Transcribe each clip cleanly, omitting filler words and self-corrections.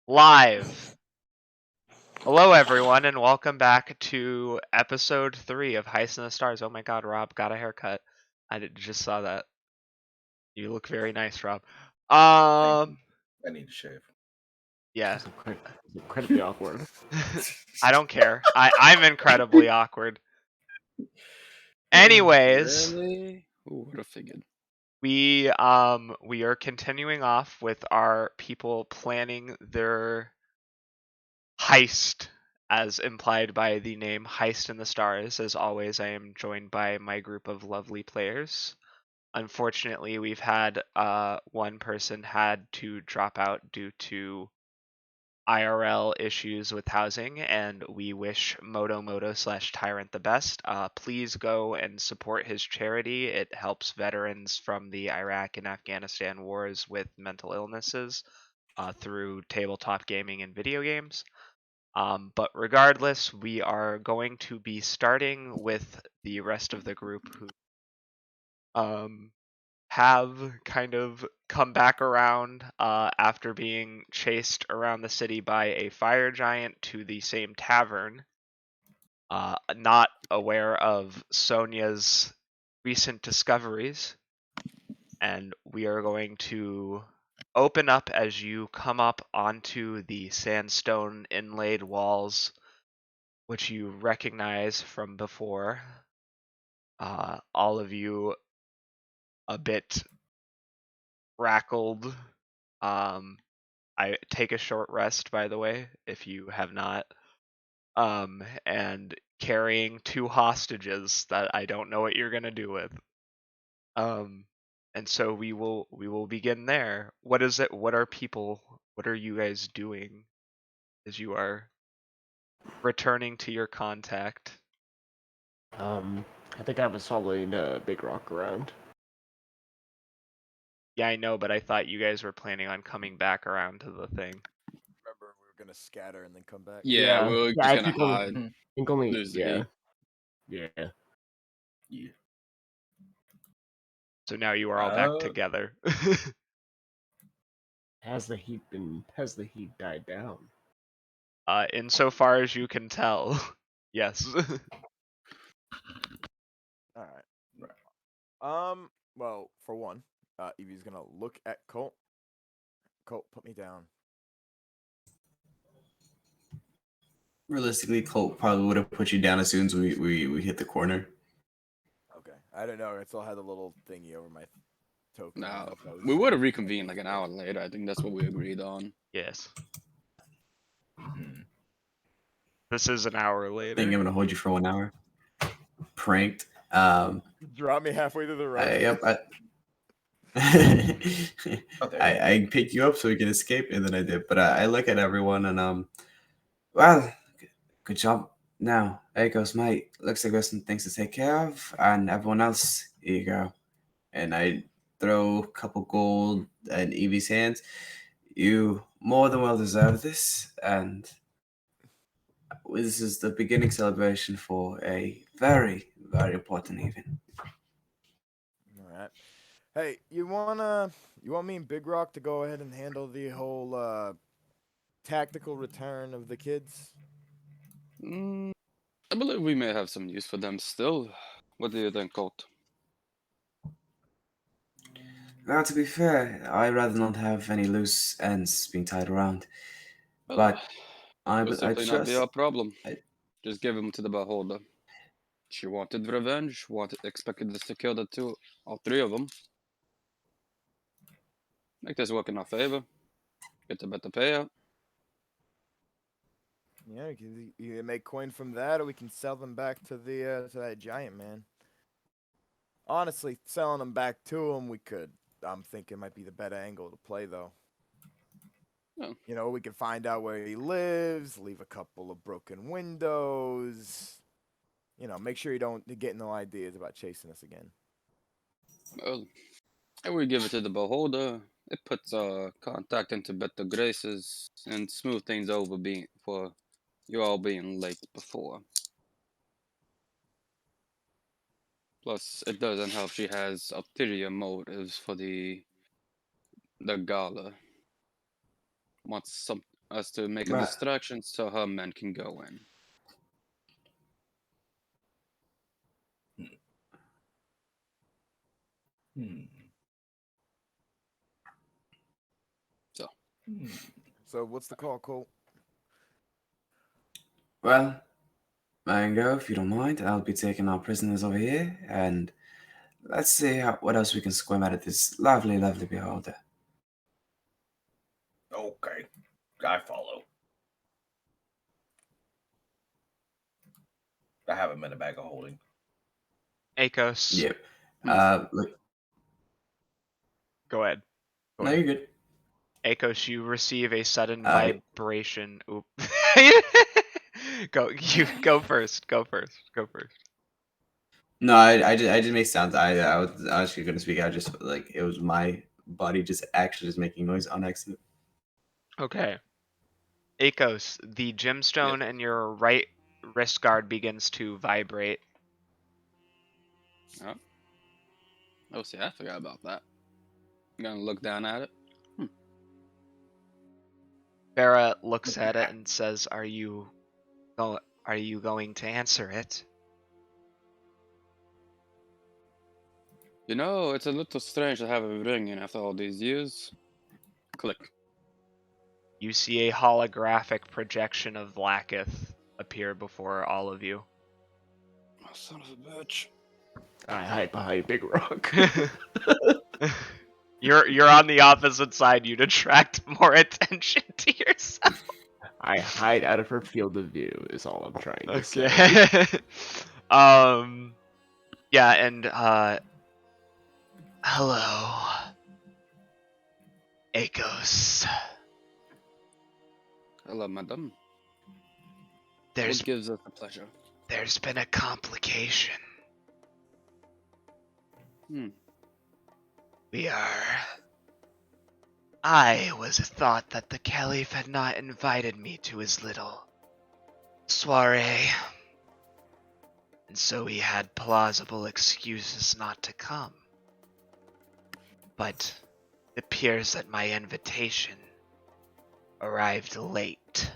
Live. Hello, everyone, and welcome back to episode 3 of Heist in the Stars. Oh my god, Rob got a haircut. Just saw that. You look very nice, Rob. I need to shave. Yeah. It's incredibly awkward. I don't care. I'm incredibly awkward. Anyways, Really? Who would have figured? we are continuing off with our people planning their heist, as implied by the name Heist in the Stars. As always, I am joined by my group of lovely players. Unfortunately, we've had one person had to drop out due to IRL issues with housing, and we wish Moto/Tyrant the best. Please go and support his charity. It helps veterans from the Iraq and Afghanistan wars with mental illnesses through tabletop gaming and video games. But regardless, we are going to be starting with the rest of the group who have kind of come back around after being chased around the city by a fire giant to the same tavern. Not aware of Sonia's recent discoveries. And we are going to open up as you come up onto the sandstone inlaid walls, which you recognize from before. All of you a bit rackled. I take a short rest, by the way, if you have not. And carrying 2 hostages that I don't know what you're gonna do with. And so we will begin there. What is it? What are you guys doing as you are returning to your contact? I think I was following Big Rock around. Yeah, I know, but I thought you guys were planning on coming back around to the thing. Remember, we were gonna scatter and then come back. Yeah, we were just I gonna think only, hide. I think only, loosely. yeah. So now you are all back together. Has the heat died down? Insofar as you can tell, yes. All right. Well, for one, Evie's gonna look at Colt. Colt, put me down. Realistically, Colt probably would have put you down as soon as we hit the corner. Okay. I don't know. I still had a little thingy over my token. No, we would have reconvened like an hour later. I think that's what we agreed on. Yes. This is an hour later. I think I'm gonna hold you for 1 hour. Pranked. Drop me halfway through the run. Yep. I picked you up so we can escape, and then I did. But I look at everyone and well, good job. Now, there goes, mate. Looks like there's some things to take care of, and everyone else, here you go. And I throw a couple gold in Evie's hands. You more than well deserve this, and this is the beginning celebration for a very, very important evening. All right. Hey, you want me and Big Rock to go ahead and handle the whole tactical return of the kids? I believe we may have some use for them still. What do you think, Colt? Now, to be fair, I'd rather not have any loose ends being tied around. Well, But I will simply not be trust. our problem. Just give him to the beholder. She wanted revenge. Expected us to kill all 3 of them. Make this work in our favor. Get a better payout. Yeah, we can either make coin from that, or we can sell them back to to that giant man. Honestly, selling them back to him, we could. I'm thinking might be the better angle to play, though. Oh. You know, we can find out where he lives, leave a couple of broken windows. You know, make sure you don't get no ideas about chasing us again. Well, if we give it to the beholder, it puts our contact into better graces and smooth things over for you all being late before. Plus, it doesn't help she has ulterior motives for the gala. Wants us to make a Right. distraction so her men can go in. Hmm. So. Hmm. So what's the call, Colt? Well, Mango, if you don't mind, I'll be taking our prisoners over here, and let's see what else we can squirm out of this lovely, lovely beholder. Okay, I follow. I have him in a bag of holding. Akos, Yep. Look, go ahead. Go no, ahead. you're good. Akos, you receive a sudden Uh, vibration. Oop. You go first. Go first. Go first. No, I just make sounds. I was actually gonna speak. I just like it was my body just actually just making noise on accident. Okay. Akos, the gemstone in your right wrist guard begins to vibrate. Oh, see, I forgot about that. I'm gonna look down at it. Farah looks at it and says, Are you going to answer it? You know, it's a little strange to have it ringing after all these years. Click. You see a holographic projection of Vlaakith appear before all of you. Oh, son of a bitch. I hide behind Big Rock. You're on the opposite side. You'd attract more attention to yourself. I hide out of her field of view is all I'm trying to say. Okay. Yeah, and hello, Akos. Hello, madam. There's What gives us the pleasure? there's been a complication. Hmm. I was thought that the Caliph had not invited me to his little soiree, and so he had plausible excuses not to come. But it appears that my invitation arrived late,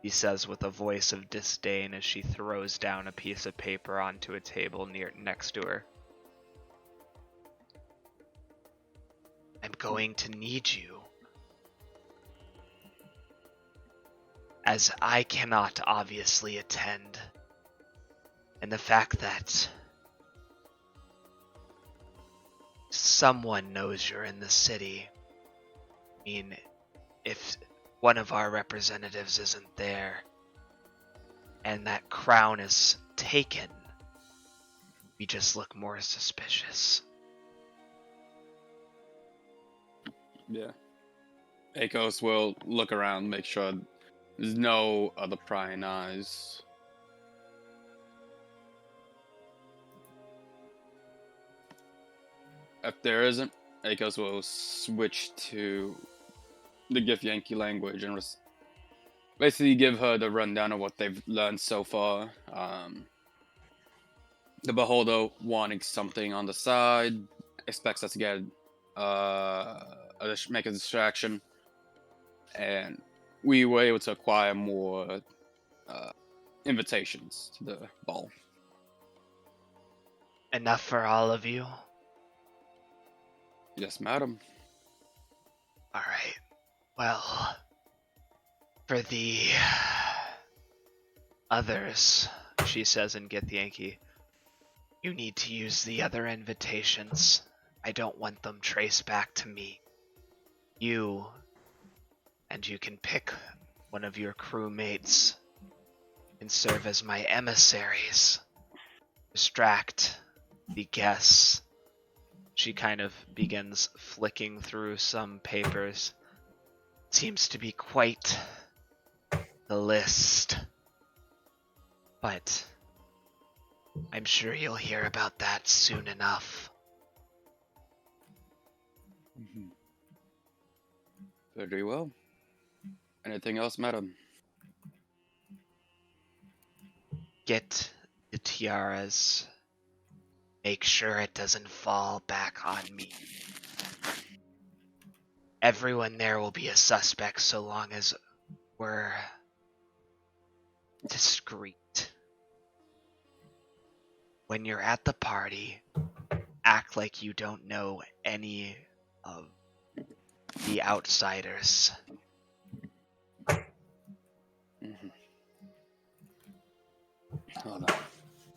he says with a voice of disdain as she throws down a piece of paper onto a table next to her. I'm going to need you, as I cannot obviously attend, and the fact that someone knows you're in the city. I mean, if one of our representatives isn't there, and that crown is taken, we just look more suspicious. Yeah. Akos will look around, make sure there's no other prying eyes. If there isn't, Akos will switch to the Githyanki language and basically give her the rundown of what they've learned so far. The Beholder wanting something on the side, expects us to get make a distraction, and we were able to acquire more invitations to the ball. Enough for all of you? Yes, madam. Alright. Well, for the others, she says in Githyanki, you need to use the other invitations. I don't want them traced back to me. You can pick one of your crewmates and serve as my emissaries. Distract the guests. She kind of begins flicking through some papers. Seems to be quite the list. But I'm sure you'll hear about that soon enough. Very well. Anything else, madam? Get the tiaras. Make sure it doesn't fall back on me. Everyone there will be a suspect so long as were discreet. When you're at the party, act like you don't know any of the outsiders. Mhm. Hold on.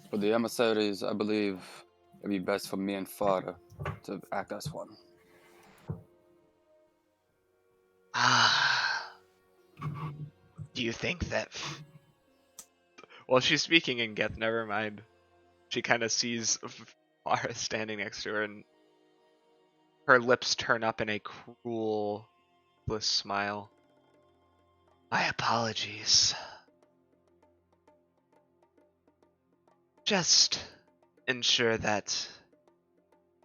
For the emissaries, I believe it'd be best for me and Father to act as one. Ah, do you think that? Well, she's speaking in Geth. Never mind. She kind of sees Farah standing next to her, and her lips turn up in a cruel, smile. My apologies. Just ensure that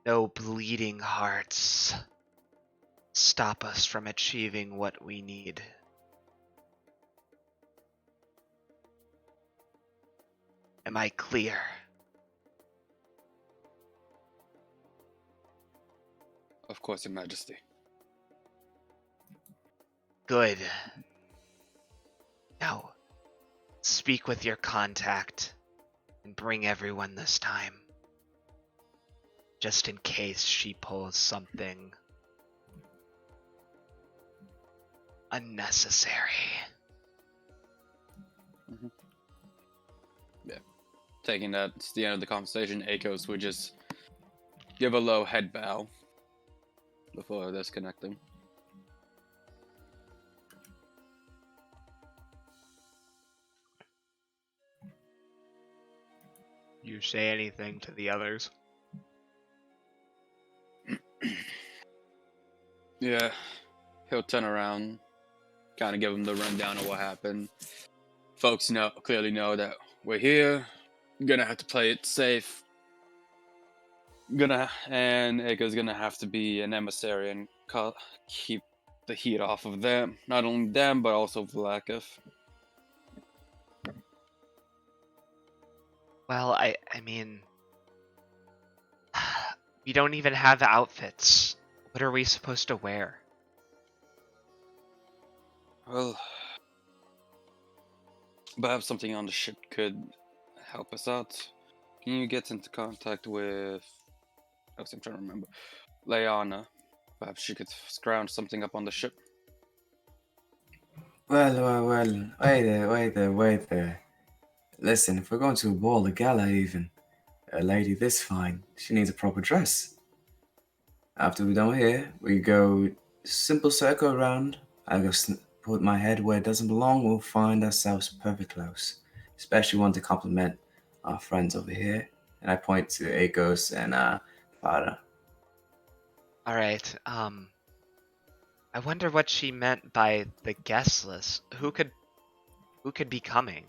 no bleeding hearts stop us from achieving what we need. Am I clear? Of course, Your Majesty. Good. Now, speak with your contact and bring everyone this time. Just in case she pulls something unnecessary. Yeah. Taking that, it's the end of the conversation. Akos would just give a low head bow before disconnecting. You say anything to the others? Yeah, he'll turn around, kind of give him the rundown of what happened. Folks clearly know that we're here. Gonna have to play it safe. And Ako's gonna have to be an emissary and keep the heat off of them. Not only them, but also Vlakov. Well, I mean, we don't even have outfits. What are we supposed to wear? Well, perhaps something on the ship could help us out. Can you get into contact with... I'm trying to remember. Leanna. Perhaps she could scrounge something up on the ship. Well, wait there. Listen, if we're going to a ball, a gala even, a lady this fine, she needs a proper dress. After we're done here, we go simple circle around. I go put my head where it doesn't belong. We'll find ourselves perfect clothes. Especially one to compliment our friends over here. And I point to Akos and Farah. All right. I wonder what she meant by the guest list. Who could be coming?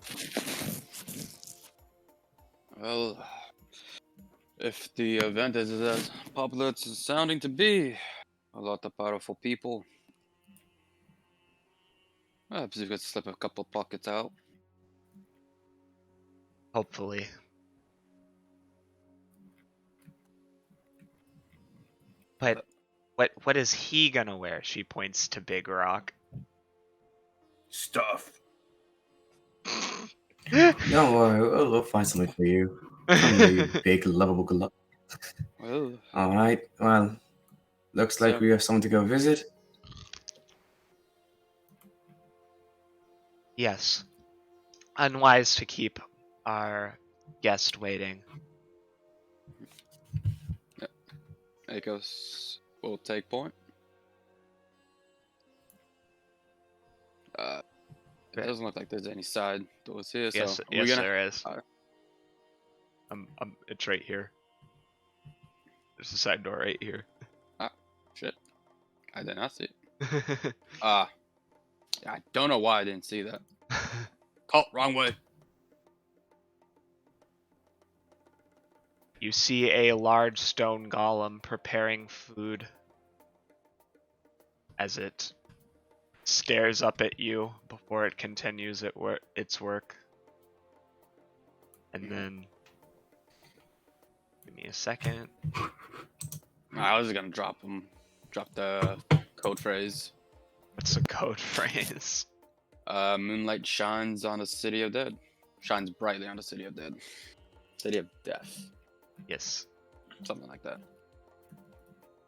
Well, if the event is as popular as it's sounding to be, a lot of powerful people. Perhaps you could slip a couple pockets out. Hopefully. But what is he gonna wear? She points to Big Rock. Stuff. Don't worry, we'll find something for you. Come here, you big, lovable glove. Well, Alright, well, looks like So- we have someone to go visit. Yes. Unwise to keep our guest waiting. Akos will take point. It Okay. doesn't look like there's any side doors here, Yes, so yes, we're gonna. there is. It's right here. There's a side door right here. Shit, I did not see it. I don't know why I didn't see that. Oh, wrong way. You see a large stone golem preparing food as it stares up at you before it continues its work. And then, give me a second. I was gonna drop the code phrase. What's the code phrase? Moonlight shines on the city of dead. Shines brightly on the city of dead. City of death. Yes. Something like that.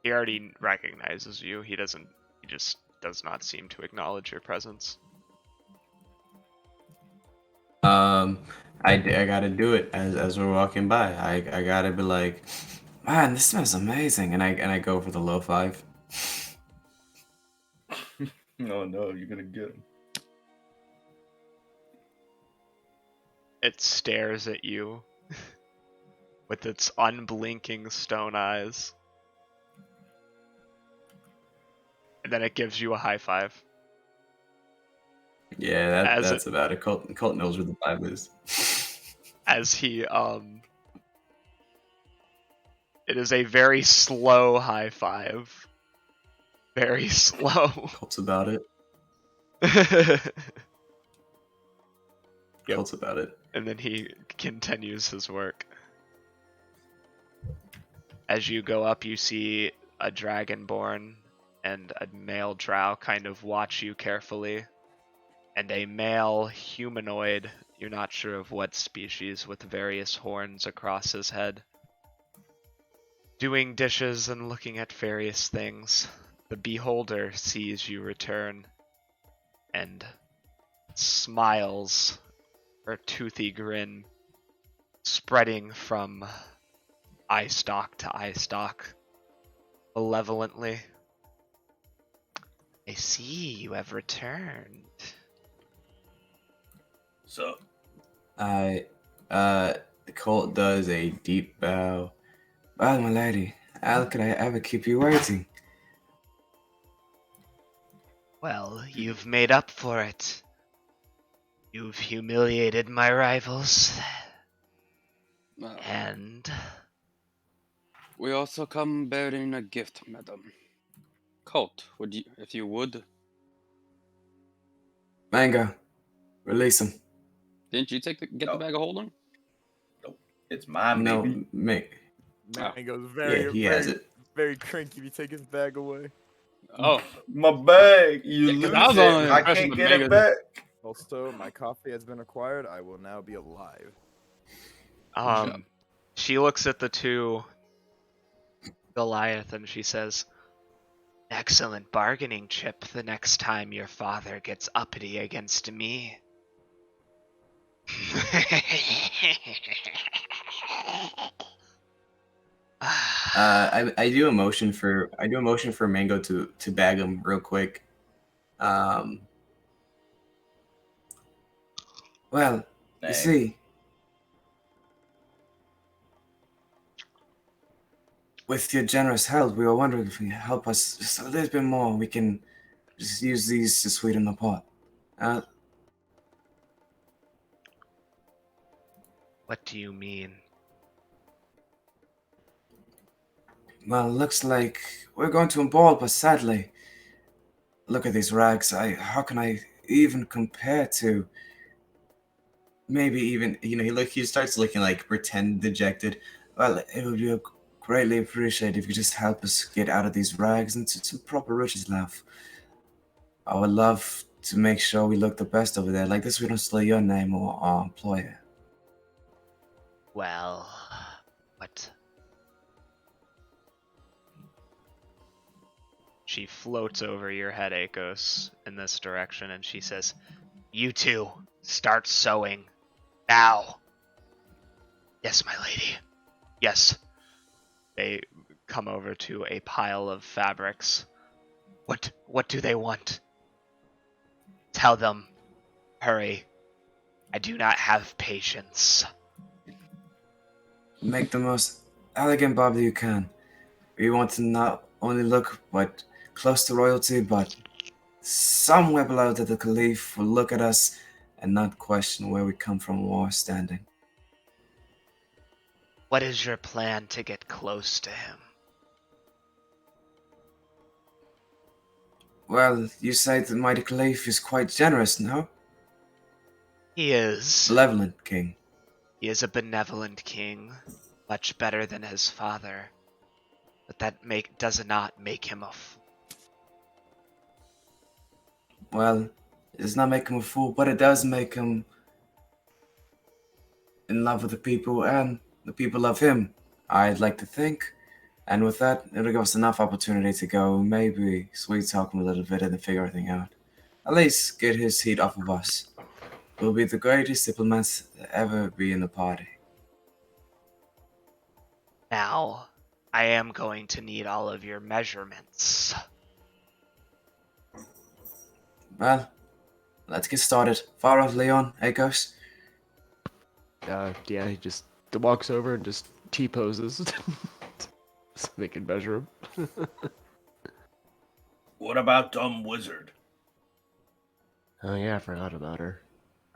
He already recognizes you. He just does not seem to acknowledge your presence. I gotta do it as we're walking by. I gotta be like, man, this smells amazing, and I go for the low five. No, no, you're gonna get him. It stares at you with its unblinking stone eyes. And then it gives you a high five. Yeah, As that's about it. Colt knows where the five is. As he it is a very slow high five. Very slow. Colt's about it. Yep. Colt's about it. And then he continues his work. As you go up, you see a dragonborn and a male drow kind of watch you carefully. And a male humanoid, you're not sure of what species, with various horns across his head, doing dishes and looking at various things. The beholder sees you return and smiles, her toothy grin spreading from eye stalk to eye stalk malevolently. I see you have returned. So, Colt does a deep bow. Well, my lady, how could I ever keep you waiting? Well, you've made up for it. You've humiliated my rivals, and We also come bearing a gift, madam. Colt, would you, if you would? Mango, release him. Didn't you get the bag of holding? it's mine, No, baby. Mango's Yeah, he has it. very cranky if you take his bag away. Oh, My bag. You Yeah, 'cause lose I was it. under the I impression can't that get it back. Also, my coffee has been acquired. I will now be alive. she looks at the two Goliath and she says, "Excellent bargaining chip the next time your father gets uppity against me." I do a motion for Mango to bag him real quick. Well, you Dang. see, with your generous help, we were wondering if you help us just a little bit more. We can just use these to sweeten the pot. What do you mean? Well, looks like we're going to ball, but sadly, look at these rags. How can I even compare to? Maybe even he starts looking like pretend dejected. Well, it would be greatly appreciated if you just help us get out of these rags into some proper riches, laugh. I would love to make sure we look the best over there. Like this, we don't steal your name or our employer. Well, what? She floats over your head, Akos, in this direction, and she says, "You two, start sewing. Now." "Yes, my lady." "Yes." They come over to a pile of fabrics. What do they want?" "Tell them. Hurry. I do not have patience." Make the most elegant bob that you can. We want to not only look but close to royalty, but somewhere below that the Caliph will look at us and not question where we come from or standing. "What is your plan to get close to him?" Well, you say the mighty Caliph is quite generous, no? He is. Benevolent king. He is a benevolent king, much better than his father. But that does not make him a Well, does not make him a fool, but it does make him in love with the people, and the people love him. I'd like to think. And with that, it'll give us enough opportunity to go maybe sweet talk him a little bit and then figure everything out. At least get his heat off of us. We'll be the greatest diplomats to ever be in the party. Now, I am going to need all of your measurements. Well, let's get started. Far off, Leon, Akos. Yeah, he just walks over and just T-poses. So they can measure him. What about Dumb Wizard? Oh yeah, I forgot about her.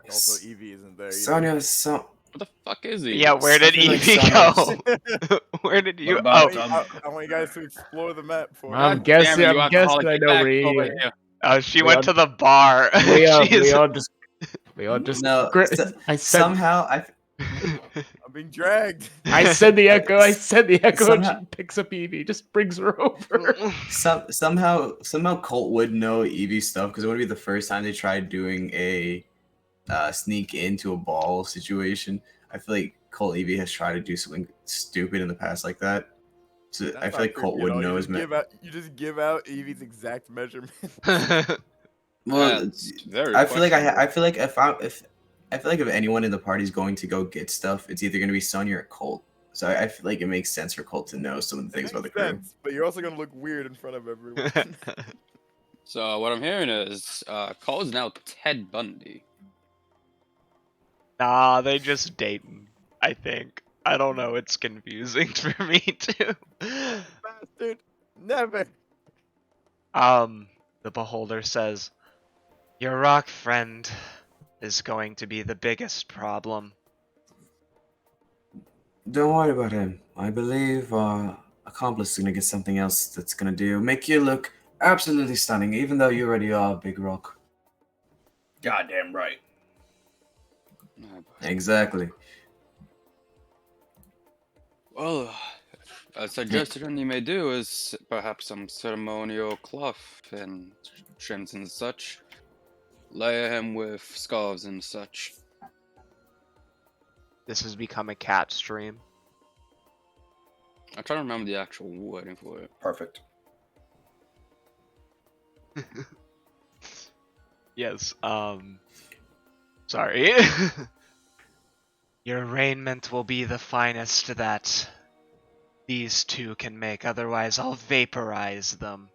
Also, Evie isn't there. Either. Sonia, What the fuck is he? Yeah, where did Something like Evie go? Where did you? What about Oh, Dumb? I want you guys to explore the map for me. I'm God guessing. damn it, you I'm guessing. alcoholic, I get know back where he. over here. she went to the bar. Leon just. No, I said. somehow I'm being dragged. I said the echo. I said the echo, and Somehow- she picks up Evie, just brings her over. somehow Colt would know Evie's stuff because it would be the first time they tried doing a sneak into a ball situation. I feel like Colt Evie has tried to do something stupid in the past like that. So That's I feel not like creepy Colt at would all. know his You just give out Evie's exact measurement. Well, That's very I feel like questionable. I feel like I feel like if anyone in the party is going to go get stuff, it's either going to be Sonya or Colt. So I feel like it makes sense for Colt to know some of the things about the Makes crew. sense, but you're also gonna look weird in front of everyone. So what I'm hearing is Cole is now Ted Bundy. Nah, they just dating. I think. I don't know. It's confusing for me too. Bastard, never. The beholder says, "Your rock friend is going to be the biggest problem." Don't worry about him. I believe our accomplice is going to get something else that's going to make you look absolutely stunning, even though you already are a big rock. Goddamn right. Exactly. Well, a suggestion you may do is perhaps some ceremonial cloth and trims and such. Layer him with scarves and such. This has become a cat stream. I'm trying to remember the actual wording for it. Perfect. Yes, sorry. Your raiment will be the finest that these two can make, otherwise I'll vaporize them.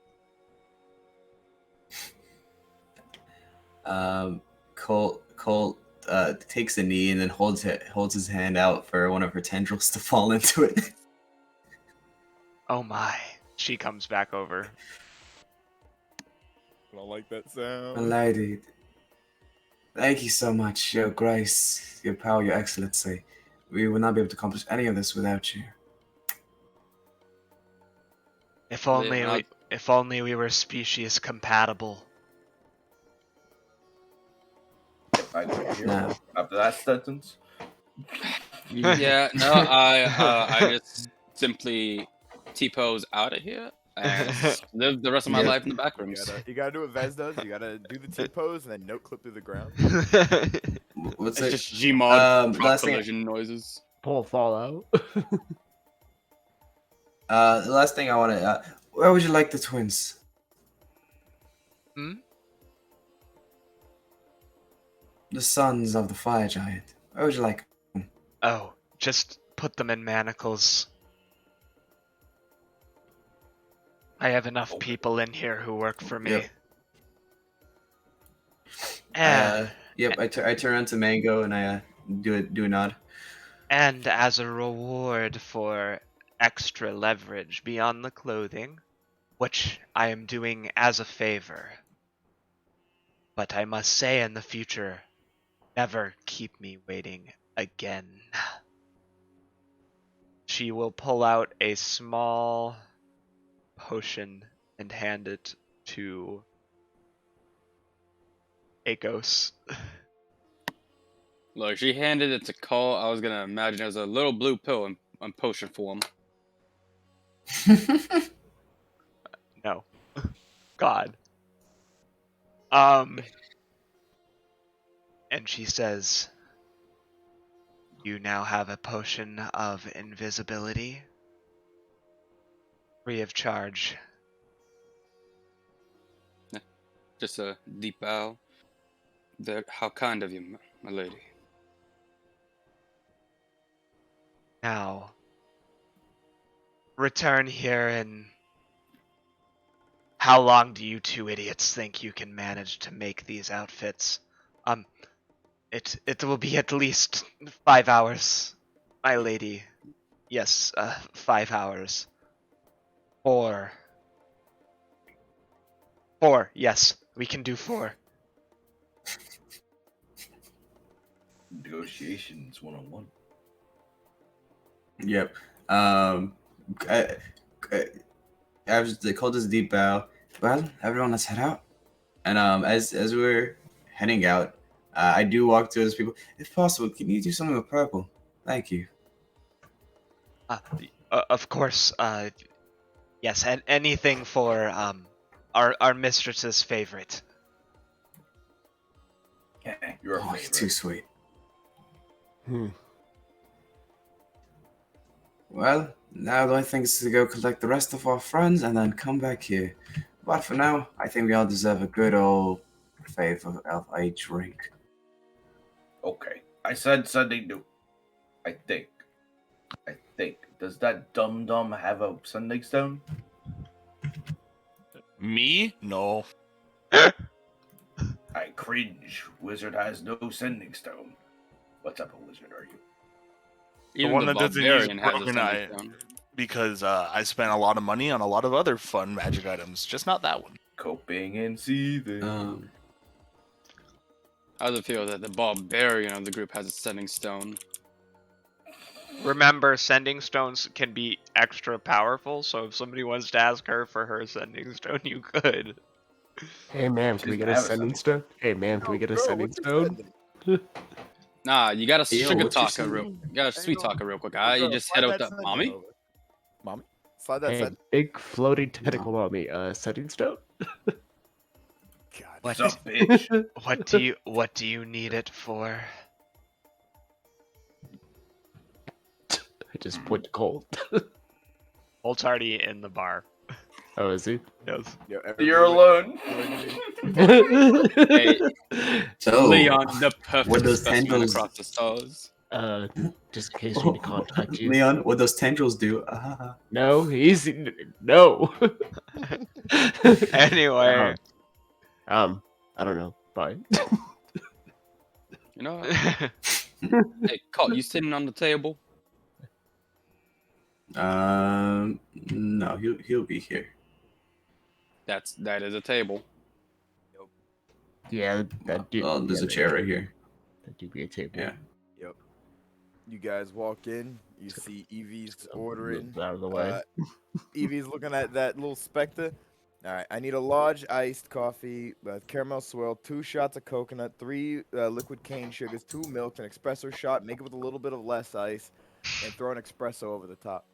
Colt takes a knee and then holds his hand out for one of her tendrils to fall into it. Oh my. She comes back over. I don't like that sound. Lady, thank you so much, Your Grace, Your Power, Your Excellency. We would not be able to accomplish any of this without you. If only we were species compatible. If I could hear No. after that sentence. Yeah, no, I just simply T-pose out of here and live the rest of my Yeah. life in the back rooms. You gotta do what Vez does. You gotta do the T-pose and then note clip through the ground. What's It's it? just Gmod the prop last thing- collision noises. Pull Fallout. The last thing I want to. Where would you like the twins? Hmm? The sons of the fire giant. Where would you like? Oh, just put them in manacles. I have enough Okay. people in here who work for me. Yep. And, Yep. I turn on to Mango and I do a nod. and as a reward for extra leverage beyond the clothing, which I am doing as a favor. But I must say in the future, never keep me waiting again. She will pull out a small potion and hand it to Akos. Look, she handed it to Cole. I was gonna imagine it was a little blue pill in potion form. No. God. And she says, "You now have a potion of invisibility, free of charge." Just a deep bow. How kind of you, my lady. Now, return here, and how long do you two idiots think you can manage to make these outfits? It will be at least 5 hours, my lady. Yes, 5 hours. 4. 4, yes, we can do 4. Negotiations 101. Yep. I, they called this deep bow. Well, everyone, let's head out. And as we're heading out, I do walk to those people. If possible, can you do something with purple? Thank you. Of course, yes, and anything for our mistress's favorite. Yeah, you're a Oh, you're too favorite. sweet. Hmm. Well, now the only thing is to go collect the rest of our friends and then come back here. But for now, I think we all deserve a good old favor of a drink. Okay. I said Sunday do. I think. Does that dum-dum have a Sunday stone? Me? No. I cringe. Wizard has no sending stone. What type of wizard are you? Even one the that doesn't use barbarian has a broken sending eye. stone. Because I spent a lot of money on a lot of other fun magic items, just not that one. Coping and seething. How does it feel that the barbarian of the group has a sending stone? Remember, sending stones can be extra powerful, so if somebody wants to ask her for her sending stone, you could. Hey, ma'am, can we She's get gonna a have a sending sending stone? Hey, ma'am, can we get a Girl, sending what's your stone? sending? Nah, you gotta Yo, sugar what's your talk her real. sending? You gotta Hey, sweet yo, talk her real quick. yo, You girl, just slide head out that the sending mommy. over. Mommy? Slide that Hey, sending. big floating tentacle mommy, sending stone? God. What? What's up, bitch? What do you need it for? I just point to Colt. Holt's already in the bar. Oh, is he? Yes. Yo, You're everybody alone. Hey, So, Leon, the what perfect those specimen tendrils? across the stars. Just in case we need to contact you. Leon, what those tendrils do? No, easy. No. Anyway. I don't know. Bye. You know what? Hey, Colt, you sitting on the table? No, he'll be here. That is a table. Yeah, that do. Oh, there's a chair right here. That do be a table. Yeah. Yep. You guys walk in. You see Evie's So, ordering. move out of the way. Evie's looking at that little specter. All right, I need a large iced coffee, caramel swirl, 2 shots of coconut, 3 liquid cane sugars, 2 milk, an espresso shot. Make it with a little bit of less ice, and throw an espresso over the top.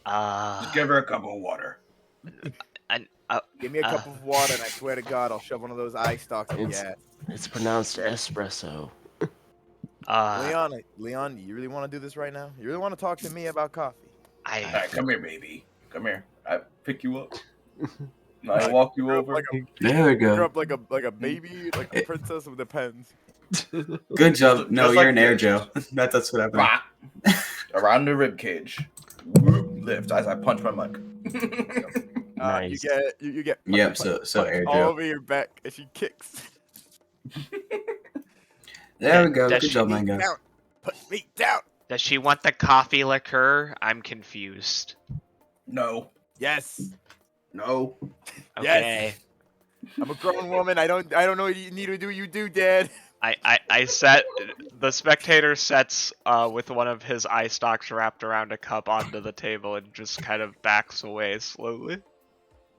Just give her a cup of water. Give me a cup of water, and I swear to God, I'll shove one of those ice stalks up your It's- ass. It's pronounced espresso. Leon, you really want to do this right now? You really want to talk to me about coffee? All right, come here, baby. Come here. I pick you up. I walk you over. There we Pick her go. up like a baby, like a princess with the pens. Good job. No, Just you're like an air this. gel. That's what happened. Bah! Around the rib cage. Whoop, lift as I punch my mic. Nice. You get Yep. So air all gel. over your back, and she kicks. There we go. Does Good she- job, man, guys. Down. Put me down. Does she want the coffee liqueur? I'm confused. No. Yes. No. Okay. I'm a grown woman. I don't know what you need to do. You do, Dad. I set the spectator sets with one of his eye stalks wrapped around a cup onto the table and just kind of backs away slowly.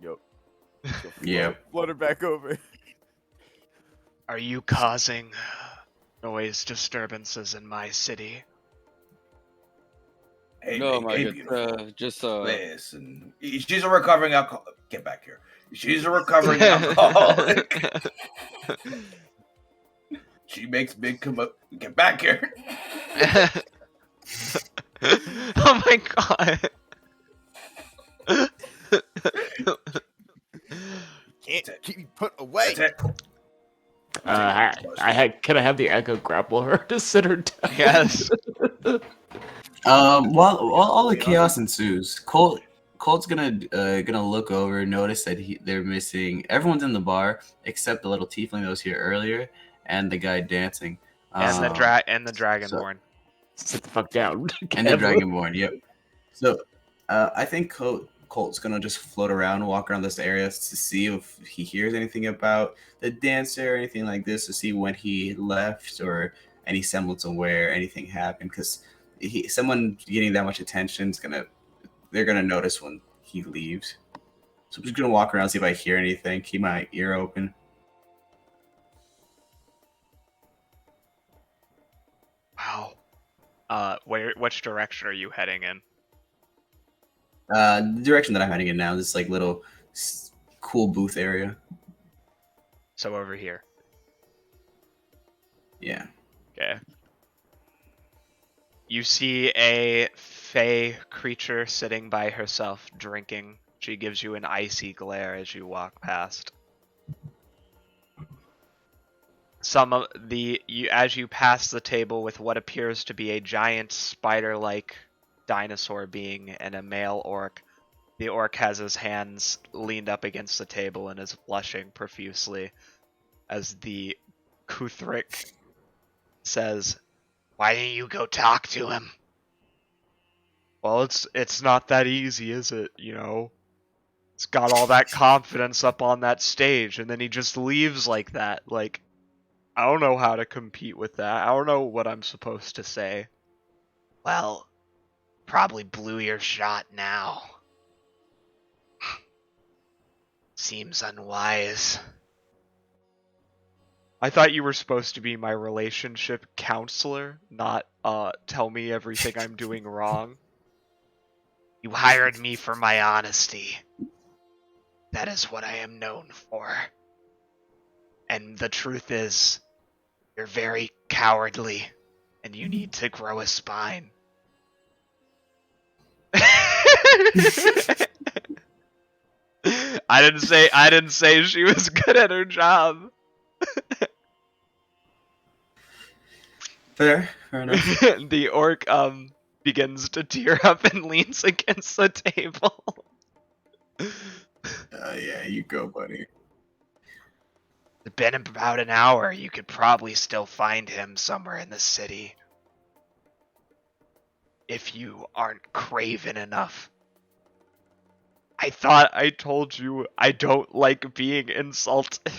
Yep. Yep. Flutter back over. Are you causing noise disturbances in my city? Hey, No, hey, my hey, good. beautiful. Just Listen. She's a recovering alcoholic. Get back here. She's a recovering alcoholic. She makes big come up. Get back here. Oh my god. Can't That's it. keep me put away. That's it. Can I have the Echo grapple her to sit her down? Yes. While all the Be chaos awesome. ensues, Colt's gonna look over, notice that they're missing. Everyone's in the bar except the little tiefling that was here earlier, and the guy dancing. And the So, dragonborn. Sit the fuck down. and the Kev. dragonborn. Yep. So, I think Colt's gonna just float around, walk around this area to see if he hears anything about the dancer or anything like this, to see when he left or any semblance of where anything happened. Because someone getting that much attention is they're gonna notice when he leaves. So I'm just gonna walk around, see if I hear anything, keep my ear open. Wow. Which direction are you heading in? The direction that I'm heading in now, this like little cool booth area. So over here. Yeah. Okay. You see a fey creature sitting by herself drinking. She gives you an icy glare as you walk past. As you pass the table with what appears to be a giant spider-like dinosaur being and a male orc, the orc has his hands leaned up against the table and is blushing profusely as the Kuthrik says, "Why didn't you go talk to him?" Well, it's not that easy, is it? You know, it's got all that confidence up on that stage, and then he just leaves like that. Like, I don't know how to compete with that. I don't know what I'm supposed to say. Well, probably blew your shot now. Seems unwise. I thought you were supposed to be my relationship counselor, not tell me everything I'm doing wrong. You hired me for my honesty. That is what I am known for. And the truth is, you're very cowardly, and you need to grow a spine. I didn't say she was good at her job. Fair enough. The orc begins to tear up and leans against the table. Yeah, you go, buddy. It's been about an hour. You could probably still find him somewhere in the city. If you aren't craven enough. I thought I told you I don't like being insulted.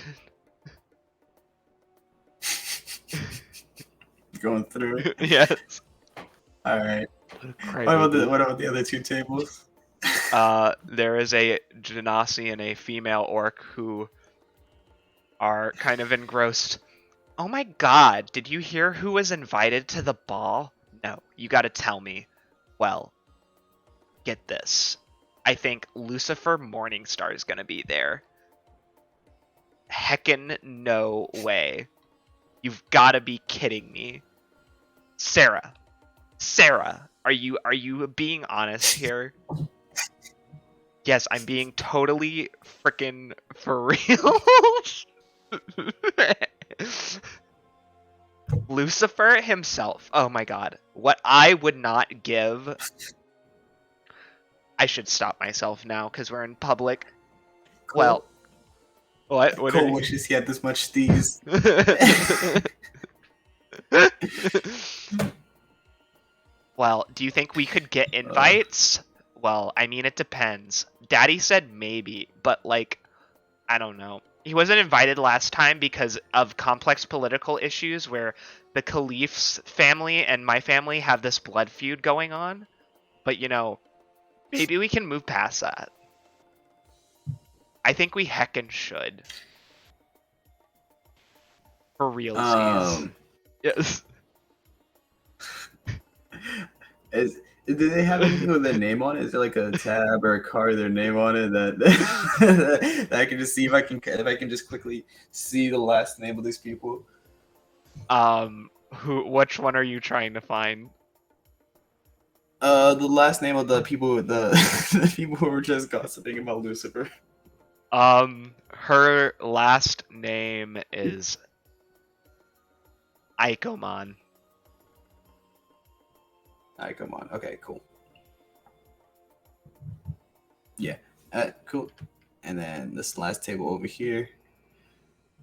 Going through. Yes. All right. Crybaby. What about the other two tables? There is a genasi and a female orc who are kind of engrossed. Oh my god, did you hear who was invited to the ball? No, you gotta tell me. Well, get this. I think Lucifer Morningstar is gonna be there. Heckin' no way. You've gotta be kidding me. Sarah, are you being honest here? Yes, I'm being totally frickin' for real. Lucifer himself. Oh my god. What I would not give. I should stop myself now because we're in public. Well, what? Cole wishes he had this much steez. Well, do you think we could get invites? Well, I mean, it depends. Daddy said maybe, but like, I don't know. He wasn't invited last time because of complex political issues where the Caliph's family and my family have this blood feud going on. But you know, maybe we can move past that. I think we heckin' should. For realsies. Yes. Do they have anything with their name on it? Is there like a tab or a card with their name on it that that I can just see if I can just quickly see the last name of these people? Which one are you trying to find? The last name of the people, the people who were just gossiping about Lucifer. Her last name is Ikomon. Alright, come on. Okay, cool. Yeah, cool. And then this last table over here.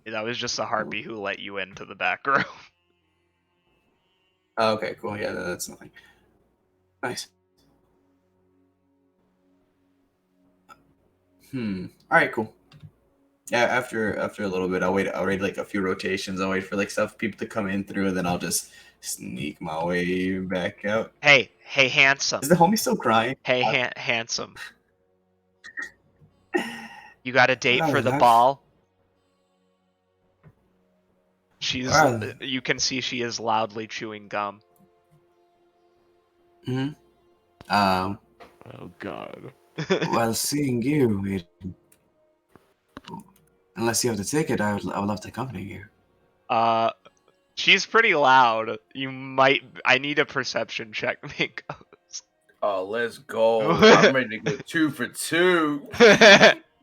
That was just a harpy who let you into the back room. Oh, okay, cool. Yeah, that's nothing. Nice. All right, cool. Yeah, after a little bit, I'll wait like a few rotations. I'll wait for like stuff people to come in through, and then I'll just sneak my way back out. Hey, handsome. Is the homie still crying? Hey, handsome. You got a date Well, for the that's- ball? Well. You can see she is loudly chewing gum. Hmm. Oh God. Well, seeing you, unless you have the ticket, I would love to accompany you. She's pretty loud. I need a perception check, Mingos. Oh, let's go. I'm ready to go 2 for 2.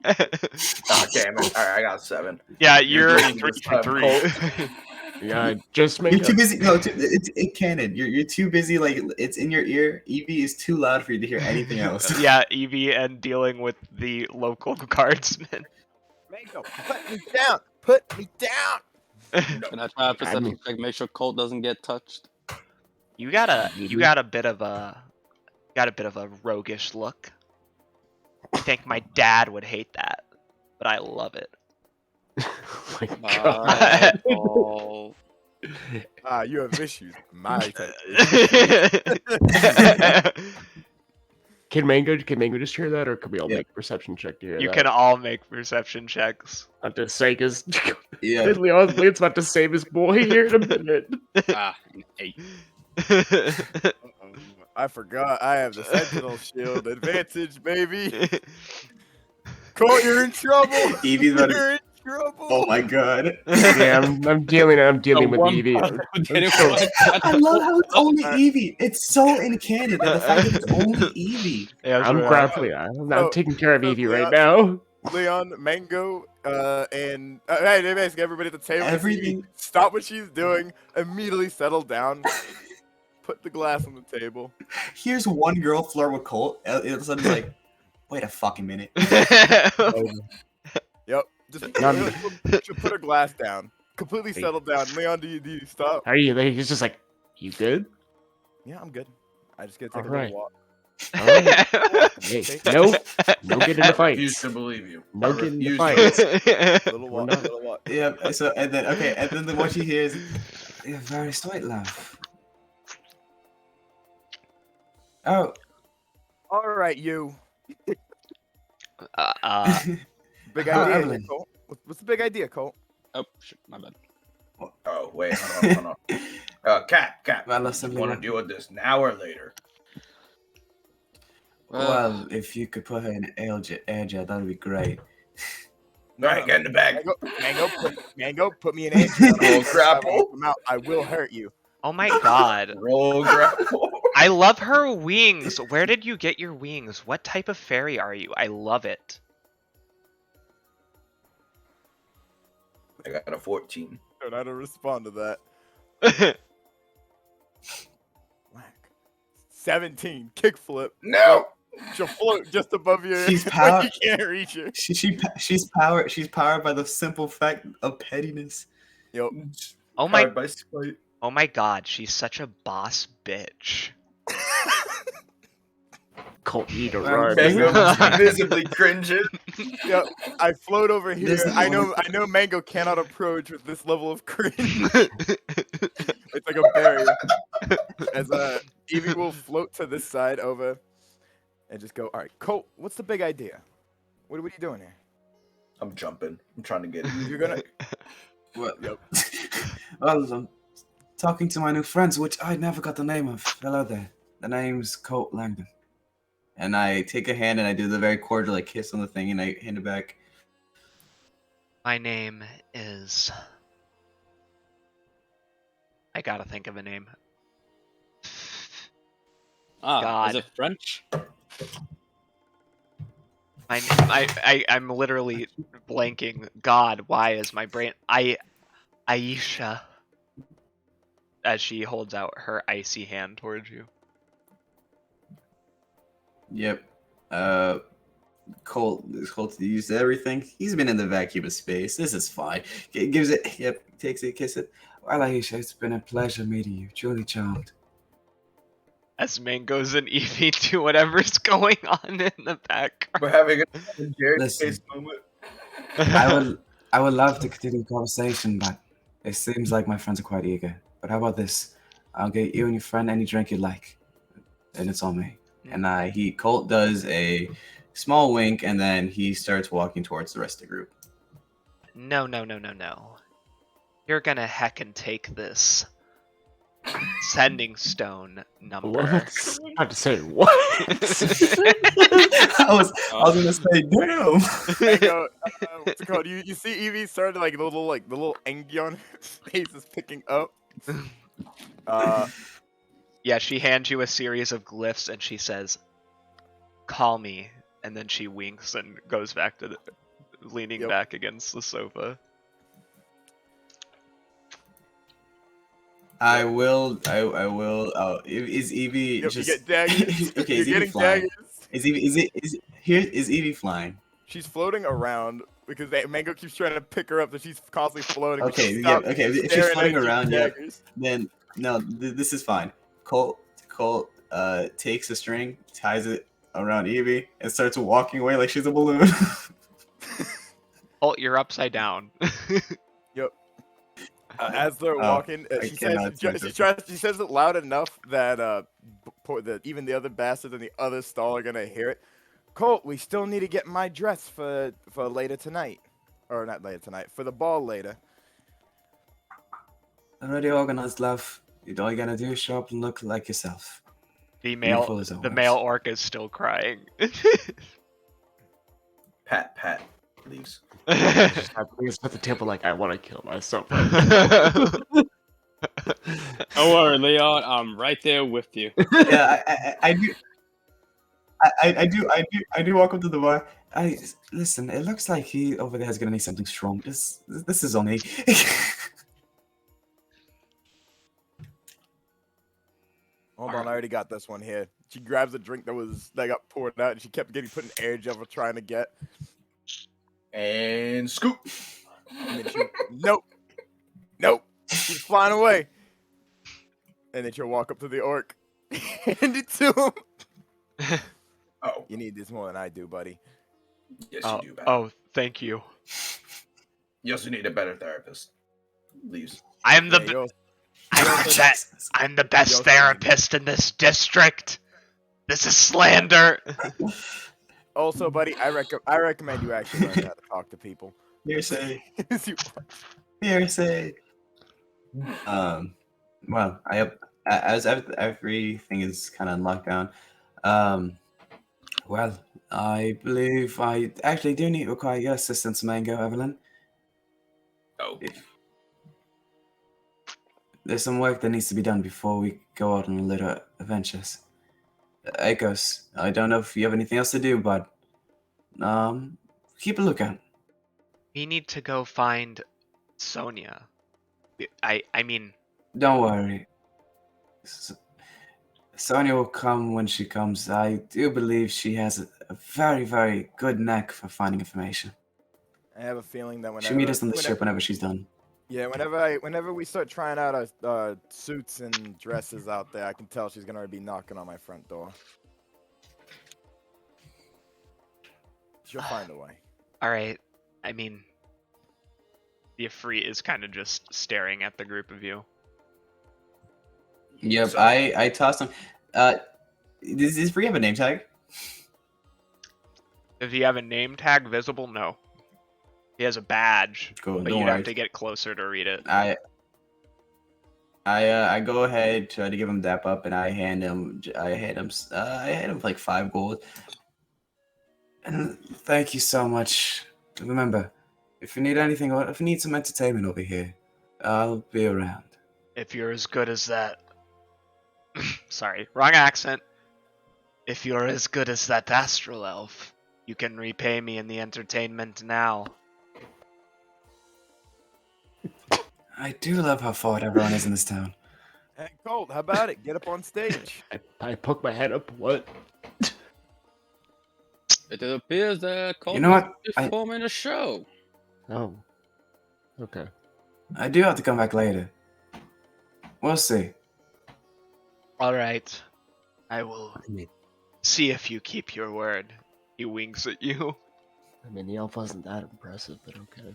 Oh, damn it. All right, I got 7. Yeah, you're doing 3 this for time, 3. Yeah, just You're make too busy. No, it's in canon. You're too busy. Like it's in your ear. Evie is too loud for you to hear anything else. Yeah, Evie and dealing with the local guardsman. Mango, put me down. Put me down. Can I try a perception mean- check? Make sure Colt doesn't get touched. You got a bit of a roguish look. I think my dad would hate that, but I love it. Oh my God. Oh, You have issues. My type. Can Mango just hear that, or can we all Yeah. make a perception check to hear You that? can all make perception checks. Not to say, because Yeah. Leon's about to save his boy here in a minute. an 8. I forgot. I have the Sentinel Shield advantage, baby. Colt, you're in trouble. Evie's about to- You're in trouble. Oh my god. Yeah, I'm dealing with Evie. I love how it's only Evie. It's so in canon that the fact that it's only Evie. Yeah, I'm sure. grappling. I'm taking care of so Evie right now. Leon, Mango, and hey, basically everybody at the table. Everything- Stop what she's doing. Immediately settle down. Put the glass on the table. Here's one girl flirt with Colt. It's like, wait a fucking minute. Yep. Just put her glass down. Completely settle down. Leon, do you stop? How are you? He's just like, you good? Yeah, I'm good. I just gotta take a Alright. little walk. All right. Hey, no get into I refuse fights. to believe you. No I get into refuse to fights. Little walk. not- Little walk. Yeah. So and then what she hears, you're very sweet, love. Oh. All right, you. Big Oh, idea, Evelyn. Colt. What's the big idea, Colt? Oh, shit, my bad. Oh, wait, hold on. Cat, Well, you something want to like- deal with this now or later? Well, if you could put her in an air jet, that would be great. All right, get in the bag. Mango, put me in action. Roll grapple. I will hurt you. Oh my god. Roll grapple. I love her wings. Where did you get your wings? What type of fairy are you? I love it. I got a 14. I don't know how to respond to that. Whack. 17. Kickflip. No. She'll float just above you. She's but power- you can't reach her. She's powered by the simple fact of pettiness. Yep. Oh my Powered by spite. Oh my god, she's such a boss bitch. Colt, you need to Well, run. Mango visibly cringing. Yep. I float over here. This I know Mango cannot approach with this level of cringe. It's like a barrier. As Evie will float to this side over and just go, all right, Colt, what's the big idea? What are you doing here? I'm jumping. I'm trying to get. You're gonna Well, Yep. well, I'm talking to my new friends, which I never got the name of. Hello there. The name's Colt Langdon. And I take a hand and I do the very cordial like kiss on the thing and I hand it back. My name is I gotta think of a name. Ah, is God. it French? I'm literally blanking. God, why is my brain? Aisha. As she holds out her icy hand towards you. Yep. Colt used everything. He's been in the vacuum of space. This is fine. Gives it. Yep. Takes it. Kiss it. Well, Aisha, it's been a pleasure meeting you. Truly charmed. As Mangoes and Evie do whatever's going on in the background. We're having a Jared Listen. case moment. I would love to continue the conversation, but it seems like my friends are quite eager. But how about this? I'll get you and your friend any drink you'd like, and it's on me. And Colt does a small wink, and then he starts walking towards the rest of the group. No. You're gonna heckin' take this sending stone number. What? I have to say what? I was gonna say, damn. Mango, what's it called? You see Evie started like the little engy on her face is picking up. Yeah, she hands you a series of glyphs and she says, "Call me," and then she winks and goes back to leaning back against the sofa. I will. Is Evie Yep, just you get daggers. okay? You're Is Evie getting flying? daggers. Is Evie flying? She's floating around because Mango keeps trying to pick her up, so she's constantly floating. but Okay, she yeah, stops okay. If she's staring floating at you around, with yep. daggers. Then no, this is fine. Colt takes a string, ties it around Evie, and starts walking away like she's a balloon. Oh, you're upside down. Yep. As they're walking, I she cannot says she says it loud enough that even the other bastards in the other stall are gonna hear it. Colt, we still need to get my dress for later tonight, or not later tonight, for the ball later. Already organized, love. All you gotta do is show up and look like yourself. The Beautiful as male always. orc is still crying. Pat, please. Just have things at the table like I want to kill myself. Don't worry, Leon. I'm right there with you. Yeah, I do walk up to the bar. Listen. It looks like he over there is gonna need something strong. This is on me. Hold on, I already got this one here. She grabs a drink that got poured out, and she kept getting put in air gel for trying to get. And scoop. And then nope. She's flying away. And then she'll walk up to the orc, hand it to him. Oh, You need this more than I do, buddy. yes, Oh, you do. Pat. oh, thank you. You also need a better therapist. Leaves. I'm the Yeah, I'm the best therapist in this district. This is slander. Also, buddy, I recommend you actually learn how to talk to people. Hearsay. Hearsay. Well, as everything is kind of in lockdown. Well, I believe I actually do require your assistance, Mango, Evelyn. Oh, There's some work that needs to be done before we go out on later adventures. Echoes, I don't know if you have anything else to do, but keep a lookout. We need to go find Sonia. I mean, Don't worry. Sonia will come when she comes. I do believe she has a very, very good knack for finding information. I have a feeling that She'll meet us on the ship whenever she's done. Yeah, whenever we start trying out our suits and dresses out there, I can tell she's gonna be knocking on my front door. She'll find a way. all right. I mean, the Ifrit is kind of just staring at the group of you. Yep, So- I tossed him. Does Free have a name tag? Does he have a name tag visible? No. He has a badge, Cool, but don't you'd worry. have to get closer to read it. I go ahead, try to give him dap up, and I hand him like 5 gold. And thank you so much. Remember, if you need anything, or if you need some entertainment over here, I'll be around. If you're as good as that. Sorry, wrong accent. If you're as good as that astral elf, you can repay me in the entertainment now. I do love how forward everyone is in this town. Hey, Colt, how about it? Get up on stage. I poke my head up. What? It appears that Colt You know what? is I performing a show. Oh. Okay. do have to come back later. We'll see. Alright. I will I mean, see if you keep your word. He winks at you. the elf wasn't that impressive, but okay.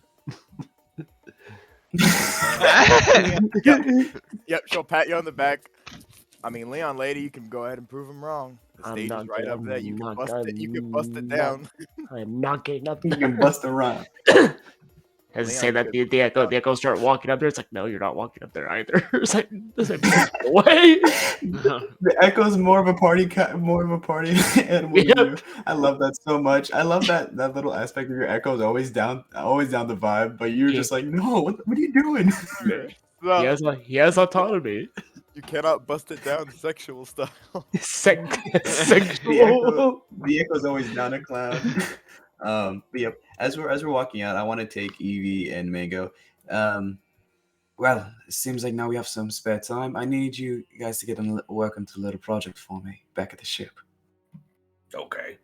Yep, she'll pat you on the back. I mean, Leon, lady, you can go ahead and prove him wrong. The I'm stage not is right gonna- up there. You I'm can not bust it. You gonna- can bust it not- down. I am not getting up You there. can bust around. As I Leon, say you that, could- the echo start walking up there. It's like, no, you're not walking up there either. It's like, away. The Echo's more of a party animal than Yep. you. I love that so much. I love that little aspect of your Echo is always down the vibe, but you're Yeah. just like, no, what are you doing? So, He has autonomy. you cannot bust it down sexual style. Sexual. The Echo's always down a clown. But yep, as we're walking out, I want to take Evie and Mango. Well, it seems like now we have some spare time. I need you guys to get work on the little project for me back at the ship. Okay.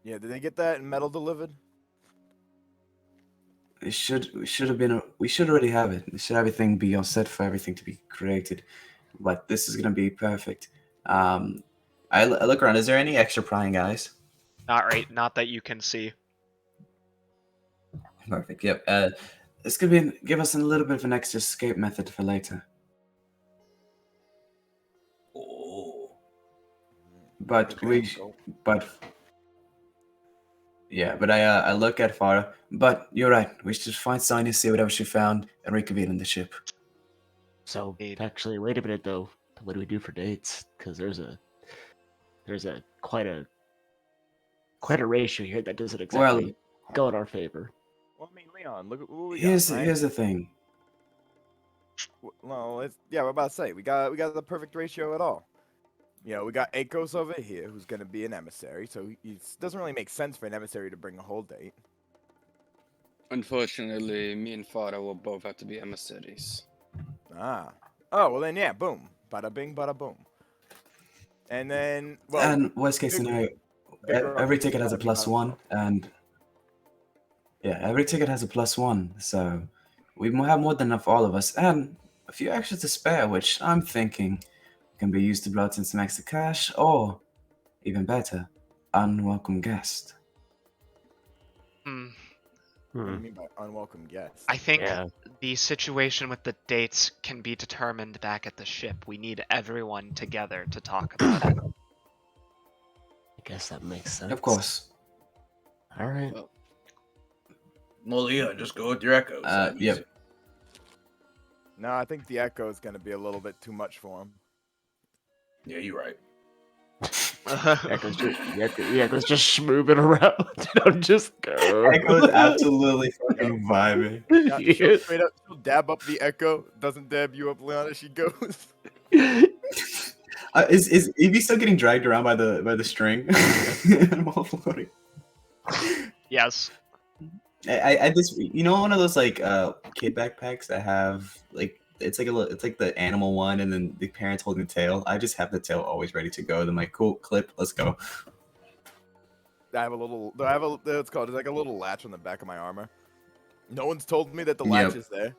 Yeah, did they get that metal delivered? We should already have it. We should everything be all set for everything to be created. But this is gonna be perfect. I look around. Is there any extra prying guys? Not that you can see. Perfect. Yep. This could give us a little bit of an extra escape method for later. Oh. But yeah. But I look at Farah. But you're right. We should find Sonya, see whatever she found, and reconvene in the ship. So Indeed. actually, wait a minute though. What do we do for dates? Because there's a quite a ratio here that doesn't exactly go in our favor. Well, I mean, Leon, look at what we Here's got. Right? here's the thing. No, we're about to say we got the perfect ratio at all. You know, we got Akos over here, who's gonna be an emissary. So it doesn't really make sense for an emissary to bring a whole date. Unfortunately, me and Farah will both have to be emissaries. Ah. Oh well, then yeah, boom, bada bing, bada boom. And then, well, And worst case scenario, every ticket has a +1, and yeah, every ticket has a +1. So we have more than enough for all of us, and a few extras to spare, which I'm thinking can be used to blow out in some extra cash, or even better, unwelcome guest. Hmm. what do you mean by unwelcome guests? I think Yeah. the situation with the dates can be determined back at the ship. We need everyone together to talk about it. I guess that makes sense. Of course. All right. Well, Leon, just go with your echoes. Yep. No, I think the Echo is gonna be a little bit too much for him. Yeah, you're right. Echo's just moving around. I'm just Echo's absolutely fucking vibing. Yeah, she'll Yes. straight up, she'll dab up the Echo. Doesn't dab you up, Leon, as she goes. Is Evie still getting dragged around by the string? While floating. Yes. I just one of those like kid backpacks that have like it's like the animal one and then the parents holding the tail. I just have the tail always ready to go. Then my cool clip, let's go. I have it's called, it's like a little latch on the back of my armor. No one's told me that the latch Yep. is there.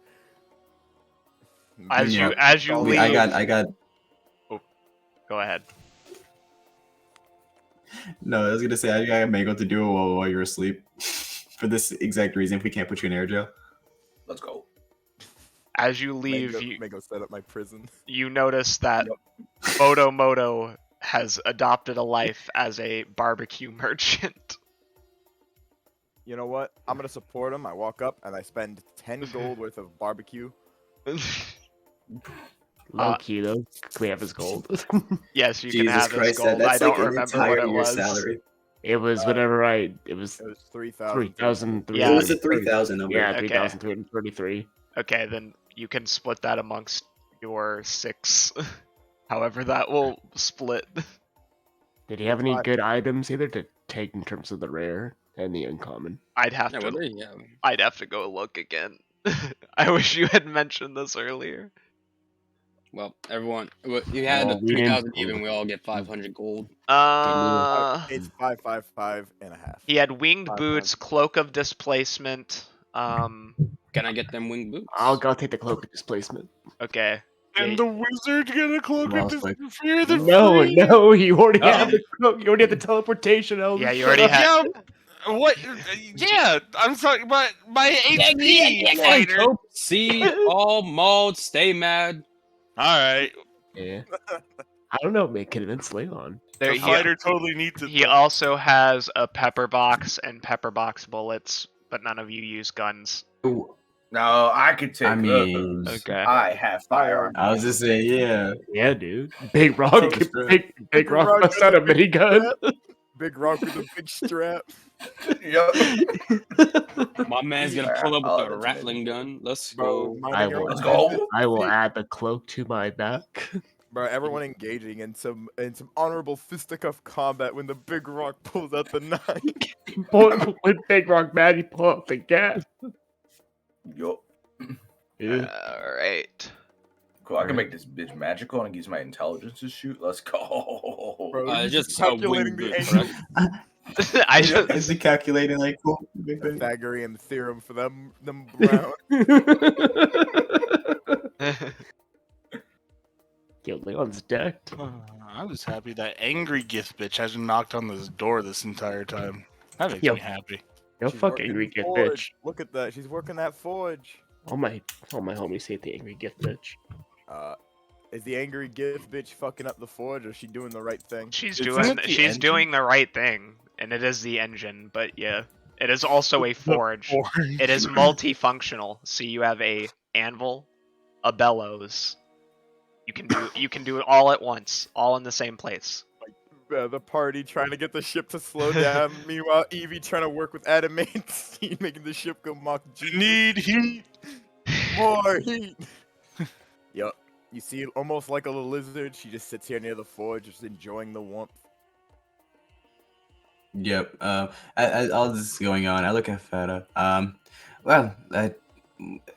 As Yeah. you Oh, leave, I got go ahead. no, I was gonna say I got Mango to do it while you're asleep. For this exact reason, if we can't put you in air jail. Let's go. As you leave, Mango set up my prison. you notice that Moto has adopted a life as a barbecue merchant. You know what? I'm gonna support him. I walk up and I spend 10 gold worth of barbecue. Low key though. Can we have his gold? Yes, you can Jesus have his Christ, gold. that's I like don't an remember what entire it year's was. salary. It was whenever it was It was 3,000. 3,000. Yeah. It was a 3,000 number. Yeah, Okay. 3,333. Okay, then you can split that amongst your 6. However that will split. Did he have any good items either to take in terms of the rare and the uncommon? I'd have Yeah, to. what do you have? I'd have to go look again. I wish you had mentioned this earlier. Well, everyone, you had Well, the we didn't- 3,000 even. We all get 500 gold. It's 555 and a half. He had winged Five, boots, five. cloak of displacement. Can I get them wing boots? I'll go take the cloak of displacement. Okay. And Yeah, the wizard gonna cloak Well, it it's like- to fear the No, free. no, you already have Oh. the cloak. You already have the teleportation. Elvis. Yeah, you Shut already up. had. Yeah, what? Yeah, I'm sorry, but my HP fighter. See, all mauled, stay mad. All right, Yeah. I don't know, man. Convince Leon. There, the fighter totally needs it. he though. also has a pepper box and pepper box bullets, but none of you use guns. Ooh, No, I could take I mean, those. Okay. I have firearms. I was just saying, yeah. Yeah, dude. Big Rock. Take the strap. Big Rock Rock busts got out a the big minigun. Big Rock with a big strap. Yup. My man's gonna Alright, pull up I'll with a let you rattling gun. Let's Bro, go. minding your Let's own go. business. I will add the cloak to my back. Bro, everyone engaging in some honorable fisticuff combat when the Big Rock pulls out the knife. When Big Rock mad, he pull out the gas. Yup. Yeah. Alright. Cool. I can make this bitch magical and use my intelligence to shoot. Let's go. Bro, I you're just calculating wing the boots, angle. right? I Is just. he calculating like cool? Big thing? Pythagorean theorem for them brown. Yo, Leon's decked. I was happy that angry gift bitch hasn't knocked on this door this entire time. That makes Yo. me happy. Yo, She's fuck working angry the gift forge. bitch. Look at that. She's working that forge. All my homies hate the angry gift bitch. Is the angry gift bitch fucking up the forge, or is she doing the right thing? She's Isn't doing. it the She's engine? doing the right thing, and it is the engine. But yeah, it is also a forge. It is multifunctional. So you have a anvil, a bellows. You can do it all at once, all in the same place. The party trying to get the ship to slow down. Meanwhile, Evie trying to work with adamantine, making the ship go Mach G. Need heat. More heat. Yup. You see, almost like a little lizard, she just sits here near the forge, just enjoying the warmth. Yep. As all this is going on, I look at Feta. Well, how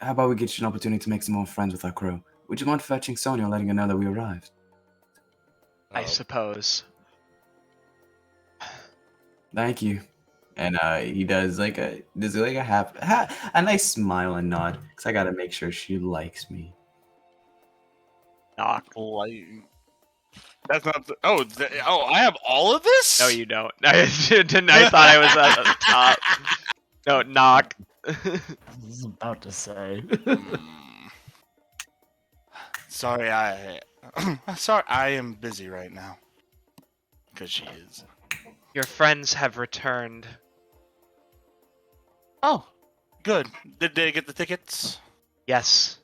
about we get you an opportunity to make some more friends with our crew? Would you mind fetching Sonia and letting her know that we arrived? I suppose. Thank you. And he does like a a nice smile and nod, because I gotta make sure she likes me. Knock. That's not. I have all of this. No, you don't. I thought I was at the top. No, knock. I was about to say. Sorry, sorry, I am busy right now. Because she is. Your friends have returned. Oh, good. Did they get the tickets? Yes.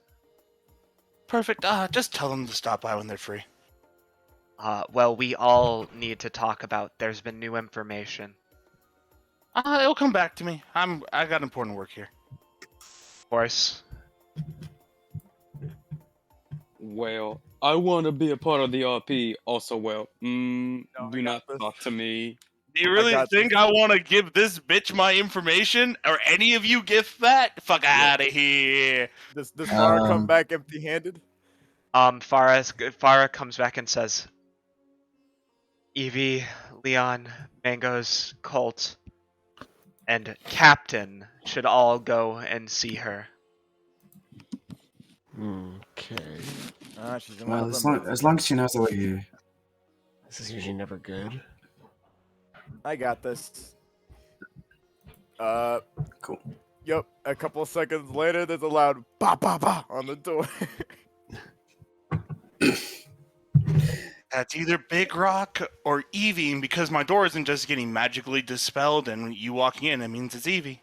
Perfect. Just tell them to stop by when they're free. Well, we all need to talk about. There's been new information. It'll come back to me. I got important work here. Of course. Well, I want to be a part of the RP. Also, well, I do not got this. talk to me. Do you really got think I want to give this bitch my information? Or any of you gift that? Fuck out of here. Does Farah come Um, back empty-handed? Farah comes back and says, Evie, Leon, Mango's Colt, and Captain should all go and see her. Okay. She's in one Well, of as them. long as she knows that we're here. This is usually never good. I got this. Cool. Yep. A couple of seconds later, there's a loud ba ba ba on the door. That's either Big Rock or Evie, and because my door isn't just getting magically dispelled and you walking in, it means it's Evie.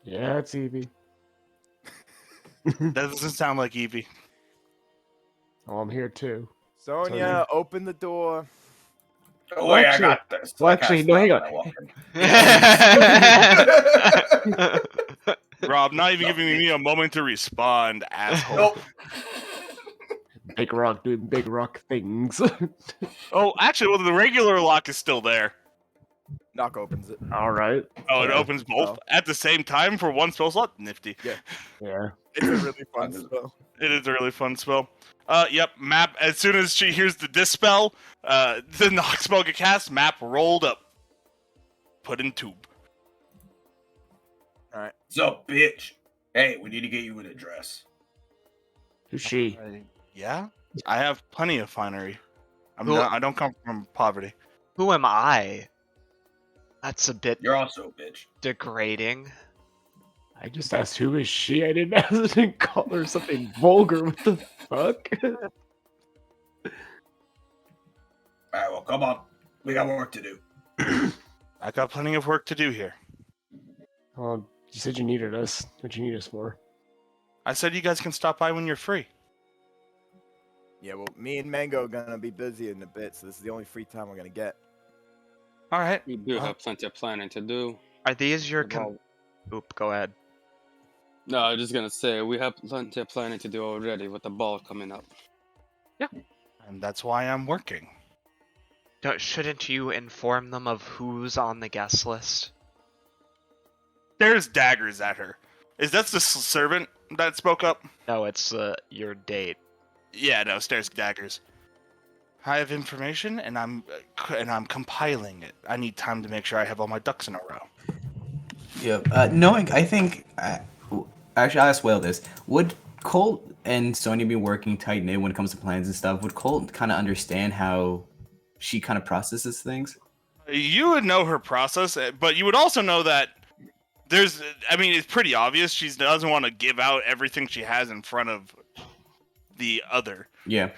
Yeah, it's Evie. That doesn't sound like Evie. Oh, I'm here too. Sonia, open the door. Oh, wait, actually- I got this. well, I actually, cast no, hang that on. when I walk in. Rob, not even giving me a moment to respond, asshole. Nope. big rock doing big rock things. Oh, actually, well, the regular lock is still there. Knock opens it. All right. Oh, it Yeah. opens both Oh. at the same time for one spell slot? Nifty. Yeah. It's a really fun spell. It is a really fun spell. Yep, Map, as soon as she hears the dispel, the knock spell get cast, Map rolled up. Put in tube. Alright. So, bitch. Hey, we need to get you an address. Who's she? Yeah? I have plenty of finery. Cool. I don't come from poverty. Who am I? That's a bit You're also a bitch. degrading. I just asked who is she. I didn't call her something vulgar. What the fuck? Alright, well, come on. We got work to do. I got plenty of work to do here. Well, you said you needed us. What you need us for? I said you guys can stop by when you're free. Yeah, well, me and Mango are gonna be busy in a bit, so this is the only free time we're gonna get. All right. We do have plenty of planning to do. Are these your Well, Oop, go ahead. no, I was just gonna say we have plenty of planning to do already with the ball coming up. And that's why I'm working. Shouldn't you inform them of who's on the guest list? There's daggers at her. Is that the servant that spoke up? No, it's your date. Yeah, no, stares daggers. I have information, and I'm compiling it. I need time to make sure I have all my ducks in a row. Yeah. Knowing, I think. Actually, I'll ask Whale this. Would Colt and Sonya be working tight knit when it comes to plans and stuff? Would Colt kind of understand how she kind of processes things? You would know her process, but you would also know that it's pretty obvious she doesn't want to give out everything she has in front of the other. Yeah.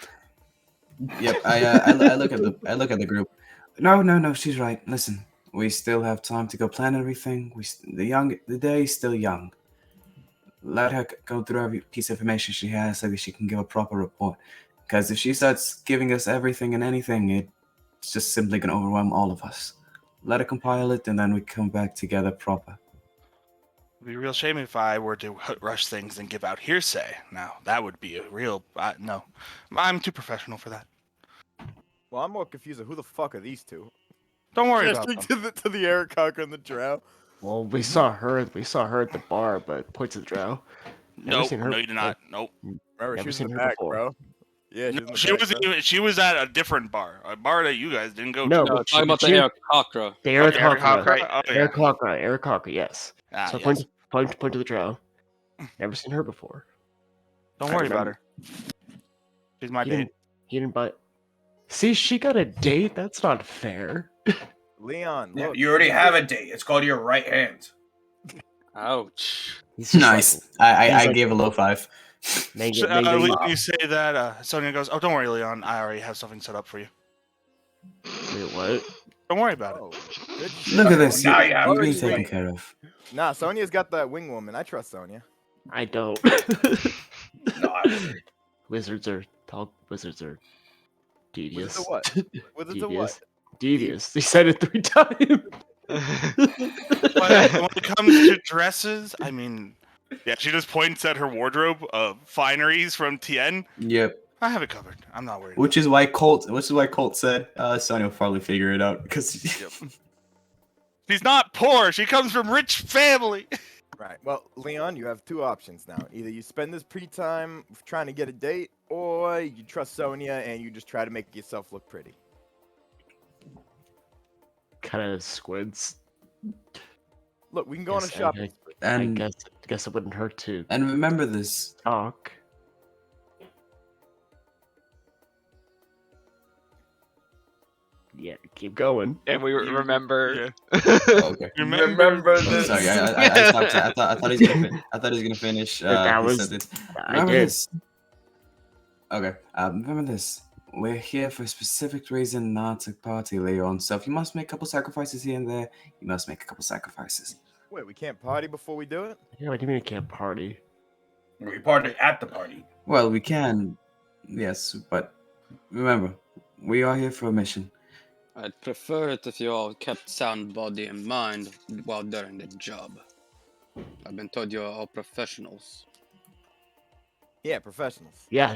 Yep. I look at the group. No. She's right. Listen, we still have time to go plan everything. The day is still young. Let her go through every piece of information she has so that she can give a proper report. Because if she starts giving us everything and anything, it's just simply going to overwhelm all of us. Let her compile it, and then we come back together proper. It'd be a real shame if I were to rush things and give out hearsay. Now, that would be a real... no. I'm too professional for that. Well, I'm more confused of who the fuck are these two? Don't worry about them. to the Eric Cocker and the Drow. Well, we saw her at the bar, but points to the Drow. No, you did not. Nope. Remember, Never she was seen in the her back, before. bro. Yeah, No, she was in the back, she was at a different bar. A bar that you guys didn't go No, to. No, but talking about the she- Eric Cockra. The Eric Okay, Eric Hawker. Hawker. Oh, yeah. Eric Hawker, yes. Ah, So yes. point to the Drow. Never seen her before. Don't I worry about remember. her. She's my He date. didn't buy. See, she got a date. That's not fair. Leon, Yeah, look. you already have a date. It's called your right hand. Ouch. He's just Nice. like- I like- gave a low five. Mango, You say that, Sonia goes, "Oh, don't worry, Leon. I already have something set up for you. wait, what? Don't worry about it." Oh, good shit. Look at this. Now you have You're to being explain. taken care of. Nah, Sonya's got that wing woman. I trust Sonya. I don't. No, I wouldn't. Wizards are devious. Wizards are what? Wizards are what? Devious. Devious. He said it 3 times. But when it comes to dresses, I mean, yeah, she just points at her wardrobe of fineries from Tien. Yep. I have it covered. I'm not worried. Which is why Colt said, Sonya will probably figure it out because She's not poor. She comes from rich family. Right. Well, Leon, you have 2 options now. Either you spend this pre-time trying to get a date, or you trust Sonya and you just try to make yourself look pretty. Kind of squids. Look, we can go on a Yes, shopping. I and guess it wouldn't hurt to and remember this. talk. Yeah, keep going. And we remember. Oh, okay. Remember this. Sorry, I stopped. I thought he was gonna finish. That his was- sentence. I Remember did. this. Okay. Remember this. We're here for a specific reason, not to party, Leon. So if you must make a couple sacrifices here and there, you must make a couple sacrifices. Wait, we can't party before we do it? Yeah, what do you mean we can't party? We party at the party. Well, we can, yes, but remember, we are here for a mission. I'd prefer it if you all kept sound body and mind while during the job. I've been told you're all professionals. Yeah, professionals. Yeah,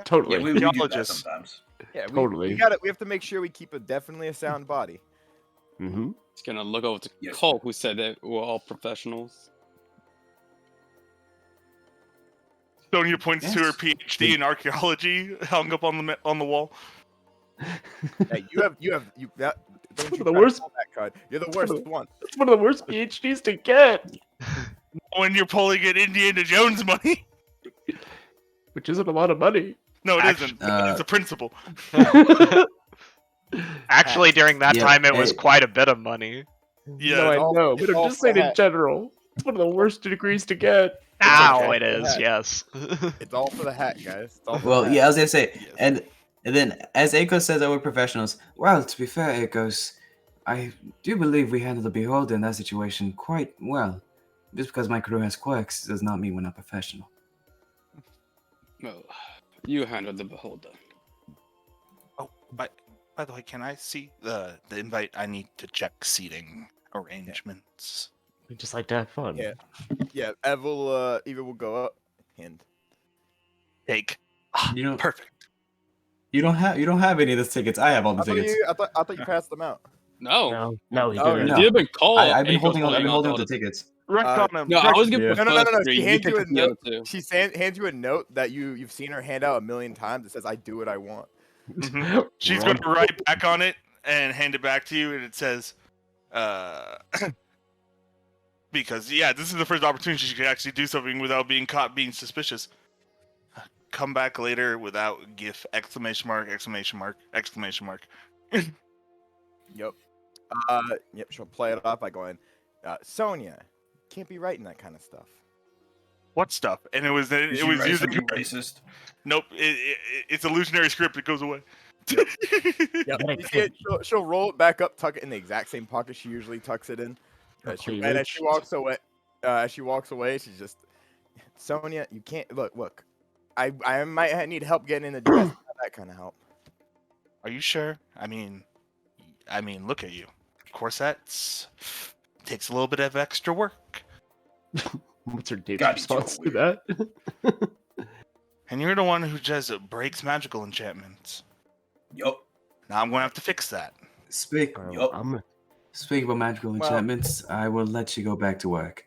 totally. Yeah, we do that Archaeologists. sometimes. Yeah, Totally. we have to make sure we keep definitely a sound body. Mm-hmm. Just gonna look over to Yes. Cole, who said that we're all professionals. Sonia points to her Yes. PhD in archaeology hung up on the wall. Hey, that. Don't you The try to worst- pull that card. You're the worst one. That's one of the worst PhDs to get, When you're pulling in Indiana Jones money. which isn't a lot of money. No, it Actu- isn't. It's a principle. Actually, during that Yeah, time, it was hey. quite a bit of money. Yeah, no, I all- know, it's but I'm all just for the saying in hat. general. It's one of the worst degrees to get. Now okay. it is, Yeah. yes. It's all for the hat, guys. It's all for Well, the hat. yeah, I was gonna say, Yes. and then as Akos says that we're professionals. Well, to be fair, Akos, I do believe we handled the Beholder in that situation quite well. Just because my crew has quirks does not mean we're not professional. Well, you handled the beholder. Oh, by the way, can I see the invite? I need to check seating arrangements. We just like to have fun. Yeah. Yeah, Eva will go up. Hand. Take. You know, Perfect. you don't have any of those tickets. I have all the I tickets. thought you passed them out. No. No, he Oh, didn't. no. If you've been Cole, I've been Aiko's holding on. I've been holding on all to tickets. Wreck Uh, on him. No, I was giving Yeah. the No. first three. She You hands you took a the other note. two. She hands you a note that you've seen her hand out a million times. It says, "I do what I want." Mhm. She's Wrong. going to write back on it and hand it back to you, and it says, because this is the first opportunity she could actually do something without being caught being suspicious. Come back later without GIF! Exclamation mark! Exclamation mark! Exclamation mark! Yep. Yep. She'll play it off by going, "Sonia, can't be writing that kind of stuff." What stuff? And it was Did she write using something racist? Nope. It's illusionary script. It goes away. Yep. Gotta You see it, she'll roll it back up, tuck it in the exact same pocket she usually tucks it in. Or And as she cleavage. walks away, she's just, "Sonia, you can't look. I might need help getting in the dress. Not that kind of help." Are you sure? I mean, look at you. Corsets takes a little bit of extra work, What's her date's God, he's so response to that? and you're the one who just breaks magical enchantments. Yup. Now I'm gonna have to fix that. Speak. Yup. Speaking about magical Well- enchantments, I will let you go back to work.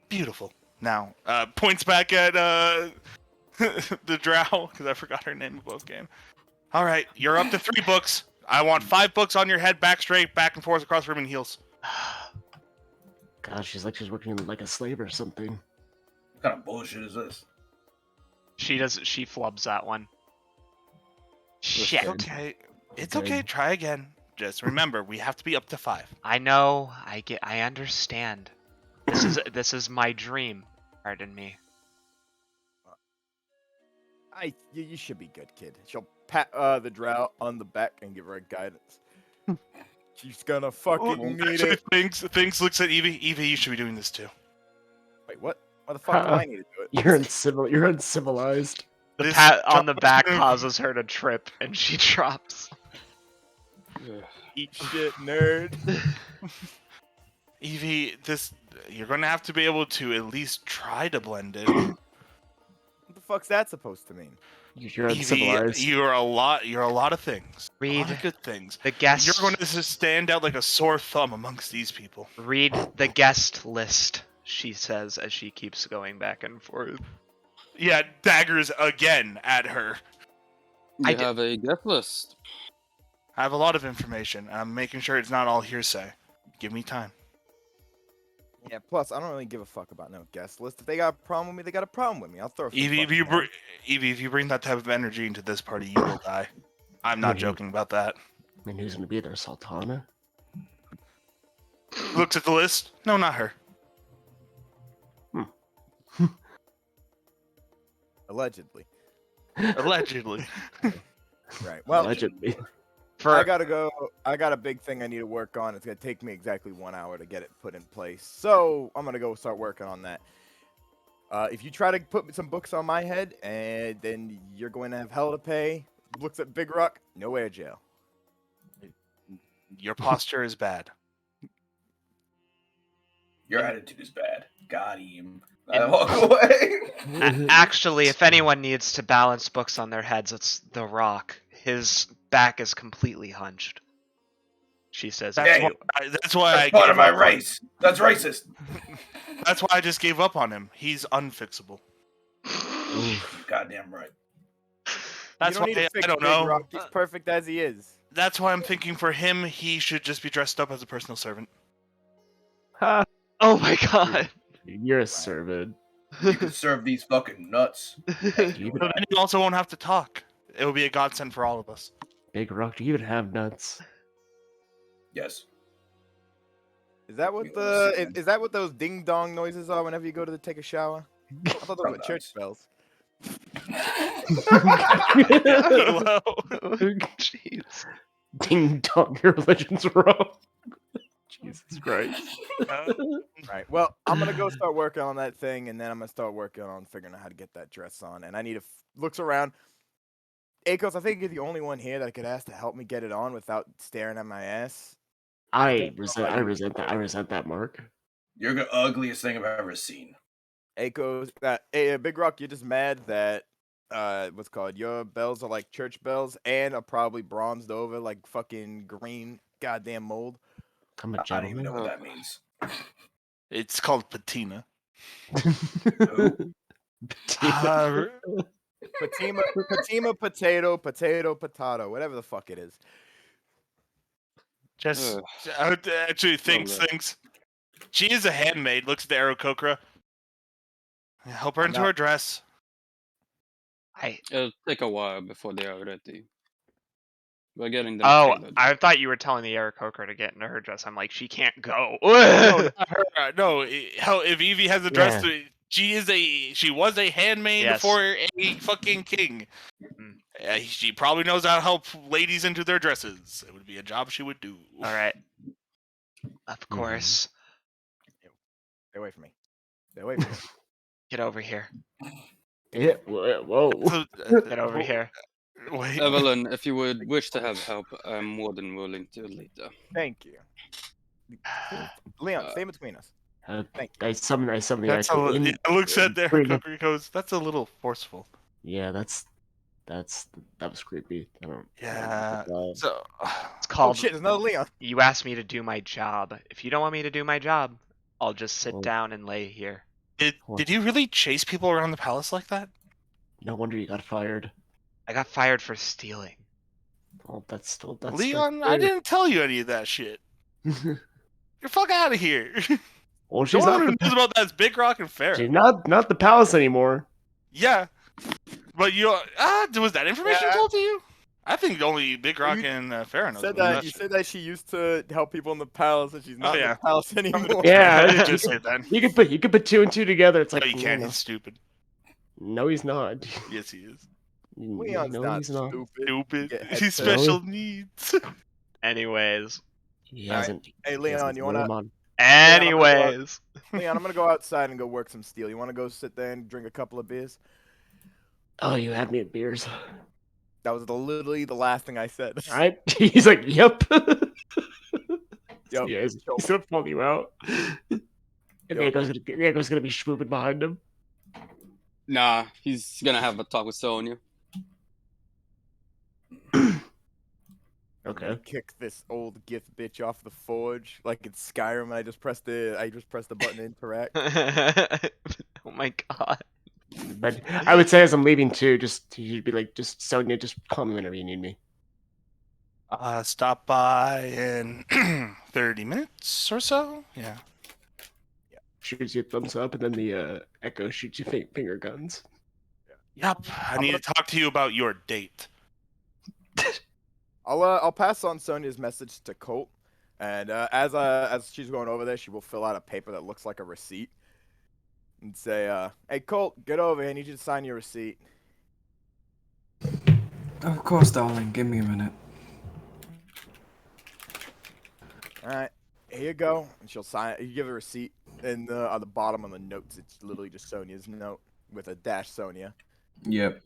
Beautiful. Now, points back at the drow, because I forgot her name above game. All right, you're up to 3 books. I want 5 books on your head, back straight, back and forth across the room in heels. God, she's like she's working like a slave or something. What kind of bullshit is this? She flubs that one. Shit. Okay, it's Good. okay. Try again. Just remember, we have to be up to 5. I know. I understand. This is my dream. Pardon me. You should be good, kid. She'll pat the drow on the back and give her a guidance. She's gonna fucking need Actually, it. Things looks at Evie. Evie, you should be doing this too. Wait, what? Why the fuck do I need to do it? You're uncivilized. The This pat on the job- back causes her to trip, and she drops. Eat shit, nerd. Evie, you're gonna have to be able to at least try to blend in. What the fuck's that supposed to mean? You're Evie, uncivilized. you're a lot of things. A lot Read of good things. the guest. You're going to stand out like a sore thumb amongst these people. Read the guest list. She says as she keeps going back and forth. Yeah, daggers again at her. You have a guest list. I have a lot of information. I'm making sure it's not all hearsay. Give me time. Yeah, plus, I don't really give a fuck about no guest list. If they got a problem with me, they got a problem with me. I'll throw some Evie, fucking if you bring that type of energy into this party, you will die. I'm not joking about that. And who's gonna be there, Sultana? Looks at the list. No, not her. Allegedly. Allegedly. Right. Well, Allegedly. I gotta go. I got a big thing I need to work on. It's gonna take me exactly 1 hour to get it put in place. So I'm gonna go start working on that. If you try to put some books on my head, and then you're going to have hell to pay. Looks at Big Rock. Nowhere jail. Your posture is bad. Your attitude is bad. Got him. I walk away. Actually, if anyone needs to balance books on their heads, it's The Rock. His back is completely hunched. She says, That's Hey, why. That's why I That's part gave of my up on- race. That's racist. That's why I just gave up on him. He's unfixable. Goddamn right. That's you don't why need to fix I don't Big know. Rock. He's perfect as he is. That's why I'm thinking for him, he should just be dressed up as a personal servant. Ha, "Oh my god." you're a servant. You can serve these fucking nuts. Ain't You doing But that. then you also won't have to talk. It will be a godsend for all of us. Big Rock, do you even have nuts? Yes. Is that what You the understand. is that what those ding dong noises are whenever you go to take a shower? I thought those were Sometimes. church bells. Kilo. Jeez. Ding dong, your religion's wrong. Jesus Christ. Right. Well, I'm gonna go start working on that thing, and then I'm gonna start working on figuring out how to get that dress on. And I need to looks around. Akos, I think you're the only one here that I could ask to help me get it on without staring at my ass. I resent that, Mark. You're the ugliest thing I've ever seen. Akos, hey, Big Rock, you're just mad that what's it called, your bells are like church bells and are probably bronzed over like fucking green goddamn mold. I'm a I don't even know gentleman. what that means. It's called patina. Who? Uh, Patima, potato, whatever the fuck it is. just Ugh. actually thinks Lovely. things. She is a handmaid. Looks at the Aarakocra. Help her I'm into not- her dress. It'll take a while before they are ready. We're getting them Oh, tailored. I thought you were telling the Aarakocra to get into her dress. I'm like, she can't go. No, not her. No, hell, if Evie has a dress, Yeah. she was a handmaid Yes. before a fucking king. Mm. She probably knows how to help ladies into their dresses. It would be a job she would do. All right. Of course. Stay away from me. Stay away from me. Get over here. Yeah, whoa. So, Get over here. Wait. Evelyn, if you would wish to have help, I'm more than willing to later. Thank you. Leon, stay between us. Thank I summon the That's a echo little, in. it looks at the bring up- Aarakocra goes, that's a little forceful. Yeah, that was creepy. I don't. Yeah. Uh, So, It's Oh called. shit, there's another Leon. You asked me to do my job. If you don't want me to do my job, I'll just sit Well- down and lay here. did you really chase people around the palace like that? no wonder you got fired. I got fired for stealing. Well, that's Leon, I didn't tell you any of that shit. didn't. You're fuck out of here. Well, The she's only one not. who knows about that is Big Rock and Farrah. She's not the palace anymore. Yeah, but you was that information Yeah. told to you? I think only Big Rock You and Farrah knows Said about that you shit. said that she used to help people in the palace, and she's not in yeah. the palace anymore. Yeah, I you didn't just say could, that. you could put two and two together. It's No, like you can't. No, He's stupid. no, he's not. Yes, he is. Leon's no, not he's not. stupid. Stupid. Get He's headset. special needs. Anyways. He All right. hasn't. Hey he Leon, hasn't you put wanna? him on. Anyways. Leon, I'm gonna go outside and go work some steel. You wanna go sit there and drink a couple of beers? Oh, you had me at beers. That was literally the last thing I said. All right. He's like, yep. Yo, Yeah, he's gonna pull you out. And Echo's gonna be swooping behind him. Nah, he's gonna have a talk with Sonya. Okay. Kick this old gift bitch off the forge like it's Skyrim. And I just pressed the button to interact. Oh my god. But I would say as I'm leaving too, you'd be like, just Sonya, just call me whenever you need me. Stop by in 30 minutes or so. Yeah. Shoots you a thumbs up, and then the Echo shoots you finger guns. Yep. I need to talk to you about your date. I'll pass on Sonya's message to Colt, and as she's going over there, she will fill out a paper that looks like a receipt, and say, "Hey Colt, get over here. I need you to sign your receipt." Of course, darling. Give me a minute. All right, here you go. And she'll sign. You give her a receipt, and on the bottom of the notes, it's literally just Sonya's note with a dash Sonya. Yep.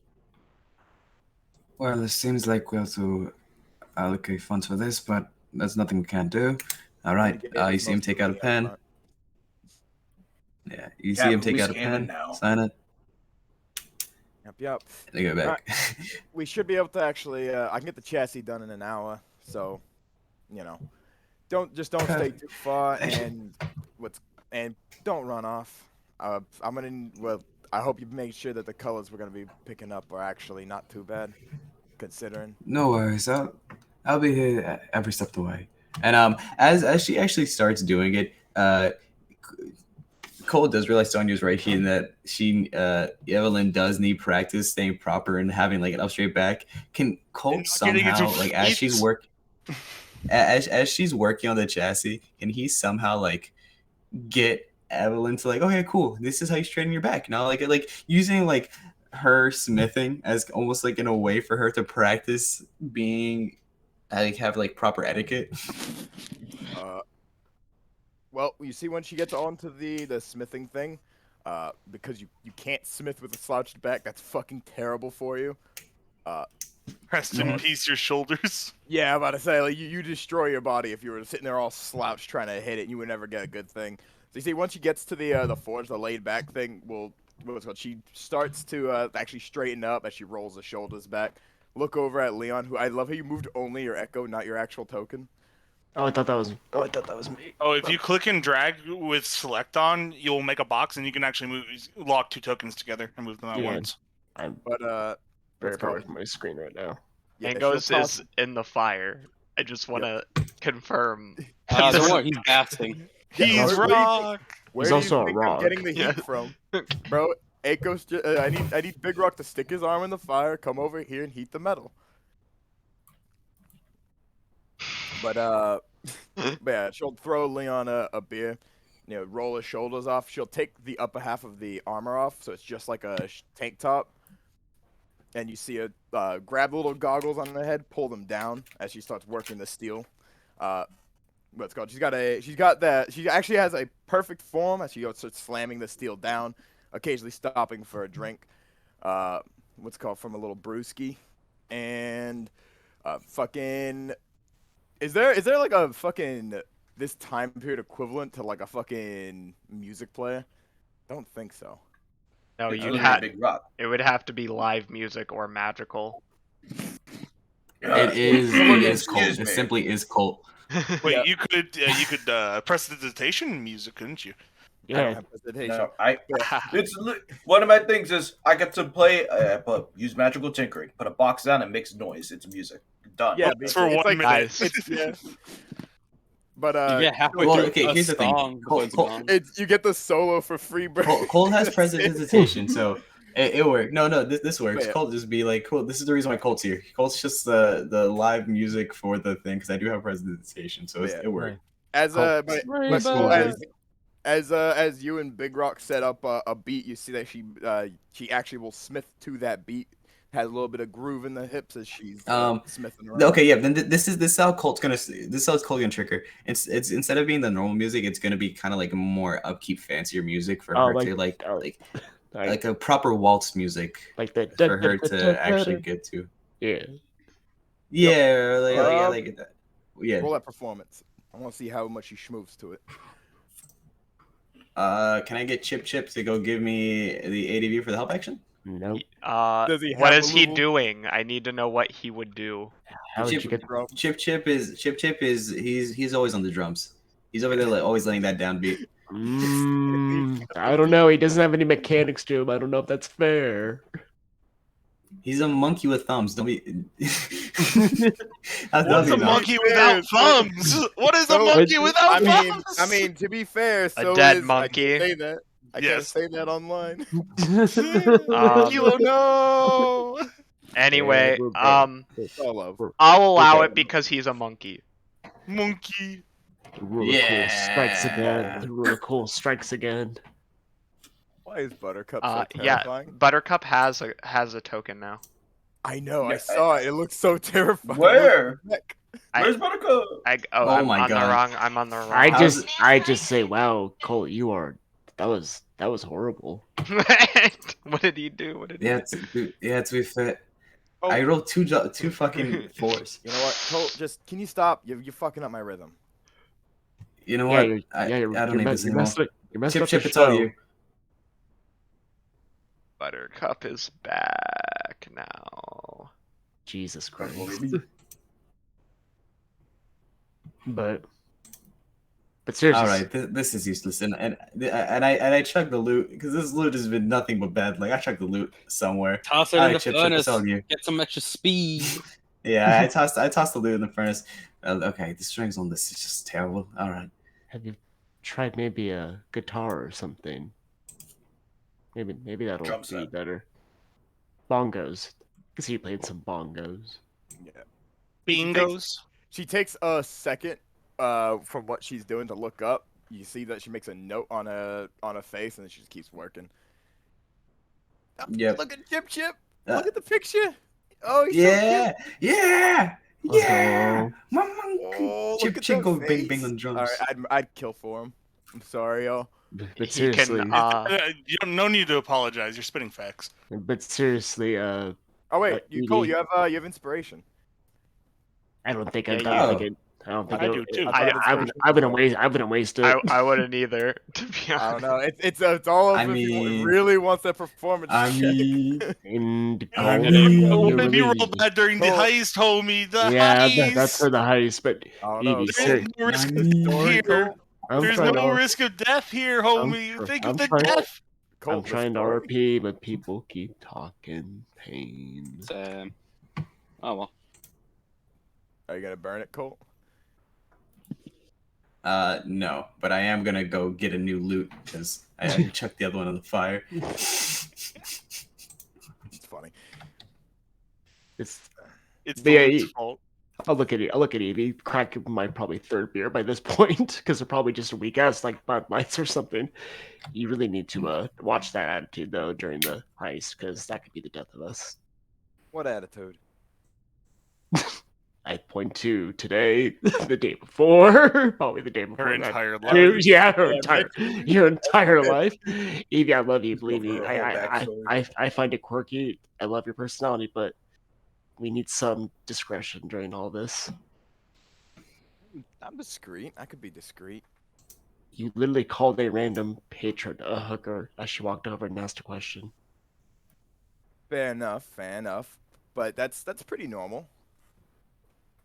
Well, it seems like we have to allocate funds for this, but there's nothing we can't do. All right. You see him take out a pen. Yeah, you Yeah, see him but take we out a scanning pen, now. sign it, Yep. and go back. We should be able to actually. I can get the chassis done in an hour, so don't stay too far, and don't run off. I'm gonna. Well, I hope you make sure that the colors we're gonna be picking up are actually not too bad, considering. No worries. I'll be here every step of the way. And as she actually starts doing it, Cole does realize Sonya's right here, and that Evelyn does need practice staying proper and having like an up straight back. Can Colt not getting into somehow, like, as she's fights. as she's working on the chassis, can he somehow like get Evelyn to like, okay, cool, this is how you straighten your back, like using like her smithing as almost like in a way for her to practice being like have like proper etiquette. Well, you see, when she gets onto the smithing thing, because you can't smith with a slouched back, that's fucking terrible for you. Rest in peace, your shoulders. Yeah, I'm about to say, like, you destroy your body if you were sitting there all slouched trying to hit it, and you would never get a good thing. So you see, once she gets to the forge, the laid back thing, what's called, she starts to actually straighten up as she rolls the shoulders back. Look over at Leon, who I love how you moved only your echo, not your actual token. I thought that was me. Oh, if you click and drag with select on, you'll make a box and you can actually lock 2 tokens together and move them at Yeah. once. I'm But very what's far called? away from my screen right now. Yeah, Angos she'll is in the fire. I just want to confirm. Don't worry, he's basting. He's where rock. Where He's do also you a think I'm rock. getting the heat Yeah. from, bro? Akos, I need Big Rock to stick his arm in the fire, come over here and heat the metal. But yeah, she'll throw Leon a beer, roll his shoulders off. She'll take the upper half of the armor off, so it's just like a tank top. And you see her grab the little goggles on her head, pull them down as she starts working the steel. What's called? She actually has a perfect form as she starts slamming the steel down, occasionally stopping for a drink. What's called, from a little brewski, and fucking. Is there like a fucking this time period equivalent to like a fucking music player? Don't think so. No, It's you'd really have. Big Rock. It would have to be live music or magical. It is Colt. Excuse It me. simply is Colt. Wait, Yeah. you could prestidigitation music, couldn't you? I don't Yeah. have presentation. No, it's one of my things is I get to play, use magical tinkering, put a box down and makes noise. It's music. Done. Yeah, It's for it's 1 like, minute. Nice. yeah. But You get halfway Well, through okay, a here's the thing. song before it's Colt- gone. you get the solo for free, bro. Colt has prestidigitation, so it worked. No, this works. Yeah. Colt just be like, cool. This is the reason why Colt's here. Colt's just the live music for the thing because I do have prestidigitation, so Yeah. it worked. As Colt. but Cole, as you and Big Rock set up a beat, you see that she actually will smith to that beat. Has a little bit of groove in the hips as she's smithing around. Okay, yeah. Then this is how Colt's gonna. This is how Colt's gonna trick her. It's instead of being the normal music, it's gonna be kind of like more upkeep, fancier music for her to like a proper waltz music like the for her to actually get to. Yeah. Yeah, like that. Yeah. Roll that performance. I want to see how much she schmoves to it. Can I get Chip to go give me the ADV for the help action? Nope. Does he What have is a he little- doing? I need to know what he would do. How did you get? Chip is he's always on the drums. He's over there like always letting that downbeat. I don't know. He doesn't have any mechanics to him. I don't know if that's fair. He's a monkey with thumbs. Don't be. What's a monkey without thumbs? What is a monkey without thumbs? I mean, to be fair, so dead is, monkey. I can't say that. I can't Yes. say that online. Kilo, no. Anyway, Solo. I'll allow it because he's a monkey. Monkey. The ruler cool strikes again. The ruler cool strikes again. Why is Buttercup so Yeah, terrifying? Buttercup has a token now. I know. I saw it. It looks so terrifying. Where? Look, Where's Buttercup? I'm my on the God. wrong. I'm on the wrong. I just say, wow, Cole, that was horrible. What did he do? What did he do? To be fair, Oh. I rolled two fucking fours. You know what? Colt, just can you stop? You're fucking up my rhythm. You know Yeah, what? you're, I don't you're need this anymore. You messed Chip, up the Chip, it's all show. you. Buttercup is back now. Jesus Christ. Unbelievable. But seriously, All right, this is useless, and I chugged the loot because this loot has been nothing but bad. Like I chugged the loot somewhere. Toss it All in right, the Chip, it's all furnace. you. Get some extra speed. Yeah, I tossed the loot in the furnace. Okay, the strings on this is just terrible. All right. have you tried maybe a guitar or something? Maybe that'll Drum be set. better. Bongos. I can see you playing some bongos. Yeah. Bingos. She takes a second from what she's doing to look up. You see that she makes a note on a face, and then she just keeps working. Oh, Yep. Look at Chip. Uh, Look at the picture. Oh, he's Yeah, so cute. yeah, yeah. Oh. Mama, Oh, Chip, look at Chip, that go face. bing, bing on drums. All right, I'd kill for him. I'm sorry, y'all. But He seriously, can. You don't, no need to apologize. You're spitting facts. Oh wait, Cole, Edie, you have inspiration. I don't think Yeah, I've you- done like Oh. it. I don't think I do too. I thought I inspiration was wouldn't waste it. I wouldn't either, to be I honest. don't know. It's all over I if he mean- really wants that performance. I check. mean, And I Cole, mean- you're What if you really- rolled that during the Cole- heist, homie? The yeah, heist. that's for the heist. But I don't know. Edie, Cole. There's no risk I of mean- death here. There's trying no to, risk of death here, homie. Think I'm of the trying- death. Cole, I'm the trying to story. RP, but people keep talking pain. Oh well. Are you gonna burn it, Cole? no, but I am gonna go get a new loot because I chucked the other one on the fire. It's funny. It's It's Yeah, the loot's you- fault. I'll look at Evie crack my probably third beer by this point because they're probably just a weak ass like Bud Lights or something. You really need to watch that attitude though during the heist because that could be the death of us. What attitude? I point to today, the day before, probably the day before Her that. entire Too. life. Yeah, her Yeah, entire Mitch- your entire Mitch- life. Evie, I love you. Believe me, Over her whole backstory. I find it quirky. I love your personality, but we need some discretion during all this. I'm discreet. I could be discreet. You literally called a random patron a hooker as she walked over and asked a question. Fair enough. But that's pretty normal.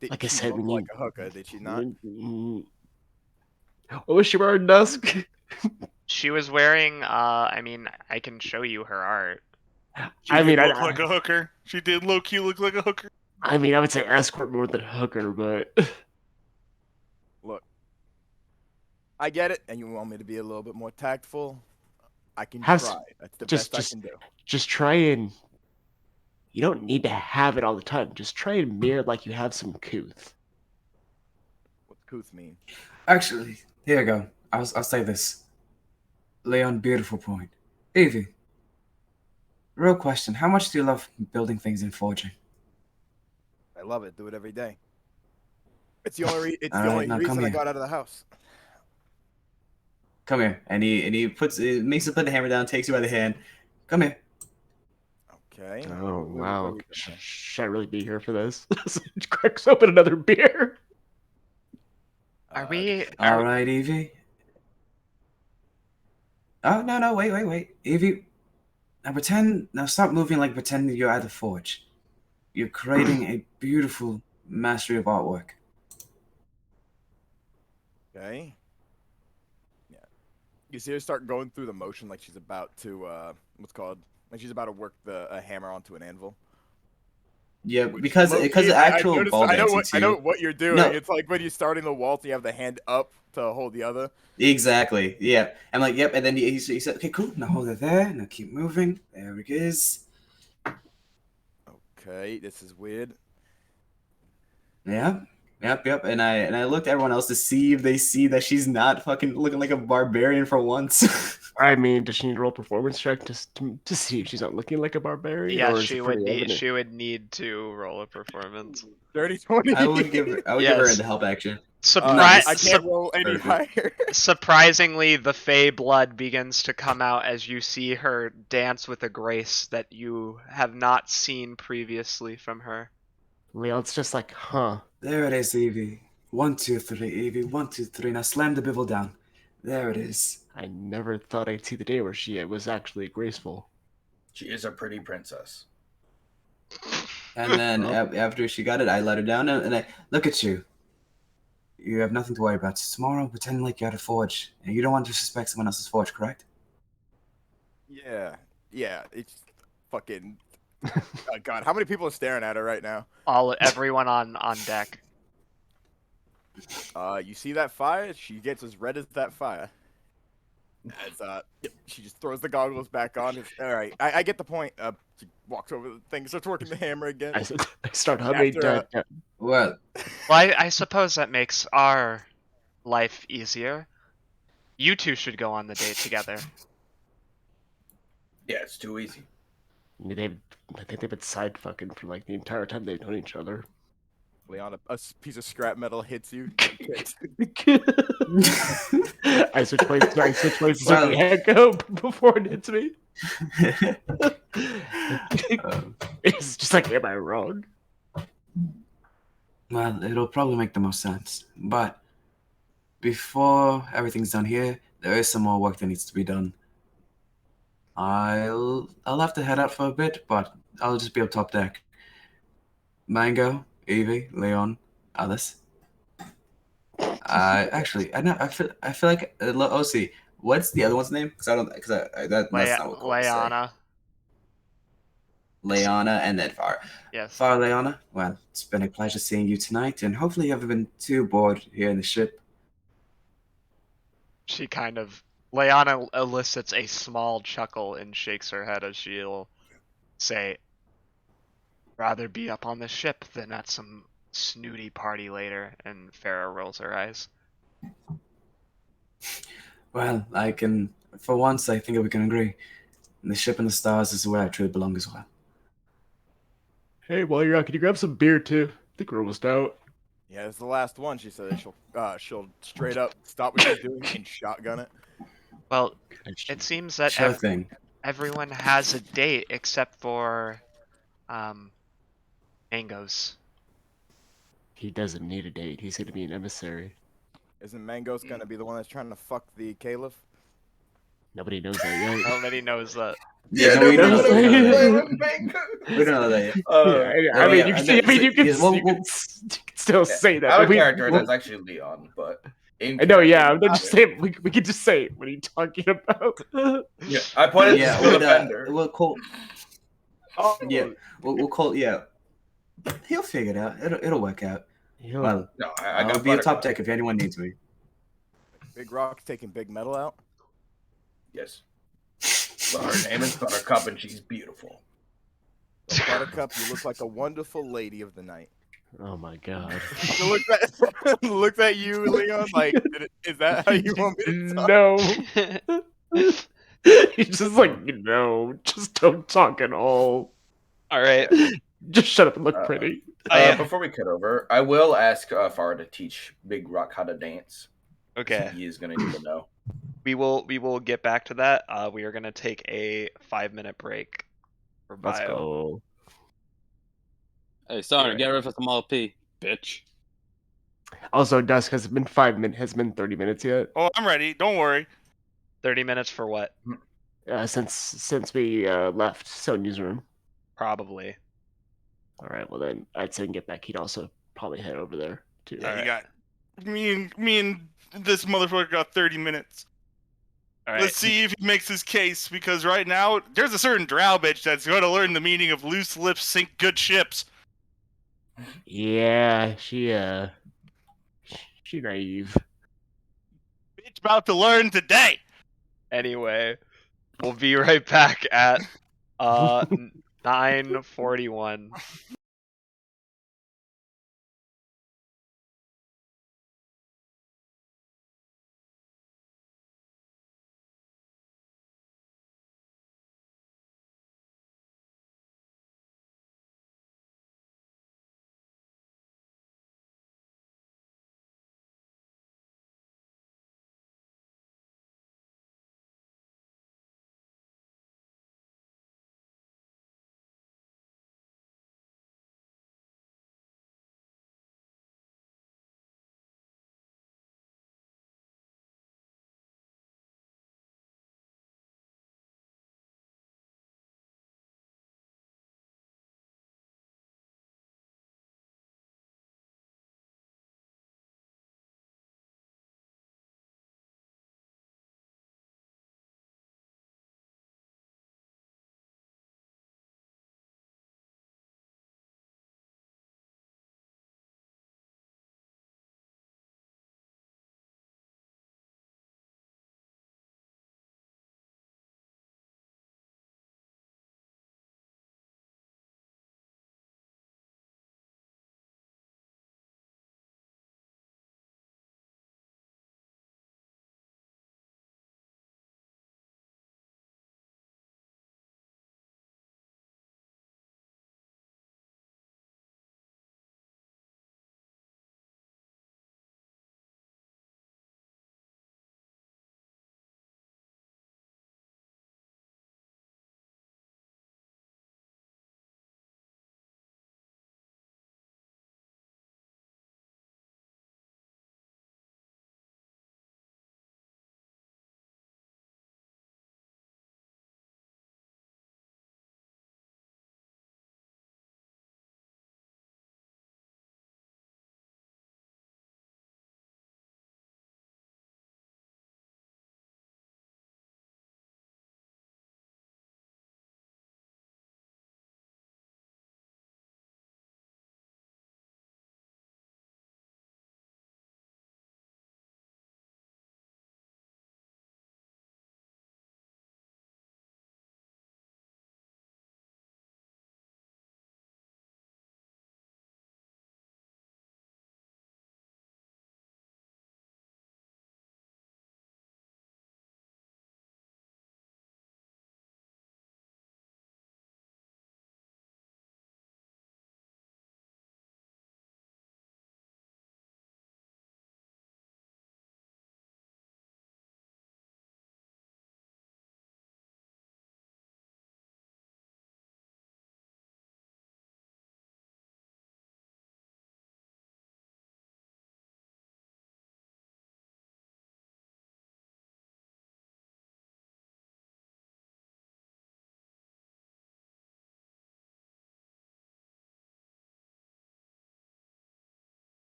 Did Like I she said, look we like need- a hooker? Did she not? What was she wearing, Dusk? She was wearing. I mean, I can show you her art. She I did mean, look like a hooker. She did low key look like a hooker. I mean, I would say escort more than hooker, but Look, I get it, and you want me to be a little bit more tactful. I can Have try. s- That's the just- best I can do. just try and. You don't need to have it all the time. Just try and mirror like you have some couth. What's couth mean? Actually, here you go. I'll say this. Leon, beautiful point. Evie, real question. How much do you love building things and forging? I love it. Do it every day. It's the only. It's All the right, only now come reason I here. got out of the house. Come here. And he makes you put the hammer down, takes you by the hand. Come here. Okay. Oh, where wow. we going? Should I really be here for this? Cracks open another beer. Are we? All right, Evie. Oh, no, wait. Evie, now stop moving like pretending you're at the forge. You're creating a beautiful mastery of artwork. Okay. Yeah. You see her start going through the motion like she's about to like she's about to work a hammer onto an anvil. Yeah, Which because low-key, the actual noticed- ball I know dancing what you're doing. No. It's like when you're starting the waltz, you have the hand up to hold the other. Exactly. Yeah. I'm like, yep. And then he said, okay, cool. Now hold it there. Now keep moving. There it is. Okay, this is weird. Yeah. Yep. And I looked at everyone else to see if they see that she's not fucking looking like a barbarian for once. I mean, does she need to roll performance check just to see if she's not looking like a barbarian? Yeah, or is she it would pretty need. evident? She would need to roll a performance. Dirty 20. I would give her Yes. the help action. Surpri- I can't roll any higher. Surprisingly, the Fey blood begins to come out as you see her dance with a grace that you have not seen previously from her. Leon's just like, huh. There it is, Evie. 1, 2, 3, Evie. 1, 2, 3. Now slam the bivel down. There it is. I never thought I'd see the day where she was actually graceful. She is a pretty princess. And then Well- after she got it, I let her down, and I look at you. You have nothing to worry about. Tomorrow, pretend like you're at a forge, and you don't want to disrespect someone else's forge, correct? Yeah, yeah. It's fucking. Oh God, how many people are staring at her right now? Everyone on deck. You see that fire? She gets as red as that fire. As yep, she just throws the goggles back on. All right, I get the point. She walks over the thing, starts working the hammer again. I start humming. After, Well, Well, I suppose that makes our life easier. You two should go on the date together. Yeah, it's too easy. I think they've been side fucking for like the entire time they've known each other. Leon, a piece of scrap metal hits you. I switch places. Well- with the echo before it hits me. It's just like, am I wrong? well, it'll probably make the most sense. But before everything's done here, there is some more work that needs to be done. I'll have to head out for a bit, but I'll just be up top deck. Mango, Evie, Leon, Alice. Actually, I feel like OC. What's the other one's name? Because that's not what Cole was saying. Leana. Leona and then Far. Yes. Far Leona. Well, it's been a pleasure seeing you tonight, and hopefully you haven't been too bored here in the ship. She kind of Leana elicits a small chuckle and shakes her head as she'll say, "Rather be up on the ship than at some snooty party later." And Farah rolls her eyes. Well, for once, I think we can agree. The ship and the stars is where I truly belong as well. Hey, while you're out, can you grab some beer too? I think we're almost out. Yeah, it's the last one. She said she'll straight up stop what she's doing and shotgun it. Well, it seems that Sure thing. everyone has a date except for Mangoes. He doesn't need a date. He's gonna be an emissary. Isn't Mangos gonna be the one that's trying to fuck the caliph? Nobody knows that yet. Nobody knows that. Yeah, no, we don't know that. We don't know that yet. I mean, you can still say that. Out of but character, that's actually Leon, but in I know, yeah. character, I'm just saying. We can just say it. What are you talking about? Yeah, I pointed Yeah, to Skill we'll, Defender. we'll call. Oh, Yeah, we'll call. Yeah, he'll figure it out. It'll work out. Well, No, I I'll got be a top Buttercup. deck if anyone needs me. Big Rock's taking Big Metal out. Yes. Well, her name is Buttercup, and she's beautiful. Well, Buttercup, you look like a wonderful lady of the night. Oh my god. Looks at you, Leon. Like, is that how you want me to talk? No. He's just like, no, just don't talk at all. All right. Just shut up and look pretty. Before we cut over, I will ask Farah to teach Big Rock how to dance. Okay. He is going to need to know. We will get back to that. We are gonna take a 5-minute break for bio. Let's go. Hey, sorry, get rid of some LP, bitch. Also, Dusk, has it been 5 minutes? Has it been 30 minutes yet? Oh, I'm ready. Don't worry. 30 minutes for what? Since we left Sonya's room. Probably. All right. Well, then I'd say get back. He'd also probably head over there too. Yeah, you Alright. got me and this motherfucker got 30 minutes. All right. Let's see if he makes his case, because right now there's a certain drow bitch that's going to learn the meaning of loose lips sink good ships. Yeah, she naive. Bitch about to learn today. Anyway, we'll be right back at 9:41.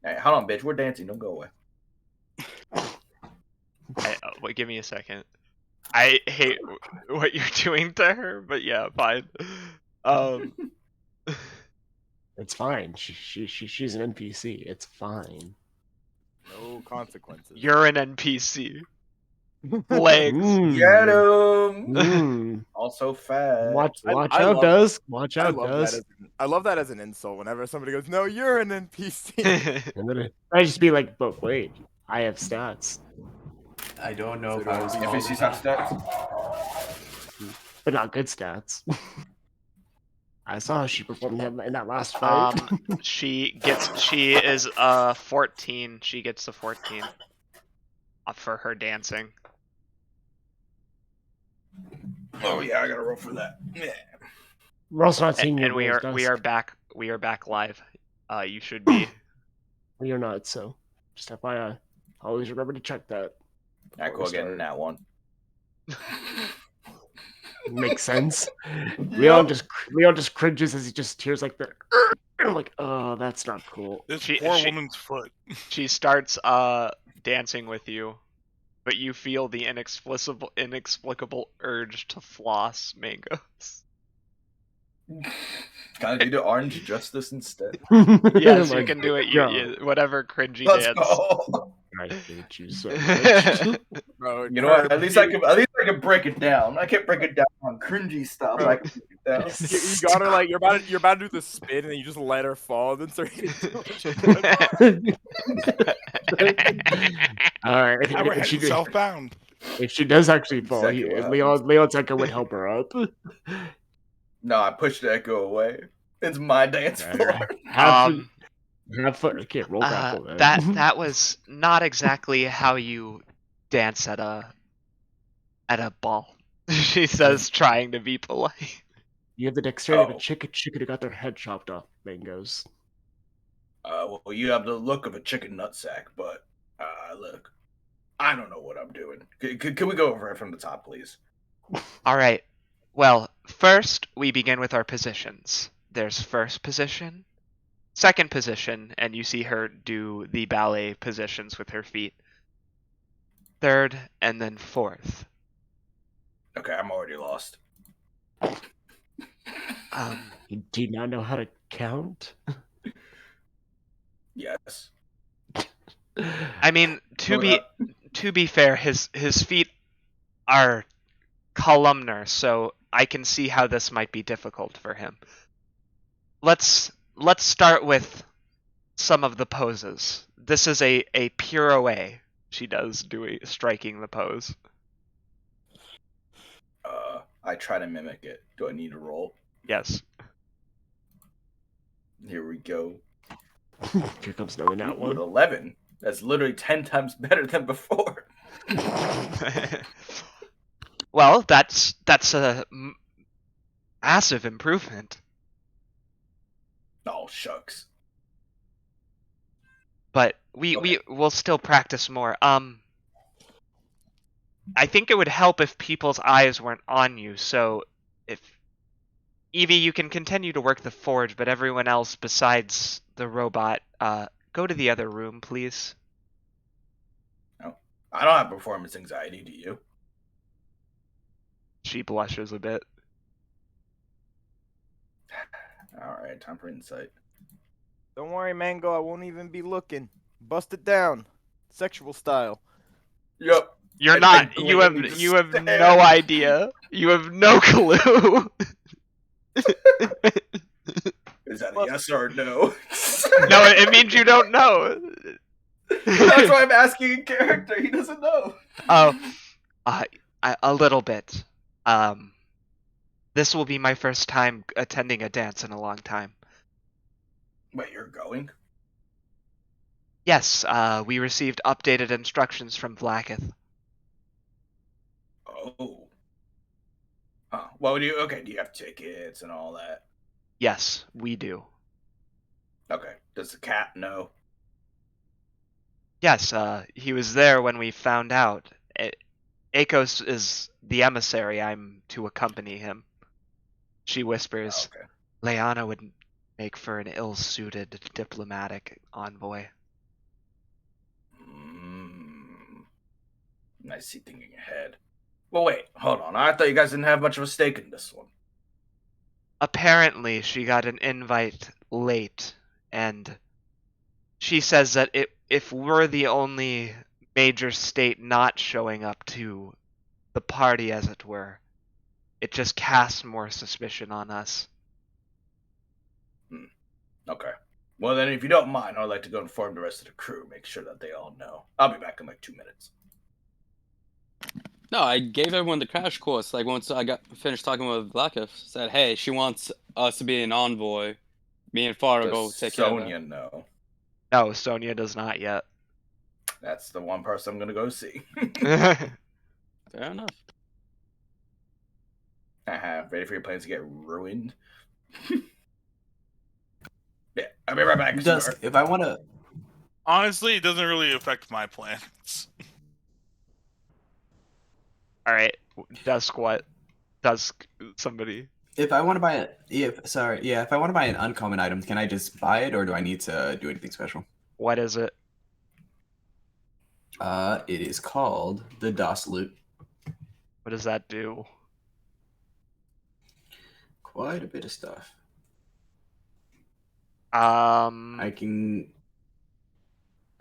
Hey, hold on, bitch. We're dancing. Don't go away. Wait, give me a second. I hate what you're doing to her, but yeah, fine. It's fine. She's an NPC. It's fine. No consequences. You're an NPC. Legs. Get him. Mm. Also fat. Watch I out, love- Duz. Watch I out, love Duz. that. I love that as an insult. Whenever somebody goes, "No, you're an NPC." And then I just be like, but wait, I have stats, I don't know So if I was do called NPCs that. have stats. but not good stats. I saw how she performed in that last fight. She is 14. She gets the 14 for her dancing. Oh yeah, I gotta roll for that. Yeah. We're also not seeing your And we rolls, are Duz. back live. You should be. We are not, so just FYI. Always remember to check that. I before go we getting start. that one. Makes sense. Yep. Leon just cringes as he just hears like the. I'm like, oh, that's not cool. This She- poor she- woman's foot. She starts dancing with you, but you feel the inexplicable urge to floss mangoes. Can I do the orange justice instead? Yes, My you can do it. God. Whatever cringy Let's dance. go. I hate you so much. Bro, You know what? Herb, At least I can break it down. I can't break it down on cringy stuff. But I can break it down. You got her like you're about to do the spin, and then you just let her fall, and then start hitting All right. Now we're If she, heading southbound. if she does actually fall, Exactly what Leon's Echo would help her up. No, I pushed the echo away. It's my dance floor. Have fun. Okay, roll grapple then. that was not exactly how you dance at a ball. She says, trying to be polite. You have the dexterity of Oh. a chicken who got their head chopped off. Mangoes. Well, you have the look of a chicken nutsack, but look, I don't know what I'm doing. Can we go over it from the top, please? All right. Well, first we begin with our positions. There's first position, second position, and you see her do the ballet positions with her feet. Third, and then fourth. Okay, I'm already lost. Do you not know how to count? Yes. I mean, to be fair, his feet are columnar, so I can see how this might be difficult for him. Let's start with some of the poses. This is a pirouette she does striking the pose. I try to mimic it. Do I need a roll? Yes. Here we go. Here comes another nat With one. 11. That's literally 10 times better than before. Well, that's a massive improvement. Oh, shucks. But Okay. we'll still practice more. I think it would help if people's eyes weren't on you. So if Evie, you can continue to work the forge, but everyone else besides the robot, go to the other room, please. I don't have performance anxiety, do you? She blushes a bit. Alright, time for insight. Don't worry, Mango. I won't even be looking. Bust it down, sexual style. Yep. You're I not. think You we have need to you have stand. no idea. You have no clue. Is that a yes or a no? No, it means you don't know. That's why I'm asking in character. He doesn't know. Oh, a little bit. This will be my first time attending a dance in a long time. Wait, you're going? Yes, we received updated instructions from Blacketh. Oh. Huh. Well, do you have tickets and all that? Yes, we do. Okay. Does the cat know? Yes, he was there when we found out. Akos is the emissary. I'm to accompany him. She whispers, Okay. Leanna would make for an ill-suited diplomatic envoy. I see thinking ahead. Well, wait, hold on. I thought you guys didn't have much of a stake in this one. Apparently, she got an invite late, and she says that if we're the only major state not showing up to the party, as it were, it just casts more suspicion on us. Okay. Well, then, if you don't mind, I'd like to go inform the rest of the crew, make sure that they all know. I'll be back in like 2 minutes. No, I gave everyone the crash course. Like once I got finished talking with Blackif, said, "Hey, she wants us to be an envoy. Me and Farah go Does take care of Sonya that." know? No, Sonya does not yet. That's the one person I'm gonna go see. Fair enough. Ready for your plans to get ruined? Yeah, I'll be right back. Dusk, if I want to, Honestly, it doesn't really affect my plans. All right, Dusk. What? Dusk. Somebody. if I want to buy it, if I want to buy an uncommon item, can I just buy it, or do I need to do anything special? What is it? It is called the DOS loot. What does that do? Quite a bit of stuff. I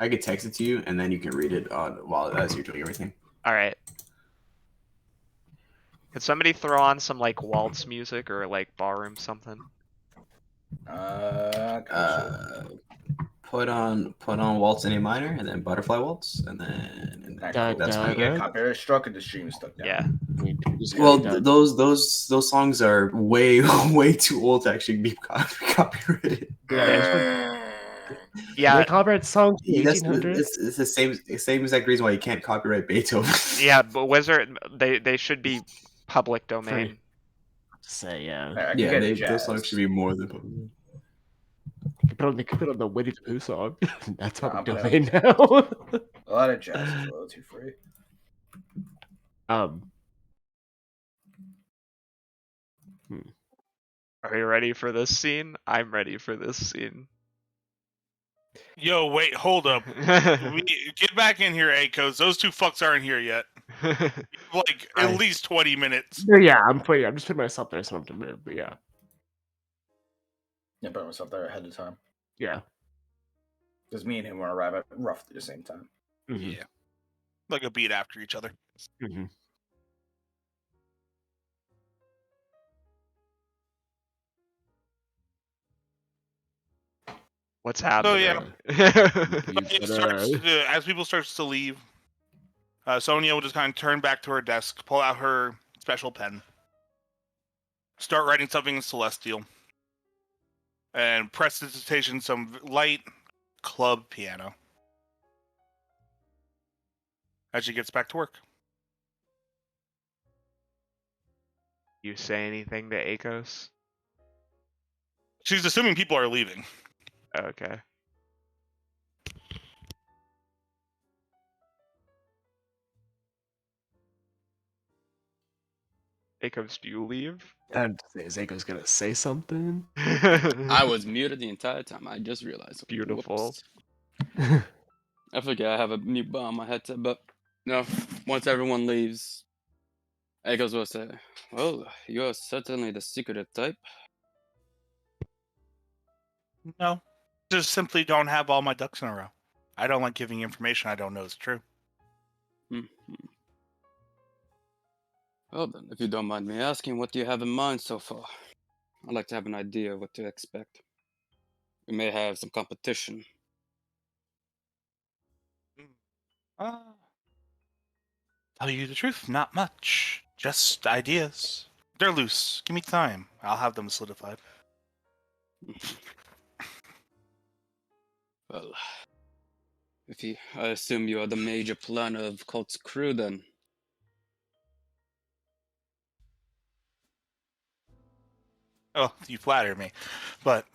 could text it to you, and then you can read it while as you're doing everything. All right. Could somebody throw on some like waltz music or like ballroom something? Put on waltz in A minor, and then butterfly waltz, and then that's I fine. get copyright struck and the stream is stuck down. Yeah. Well, those songs are way way too old to actually be copyrighted. Yeah. They copyright songs from the That's 1800s. it's the same exact reason why you can't copyright Beethoven. Yeah, but Wizard, they should be public domain. Say yeah. Those songs should be more than public. They could put on the Winnie the Pooh song. That's public I'm domain now. A lot of jazz is royalty free. Are you ready for this scene? I'm ready for this scene. Yo, wait, hold up. Get back in here, Akos. Those two fucks aren't here yet. Like at least 20 minutes. Yeah, I'm just putting myself there so I don't have to move. But yeah. Yeah, put myself there ahead of time. Yeah. Because me and him will arrive at roughly the same time. Mm-hmm. Yeah. Like a beat after each other. Mm-hmm. What's happening? As people start to leave, Sonya will just kind of turn back to her desk, pull out her special pen, start writing something in Celestial, and prestidigitation some light club piano as she gets back to work. You say anything to Akos? She's assuming people are leaving. Okay. Akos, do you leave? And is Ako's gonna say something? I was muted the entire time. I just realized. Beautiful. I forget I have a mute bar on my headset, but no. Once everyone leaves, Akos will say, "Well, you are certainly the secretive type." No. Just simply don't have all my ducks in a row. I don't like giving information I don't know is true. Mm-hmm. Well then, if you don't mind me asking, what do you have in mind so far? I'd like to have an idea of what to expect. We may have some competition. Tell you the truth, not much. Just ideas. They're loose. Give me time. I'll have them solidified. Well, I assume you are the major planner of Cult's crew then. Oh, you flatter me. But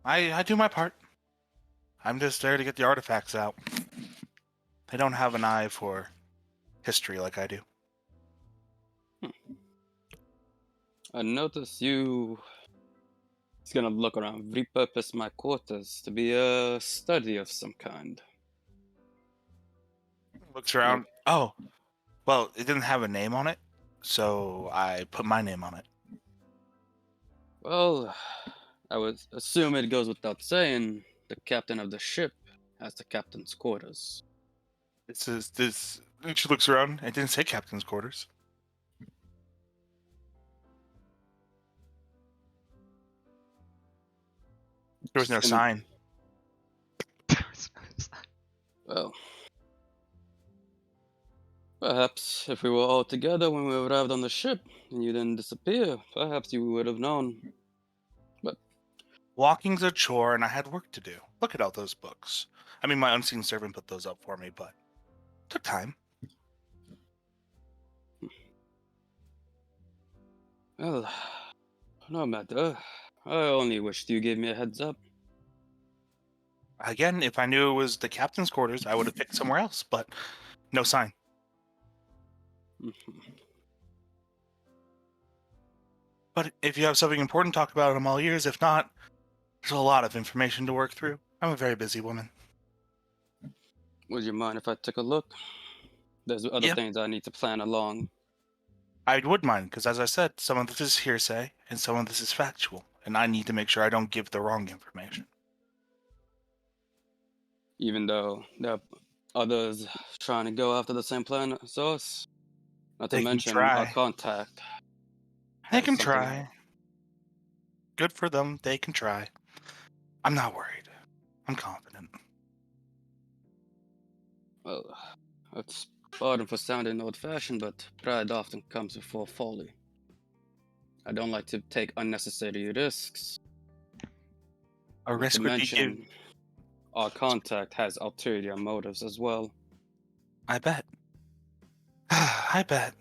I do my part. I'm just there to get the artifacts out. They don't have an eye for history like I do. I notice you... He's gonna look around, repurpose my quarters to be a study of some kind. Looks around. Oh, Well, it didn't have a name on it, so I put my name on it. Well, I would assume it goes without saying the captain of the ship has the captain's quarters. This. She looks around. It didn't say captain's quarters. There was no Any- sign. Well, perhaps if we were all together when we arrived on the ship and you didn't disappear, perhaps you would have known. Walking's a chore, and I had work to do. Look at all those books. I mean, my unseen servant put those up for me, but it took time. Well, no matter. I only wished you gave me a heads up. Again, if I knew it was the captain's quarters, I would have picked somewhere else, but no sign. Mhm. But if you have something important to talk about, I'm all ears. If not, there's a lot of information to work through. I'm a very busy woman. Would you mind if I took a look? There's other Yeah. things I need to plan along. I would mind, because as I said, some of this is hearsay, and some of this is factual, and I need to make sure I don't give the wrong information. Even though there are others trying to go after the same plan as us. Not to They can mention our try. contact. They has can something- try. Good for them. They can try. I'm not worried. I'm confident. Well, it's pardon for sounding old-fashioned, but pride often comes before folly. I don't like to take unnecessary risks. A Not risk to would be mention, given. our contact has ulterior motives as well. I bet. I bet.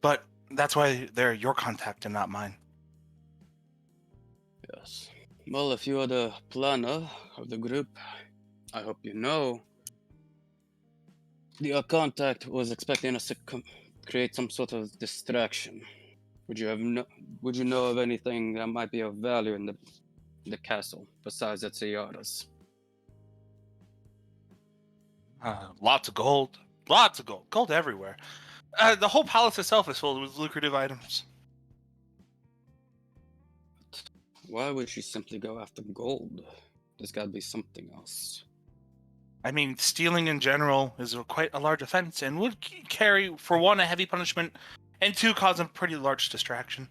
But that's why they're your contact and not mine. Yes. Well, if you are the planner of the group, I hope you know the contact was expecting us to create some sort of distraction. Would you know of anything that might be of value in the castle besides its tiaras? Lots of gold. Lots of gold. Gold everywhere. The whole palace itself is filled with lucrative items. Why would she simply go after gold? There's got to be something else. I mean, stealing in general is quite a large offense and would carry, for one, a heavy punishment, and two, cause a pretty large distraction.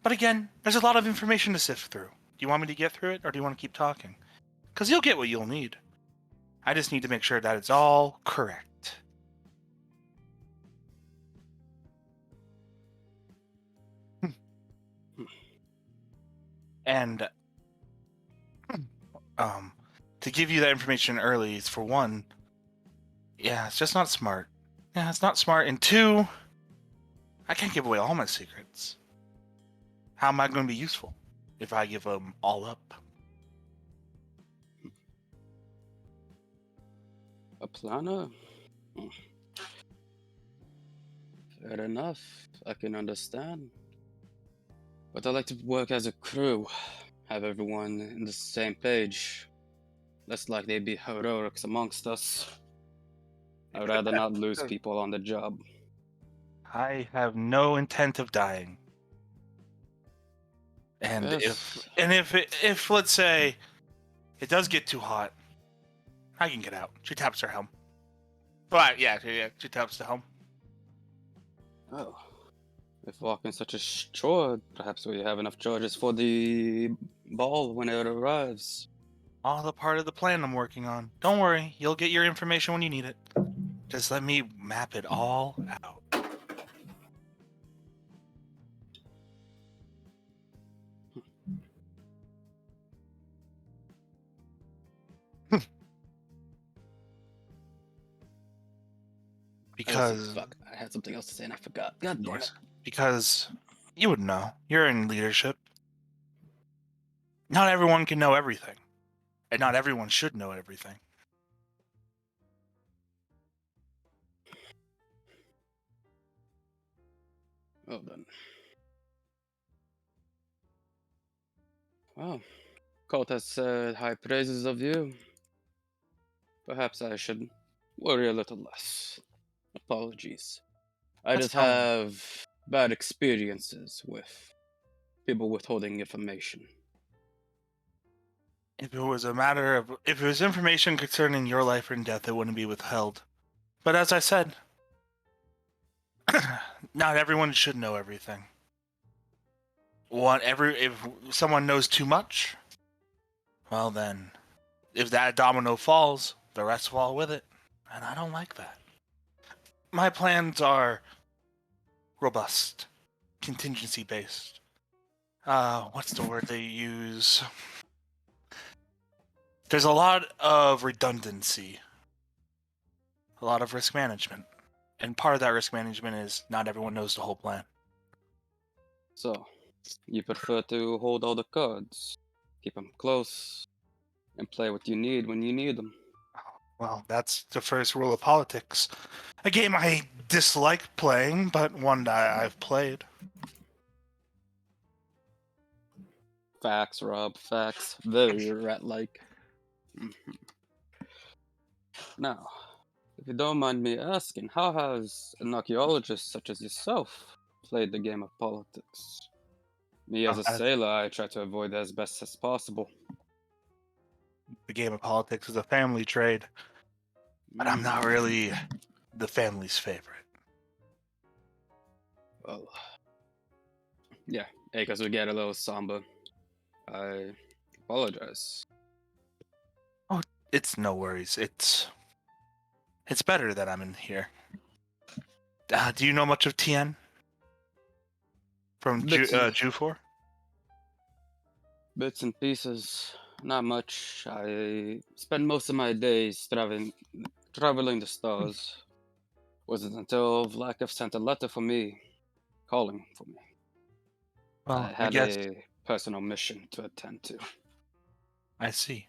But again, there's a lot of information to sift through. Do you want me to get through it, or do you want to keep talking? Because you'll get what you'll need. I just need to make sure that it's all correct. And to give you that information early is, for one, yeah, it's just not smart. Yeah, it's not smart. And two, I can't give away all my secrets. How am I going to be useful if I give them all up? A planner? Fair enough. I can understand. But I like to work as a crew. Have everyone in the same page. Less likely to be heroics amongst us. I'd rather not lose people on the job. I have no intent of dying. And Yes. if let's say it does get too hot, I can get out. She taps her helm. But yeah, she taps the helm. Oh. If walking such a chore, perhaps we have enough charges for the ball when it arrives. All the part of the plan I'm working on. Don't worry, you'll get your information when you need it. Just let me map it all out. Oh, fuck, I had something else to say and I forgot. God damn it. Because you would know. You're in leadership. Not everyone can know everything. And not everyone should know everything. Well then. Well, Colt has said high praises of you. Perhaps I should worry a little less. Apologies. I That's just fine. have bad experiences with people withholding information. If it was if it was information concerning your life and death, it wouldn't be withheld. But as I said, not everyone should know everything. If someone knows too much, well then, if that domino falls, the rest fall with it, and I don't like that. My plans are robust, contingency based. What's the word they use? There's a lot of redundancy, a lot of risk management. And part of that risk management is not everyone knows the whole plan. So, you prefer to hold all the cards, keep them close, and play what you need when you need them. Well, that's the first rule of politics. A game I dislike playing, but one that I've played. Facts, Rob, facts. Very rat-like. Now, if you don't mind me asking, how has an archaeologist such as yourself played the game of politics? Me as a sailor, I try to avoid as best as possible. The game of politics is a family trade, but I'm not really the family's favorite. Well, yeah, because we get a little somber. I apologize. Oh, it's no worries. It's better that I'm in here. Do you know much of TN? From Jufor? Bits and pieces, not much. I spend most of my days traveling the stars. Wasn't until Vlakov sent a letter for me, calling for me. Well, I had a personal mission to attend to. I see.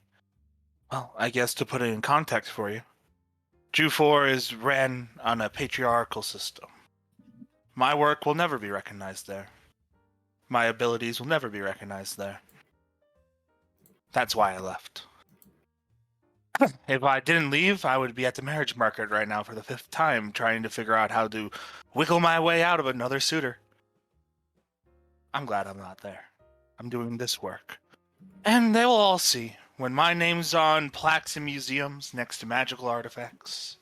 Well, I guess to put it in context for you, Jufor is ran on a patriarchal system. My work will never be recognized there. My abilities will never be recognized there. That's why I left. If I didn't leave, I would be at the marriage market right now for the 5th time, trying to figure out how to wiggle my way out of another suitor. I'm glad I'm not there. I'm doing this work. And they will all see. When my name's on plaques in museums next to magical artifacts.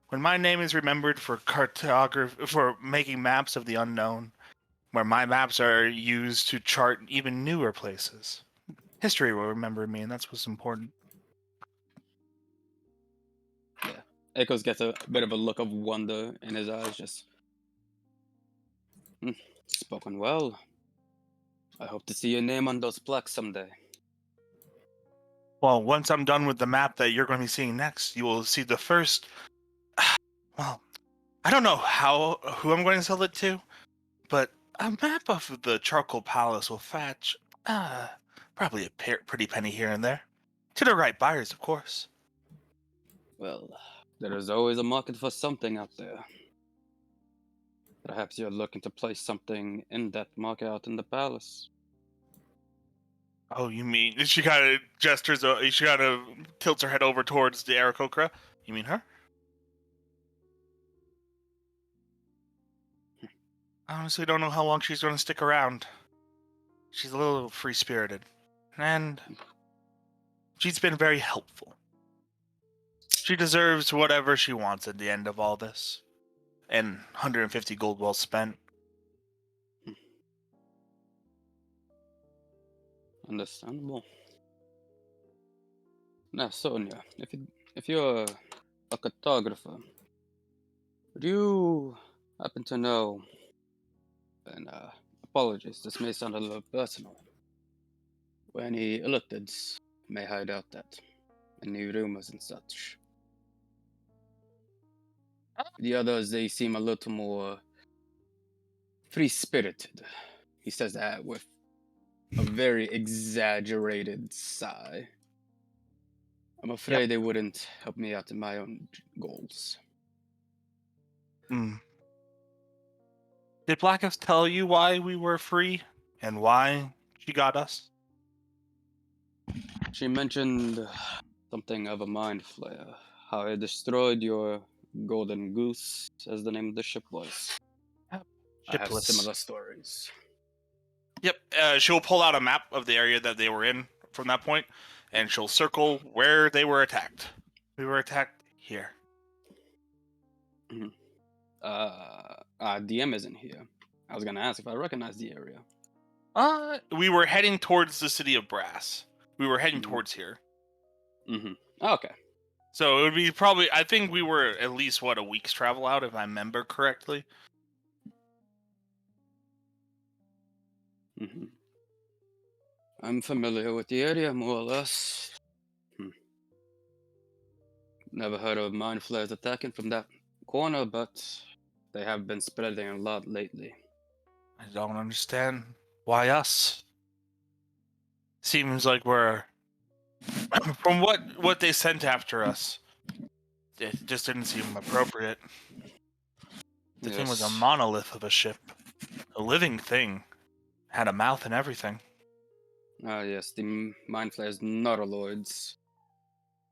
When my name is remembered for for making maps of the unknown. Where my maps are used to chart even newer places. History will remember me, and that's what's important. Yeah. Echoes gets a bit of a look of wonder in his eyes, just... spoken well. I hope to see your name on those plaques someday. Well, once I'm done with the map that you're going to be seeing next, you will see the first... Well, I don't know who I'm going to sell it to, but a map of the Charcoal Palace will fetch probably a pretty penny here and there. To the right buyers, of course. Well, there is always a market for something out there. Perhaps you're looking to place something in that market out in the palace. Oh, you mean she kind of gestures? She kind of tilts her head over towards the Aarakocra. You mean her? I honestly don't know how long she's going to stick around. She's a little free-spirited, and she's been very helpful. She deserves whatever she wants at the end of all this, and 150 gold well spent. Understandable. Now, Sonia, if you're a cartographer, would you happen to know? And apologies, this may sound a little personal. Where any illithids may hide out at, any rumors and such. The others, they seem a little more free-spirited. He says that with a very exaggerated sigh. I'm afraid they wouldn't help me out in my own goals. Did Blackout tell you why we were free and why she got us? She mentioned something of a mind flare, how it destroyed your Golden Goose, as the name of the ship was. Yep. I have Shipless. similar stories. Yep. She'll pull out a map of the area that they were in from that point, and she'll circle where they were attacked. We were attacked here. DM isn't here. I was gonna ask if I recognize the area. We were heading towards the city of Brass. We were heading Mhm. towards here. Okay. So it would be probably, I think we were at least, a week's travel out, if I remember correctly. I'm familiar with the area, more or less. Never heard of mind flares attacking from that corner, but they have been spreading a lot lately. I don't understand why us. Seems like we're from what they sent after us. It just didn't seem appropriate. The thing was a Yes. monolith of a ship, a living thing, had a mouth and everything. Yes, the mind flares nautiloids.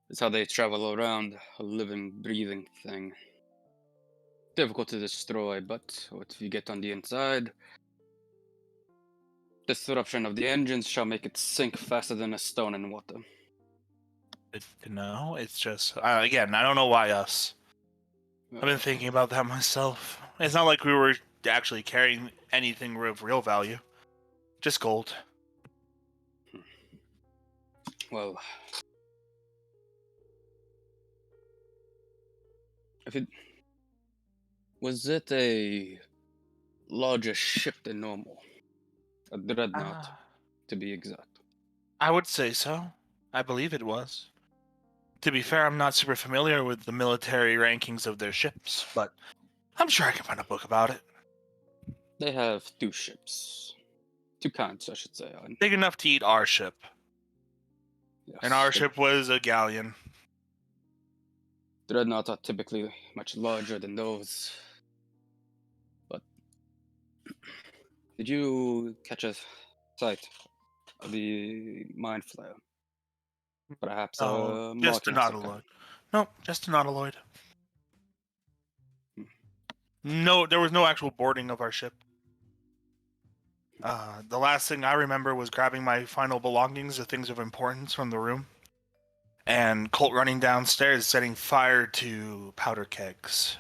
It's how they travel around, a living, breathing thing. Difficult to destroy, but if you get on the inside, disruption of the engines shall make it sink faster than a stone in water. No, it's just again, I don't know why us. I've been thinking about that myself. It's not like we were actually carrying anything of real value, just gold. Well, if it was it a larger ship than normal, a dreadnought, to be exact. I would say so. I believe it was. To be fair, I'm not super familiar with the military rankings of their ships, but I'm sure I can find a book about it. They have two ships, two kinds, I should say. Big enough to eat our ship. Yes, And our the ship was a galleon. dreadnoughts are typically much larger than those. But did you catch a sight of the mind flare? Perhaps Oh, a just a marking of some kind. nautiloid. Nope, just a nautiloid. No, there was no actual boarding of our ship. The last thing I remember was grabbing my final belongings, the things of importance from the room, and Colt running downstairs setting fire to powder kegs.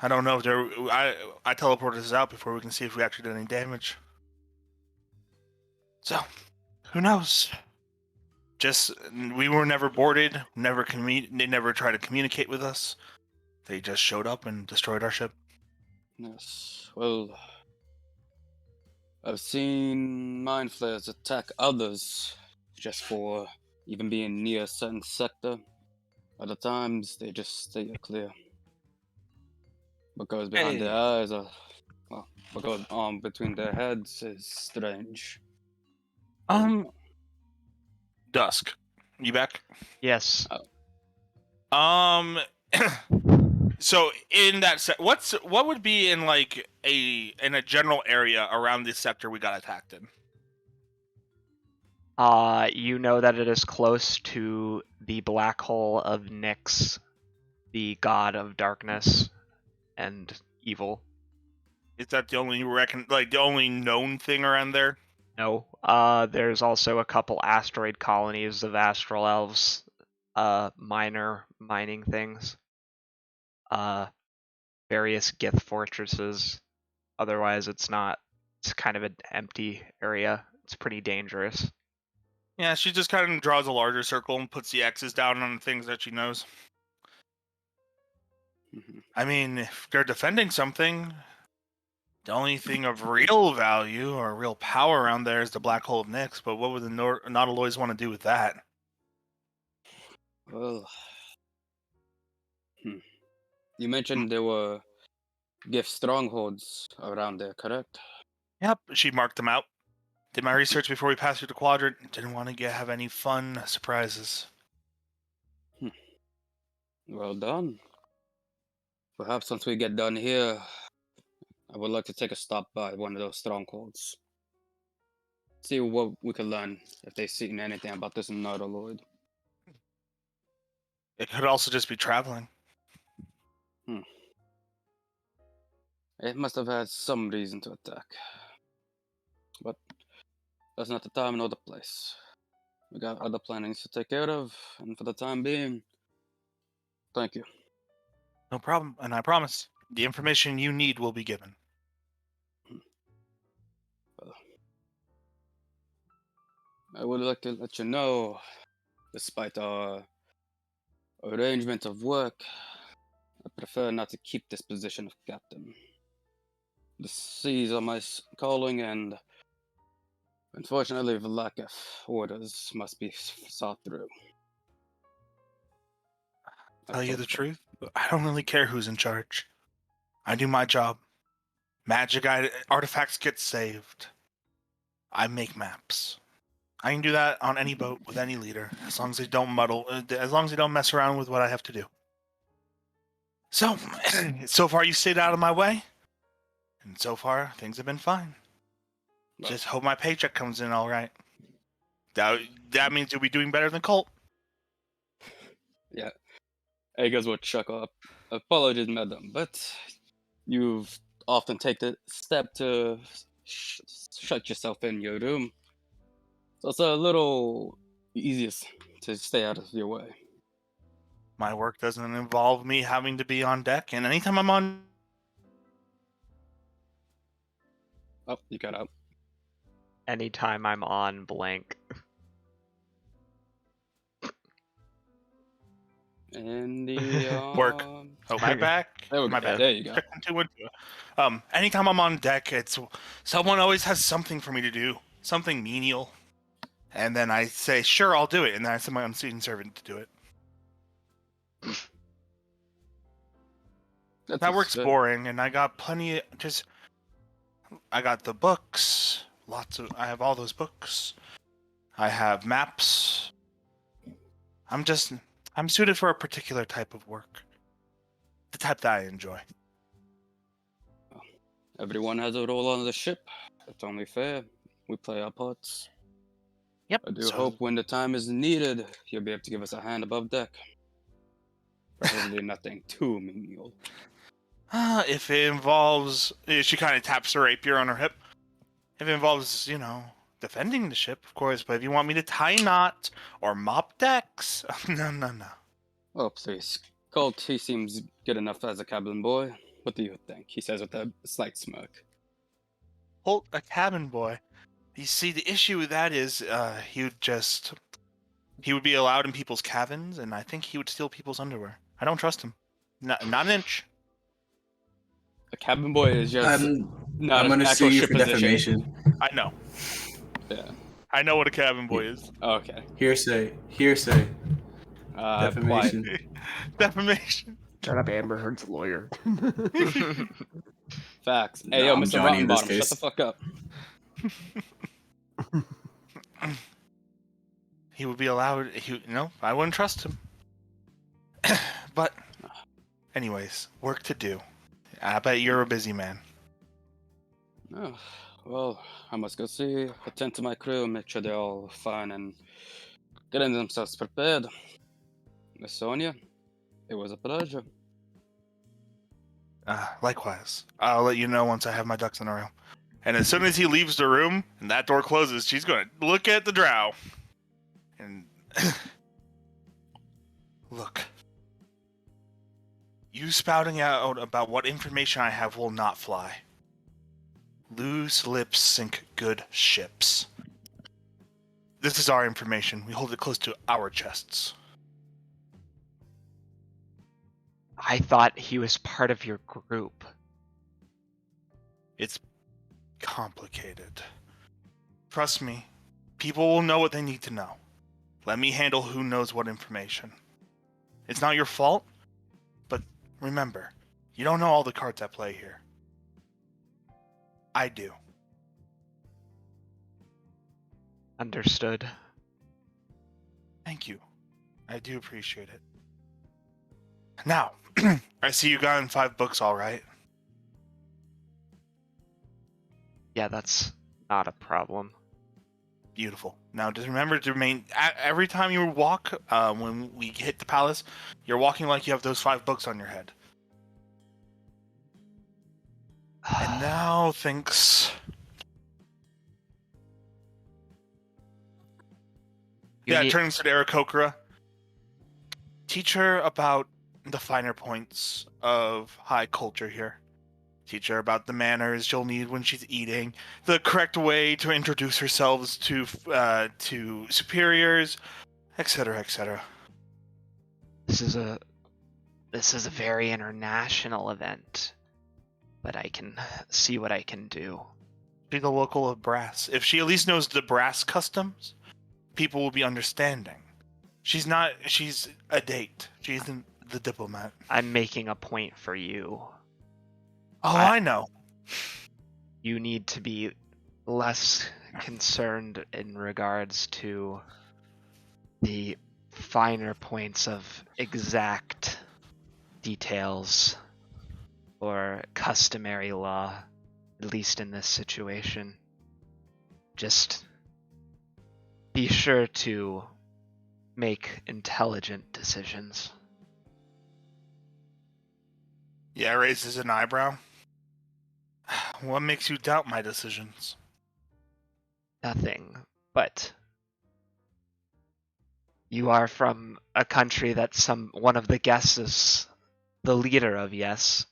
I don't know if I teleported us out before we can see if we actually did any damage. So, who knows? Just, we were never boarded, they never tried to communicate with us. They just showed up and destroyed our ship. Yes, well, I've seen mind flares attack others just for even being near a certain sector. Other times, they just stay clear. What goes behind their eyes, what goes on between their heads is strange. Dusk, you back? Yes. So in that what would be in like in a general area around this sector we got attacked in? You know that it is close to the black hole of Nyx, the god of darkness and evil. Is that the only the only known thing around there? No. There's also a couple asteroid colonies of astral elves, minor mining things. Various Gith fortresses. Otherwise, it's kind of an empty area. It's pretty dangerous. Yeah, she just kind of draws a larger circle and puts the X's down on the things that she knows. I mean, if they're defending something, the only thing of real value or real power around there is the black hole of Nyx, but what would the Nautiloids want to do with that? Well, you mentioned there were gift strongholds around there, correct? Yep, she marked them out. Did my research before we passed through the quadrant. Didn't want to have any fun surprises. Well done. Perhaps once we get done here, I would like to take a stop by one of those strongholds. See what we can learn if they've seen anything about this nautiloid. It could also just be traveling. It must have had some reason to attack. But that's not the time nor the place. We got other plannings to take care of, and for the time being, thank you. No problem, and I promise the information you need will be given. I would like to let you know, despite our arrangement of work, I prefer not to keep this position of captain. The seas are my calling, and unfortunately, the lack of orders must be sought through. Tell you the truth, I don't really care who's in charge. I do my job. Magic artifacts get saved. I make maps. I can do that on any boat with any leader, as long as they don't as long as they don't mess around with what I have to do. So, so far you stayed out of my way, and so far things have been fine. Just hope my paycheck comes in all right. That means you'll be doing better than Colt. Yeah. Aegis would chuckle up. Apologies, madam, but you've often taken the step to shut yourself in your room. So it's a little easiest to stay out of your way. My work doesn't involve me having to be on deck, and anytime I'm on... Oh, you got out. Anytime I'm on blank. And the Work. Oh, my back. There we My go. bad. There you go. Check 1, 2, 1, 2. Anytime I'm on deck, it's someone always has something for me to do, something menial, and then I say, "Sure, I'll do it," and then I send my unseen servant to do it. That work's good. boring, and I got plenty. I got the books. I have all those books. I have maps. I'm suited for a particular type of work. The type that I enjoy. Everyone has a role on the ship. It's only fair. We play our parts. Yep. I do hope when the time is needed, you'll be able to give us a hand above deck. Preferably nothing too menial. If it involves... She kind of taps her rapier on her hip. If it involves, defending the ship, of course, but if you want me to tie knot or mop decks, no. Oh, please. Colt, he seems good enough as a cabin boy. What do you think? He says with a slight smirk. Holt, a cabin boy. You see, the issue with that is he would be allowed in people's cabins, and I think he would steal people's underwear. I don't trust him. Not an inch. A cabin boy is just not I'm an gonna sue actual you ship for position. defamation. I know. Yeah. I know what a cabin boy is. Okay. Hearsay. Defamation. Defamation. Shut up, Amber Heard's lawyer. Facts. Hey, No, yo, I'm Mr. Johnny in this Rottenbottom, shut case. the fuck up. He would be allowed... I wouldn't trust him. But, anyways, work to do. I bet you're a busy man. Oh, well, I must go see, attend to my crew, make sure they're all fine and getting themselves prepared. Miss Sonia, it was a pleasure. Likewise. I'll let you know once I have my ducks in a row. And as soon as he leaves the room and that door closes, she's going to look at the drow. And look. You spouting out about what information I have will not fly. Loose lips sink good ships. This is our information. We hold it close to our chests. I thought he was part of your group. It's complicated. Trust me, people will know what they need to know. Let me handle who knows what information. It's not your fault, but remember, you don't know all the cards at play here. I do. Understood. Thank you. I do appreciate it. Now, I see you got in 5 books, all right? Yeah, that's not a problem. Beautiful. Now, just remember to remain... Every time you walk, when we hit the palace, you're walking like you have those 5 books on your head. And now thinks. You need- turns to Aarakocra. Teach her about the finer points of high culture here. Teach her about the manners she'll need when she's eating, the correct way to introduce herself to superiors, etc., etc. This is a very international event, but I can see what I can do. She's a local of brass. If she at least knows the brass customs, people will be understanding. She's a date. She isn't the diplomat. I'm making a point for you. Oh, I know. You need to be less concerned in regards to the finer points of exact details or customary law, at least in this situation. Just be sure to make intelligent decisions. Yeah, raises an eyebrow. What makes you doubt my decisions? Nothing, but you are from a country that one of the guests is the leader of, yes?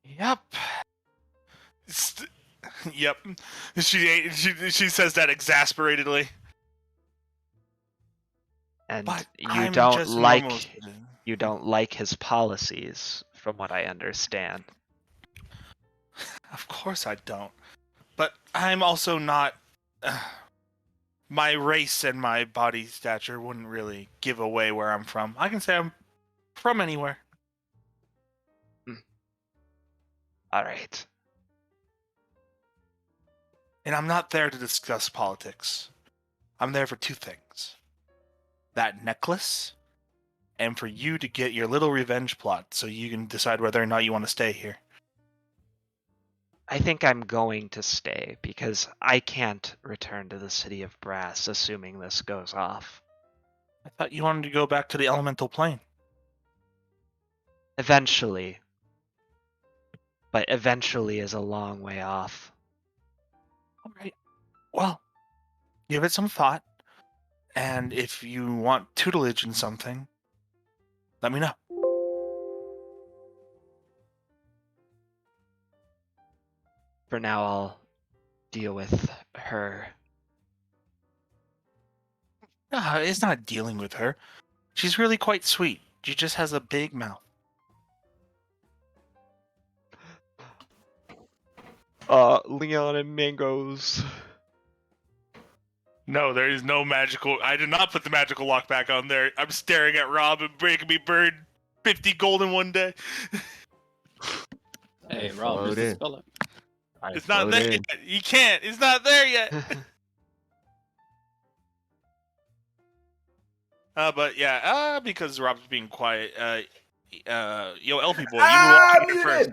Yep. Yep. She says that exasperatedly. And But you I'm don't just a normal like citizen. you don't like his policies, from what I understand. Of course I don't. But I'm also not. My race and my body stature wouldn't really give away where I'm from. I can say I'm from anywhere. All right. And I'm not there to discuss politics. I'm there for two things. That necklace, and for you to get your little revenge plot so you can decide whether or not you want to stay here. I think I'm going to stay because I can't return to the city of Brass assuming this goes off. I thought you wanted to go back to the elemental plane. Eventually. But eventually is a long way off. All right. Well, give it some thought. And if you want tutelage in something, let me know. For now, I'll deal with her. No, it's not dealing with her. She's really quite sweet. She just has a big mouth. Leon and Mangoes. No, there is no magical. I did not put the magical lock back on there. I'm staring at Rob and making me burn 50 gold in one day. Hey, Rob, just Floated. spell it. It's not there yet. You can't. It's not there yet. But yeah, because Rob's being quiet. Yo, Elfie boy, you walk in here first.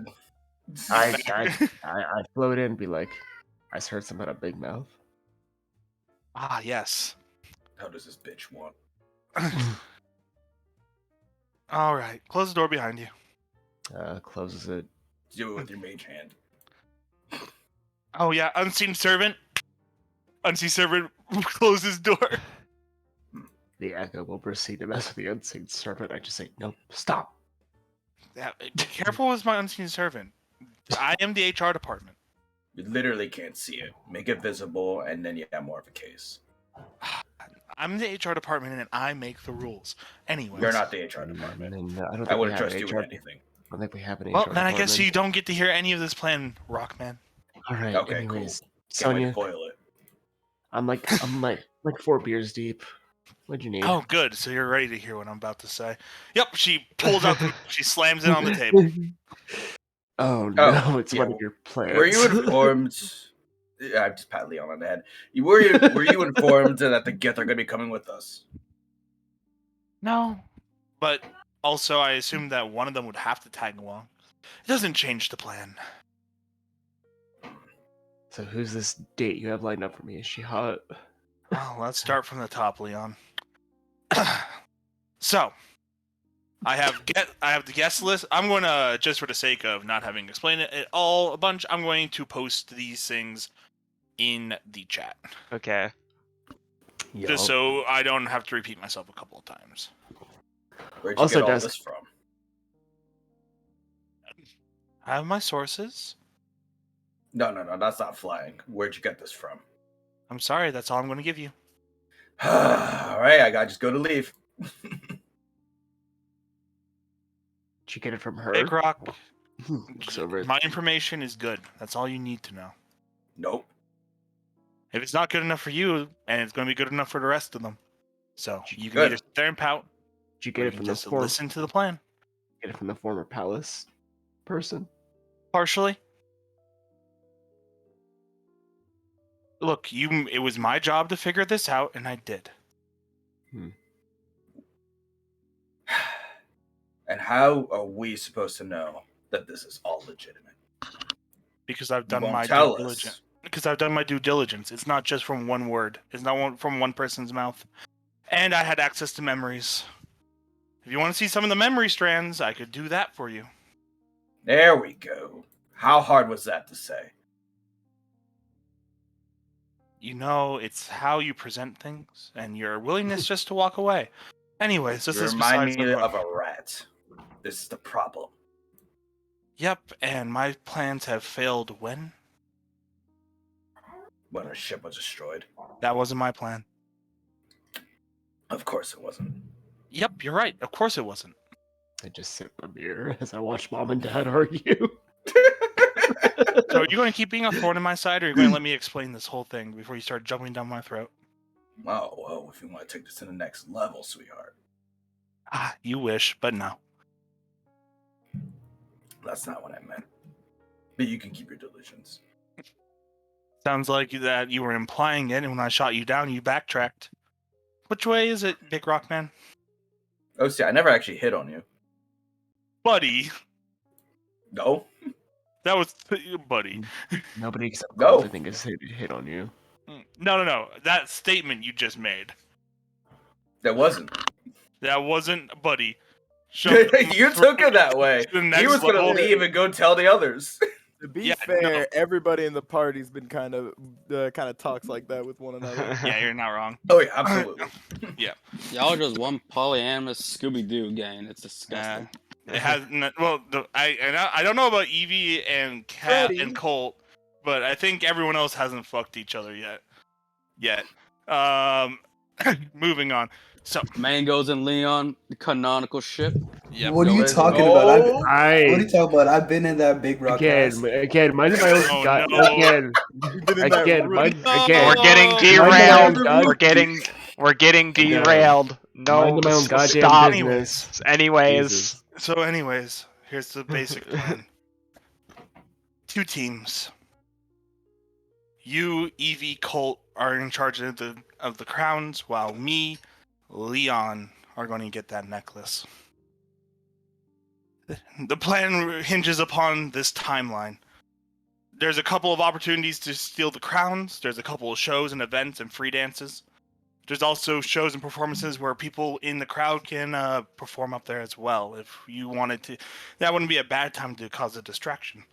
I float in and be like, I just heard something about a big mouth. Ah, yes. How does this bitch want? All right, close the door behind you. Closes it. Do it with your mage hand. Oh yeah, unseen servant. Unseen servant closes door. The echo will proceed to mess with the unseen servant. I just say, nope, stop. Yeah, be careful with my unseen servant. I am the HR department. You literally can't see it. Make it visible, and then you have more of a case. I'm the HR department, and I make the rules. Anyways. You're not the HR department. I don't think I we wouldn't have trust an you HR. with anything. I don't think we have an Well, HR then I guess department. you don't get to hear any of this plan, Rockman. All right. Okay, anyways, cool. Can't wait to Sonia, foil it. I'm like 4 beers deep. What'd you need? Oh, good. So you're ready to hear what I'm about to say. Yep, she pulls out she slams it on the table. Oh no, it's one yeah. of your plans. Were you informed? I just pat Leon on the head. Were you informed that the Gith are going to be coming with us? No. But also, I assumed that one of them would have to tag along. It doesn't change the plan. So who's this date you have lined up for me? Is she hot? Well, let's start from the top, Leon. So, I have the guest list. I'm going to, just for the sake of not having explained it all a bunch, I'm going to post these things in the chat. Okay. Just so I don't have to repeat myself a couple of times. Where'd you Also, get all Desk, this from? I have my sources. No, that's not flying. Where'd you get this from? I'm sorry, that's all I'm going to give you. All right, I gotta just go to leave. did you get it from her? Big Rock, Looks over it. my information is good. That's all you need to know. Nope. If it's not good enough for you, and it's going to be good enough for the rest of them. So you can Good. either sit there and pout, Did you or get you it can from the just former? listen to the plan. Get it from the former palace person? Partially. Look, it was my job to figure this out, and I did. And how are we supposed to know that this is all legitimate? Because I've You done won't my tell due us. diligence. Because I've done my due diligence. It's not just from one word. It's not from one person's mouth. And I had access to memories. If you want to see some of the memory strands, I could do that for you. There we go. How hard was that to say? You know, it's how you present things, and your willingness just to walk away. Anyways, this You is remind besides me the point. of a rat. This is the problem. Yep, and my plans have failed when? When our ship was destroyed. That wasn't my plan. Of course it wasn't. Yep, you're right. Of course it wasn't. I just sit in the mirror as I watch Mom and Dad argue. So are you going to keep being a thorn in my side, or are you going to let me explain this whole thing before you start jumping down my throat? Oh, well, if you want to take this to the next level, sweetheart. Ah, you wish, but no. That's not what I meant. But you can keep your delusions. Sounds like that you were implying it, and when I shot you down, you backtracked. Which way is it, Big Rock Man? Oh, see, I never actually hit on you. Buddy! No? That was... Buddy. Nobody except No. Colt, I think, has hit on you. No. That statement you just made. That wasn't. That wasn't Buddy. You took it that way. The He next was going to level. leave and go tell the others. To be Yeah, fair, no. everybody in the party's been kind of talks like that with one another. Yeah, you're not wrong. Oh, yeah, absolutely. Y'all just one polyamorous Scooby-Doo gang. It's disgusting. It has I don't know about Evie and Kat Freddy. and Colt, but I think everyone else hasn't fucked each other yet. Moving on. So Mangoes and Leon, the canonical ship. yep, What are go you ahead. talking about? What Oh, are you talking about? I've been in that big rock house. Again, minding my own Oh, God. no. Again, You've been in that again, room. mind, No. again. We're getting Mind my own derailed. God- We're getting derailed. No, Minding my own goddamn stop. business. Anyways, Jesus. So anyways, here's the basic plan. 2 teams. You, Evie, Colt are in charge of the crowns, while me, Leon, are going to get that necklace. The plan hinges upon this timeline. There's a couple of opportunities to steal the crowns. There's a couple of shows and events and free dances. There's also shows and performances where people in the crowd can perform up there as well. If you wanted to, that wouldn't be a bad time to cause a distraction.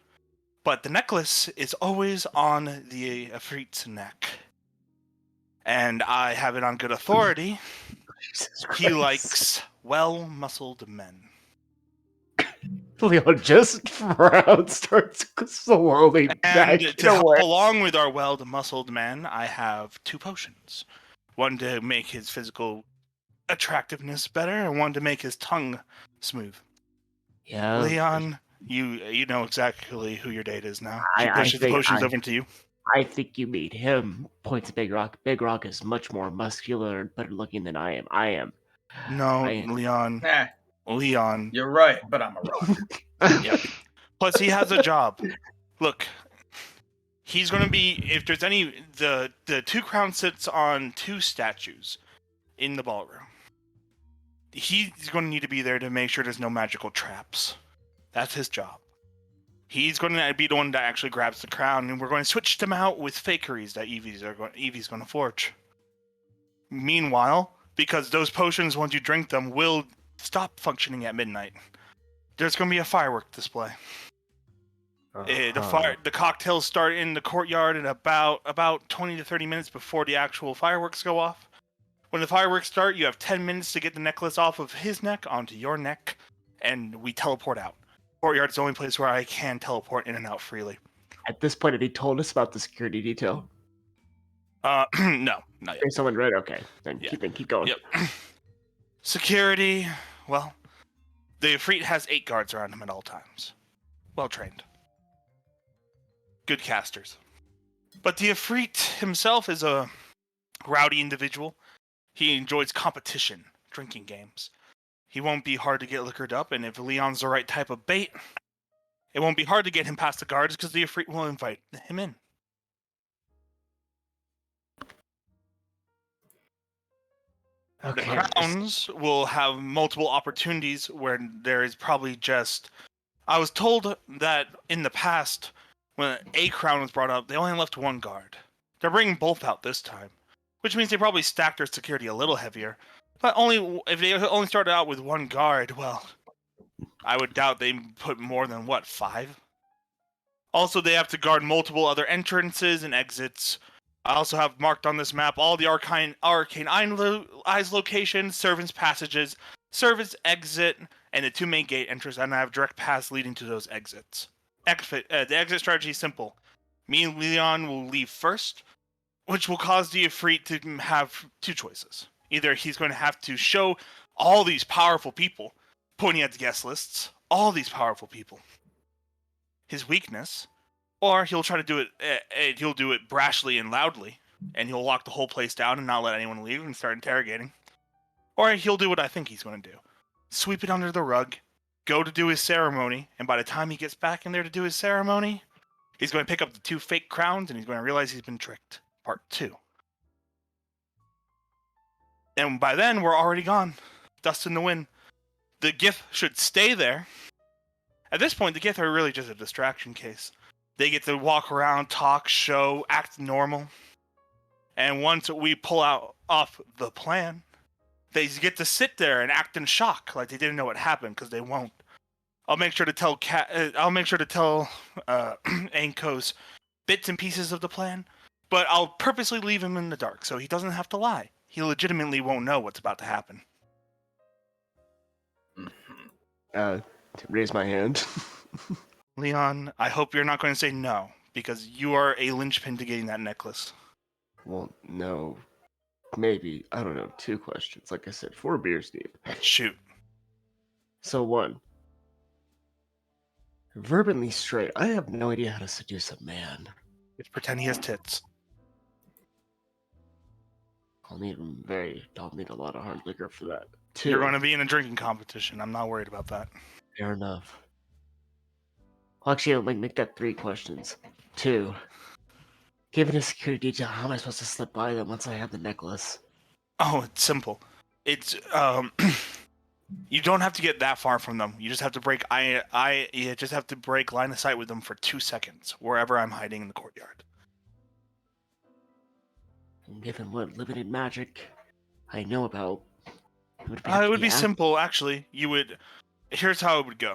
But the necklace is always on the Afrit's neck. And I have it on good authority. Jesus He Christ. likes well-muscled men. Leon just frowns, starts slowly And backing to help away. along with our well-muscled man, I have 2 potions. One to make his physical attractiveness better, and one to make his tongue smooth. Yeah, Leon, you know exactly who your date is now. She I pushes the think potions I- over to you. I think you meet him. Points to Big Rock. Big Rock is much more muscular and better looking than I am. No, I- Leon. nah, Leon. you're right, but I'm a rock. Yep. Plus, he has a job. Look, he's going to be, if there's any, the 2 crown sits on 2 statues in the ballroom. He's going to need to be there to make sure there's no magical traps. That's his job. He's going to be the one that actually grabs the crown, and we're going to switch them out with fakeries that Evie's going to forge. Meanwhile, because those potions, once you drink them, will stop functioning at midnight. There's going to be a firework display. The cocktails start in the courtyard in about 20 to 30 minutes before the actual fireworks go off. When the fireworks start, you have 10 minutes to get the necklace off of his neck onto your neck, and we teleport out. Courtyard's the only place where I can teleport in and out freely. At this point, have you told us about the security detail? No, not yet. There's someone right. Okay, then Yeah. keep going. Yep. Security, well, the Ifrit has 8 guards around him at all times. Well trained. Good casters. But the Ifrit himself is a rowdy individual. He enjoys competition, drinking games. He won't be hard to get liquored up, and if Leon's the right type of bait, it won't be hard to get him past the guards because the Ifrit will invite him in. Okay. The crowns will have multiple opportunities where there is probably just... I was told that in the past, when a crown was brought up, they only left 1 guard. They're bringing both out this time, which means they probably stacked their security a little heavier. But if they only started out with 1 guard, well, I would doubt they put more than, 5? Also, they have to guard multiple other entrances and exits. I also have marked on this map all the arcane eyes locations, servants' passages, servants' exit, and the 2 main gate entrances, and I have direct paths leading to those exits. The exit strategy is simple. Me and Leon will leave first, which will cause the Ifrit to have 2 choices. Either he's going to have to show all these powerful people, pointing at the guest lists, all these powerful people, his weakness, or he'll try to do it. He'll do it brashly and loudly, and he'll lock the whole place down and not let anyone leave and start interrogating. Or he'll do what I think he's going to do: sweep it under the rug, go to do his ceremony, and by the time he gets back in there to do his ceremony, he's going to pick up the 2 fake crowns, and he's going to realize he's been tricked. Part 2. And by then, we're already gone. Dust in the wind. The Gith should stay there. At this point, the Gith are really just a distraction case. They get to walk around, talk, show, act normal. And once we pull off the plan, they get to sit there and act in shock, like they didn't know what happened, because they won't. I'll make sure to tell Anko's bits and pieces of the plan, but I'll purposely leave him in the dark so he doesn't have to lie. He legitimately won't know what's about to happen. Raise my hand. Leon, I hope you're not going to say no, because you are a linchpin to getting that necklace. Well, no. Maybe. I don't know. 2 questions. Like I said, 4 beers deep. Shoot. So 1. Verbally straight. I have no idea how to seduce a man. Just pretend he has tits. I'll need a lot of hard liquor for that. 2. You're going to be in a drinking competition. I'm not worried about that. Fair enough. Well, actually, I'll make that 3 questions. 2. Given a security detail, how am I supposed to slip by them once I have the necklace? Oh, it's simple. It's you don't have to get that far from them. You just have to break you just have to break line of sight with them for 2 seconds, wherever I'm hiding in the courtyard. And given what limited magic I know about, It would be simple, actually. Here's how it would go.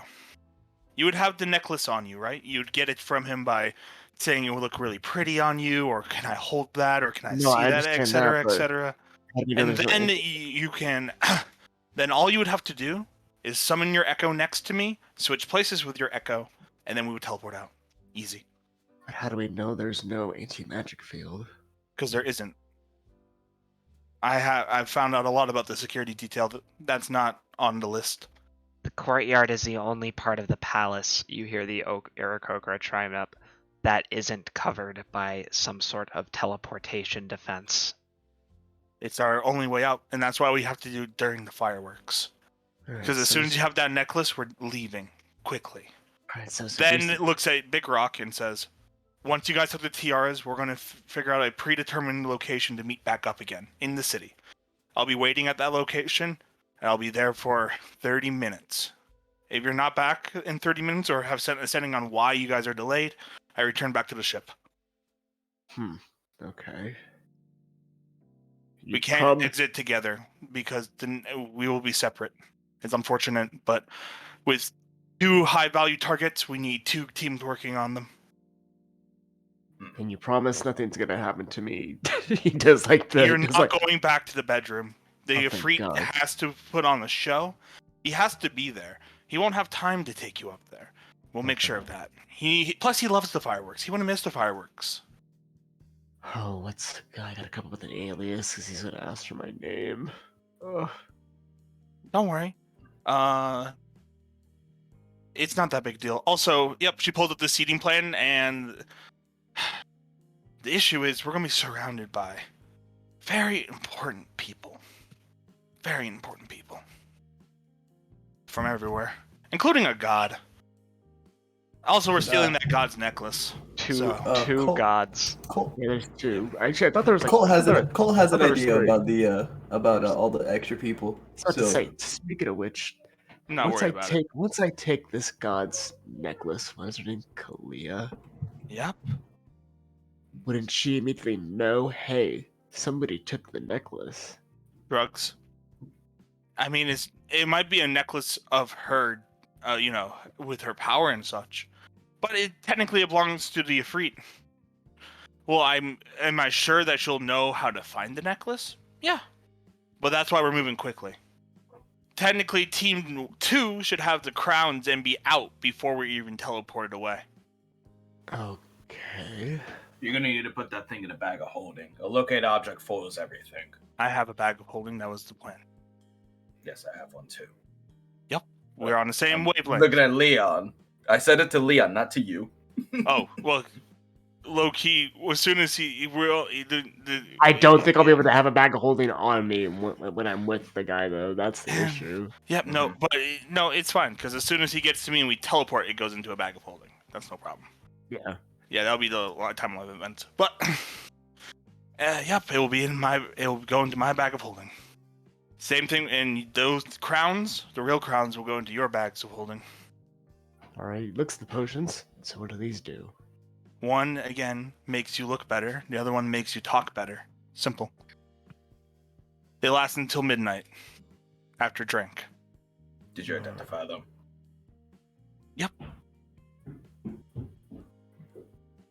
You would have the necklace on you, right? You'd get it from him by saying it would look really pretty on you, or can I hold that, or can I see that, etc., etc. And then you can... Then all you would have to do is summon your Echo next to me, switch places with your Echo, and then we would teleport out. Easy. But how do we know there's no anti-magic field? Because there isn't. I've found out a lot about the security detail that's not on the list. The courtyard is the only part of the palace, you hear the Aarakocra chime up, that isn't covered by some sort of teleportation defense. It's our only way out, and that's why we have to do it during the fireworks. Because as soon as you have that necklace, we're leaving quickly. Then it looks at Big Rock and says, once you guys have the tiaras, we're going to figure out a predetermined location to meet back up again in the city. I'll be waiting at that location, and I'll be there for 30 minutes. If you're not back in 30 minutes or have sent a sending on why you guys are delayed, I return back to the ship. Okay. We can't exit together because then we will be separate. It's unfortunate, but with 2 high-value targets, we need 2 teams working on them. Can you promise nothing's gonna happen to me? He does like the. You're Does not like, going back to the bedroom. The Oh, thank Ifrit God. has to put on the show. He has to be there. He won't have time to take you up there. We'll make sure of that. Plus he loves the fireworks. He wouldn't miss the fireworks. Oh, what's the guy? I gotta come up with an alias because he's gonna ask for my name. Ugh. Don't worry. It's not that big a deal. Also, yep, she pulled up the seating plan, and the issue is we're gonna be surrounded by very important people. Very important people. From everywhere. Including a god. Also, we're stealing that god's necklace. Two So, Cole- gods. Cole, Yeah, there's 2. Actually, I thought there was like. Cole has I thought an Cole has I an thought there was idea 3. about all the extra people. I was about to So say. Speaking of which, I'm not worried about it. once I take this god's necklace, what is her name? Kalia. Yep. Wouldn't she immediately know? Hey, somebody took the necklace. Drugs. I mean, it might be a necklace of her, with her power and such, but it technically belongs to the Ifrit. Well, am I sure that she'll know how to find the necklace? Yeah, but that's why we're moving quickly. Technically, Team 2 should have the crowns and be out before we're even teleported away. Okay. You're gonna need to put that thing in a bag of holding. A locate object foils everything. I have a bag of holding. That was the plan. Yes, I have one too. We're on the same wavelength. Looking at Leon. I said it to Leon, not to you. Oh, well, low key, as soon as I don't think I'll be able to have a bag of holding on me when I'm with the guy, though. That's the issue. Yep, no, but no, it's fine, because as soon as he gets to me and we teleport, it goes into a bag of holding. That's no problem. Yeah. Yeah, that'll be the time live event. But, yep, it'll go into my bag of holding. Same thing, and those crowns, the real crowns, will go into your bags of holding. Alright, looks at the potions. So what do these do? One, again, makes you look better. The other one makes you talk better. Simple. They last until midnight. After drink. Did you identify them? Yep.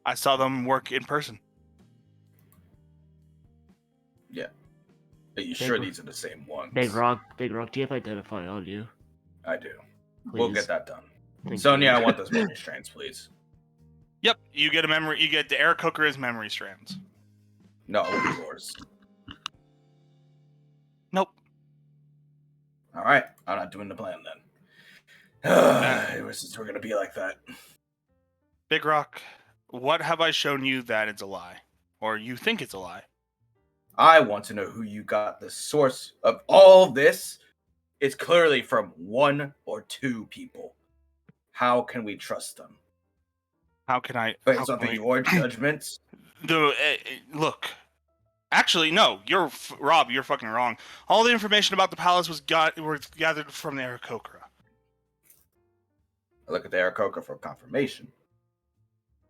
I saw them work in person. Yeah. Are you Big sure Rock- these are the same ones? Big Rock, do you have identify on you? I do. Please. We'll get that done. Thank Sonia, you. I want those memory strands, please. Yep, you get the Air Coker as memory strands. No, it will be yours. Nope. All right, I'm not doing the plan then. We're gonna be like that. Big Rock, what have I shown you that it's a lie? Or you think it's a lie? I want to know who you got the source of all this. It's clearly from 1 or 2 people. How can we trust them? How can I... Based on your judgments? Look. Actually, no. Rob, you're fucking wrong. All the information about the palace was gathered from the Aarakocra. I look at the Aarakocra for confirmation.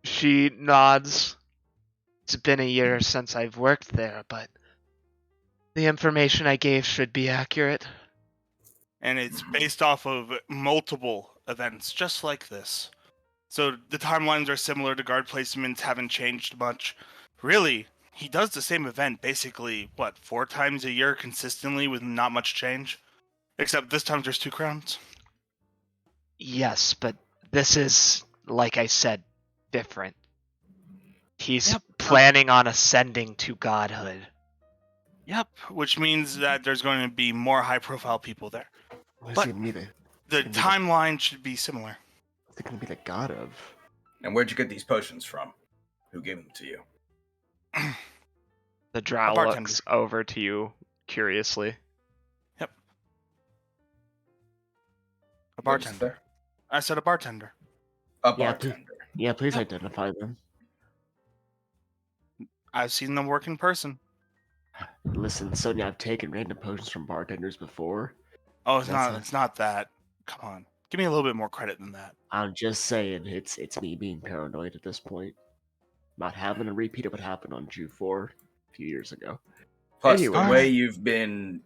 She nods. It's been a year since I've worked there, but the information I gave should be accurate. And it's based off of multiple events just like this. So the timelines are similar, the guard placements haven't changed much. Really, he does the same event basically, 4 times a year consistently with not much change? Except this time there's 2 crowns. Yes, but this is, like I said, different. He's planning on ascending to godhood. Yep, which means that there's going to be more high-profile people there. What is he gonna be The timeline should be similar. What's he gonna be the god of? And where'd you get these potions from? Who gave them to you? The drow bartender. looks over to you curiously. Yep. A What did you bartender. say? I said a bartender. A Yeah, bartender. Yeah, please identify them. I've seen them work in person. Listen, Sonia, I've taken random potions from bartenders before. Oh, That's it's not that. Come on. Give me a little bit more credit than that. I'm just saying, it's me being paranoid at this point. Not having a repeat of what happened on Jew 4 a few years ago. Plus, Anyway. the way you've been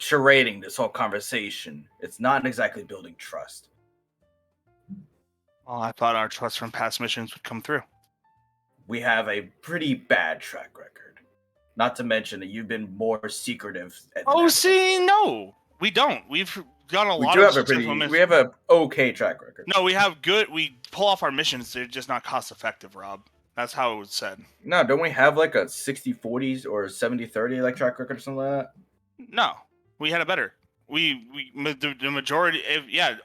charading this whole conversation. It's not exactly building trust. Well, I thought our trust from past missions would come through. We have a pretty bad track record. Not to mention that you've been more secretive. Oh, see, no, we don't. We've done a We lot do of have a successful pretty. missions. We have a okay track record. No, we have good. We pull off our missions. They're just not cost effective, Rob. That's how it was said. No, don't we have like a 60-40s or 70-30 like track record or something like that? No, we had a better. The majority,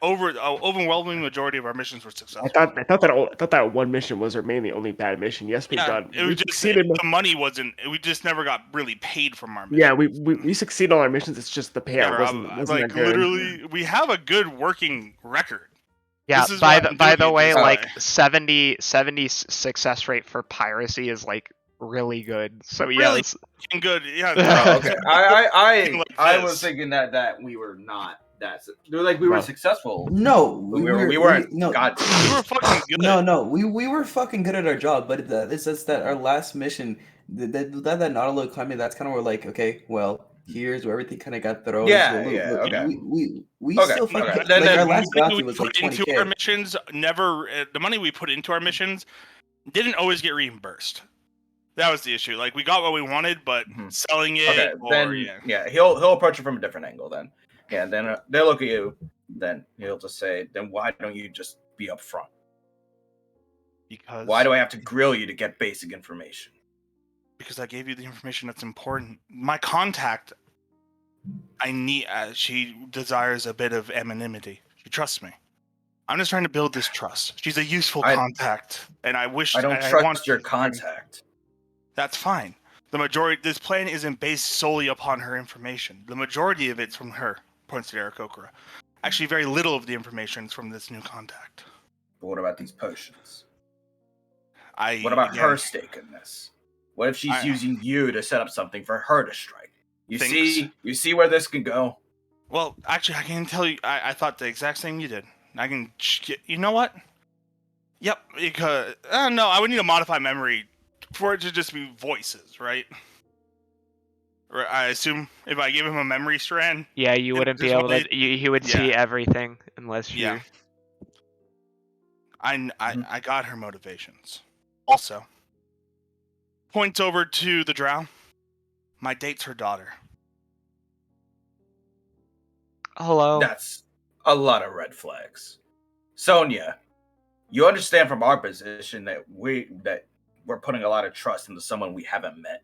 overwhelming majority of our missions were successful. I thought that one mission was our mainly only bad mission. Yes, we've done. It was just succeeded. the money wasn't. We just never got really paid from our missions. Yeah, we succeed on our missions. It's just the payout wasn't like that good. literally, we have a good working record. Yeah, This is by what the I'm doing it way, this like way. 70 success rate for piracy is like really good. So Really yes. fucking good. Yeah. Oh, okay. Like I this. was thinking that we were not that. Like we were Well, successful. No, But we weren't. no, God. We were fucking good. no, we were fucking good at our job, but it's just that our last mission, that Nautilus climbing, that's kind of where like, okay, well, here's where everything kind of got thrown. Yeah, into a loop. yeah, But okay. We Okay, still fucking okay. like Then our last the money bounty we was like put into 20K. our missions the money we put into our missions didn't always get reimbursed. That was the issue. Like we got what we wanted, but selling it. Okay, or, then he'll approach it from a different angle. Then then they'll look at you. Then he'll just say, "Then why don't you just be upfront? Because Why do I have to grill you to get basic information?" Because I gave you the information that's important. My contact, I need. She desires a bit of anonymity. She trusts me. I'm just trying to build this trust. She's a useful contact, and I wish I don't I trust want your contact. That's fine. The majority. This plan isn't based solely upon her information. The majority of it's from her. Points to Aarakocra. Actually, very little of the information is from this new contact. But what about these potions? What What about her stake in this? What if she's using you to set up something for her to strike? You see where this can go? Well, actually, I can tell you, I thought the exact same you did. I can, you know what? Yep, because, no, I would need to modify memory for it to just be voices, right? I assume if I give him a memory strand. Yeah, you wouldn't be able to. He would see everything unless you. Yeah. I got her motivations. Also, points over to the drow. My date's her daughter. Hello. That's a lot of red flags. Sonia, you understand from our position that we're putting a lot of trust into someone we haven't met.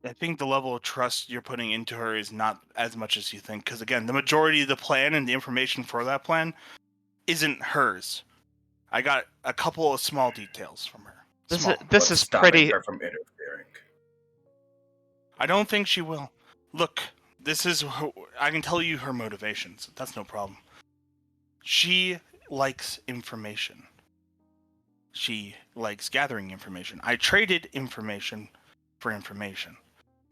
I think the level of trust you're putting into her is not as much as you think. Because again, the majority of the plan and the information for that plan isn't hers. I got a couple of small details from her. This is pretty. Her from interfering. I don't think she will. Look, this is. I can tell you her motivations. That's no problem. She likes information. She likes gathering information. I traded information for information.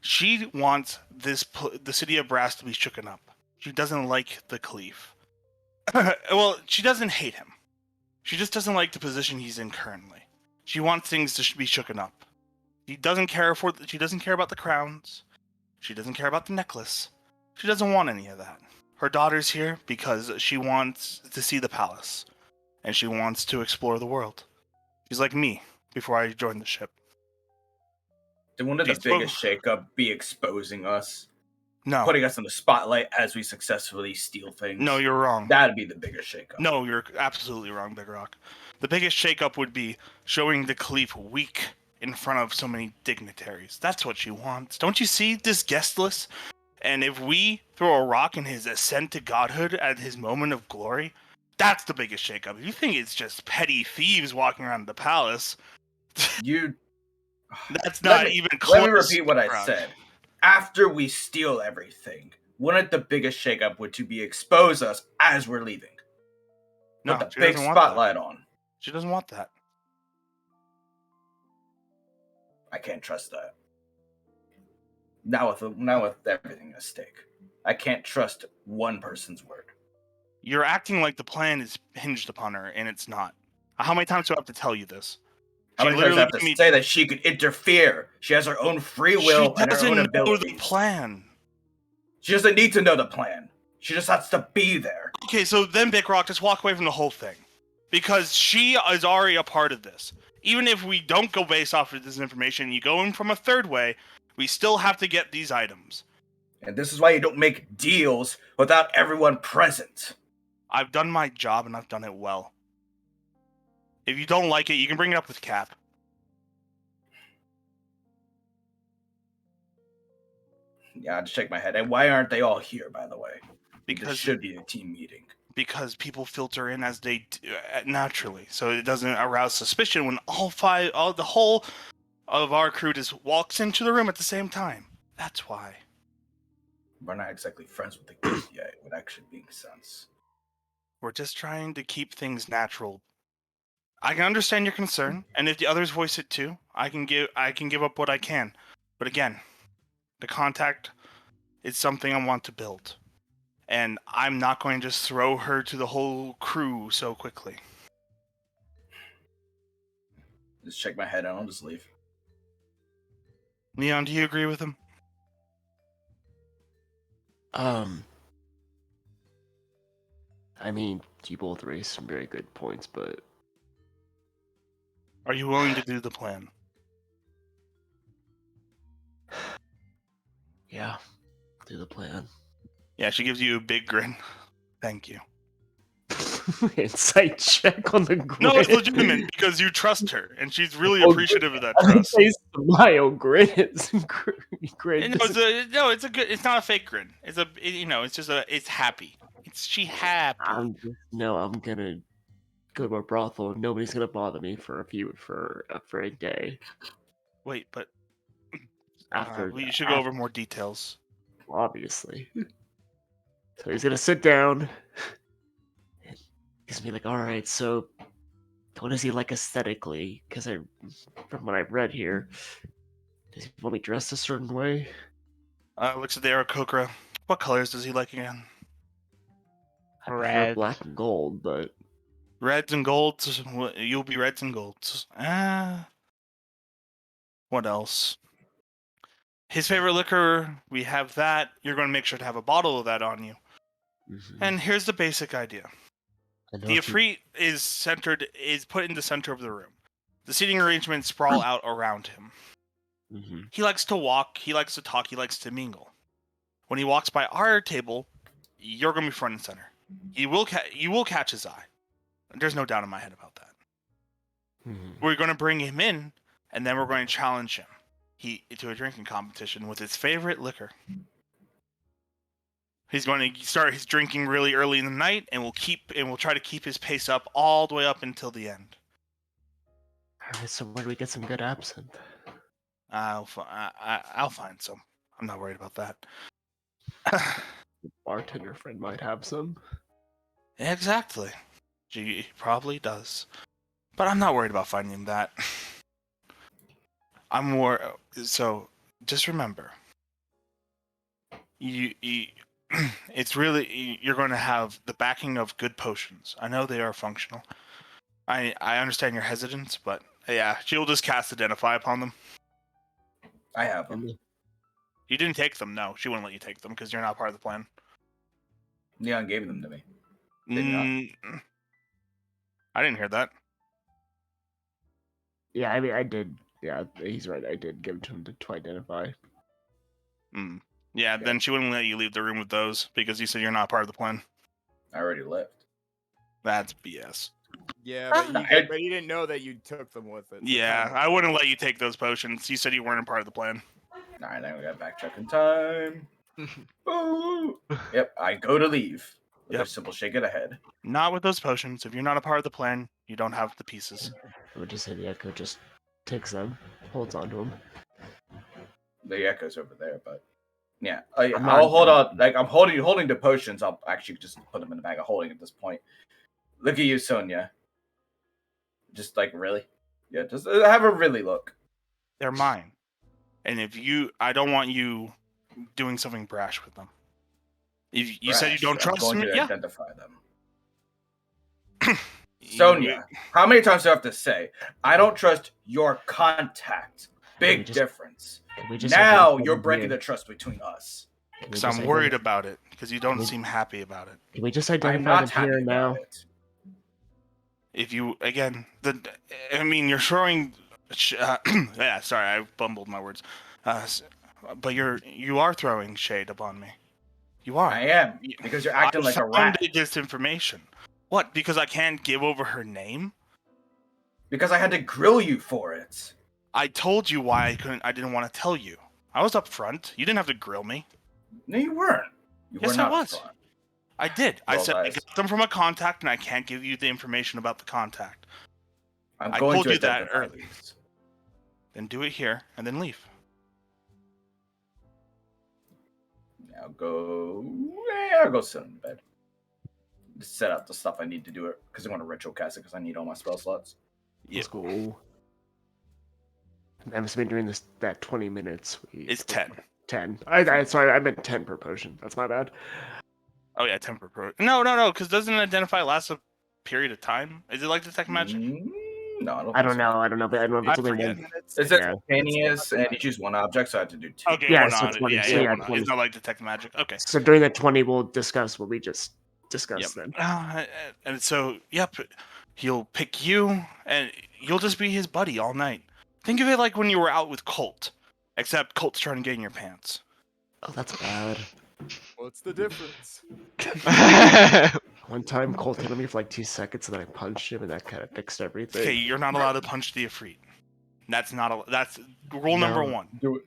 She wants the city of Brass to be shooken up. She doesn't like the Caliph. Well, she doesn't hate him. She just doesn't like the position he's in currently. She wants things to be shooken up. She doesn't care about the crowns. She doesn't care about the necklace. She doesn't want any of that. Her daughter's here because she wants to see the palace, and she wants to explore the world. She's like me before I joined the ship. Then wouldn't the biggest shakeup be exposing us? No. Putting us in the spotlight as we successfully steal things? No, you're wrong. That'd be the biggest shakeup. No, you're absolutely wrong, Big Rock. The biggest shakeup would be showing the Caliph weak in front of so many dignitaries. That's what she wants. Don't you see this guest list? And if we throw a rock in his ascent to godhood at his moment of glory, that's the biggest shakeup. If you think it's just petty thieves walking around the palace, that's not even close. Let me repeat what I said. After we steal everything, wouldn't the biggest shakeup would to be expose us as we're leaving? No, put the big spotlight on. She doesn't want that. I can't trust that. Now with everything at stake, I can't trust one person's word. You're acting like the plan is hinged upon her, and it's not. How many times do I have to tell you this? How many times do I have to say that she could interfere? She has her own free will and her own abilities. She doesn't know the plan. She doesn't need to know the plan. She just has to be there. Okay, so then Big Rock, just walk away from the whole thing. Because she is already a part of this. Even if we don't go based off of this information, you go in from a third way, we still have to get these items. And this is why you don't make deals without everyone present. I've done my job and I've done it well. If you don't like it, you can bring it up with Cap. Yeah, I just shake my head. And why aren't they all here, by the way? Because this should be a team meeting. Because people filter in as they naturally, so it doesn't arouse suspicion when the whole of our crew just walks into the room at the same time. That's why. We're not exactly friends with the kids yet. It would actually make sense. We're just trying to keep things natural. I can understand your concern, and if the others voice it too, I can give up what I can. But again, the contact is something I want to build. And I'm not going to just throw her to the whole crew so quickly. Just shake my head and I'll just leave. Leon, do you agree with him? I mean, you both raised some very good points, but Are you willing to do the plan? yeah, do the plan. Yeah, she gives you a big grin. Thank you. Insight check on the grid. No, it's legitimate because you trust her, and she's really appreciative of that trust. Smile, grin. Grin. It's not a fake grin. It's happy. She happy. I'm gonna go to a brothel and nobody's gonna bother me for a day. Wait, but After we should go over more details. Obviously. So he's gonna sit down. And he's gonna be like, all right, so what is he like aesthetically? Because from what I've read here, does he want me dressed a certain way? Looks at the Aarakocra. What colors does he like again? I prefer Red. black and gold, but Reds and golds. You'll be reds and golds. What else? His favorite liquor, we have that. You're going to make sure to have a bottle of that on you. And here's the basic idea. The Ifrit is put in the center of the room. The seating arrangements sprawl out around him. He likes to walk, he likes to talk, he likes to mingle. When he walks by our table, you're going to be front and center. You will catch his eye. There's no doubt in my head about that. We're going to bring him in, and then we're going to challenge him to a drinking competition with his favorite liquor. He's going to start his drinking really early in the night, and we'll try to keep his pace up all the way up until the end. Alright, so where do we get some good absinthe? I'll find some. I'm not worried about that. The bartender friend might have some. Exactly. He probably does. But I'm not worried about finding that. I'm more... So, just remember. It's really... You're going to have the backing of good potions. I know they are functional. I understand your hesitance, but yeah, she'll just cast Identify upon them. I have them. You didn't take them, no. She wouldn't let you take them because you're not part of the plan. Leon gave them to me. Did he not? I didn't hear that. Yeah, I mean, I did. Yeah, he's right. I did give them to identify. Yeah, then she wouldn't let you leave the room with those because you said you're not part of the plan. I already left. That's BS. Yeah, but you didn't know that you took them with it. Yeah, I wouldn't let you take those potions. You said you weren't a part of the plan. Alright, now we got backtracking time. Ooh. Yep, I go to leave. With a simple shake of the head. Not with those potions. If you're not a part of the plan, you don't have the pieces. I would just say the Echo just takes them, holds on to them. The Echo's over there, but yeah, I'll hold on. Like I'm holding the potions. I'll actually just put them in the bag of holding at this point. Look at you, Sonia. Just like really, yeah. Just have a really look. They're mine, and I don't want you doing something brash with them. If you said you don't trust me, to identify them. Sonia, how many times do I have to say I don't trust your contact? Big difference. Now you're breaking the trust between us. Because I'm worried about it. Because you don't seem happy about it. Can we just I'm identify not them happy here and now? about it. If you you're throwing. Yeah, sorry, I bumbled my words. But you are throwing shade upon me. You are. I am, because you're acting like a rat. Disinformation. What? Because I can't give over her name? Because I had to grill you for it. I told you why I couldn't. I didn't want to tell you. I was up front. You didn't have to grill me. No, you weren't. You Yes, were not I was. front. I did. I Well, said I guys. got them from a contact, and I can't give you the information about the contact. I'm I going told to you that identify earlier. these. Then do it here, and then leave. I'll go sit in bed. Just set out the stuff I need to do it, because I want to retro cast it, because I need all my spell slots. Let's go. I've been doing that 20 minutes. It's 10. 10. Sorry, I meant 10 per potion. That's my bad. Oh yeah, 10 per pro. No, because doesn't identify last a period of time? Is it like detect magic? No, I don't know. I don't know if it's only forget. 1. It's instantaneous, and you choose one object, so I have to do 2. Okay, Yeah, one so on. 20, Yeah, so yeah, yeah, one on. 20. It's not like detect magic. Okay. So during that 20, we'll discuss what we just discussed then. And so, yep, he'll pick you, and you'll just be his buddy all night. Think of it like when you were out with Colt, except Colt's trying to get in your pants. Oh, that's bad. What's the difference? One time, Colt hit me for like 2 seconds, and then I punched him, and that kind of fixed everything. Okay, you're not allowed to punch the Ifrit. That's rule number 1. Do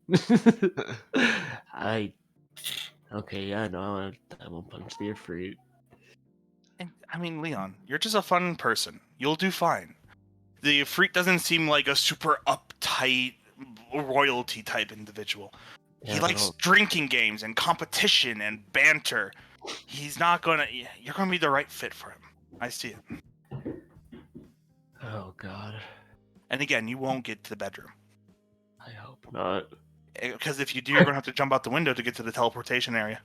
it. Okay, yeah, no, I won't punch the Ifrit. And, I mean, Leon, you're just a fun person. You'll do fine. The Ifrit doesn't seem like a super uptight royalty type individual. Yeah, He likes drinking games and competition and banter. You're gonna be the right fit for him. I see it. Oh god. And again, you won't get to the bedroom. I hope not. Because if you do, you're gonna have to jump out the window to get to the teleportation area.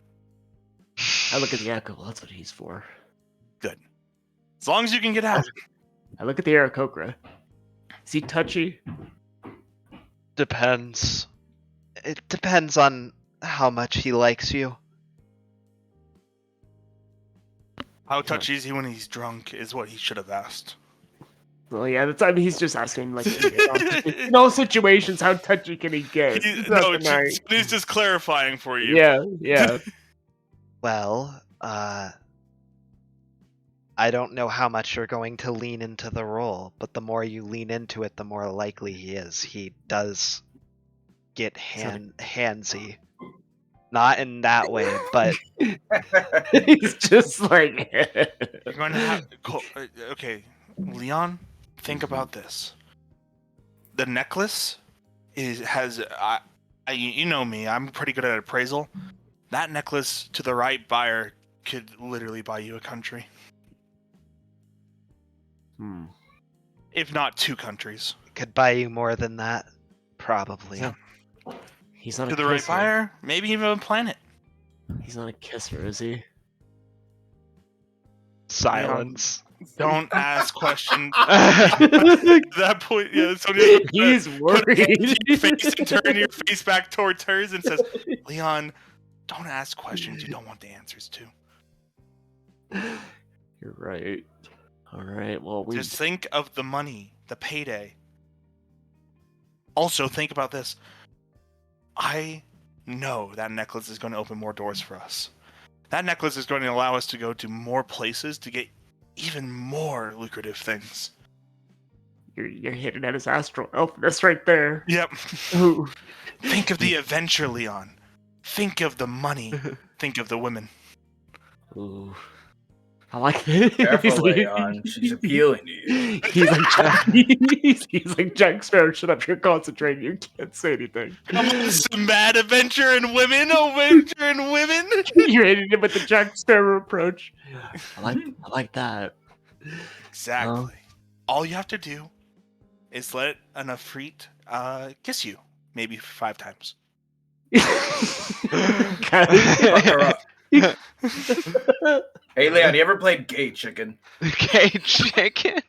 I look at the Echo. Well, that's what he's for. Good. As long as you can get out. I look at the Aarakocra. Is he touchy? Depends. It depends on how much he likes you. How touchy is he when he's drunk is what he should have asked. Well, yeah, he's just asking, like, in all situations, how touchy can he get? He's just clarifying for you. Yeah. Well, I don't know how much you're going to lean into the role, but the more you lean into it, the more likely he is. He does get handsy. Not in that way, but he's just like... You're going to have... Okay, Leon, think about this. The necklace has... you know me, I'm pretty good at appraisal. That necklace, to the right buyer, could literally buy you a country. If not 2 countries. could buy you more than that, probably. Yeah. He's not To a the right kisser. buyer, maybe even a planet. He's not a kisser, is he? Silence. Don't ask questions. At that point, yeah, Sonia He's put a hand worried. to your face and turn your face back towards hers and says, Leon, don't ask questions you don't want the answers to. You're right. All right, well, we... Just think of the money, the payday. Also, think about this. I know that necklace is going to open more doors for us. That necklace is going to allow us to go to more places to get even more lucrative things. You're hitting at his astral elfness right there. Yep. Ooh. Think of the adventure, Leon. Think of the money. Think of the women. Ooh. I like it. Careful, Leon. She's appealing to you. He's like Jack, he's like Jack Sparrow. Shut up! You're concentrating. You can't say anything. Come on, some mad adventure and women, adventure and women. You're hitting him with the Jack Sparrow approach. I like that. Exactly. All you have to do is let an Ifrit kiss you, maybe 5 times. Fuck her up. Hey, Leon, you ever played Gay Chicken? Gay chicken.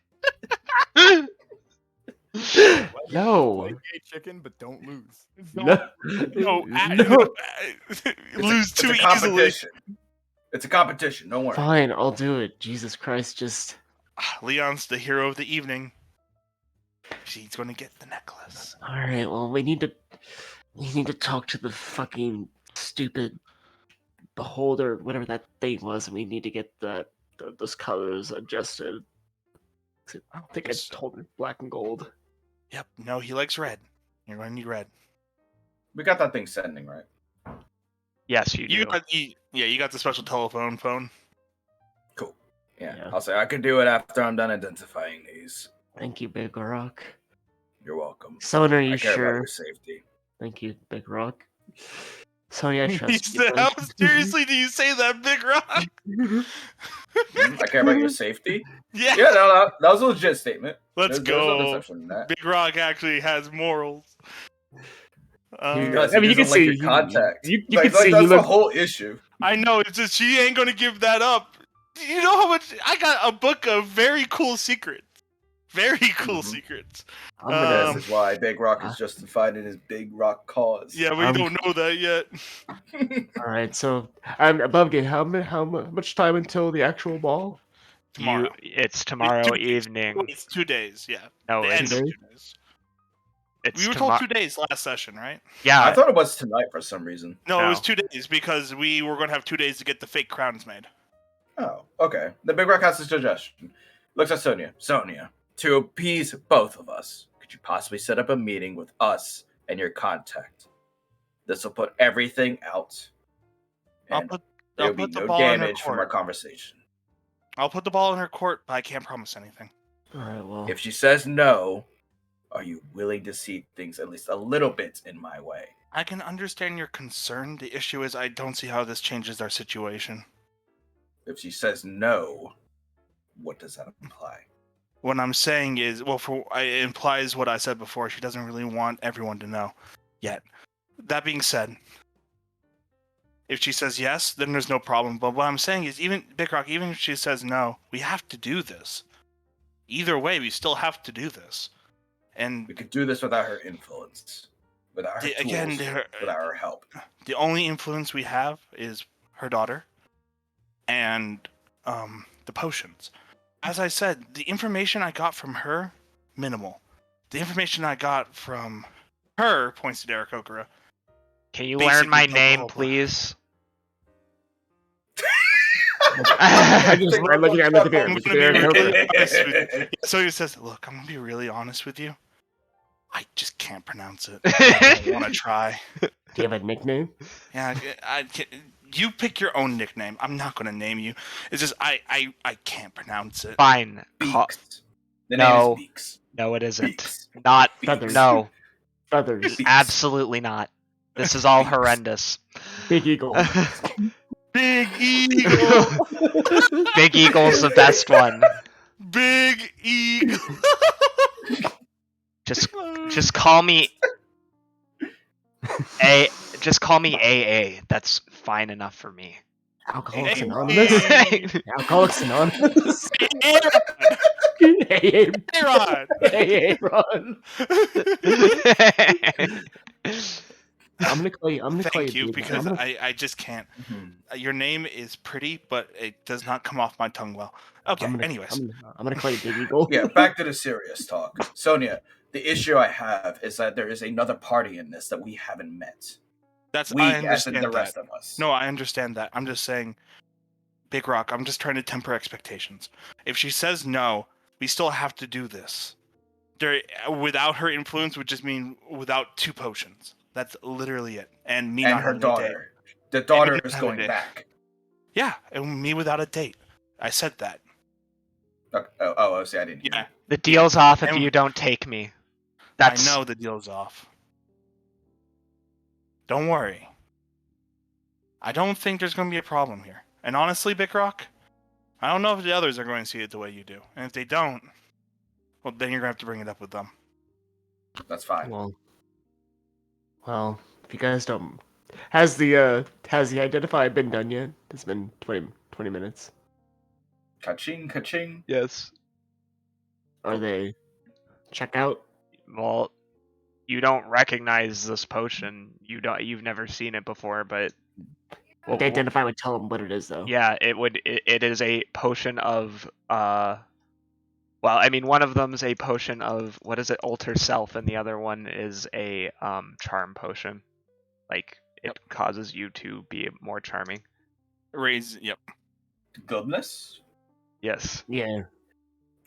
No. Play gay chicken, but don't lose. No. No, No. lose It's too a easily. competition. It's a competition. Don't worry. Fine, I'll do it. Jesus Christ, just Leon's the hero of the evening. She's gonna get the necklace. all right. Well, we need to talk to the fucking stupid beholder, whatever that thing was, and we need to get those colors adjusted. I don't think I told her black and gold. Yep. No, he likes red. You're gonna need red. We got that thing sending, right? Yes, you do. You got the special telephone phone. Cool. Yeah. Yeah. I'll say I can do it after I'm done identifying these. Thank you, Big Rock. You're welcome. Sonia, are you I care about sure? your safety. Thank you, Big Rock. Sonia, I He trust you. said, how seriously do you say that, Big Rock? I care about your safety. Yeah. Yeah, no, that was a legit statement. Let's There's no go. deception in that. Big Rock actually has morals. He does. I mean, He you can doesn't like see your contact. You Like, can see that's he the looks. whole issue. I know, it's just she ain't gonna give that up. You know how much I got a book of very cool secrets. Very cool secrets. I'm gonna. This is why Big Rock is justified in his Big Rock cause. Yeah, we don't know that yet. All right, so I'm above game. How much time until the actual ball? Tomorrow. It's tomorrow 2 days. evening. It's 2 days, yeah. No, The end it's of 2 2 days. it's We were told 2 days last session, right? Yeah, I thought it was tonight for some reason. No, it was No. 2 days because we were going to have 2 days to get the fake crowns made. Oh, okay. The Big Rock has a suggestion. Looks at Sonia. Sonia, to appease both of us, could you possibly set up a meeting with us and your contact? This will put everything out. And I'll there'll be put the no ball in her damage from our court. conversation. I'll put the ball in her court, but I can't promise anything. All right, well. If she says no, are you willing to see things at least a little bit in my way? I can understand your concern. The issue is I don't see how this changes our situation. If she says no, what does that imply? What I'm saying is, well, it implies what I said before. She doesn't really want everyone to know yet. That being said, if she says yes, then there's no problem. But what I'm saying is, even Big Rock, even if she says no, we have to do this. Either way, we still have to do this. And We could do this without her influence, without her tools, without her help. the only influence we have is her daughter and the potions. As I said, the information I got from her, minimal. The information I got from her, points to Derek Okura. Can you Basically learn my the name, whole- please? I just I'm looking at the I'm beer. gonna be really honest with you. So he says, look, I'm going to be really honest with you. I just can't pronounce it. I don't want to try. Do you have a nickname? Yeah, you pick your own nickname. I'm not going to name you. It's just I can't pronounce it. Fine. Beaks. The No. name is Beaks. No, it isn't. Beaks. Not. Feathers. No. Feathers. Beaks. Absolutely not. This is all horrendous. Big Eagle. Big Eagle. Big Eagle's the best one. Big Eagle. Just call me A. Just call me AA. That's fine enough for me. Alcoholics Hey, Anonymous. hey. Alcoholics Anonymous. Aaron. Aaron. Hey, Aaron. I'm gonna call you. Thank you, Big. because I'm gonna- I just can't. Mhm. Your name is pretty, but it does not come off my tongue well. Okay, anyways. I'm gonna call you Big Eagle. Yeah, back to the serious talk. Sonia, the issue I have is that there is another party in this that we haven't met. That's We, I as in understand the that. rest of us. No, I understand that. I'm just saying, Big Rock, I'm just trying to temper expectations. If she says no, we still have to do this. Without her influence would just mean without 2 potions. That's literally it. And me And not her having a date. daughter. The daughter And is having a going date. back. Yeah, and me without a date. I said that. See, I didn't hear. Yeah, The deal's off if And- you don't take me. I know the deal's off. Don't worry. I don't think there's going to be a problem here. And honestly, Big Rock, I don't know if the others are going to see it the way you do. And if they don't, well, then you're going to have to bring it up with them. That's fine. Well, if you guys don't, has the identify been done yet? It's been 20 minutes. Ka-ching, ka-ching. Yes. Are they check out? Well, you don't recognize this potion. You've never seen it before, but If they identify would tell them what it is, though. yeah, it is a potion of well, I mean, one of them's a potion of what is it, alter self, and the other one is a charm potion. Like it causes you to be more charming. Raise. Yep. Goodness. Yes. Yeah.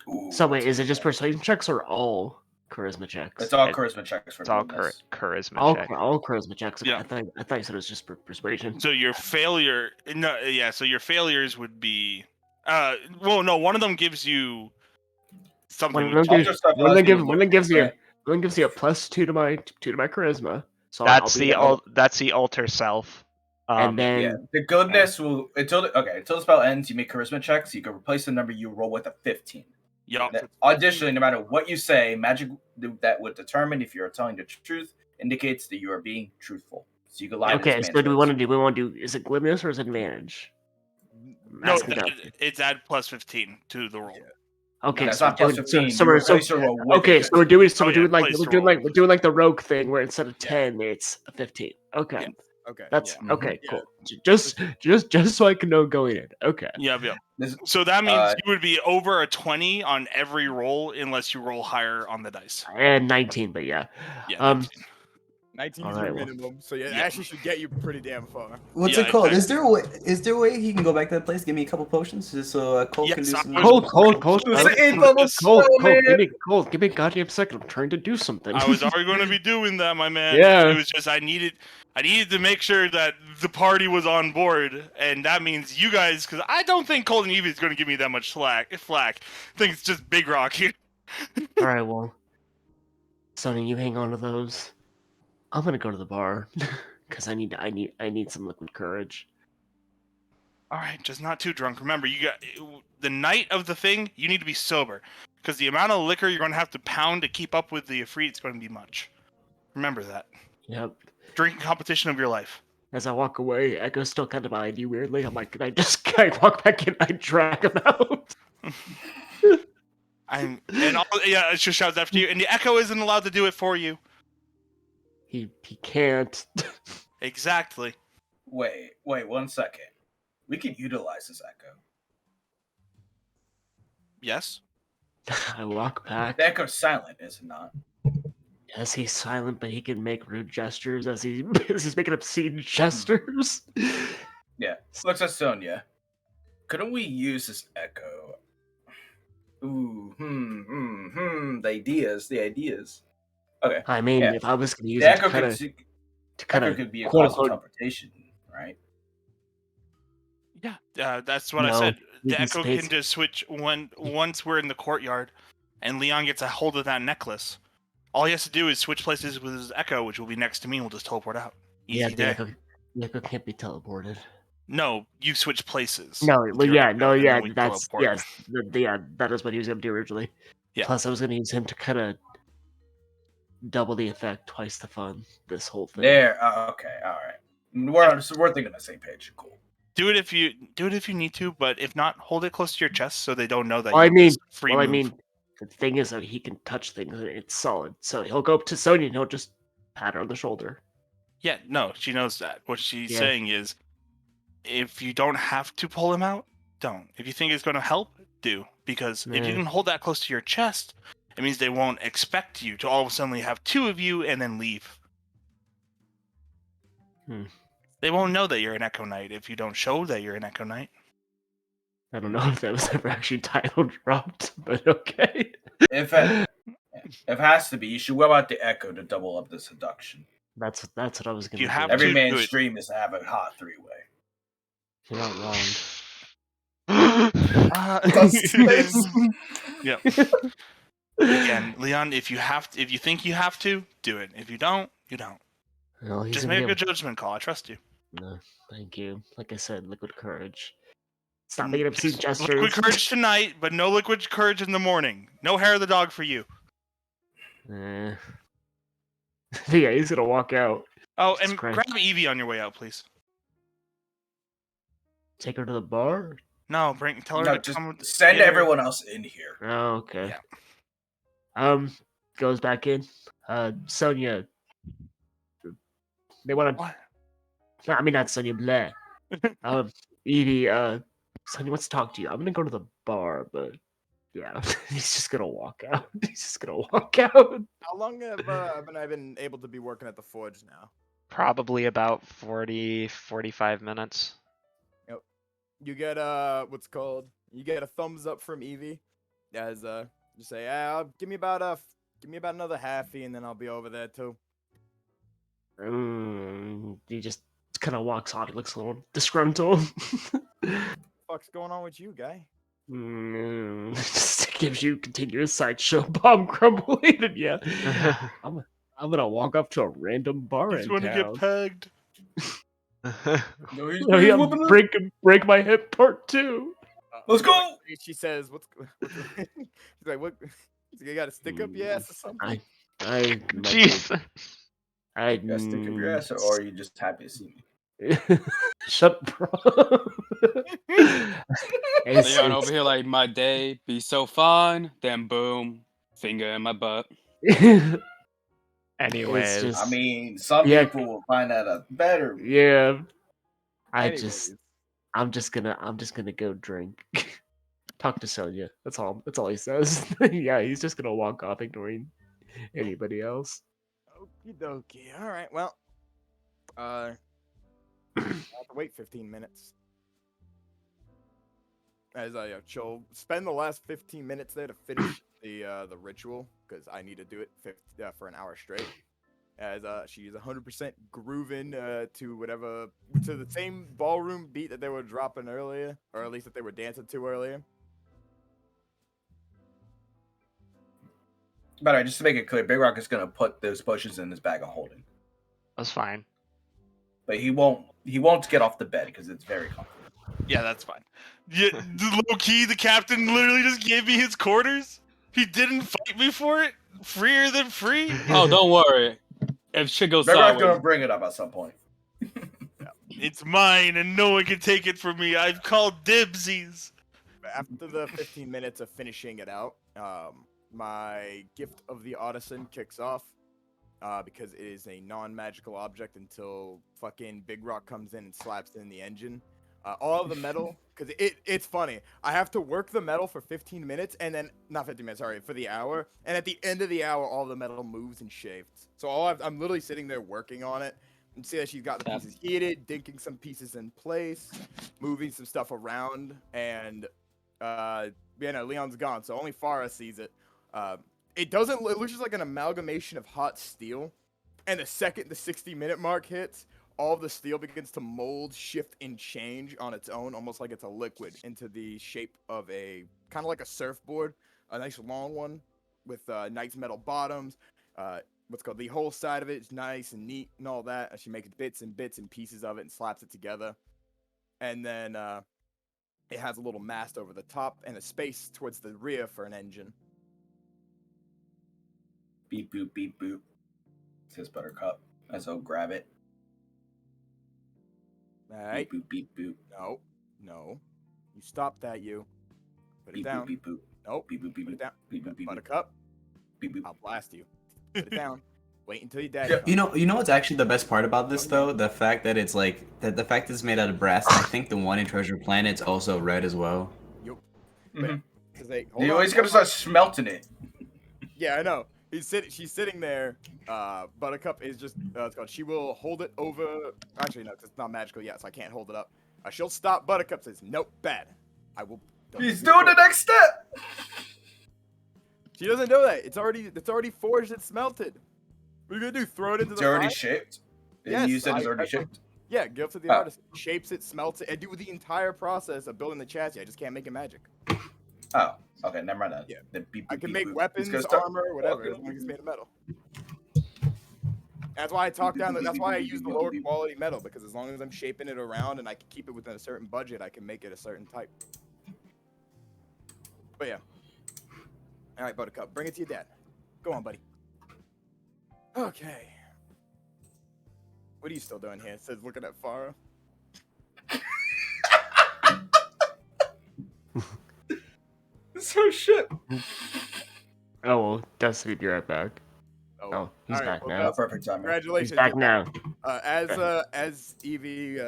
Ooh, So wait, that's is it good. just persuasion checks or all charisma checks? It's all It- charisma checks for It's all goodness. charisma check. All charisma checks. Yeah. I thought you said it was just persuasion. So your failure, no, yeah. So your failures would be, well, no, one of them gives you something. One of them gives you a +2 to my charisma. So That's I'll be able, that's the alter self. and then Yeah, the goodness will until the spell ends. You make charisma checks. You can replace the number you roll with a 15. Yup. Additionally, no matter what you say, magic that would determine if you are telling the truth indicates that you are being truthful. So you can lie. okay. So do we want to do? We want to do? Is it glibness or is it advantage? No, Asking that. it's add +15 to the roll. Okay, That's so not plus 15. so You we're replace your roll with okay. it. So we're doing Oh, yeah, like place we're to doing roll. like we're doing like the rogue thing where instead of 10 it's a 15. Okay, Yeah. Okay. that's yeah. okay. Yeah. Cool. Just so I can know going in. Okay. Yep. This- So that means you would be over a 20 on every roll unless you roll higher on the dice. And 19, but yeah. Yeah. 19. 19 is Alright, your well. minimum, so yeah, Yeah. actually should get you pretty damn far. What's Yeah, it called? exactly. Is there a way he can go back to that place? Give me a couple potions, just so Cole can Yes, do I some. was- Cold. It's I- an eighth level Yes. spell, man. Give me a goddamn second. I'm trying to do something. I was already going to be doing that, my man. Yeah. It was just I needed to make sure that the party was on board, and that means you guys, because I don't think Cold and Evie is going to give me that much flack. I think it's just Big Rock here. All right, well, Sonny, you hang on to those. I'm gonna go to the bar because I need some liquid courage. All right, just not too drunk. Remember, you got the night of the thing. You need to be sober, because the amount of liquor you're going to have to pound to keep up with the Ifrit is going to be much. Remember that. Yep. Drinking competition of your life. As I walk away, Echo's still kind of eyeing you weirdly. I'm like, can I walk back in? I drag him out. It just shouts after you, and the Echo isn't allowed to do it for you. He can't. Exactly. Wait 1 second. We can utilize this echo. Yes. I walk back. The echo's silent, is it not? Yes, he's silent, but he can make rude gestures as he's making obscene gestures. Yeah. Looks at Sonya. Couldn't we use this echo? Ooh, the ideas. Okay. I mean, Yeah. if I was going to use The it echo to kind of could be a quote cause of unquote teleportation, right? Yeah, that's what I No, said. he The Echo dissipates. can just switch once we're in the courtyard, and Leon gets a hold of that necklace. All he has to do is switch places with his Echo, which will be next to me, and we'll just teleport out. Easy yeah, day. the echo can't be teleported. No, you switch places. No, with well, your yeah, Echo, no, and yeah, then we that's teleport. yes, that is what he was gonna do originally. Yeah. Plus, I was gonna use him to kind of double the effect, twice the fun. This whole thing. There. Okay. All right. We're thinking the same page. Cool. Do it if you need to, but if not, hold it close to your chest so they don't know that. Well, you have this free I move. mean, the thing is that he can touch things. And it's solid, so he'll go up to Sonya and he'll just pat her on the shoulder. Yeah, no, she knows that. What she's Yeah. saying is, if you don't have to pull him out, don't. If you think it's going to help, do. Because if you Yeah. can hold that close to your chest, it means they won't expect you to all of a sudden have two of you and then leave. They won't know that you're an Echo Knight if you don't show that you're an Echo Knight. I don't know if that was ever actually title dropped, but okay. If it has to be, you should whip out the echo to double up the seduction. That's what I was gonna. You do. have Every to man's do it. dream is to have a hot three-way. You're not wrong. Yeah. Again, Leon, if you think you have to, do it. If you don't, you don't. Well, he's Just gonna make a be good judgment call. I trust you. No, thank you. Like I said, liquid courage. Stop making obscene Just gestures. Liquid courage tonight, but no liquid courage in the morning. No hair of the dog for you. Yeah, he's gonna walk out. Oh, Jesus and Christ. grab Evie on your way out, please. Take her to the bar. No, tell her No, to just come. send get her- everyone else in here. Oh, okay. Yeah. goes back in. Sonia, they want to. What? No, I mean not Sonia. Bleh. Evie. Sonia wants to talk to you. I'm gonna go to the bar, but yeah, he's just gonna walk out. He's just gonna walk out. How long have I been able to be working at the forge now? Probably about 40, 45 minutes. Yep. You get what's called? You get a thumbs up from Evie, as you say, give me about another halfie, and then I'll be over there too. He just kind of walks on. He looks a little disgruntled. What's going on with you, guy? Just gives you continuous sideshow bomb grumbling, and yeah, I'm gonna walk up to a random bar He's in going to town. get pegged. No, he's Oh, yeah, whooping her. break my hip part 2. Let's go. She says, "What's?" She's like, "What? You got to stick up your ass or something?" Jeez. You gotta stick up your ass, or are you just happy to see me? Shut bro. Leon over here like, my day be so fine, then boom, finger in my butt. Anyways, just- I mean, some Yeah. people will find that a better. Yeah. Anyways, I'm just gonna go drink. Talk to Sonia. That's all he says. Yeah, he's just gonna walk off ignoring anybody else. okie dokie. All right. Well, I have to wait 15 minutes. As I she'll spend the last 15 minutes there to finish the ritual, because I need to do it for an hour straight. As she's 100% grooving to the same ballroom beat that they were dropping earlier, or at least that they were dancing to earlier. By the way, just to make it clear, Big Rock is gonna put those potions in his bag of holding, that's fine. but he won't get off the bed because it's very comfortable. Yeah, that's fine. Yeah, low key, the captain literally just gave me his quarters. He didn't fight me for it. Freer than free. Oh, don't worry. If shit goes Big Rock's sideways, gonna bring it up at some point. It's mine, and no one can take it from me. I've called dibsies. After the 15 minutes of finishing it out, my gift of the artisan kicks off because it is a non-magical object until fucking Big Rock comes in and slaps in the engine. All of the metal, because it's funny. I have to work the metal for 15 minutes, and then not 15 minutes, sorry, for the hour. And at the end of the hour, all the metal moves and shapes. So I'm literally sitting there working on it. And see that she's got the pieces heated, dinking some pieces in place, moving some stuff around, and Leon's gone, so only Farah sees it. It looks just like an amalgamation of hot steel. And the second the 60-minute mark hits, all of the steel begins to mold, shift, and change on its own, almost like it's a liquid, into the shape of a kind of like a surfboard, a nice long one with nice metal bottoms. What's called the whole side of it is nice and neat and all that. And she makes bits and pieces of it and slaps it together. And then it has a little mast over the top and a space towards the rear for an engine. Beep boop beep boop. Says Buttercup. As I'll grab it. All right. Beep boop beep boop. No. You stop that, you. Put it Beep down. boop beep boop. Nope. Beep boop beep Put it boop. down. Beep boop beep boop. Buttercup, Beep boop. I'll blast you. Put it down. Wait until your dad Yeah, comes. you know what's actually the best part about this though? The fact that it's the fact that it's made out of brass. And I think the one in Treasure Planet's also red as well. Yup. Mhm. Hold You on, always gotta hold on. start smelting it. Yeah, I know. She's sitting there. Buttercup is just. It's called. She will hold it over. Actually, no, 'cause it's not magical yet, so I can't hold it up. She'll stop. Buttercup says, "Nope, bad. I will." He's doing the next step. She doesn't know that. It's already forged and smelted. What are you gonna do? Throw it into It's the already fire? shaped. Yes, You said it's already that's what- shaped. Yeah, give it to the Oh. artist. Shapes it, smelts it. I do the entire process of building the chassis. I just can't make it magic. Oh, okay, never mind that. Yeah. Then beep, I beep, can beep, make boop. weapons, It's gonna start armor, whatever, as walking. long as it's made of metal. That's why I talk down. That's why I use the lower quality metal, because as long as I'm shaping it around and I can keep it within a certain budget, I can make it a certain type. But yeah. All right, Buttercup, bring it to your dad. Go on, buddy. Okay. What are you still doing here? It says looking at Farah. It's her ship. Oh, well, Destiny, be right back. Oh, Oh, he's all right, back well, now. Perfect timing. He's congratulations. back you're back. now. As Evie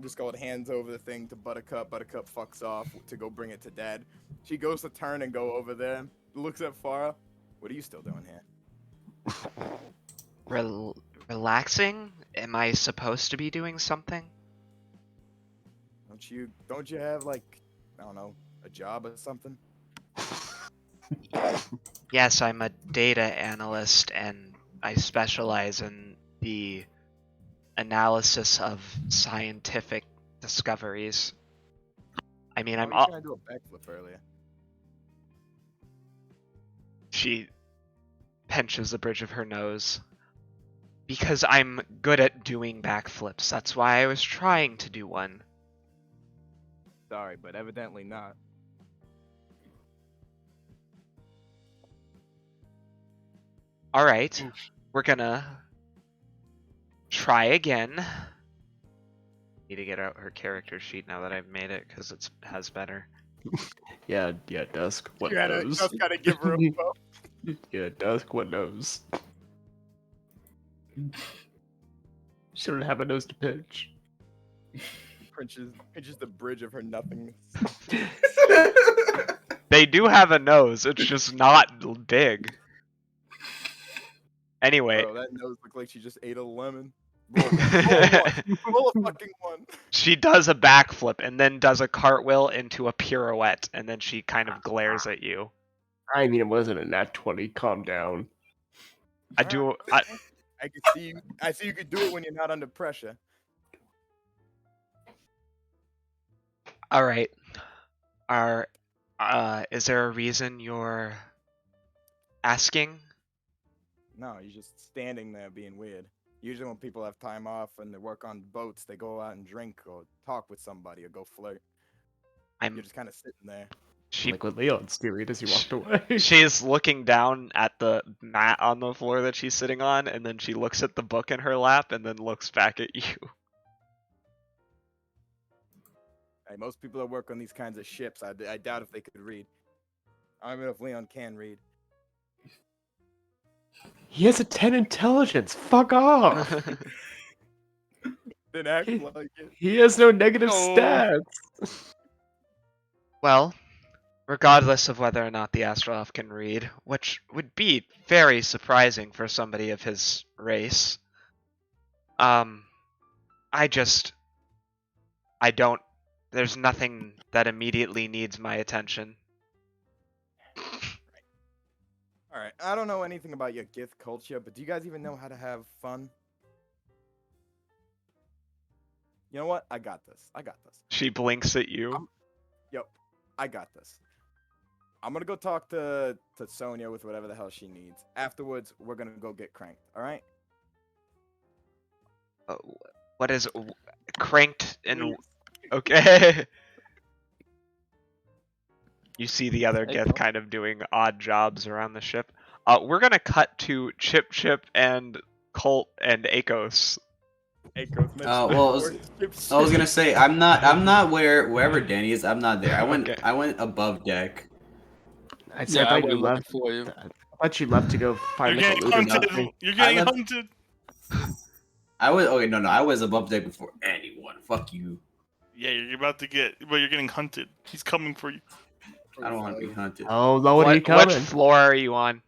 just go and hands over the thing to Buttercup. Buttercup fucks off to go bring it to Dad. She goes to turn and go over there. Looks at Farah. What are you still doing here? Relaxing? Am I supposed to be doing something? Don't you have like, I don't know, a job or something? Yes, I'm a data analyst and I specialize in the analysis of scientific discoveries. I mean, Why I'm were you all. trying to do a backflip earlier? She pinches the bridge of her nose. Because I'm good at doing backflips. That's why I was trying to do one. Sorry, but evidently not. Alright, we're gonna try again. Need to get out her character sheet now that I've made it, because it has better. Yeah, Dusk. What You knows? just gotta give her a bump. Yeah, Dusk. What knows? She don't have a nose to pinch. Pinches the bridge of her nothingness. They do have a nose, it's just not big. Anyway. Bro, that nose looked like she just ate a lemon. Roll a fucking one. She does a backflip and then does a cartwheel into a pirouette, and then she kind of glares at you. I mean, it wasn't a nat 20. Calm down. I can see you. I see you could do it when you're not under pressure. All right. Is there a reason you're asking? No, you're just standing there being weird. Usually when people have time off and they work on boats, they go out and drink or talk with somebody or go flirt. You're just kind of sitting there. Like what Leon's doing as he walked away. She's looking down at the mat on the floor that she's sitting on, and then she looks at the book in her lap, and then looks back at you. Hey, most people that work on these kinds of ships, I doubt if they could read. I don't even know if Leon can read. He has a 10 intelligence. Fuck off. Didn't act like it. He has no negative stats. Well, regardless of whether or not the Astrolf can read, which would be very surprising for somebody of his race, there's nothing that immediately needs my attention. Alright, I don't know anything about your Gith culture, but do you guys even know how to have fun? You know what? I got this. She blinks at you. Yep, I got this. I'm gonna go talk to Sonya with whatever the hell she needs. Afterwards, we're gonna go get cranked, alright? What is cranked and okay? You see the other Gith kind of doing odd jobs around the ship. We're gonna cut to Chip and Colt and Akos. Well, I was gonna say I'm not wherever Danny is. I'm not there. I went above deck. I thought you left for you. I thought you left to go find You're like, getting a loot or hunted. something. You're getting hunted. I was no. I was above deck before anyone. Fuck you. Yeah, you're about to get, but you're getting hunted. He's coming for you. I don't want to be hunted. Oh, Lord, he coming. What floor are you on?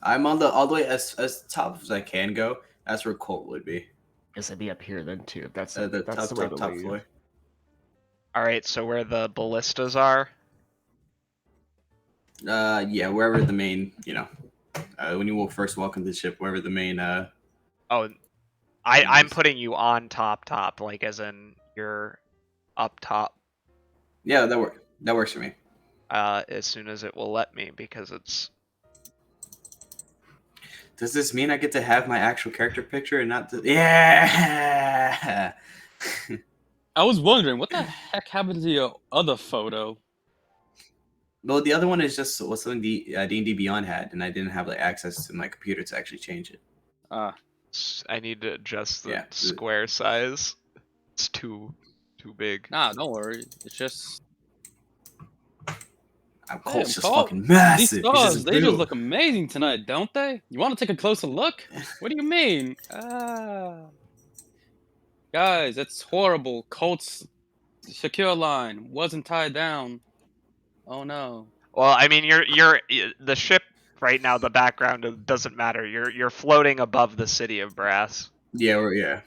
I'm on all the way as top as I can go. That's where Colt would be. Guess I'd be up here then too. If that's the that's the way to top leave. floor. All right, so where the ballistas are. Yeah, wherever the main, when you will first walk into the ship, wherever the main. I'm putting you on top, like as in you're up top. Yeah, that works for me. As soon as it will let me, because it's. Does this mean I get to have my actual character picture and not the... Yeah! I was wondering, what the heck happened to your other photo? Well, the other one is just what's something D&D Beyond had, and I didn't have access to my computer to actually change it. I need to adjust the square size. It's too big. Nah, don't worry. It's just... Colt's Damn, just Colt. fucking These massive. He's stars, just they just brutal. look amazing tonight, don't they? You want to take a closer look? What do you mean? Guys, it's horrible. Colt's secure line wasn't tied down. Oh no. Well, I mean, the ship right now. The background doesn't matter. You're floating above the city of Brass. Yeah.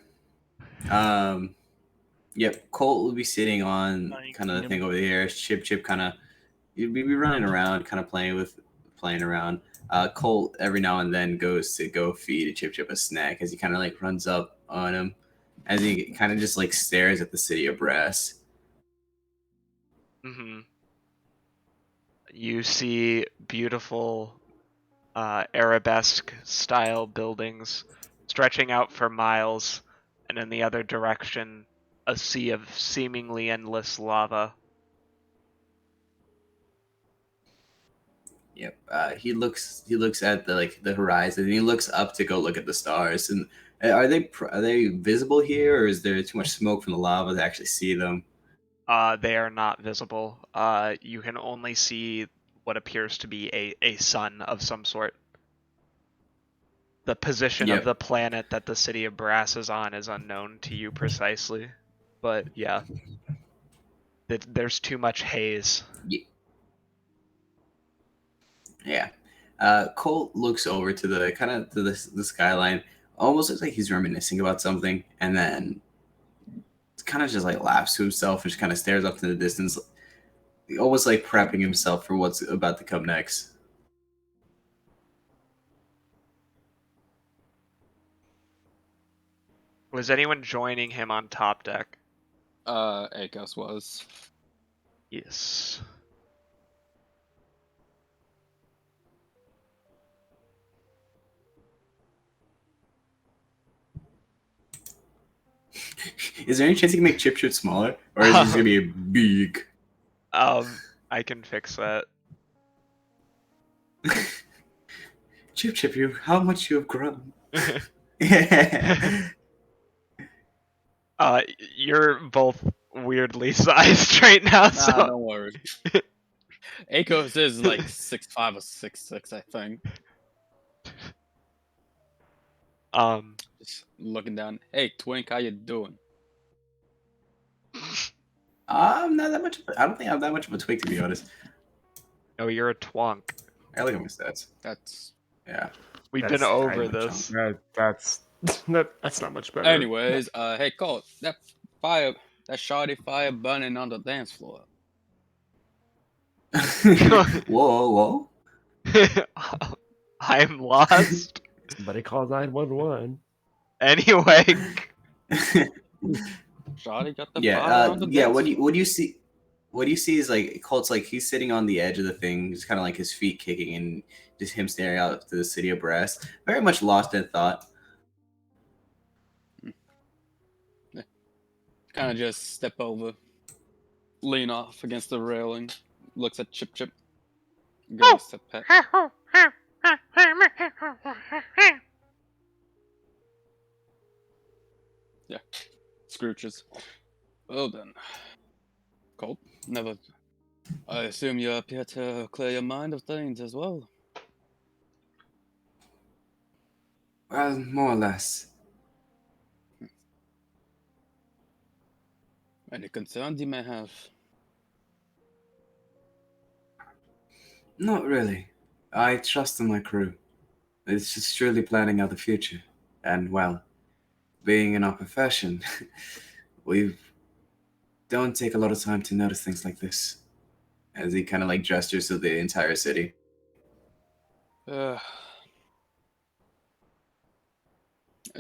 Yep. Colt will be sitting on kind of the thing over here. Chip kind of you'd be running around, kind of playing around. Colt every now and then goes to go feed Chip a snack as he kind of like runs up on him, as he kind of just like stares at the city of Brass. Mm-hmm. You see beautiful arabesque style buildings stretching out for miles, and in the other direction, a sea of seemingly endless lava. Yep. He looks at the horizon, and he looks up to go look at the stars. And are they visible here, or is there too much smoke from the lava to actually see them? They are not visible. You can only see what appears to be a sun of some sort. The position of Yep. the planet that the city of Brass is on is unknown to you precisely. But yeah, there's too much haze. Yeah. Colt looks over to the kind of to the skyline, almost looks like he's reminiscing about something, and then kind of just like laughs to himself and just kind of stares up to the distance, almost like prepping himself for what's about to come next. Was anyone joining him on top deck? Akos was. Yes. Is there any chance you can make Chip smaller, or is it just gonna be big? I can fix that. Chip, you how much you have grown. You're both weirdly sized right now, Nah, so don't worry. Akos is like 6'5" or 6'6", I think. Just looking down. Hey, Twink, how you doing? I'm not that much. I don't think I'm that much of a twig, to be honest. No, you're a twonk. I look at my stats. That's Yeah. We've been over this. That's not much better. Anyways, hey, Colt, that shoddy fire burning on the dance floor. Whoa. I'm lost. Somebody call 911. Anyway. Shoddy got the fire on the dance What floor. do you see? What do you see is like Colt's like he's sitting on the edge of the thing, just kind of like his feet kicking and just him staring out to the city of Brass, very much lost in thought. Kind of just step over, lean off against the railing, looks at Chip. Goes to pet. Yeah, Scrooches. Well then, Colt, never. I assume you're up here to clear your mind of things as well. Well, more or less. Any concerns you may have? Not really. I trust in my crew. It's just truly planning out the future. And, well, being in our profession, we don't take a lot of time to notice things like this. As he kind of like gestures to the entire city. It's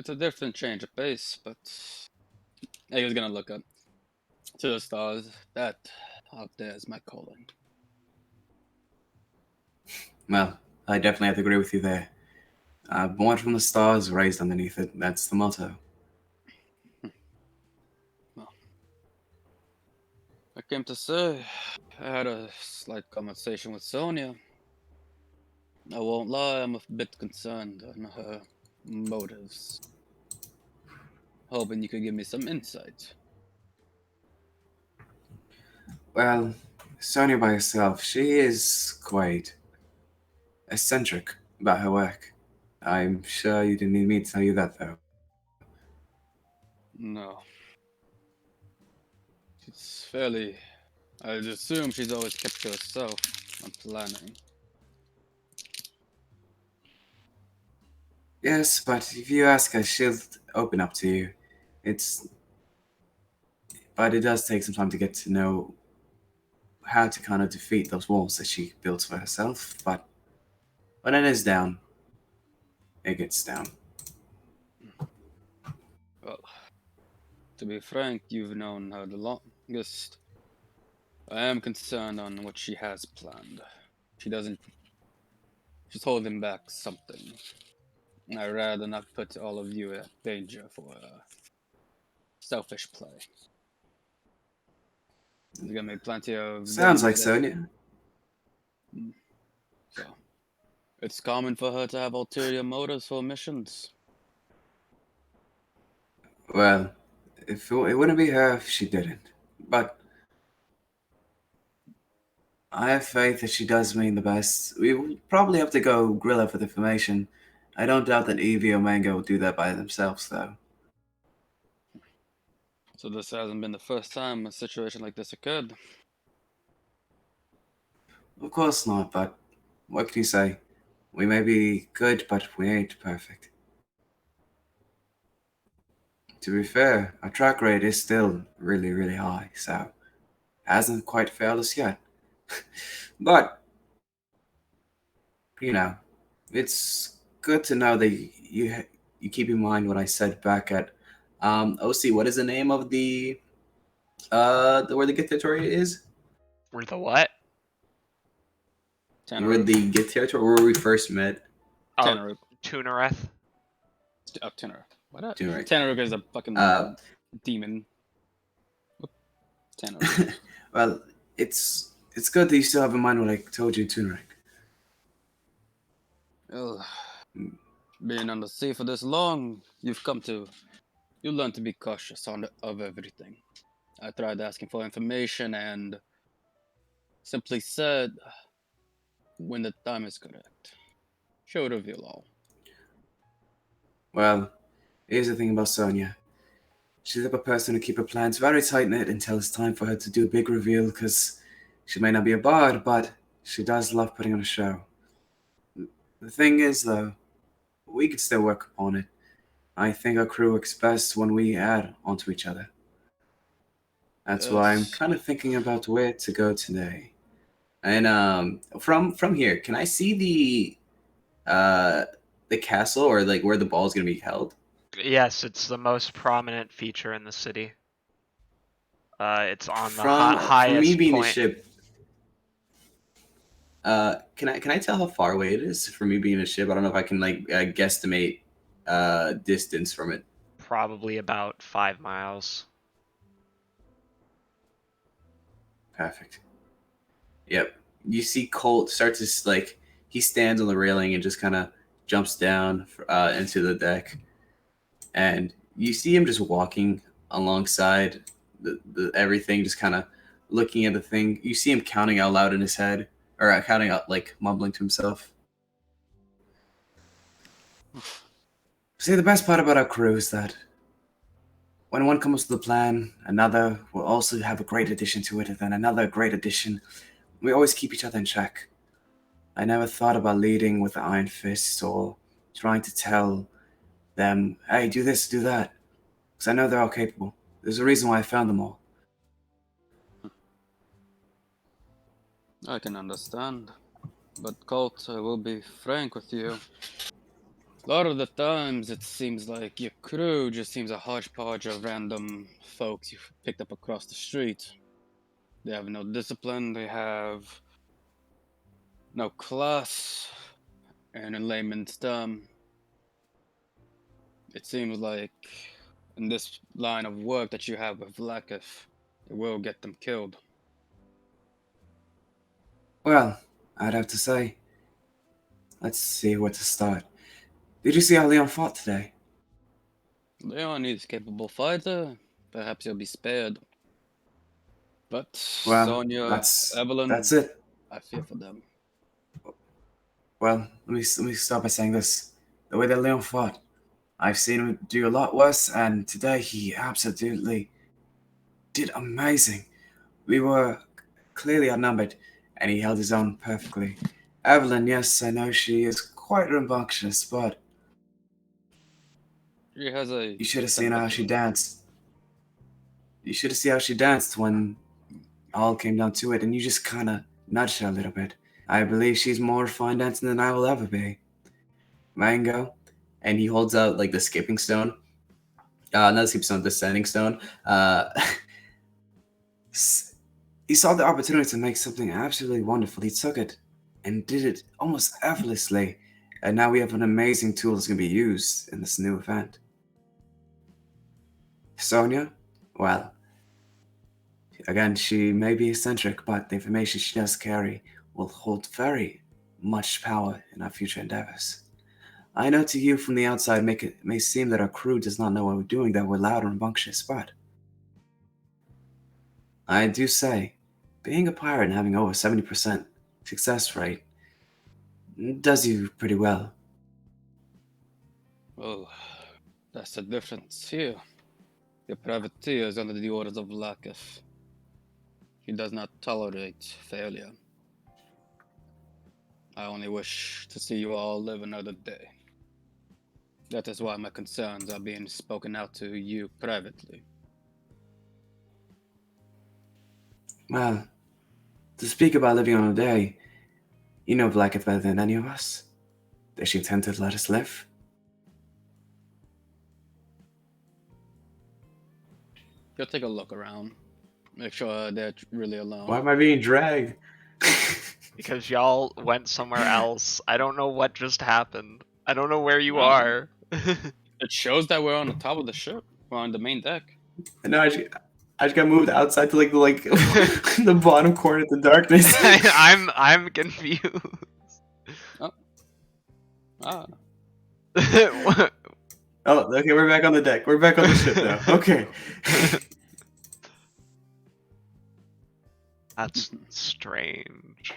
a different change of pace, but he was gonna look up to the stars. That out there is my calling. Well, I definitely have to agree with you there. Born from the stars, raised underneath it. That's the motto. Well, I came to say, I had a slight conversation with Sonia. I won't lie, I'm a bit concerned on her motives. Hoping you could give me some insight. Well, Sonia by herself, she is quite eccentric about her work. I'm sure you didn't need me to tell you that, though. No. She's fairly. I'd assume she's always kept to herself. I'm planning. Yes, but if you ask her, she'll open up to you. It's. But it does take some time to get to know how to kind of defeat those walls that she built for herself. But when it is down, it gets down. Well, to be frank, you've known her the longest. I am concerned on what she has planned. She doesn't. She's holding back something. I'd rather not put all of you at danger for selfish play. There's gonna be plenty of Sounds days like that. Sonia. So, it's common for her to have ulterior motives for missions. Well, it wouldn't be her if she didn't. But I have faith that she does mean the best. We will probably have to go grill her for the information. I don't doubt that Evie or Mango will do that by themselves, though. So this hasn't been the first time a situation like this occurred. Of course not, but what can you say? We may be good, but we ain't perfect. To be fair, our track rate is still really, really high, so hasn't quite failed us yet. But, you know, it's good to know that you keep in mind what I said back at OC. What is the name of where the Git territory is? Were the what? Where Tenerife. the Git territory where we first met? Oh, Tenerife. Tunereth. Tenerife. What? Tenerife. Tenerife is a fucking demon. Whoop. Tenerife. Well, it's good that you still have in mind what I told you, Tunerek. Well, being on the sea for this long, you learn to be cautious of everything. I tried asking for information and simply said, when the time is correct, she'll reveal all. Well, here's the thing about Sonia. She's the type of person to keep her plans very tight-knit until it's time for her to do a big reveal, because she may not be a bard, but she does love putting on a show. The thing is, though, we could still work upon it. I think our crew works best when we add onto each other. That's why I'm Yes. kind of thinking about where to go today. And from here, can I see the castle, or like where the ball is gonna be held? Yes, it's the most prominent feature in the city. It's on the From me highest being a point. ship. Can I tell how far away it is from me being a ship? I don't know if I can like guesstimate distance from it. Probably about 5 miles. Perfect. Yep. You see Colt start to like he stands on the railing and just kind of jumps down into the deck, and you see him just walking alongside the everything, just kind of looking at the thing. You see him counting out loud in his head, or counting out like mumbling to himself. See, the best part about our crew is that when one comes to the plan, another will also have a great addition to it, and then another great addition. We always keep each other in check. I never thought about leading with the iron fist or trying to tell them, hey, do this, do that. Because I know they're all capable. There's a reason why I found them all. I can understand. But Colt, I will be frank with you. A lot of the times it seems like your crew just seems a hodgepodge of random folks you've picked up across the street. They have no discipline, they have no class, and in layman's term, it seems like in this line of work that you have with Lakif, it will get them killed. Well, I'd have to say, let's see where to start. Did you see how Leon fought today? Leon is a capable fighter. Perhaps he'll be spared. But Well, Sonia, that's Evelyn, it. I fear for them. Well, let me start by saying this: the way that Leon fought, I've seen him do a lot worse, and today he absolutely did amazing. We were clearly outnumbered, and he held his own perfectly. Evelyn, yes, I know she is quite rambunctious, but She has a you should have seen temper how to she her. danced. You should have seen how she danced when all came down to it, and you just kind of nudged her a little bit. I believe she's more refined dancing than I will ever be. Mango, and he holds out like the skipping stone. Not the skipping stone, the standing stone. He saw the opportunity to make something absolutely wonderful. He took it and did it almost effortlessly. And now we have an amazing tool that's going to be used in this new event. Sonia, well, again, she may be eccentric, but the information she does carry will hold very much power in our future endeavors. I know to you from the outside it may seem that our crew does not know what we're doing, that we're loud and rambunctious, but I do say, being a pirate and having over 70% success rate does you pretty well. Well, that's the difference here. The privateer is under the orders of Lakif. He does not tolerate failure. I only wish to see you all live another day. That is why my concerns are being spoken out to you privately. Well, to speak about living on a day, you know Blacketh better than any of us. Does she intend to let us live? Go take a look around. Make sure they're really alone. Why am I being dragged? Because y'all went somewhere else. I don't know what just happened. I don't know where you Wow. are. It shows that we're on the top of the ship. We're on the main deck. No, I just got moved outside to like the bottom corner of the darkness. I'm confused. Ah, Oh, okay, we're back on the deck. We're back on the ship now. Okay. That's strange.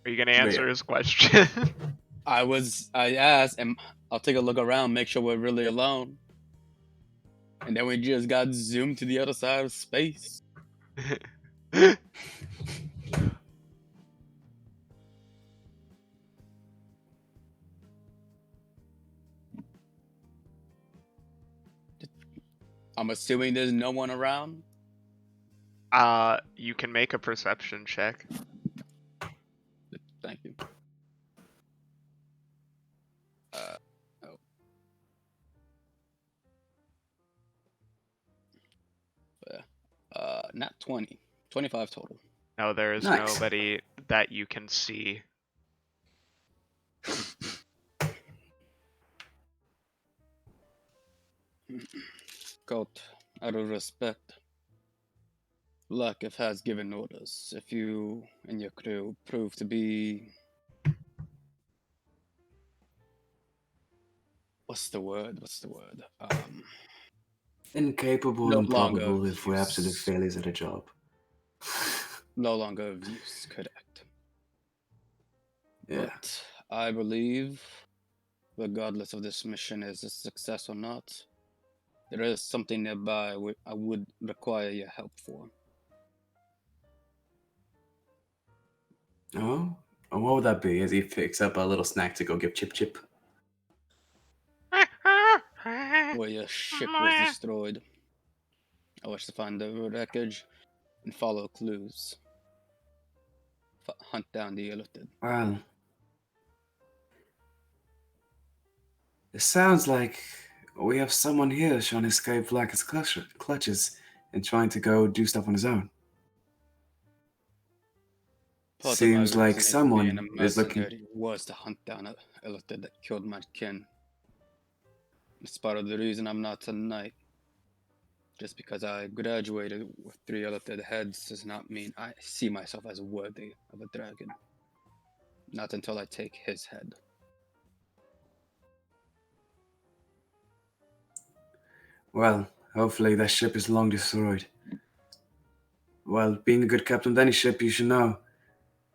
Are you gonna answer Yeah. his question? I asked, and I'll take a look around, make sure we're really alone. And then we just got zoomed to the other side of space. I'm assuming there's no one around. You can make a perception check. Thank you. Oh. Not 20. 25 total. No, there is Nice. nobody that you can see. Colt, out of respect, Lakif has given orders. If you and your crew prove to be... What's the word? Incapable No and longer probable if we're use. absolute failures at a job. No longer of use, correct. Yeah. But I believe, regardless of this mission is a success or not, there is something nearby I would require your help for. Oh? And what would that be as he picks up a little snack to go give Chip Chip? Where your ship was destroyed. I wish to find the wreckage and follow clues. Hunt down the illithid. Well, it sounds like we have someone here trying to escape Black's clutches and trying to go do stuff on his own. Part of my Seems like reasoning for someone being a is looking. mercenary was to hunt down a illithid that killed my kin. It's part of the reason I'm not tonight. Just because I graduated with 3 illithid heads does not mean I see myself as worthy of a dragon. Not until I take his head. Well, hopefully that ship is long destroyed. Well, being a good captain of any ship, you should know,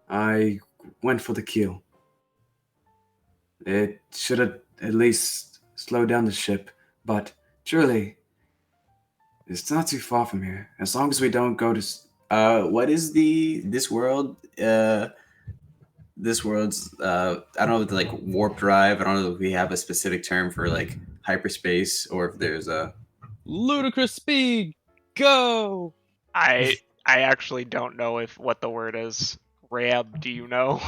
I went for the keel. It should have at least slowed down the ship, but truly, it's not too far from here. As long as we don't go to what is this world? This world's I don't know if like warp drive. I don't know if we have a specific term for like hyperspace or if there's a Ludicrous speed! Go! I actually don't know what the word is. Rab, do you know?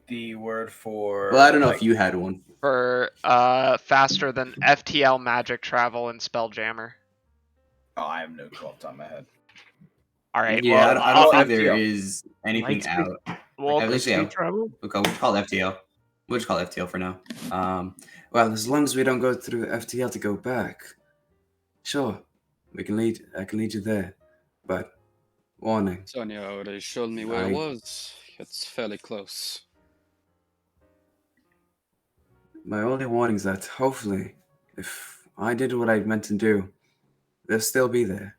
The word for. well, I don't know like, if you had one. For faster than FTL magic travel and Spelljammer. Oh, I have no clue off the top of my head. All right. Yeah, Well, I don't I'll think there FTL. is anything Lightspeed. out. we'll At least, Speed yeah. travel? Okay, we'll call it FTL. We'll just call it FTL for now. Well, as long as we don't go through FTL to go back, sure, we can lead. I can lead you there, but warning. Sonia already showed me where I- it was. It's fairly close. My only warning is that hopefully, if I did what I meant to do, they'll still be there.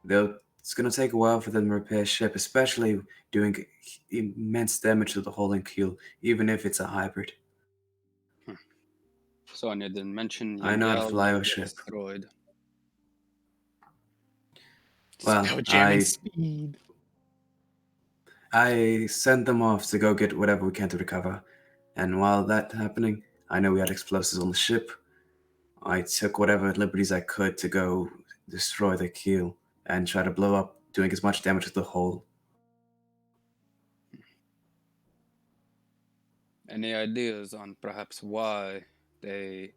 It's gonna take a while for them to repair ship, especially doing immense damage to the hull and keel, even if it's a hybrid. Sonia didn't mention I know how to Yangel fly will a get ship. destroyed. Well, Spelljammer speed. I sent them off to go get whatever we can to recover. And while that happening, I know we had explosives on the ship. I took whatever liberties I could to go destroy the keel and try to blow up, doing as much damage to the hull. Any ideas on perhaps why they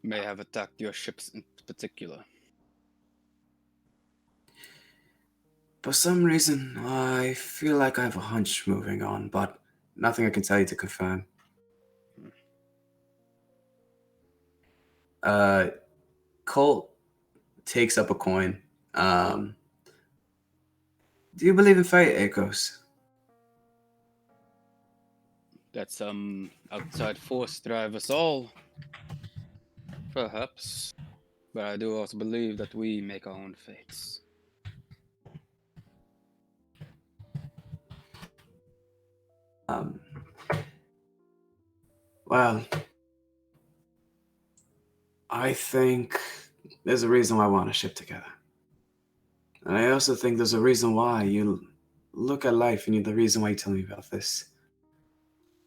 may have attacked your ships in particular? For some reason, I feel like I have a hunch moving on, but nothing I can tell you to confirm. Colt takes up a coin. Do you believe in fate, Echoes? That some outside force drive us all? Perhaps. But I do also believe that we make our own fates. Well, I think there's a reason why we want to ship together. And I also think there's a reason why you look at life and you're the reason why you tell me about this.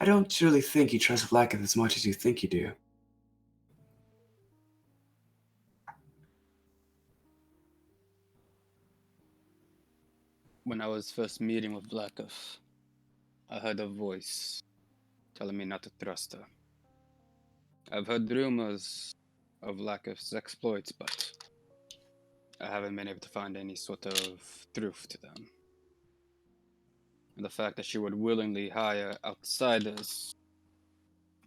I don't truly think you trust Blacketh as much as you think you do. When I was first meeting with Blacketh, I heard a voice telling me not to trust her. I've heard rumors of Blacketh's exploits, but I haven't been able to find any sort of truth to them. And the fact that she would willingly hire outsiders,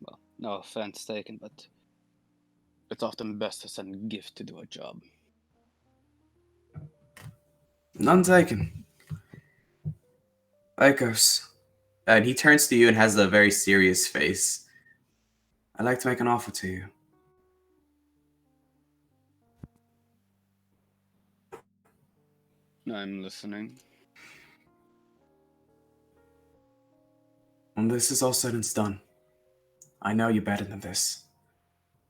well, no offense taken, but it's often best to send a gift to do a job. None taken. Echoes. And he turns to you and has a very serious face. I'd like to make an offer to you. I'm listening. When this is all said and done, I know you're better than this.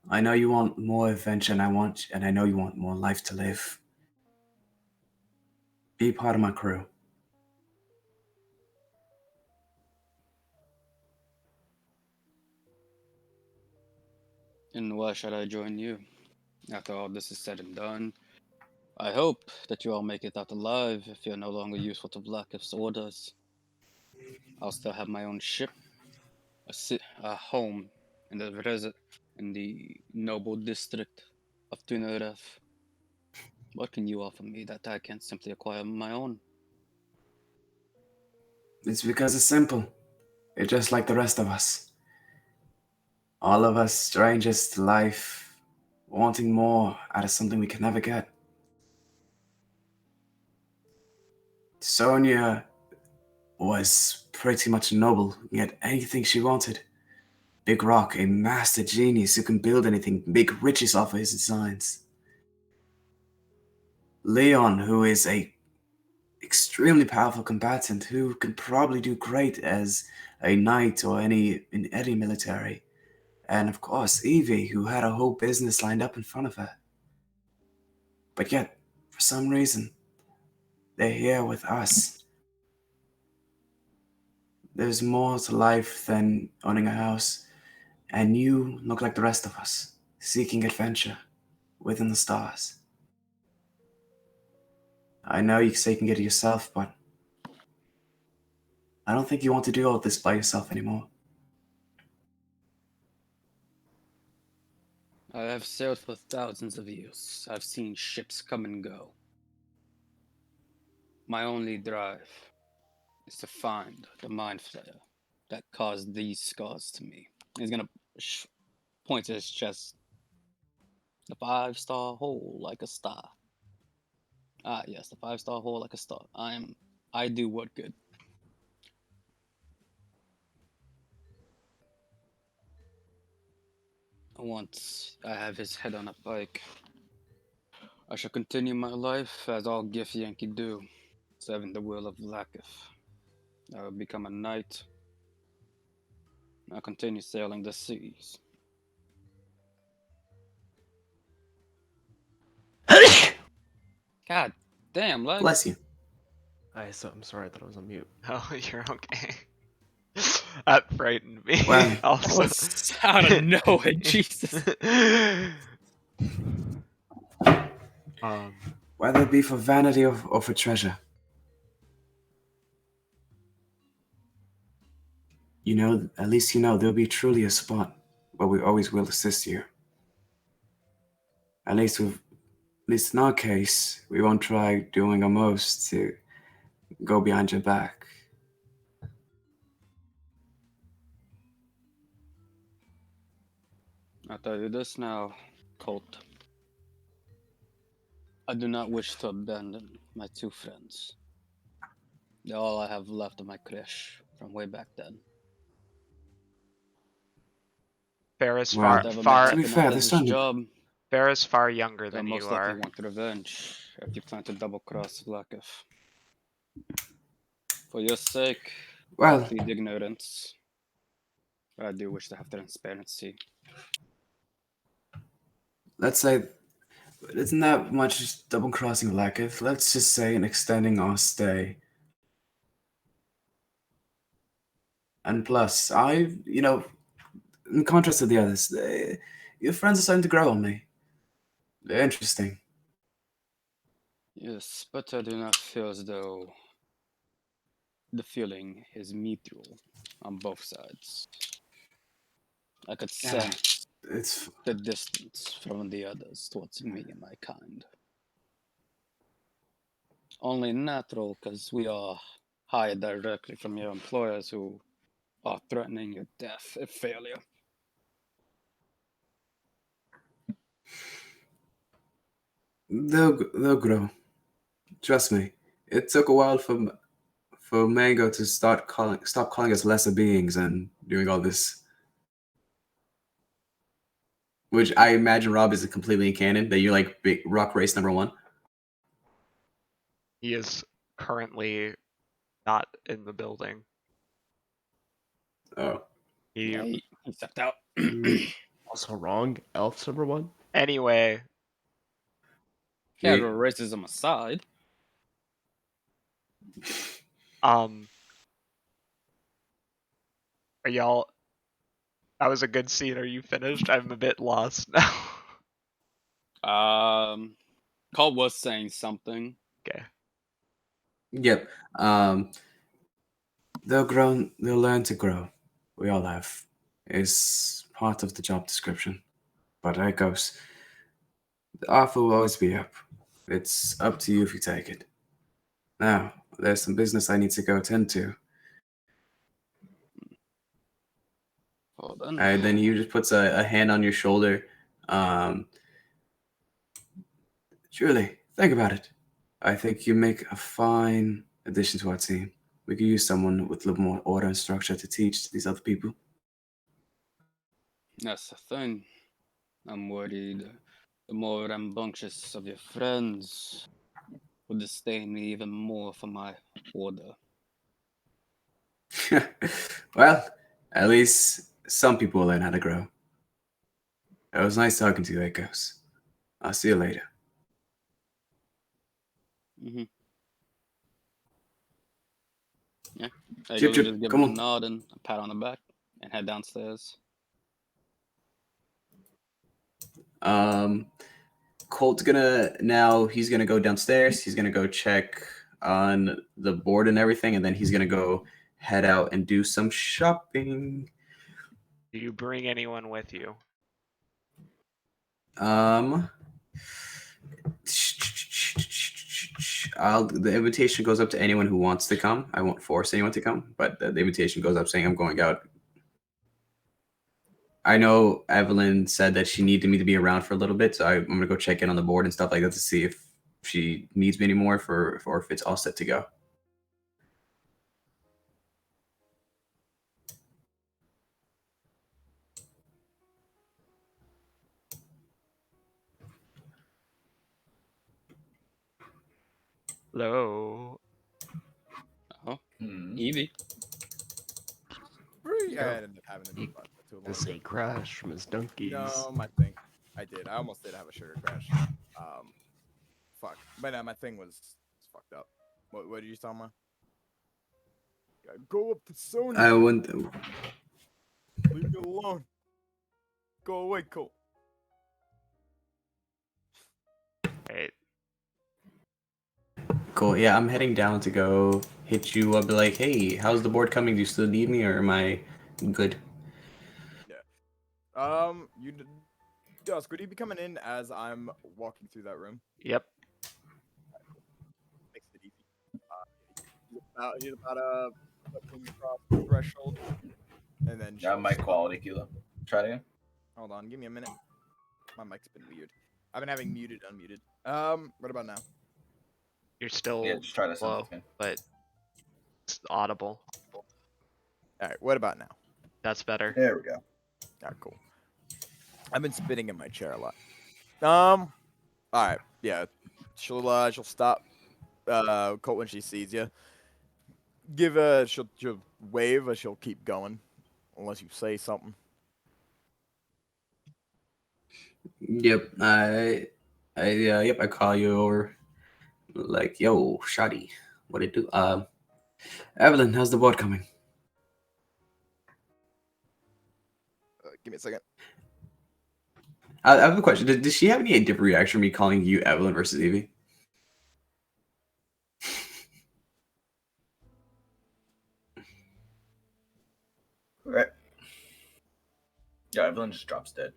I know you want more adventure, and I know you want more life to live. Be part of my crew. And why should I join you? After all this is said and done, I hope that you all make it out alive if you're no longer useful to Blacketh's orders. I'll still have my own ship, a home in the noble district of Tuneref. What can you offer me that I can't simply acquire on my own? It's because it's simple. You're just like the rest of us. All of us strangers to life, wanting more out of something we can never get. Sonia was pretty much noble, who can get anything she wanted. Big Rock, a master genius who can build anything, make riches off of his designs. Leon, who is a extremely powerful combatant who can probably do great as a knight or in any military. And of course, Evie, who had a whole business lined up in front of her. But yet, for some reason, they're here with us. There's more to life than owning a house, and you look like the rest of us, seeking adventure within the stars. I know you say you can get it yourself, but I don't think you want to do all this by yourself anymore. I have sailed for thousands of years. I've seen ships come and go. My only drive is to find the mind flayer that caused these scars to me. He's gonna point to his chest. The 5-star hole like a star. Ah, yes, the 5-star hole like a star. I do what good. Once I have his head on a pike, I shall continue my life as all Gith Yankee do, serving the will of Lakith. I will become a knight. I'll continue sailing the seas. God damn, Lex. Bless you. I'm sorry, I thought I was on mute. Oh, you're okay. That frightened me. Well, That also, was out of nowhere, Jesus. Whether it be for vanity or for treasure. You know, at least you know there'll be truly a spot where we always will assist you. At least in our case, we won't try doing our most to go behind your back. I'll tell you this now, Colt. I do not wish to abandon my two friends. They're all I have left of my creche from way back then. Fair is Well, far, Whatever may far, to be happen fair, after there's this something- job, Fair is far younger they'll than you most likely are. want revenge if you plan to double cross Vlakov. For your sake, Well, I plead ignorance. But I do wish to have transparency. let's say it's not much double crossing Lakith. Let's just say in extending our stay. And plus, in contrast to the others, your friends are starting to grow on me. They're interesting. Yes, but I do not feel as though the feeling is mutual on both sides. I could sense It's the distance from the others towards me and my kind. Only natural because we are hired directly from your employers who are threatening your death if failure. they'll grow. Trust me. It took a while for Mango to stop calling us lesser beings and doing all this. Which I imagine Rob is completely in canon, that you're like big rock race #1. He is currently not in the building. Oh. Yeah, he stepped out. Also wrong. Elf's #1. Anyway, Casual racism aside, are y'all? That was a good scene. Are you finished? I'm a bit lost now. Colt was saying something. Okay. Yep. They'll learn to grow. We all have. It's part of the job description. But there it goes. The offer will always be up. It's up to you if you take it. Now, there's some business I need to go attend to. Hold on. And then he just puts a hand on your shoulder. Truly, think about it. I think you make a fine addition to our team. We could use someone with a little more order and structure to teach these other people. That's the thing. I'm worried the more rambunctious of your friends will disdain me even more for my order. Well, at least some people will learn how to grow. It was nice talking to you, Echoes. I'll see you later. Mm-hmm. Yeah. I Chip, go chip, just give him come a on. nod and a pat on the back and head downstairs. Colt's he's gonna go downstairs. He's gonna go check on the board and everything, and then he's gonna go head out and do some shopping. Do you bring anyone with you? Um, the invitation goes up to anyone who wants to come. I won't force anyone to come, but the invitation goes up saying I'm going out. I know Evelyn said that she needed me to be around for a little bit, so I'm gonna go check in on the board and stuff like that to see if she needs me anymore or if it's all set to go. Hello. Oh, Hmm. Evie. I Yeah. ended up having to do that too long. This a crash from his donkeys. No, my thing. I did. I almost did have a sugar crash. Fuck. But my thing was fucked up. What did you tell me? Go up to Sony. I went. Leave me alone. Go away, Cole. Right. Cool. Yeah, I'm heading down to go hit you up. Be like, hey, how's the board coming? Do you still need me, or am I good? You. Dusk, would you be coming in as I'm walking through that room? Yep. Makes it easy. He's about looking across the threshold, and then Yeah, she'll mic stop. quality, Kilo. Try it again. Hold on, give me a minute. My mic's been weird. I've been having muted, unmuted. What about now? You're still Yeah, just try this low, one again. but it's audible. All right, what about now? That's better. There we go. All right, cool. I've been spitting in my chair a lot. All right, yeah. She'll stop. Colt when she sees you. She'll wave, or she'll keep going, unless you say something. Yep. Yep. I call you over. Like, yo, Shoddy, what it do? Evelyn, how's the board coming? Give me a second. I have a question. Did she have any different reaction from me calling you Evelyn versus Evie? Right. Yeah, Evelyn just drops dead.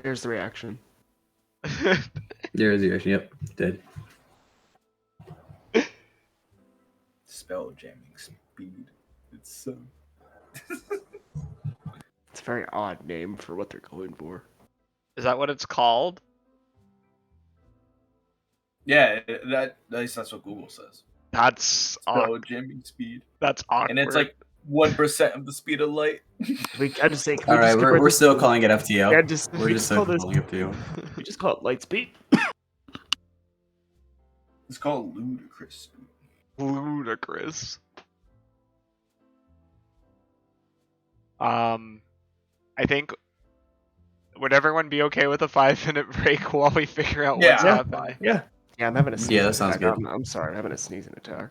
There's the reaction. There is the reaction. Yep, dead. Spell jamming speed. It's so. It's a very odd name for what they're going for. Is that what it's called? Yeah, at least that's what Google says. That's Spell jamming speed. That's awkward. And it's like 1% of the speed of light. I just say, All right, we're still calling it FTL. Yeah, We're just still call this. calling it FTL. We just call it light speed. It's called ludicrous. ludicrous. I think would everyone be okay with a 5-minute break while we figure out what's Yeah. happening? Yeah, I'm having a sneezing Yeah, that sounds attack. good. I'm sorry, I'm having a sneezing attack.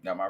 Now my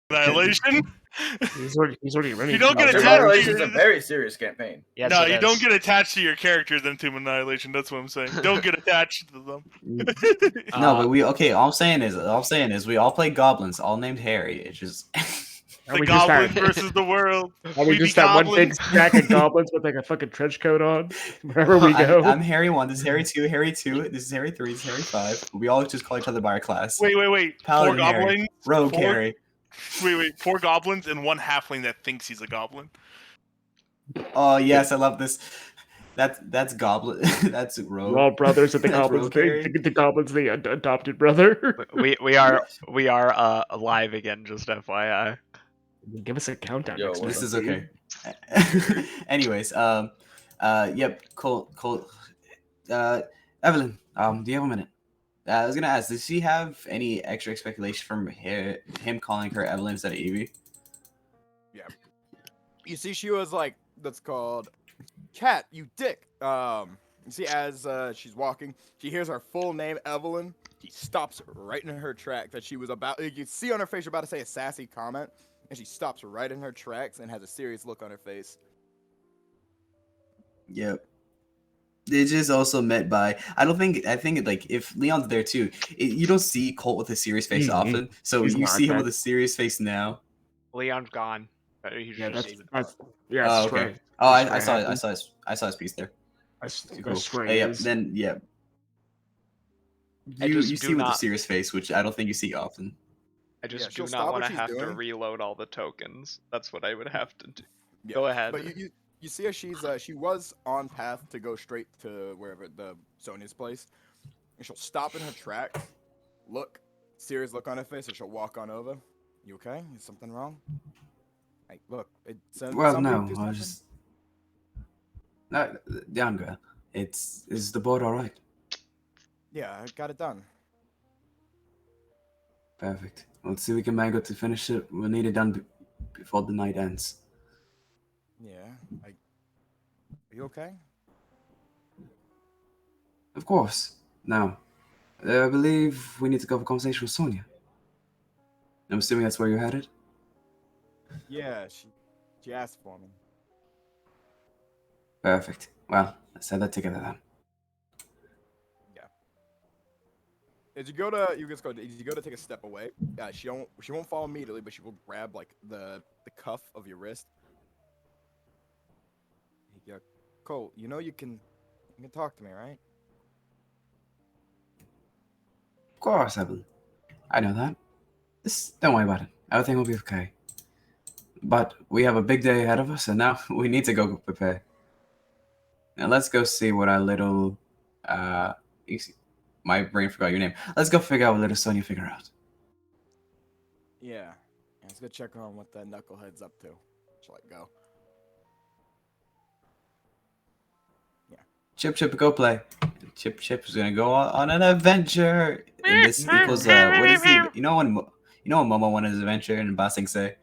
Annihilation. He's already running. You don't get from attached. Annihilation is a very serious campaign. Yes, No, it you is. don't get attached to your characters in Tomb Annihilation. That's what I'm saying. Don't get attached to them. No, but all I'm saying is we all play goblins, all named Harry. It's just Are The we just goblins that? versus the world. Are we be just that one big goblins. stack of goblins with like a fucking trench coat on wherever we go? I'm Harry 1, this is Harry 2, Harry 2, this is Harry 3, this is Harry 5. We all just call each other by our class. Wait. Paladin Four Harry, goblins. Rogue four, Harry. Wait. 4 goblins and 1 halfling that thinks he's a goblin. Oh yes, I love this. That's goblin. That's Rogue. We're all brothers, and the That's goblins, Rogue Harry. the goblins, the adopted brother. We are alive again. Just FYI. Give us a countdown. Yo, next This time, is dude. okay. Anyways, yep, cool. Evelyn, do you have a minute? I was gonna ask, does she have any extra speculation from him calling her Evelyn instead of Evie? You see, she was like, that's called Cat, you dick. You see, as she's walking, she hears her full name, Evelyn. She stops right in her track that she was about. You see on her face, you're about to say a sassy comment, and she stops right in her tracks and has a serious look on her face. Yep. They just also met by. I think like if Leon's there too, you don't see Colt with a serious face often, so He's you not see him that. with a serious face now. Leon's gone. He's Yeah, just that's Oh, that's okay. right. Oh, That's I right, saw it. happened. I saw his piece there. Cool. That's right. Yep. Then yeah. I You just you do see with a not- serious face, which I don't think you see often. I just she'll do stop not what want to she's have to doing. reload all the tokens. That's what I would have to do. Yeah. Go ahead. But you see her, she was on path to go straight to wherever the Sonya's place, and she'll stop in her tracks, look, serious look on her face, and she'll walk on over. You okay? Is something wrong? Hey, look, Well, no, I was just. No, younger. Is the board all right? Yeah, I got it done. Perfect. Let's see if we can mango to finish it. We'll need it done before the night ends. Yeah, are you okay? Of course. Now, I believe we need to go have a conversation with Sonia. I'm assuming that's where you're headed? Yeah, she asked for me. Perfect. Well, let's have that together then. As you go to take a step away, she won't fall immediately, but she will grab like the cuff of your wrist. Yeah, Cole, you know you can talk to me, right? Of course, Evelyn. I know that. Just don't worry about it. Everything will be okay. But we have a big day ahead of us, and now we need to go prepare. Now let's go see what our little my brain forgot your name. Let's go figure out what little Sonia figure out. Yeah. Let's go check on what that knucklehead's up to. Shall I go? Chip, go play. Chip is gonna go on an adventure. And this equals what is he? You know when Momo won his adventure and Bossing say?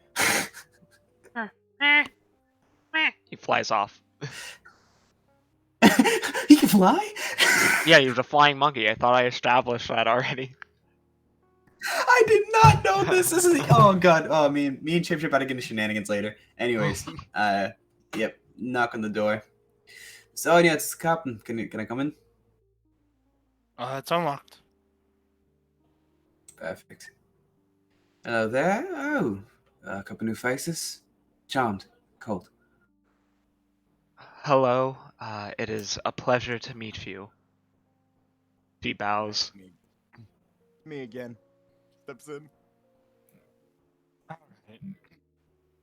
He flies off. He can fly? Yeah, he was a flying monkey. I thought I established that already. I did not know this. This is oh god. Oh, me and Chip about to get into shenanigans later. Anyways, yep. Knock on the door. Sonia, it's the captain. Can I come in? It's unlocked. Perfect. Hello there. Oh, a couple new faces. Charmed. Cold. Hello. It is a pleasure to meet you. She bows. Me again. Steps in.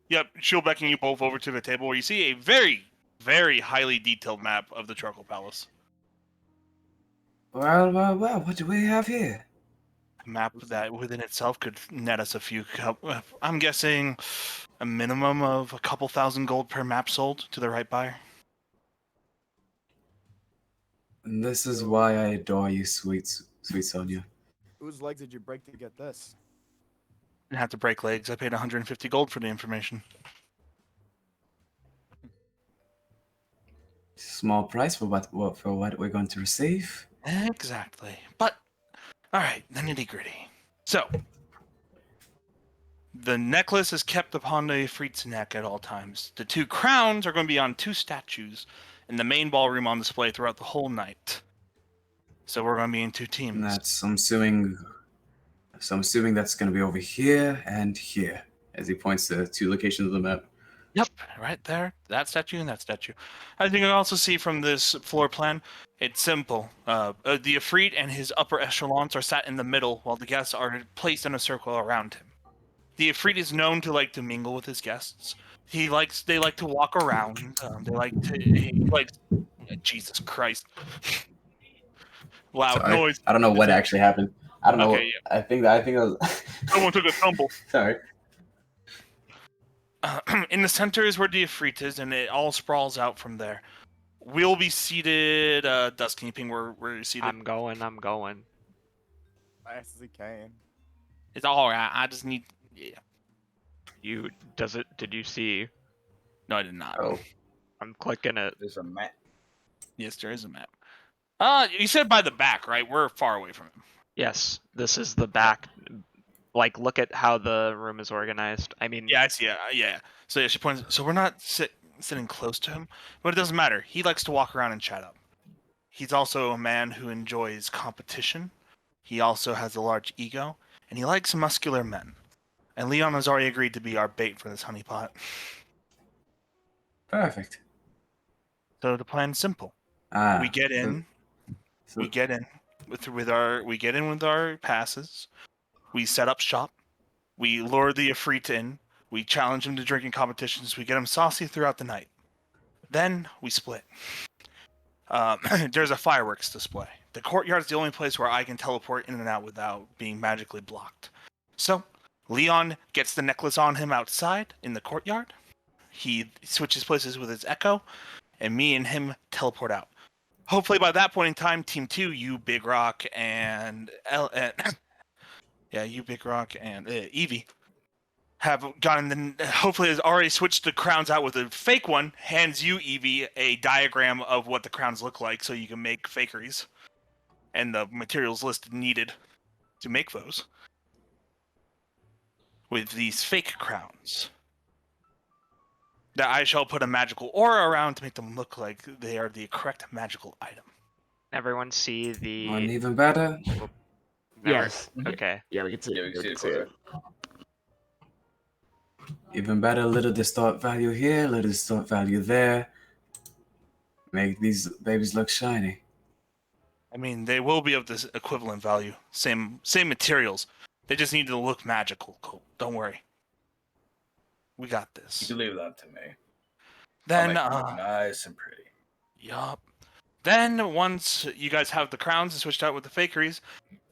Yep, she'll beckon you both over to the table where you see a very, very highly detailed map of the Charcoal Palace. Well. What do we have here? A map that within itself could net us I'm guessing a minimum of a couple thousand gold per map sold to the right buyer. And this is why I adore you, sweet Sonia. Whose legs did you break to get this? Didn't have to break legs. I paid 150 gold for the information. Small price for what we're going to receive. Exactly. But, alright, the nitty gritty. So, The necklace is kept upon the Ifrit's neck at all times. The 2 crowns are going to be on 2 statues in the main ballroom on display throughout the whole night. So we're going to be in 2 teams. And I'm assuming that's going to be over here and here, as he points to 2 locations of the map. Yep, right there. That statue and that statue. As you can also see from this floor plan, it's simple. The Ifrit and his upper echelons are sat in the middle, while the guests are placed in a circle around him. The Ifrit is known to like to mingle with his guests. They like to walk around. Jesus Christ. Loud Sorry. noise. I don't know what actually happened. I don't know. Okay, I think that was. Someone took a tumble. Sorry. In the center is where the Ifrit is, and it all sprawls out from there. We'll be seated, Dust, can you ping where you're seated? I'm going. Fast as he can. It's alright, I just need... Yeah. Did you see? No, I did not. Oh. I'm clicking it. There's a map. Yes, there is a map. You said by the back, right? We're far away from him. Yes, this is the back. Like, look at how the room is organized. I mean, Yeah, I see it. Yeah. So yeah, she points... So we're not sitting close to him, but it doesn't matter. He likes to walk around and chat up. He's also a man who enjoys competition. He also has a large ego, and he likes muscular men. And Leon has already agreed to be our bait for this honeypot. Perfect. So the plan's simple. We get in. We get in with our passes. We set up shop. We lure the Ifrit in. We challenge him to drinking competitions. We get him saucy throughout the night. Then we split. There's a fireworks display. The courtyard is the only place where I can teleport in and out without being magically blocked. So, Leon gets the necklace on him outside in the courtyard. He switches places with his Echo, and me and him teleport out. Hopefully by that point in time, Team 2, you, Big Rock, and you, Big Rock, and Evie have gotten hopefully has already switched the crowns out with a fake one, hands you, Evie, a diagram of what the crowns look like so you can make fakeries and the materials listed needed to make those with these fake crowns that I shall put a magical aura around to make them look like they are the correct magical item. everyone see the. One even better. Yes. Okay. Yeah, we can see Yeah, it. we can see it. Even better. Little distort value here. Little distort value there. Make these babies look shiny. I mean, they will be of this equivalent value. Same materials. They just need to look magical. Cool. Don't worry. We got this. You can leave that to me. Then, I'll make it look nice and pretty. yup. Then, once you guys have the crowns and switched out with the fakeries,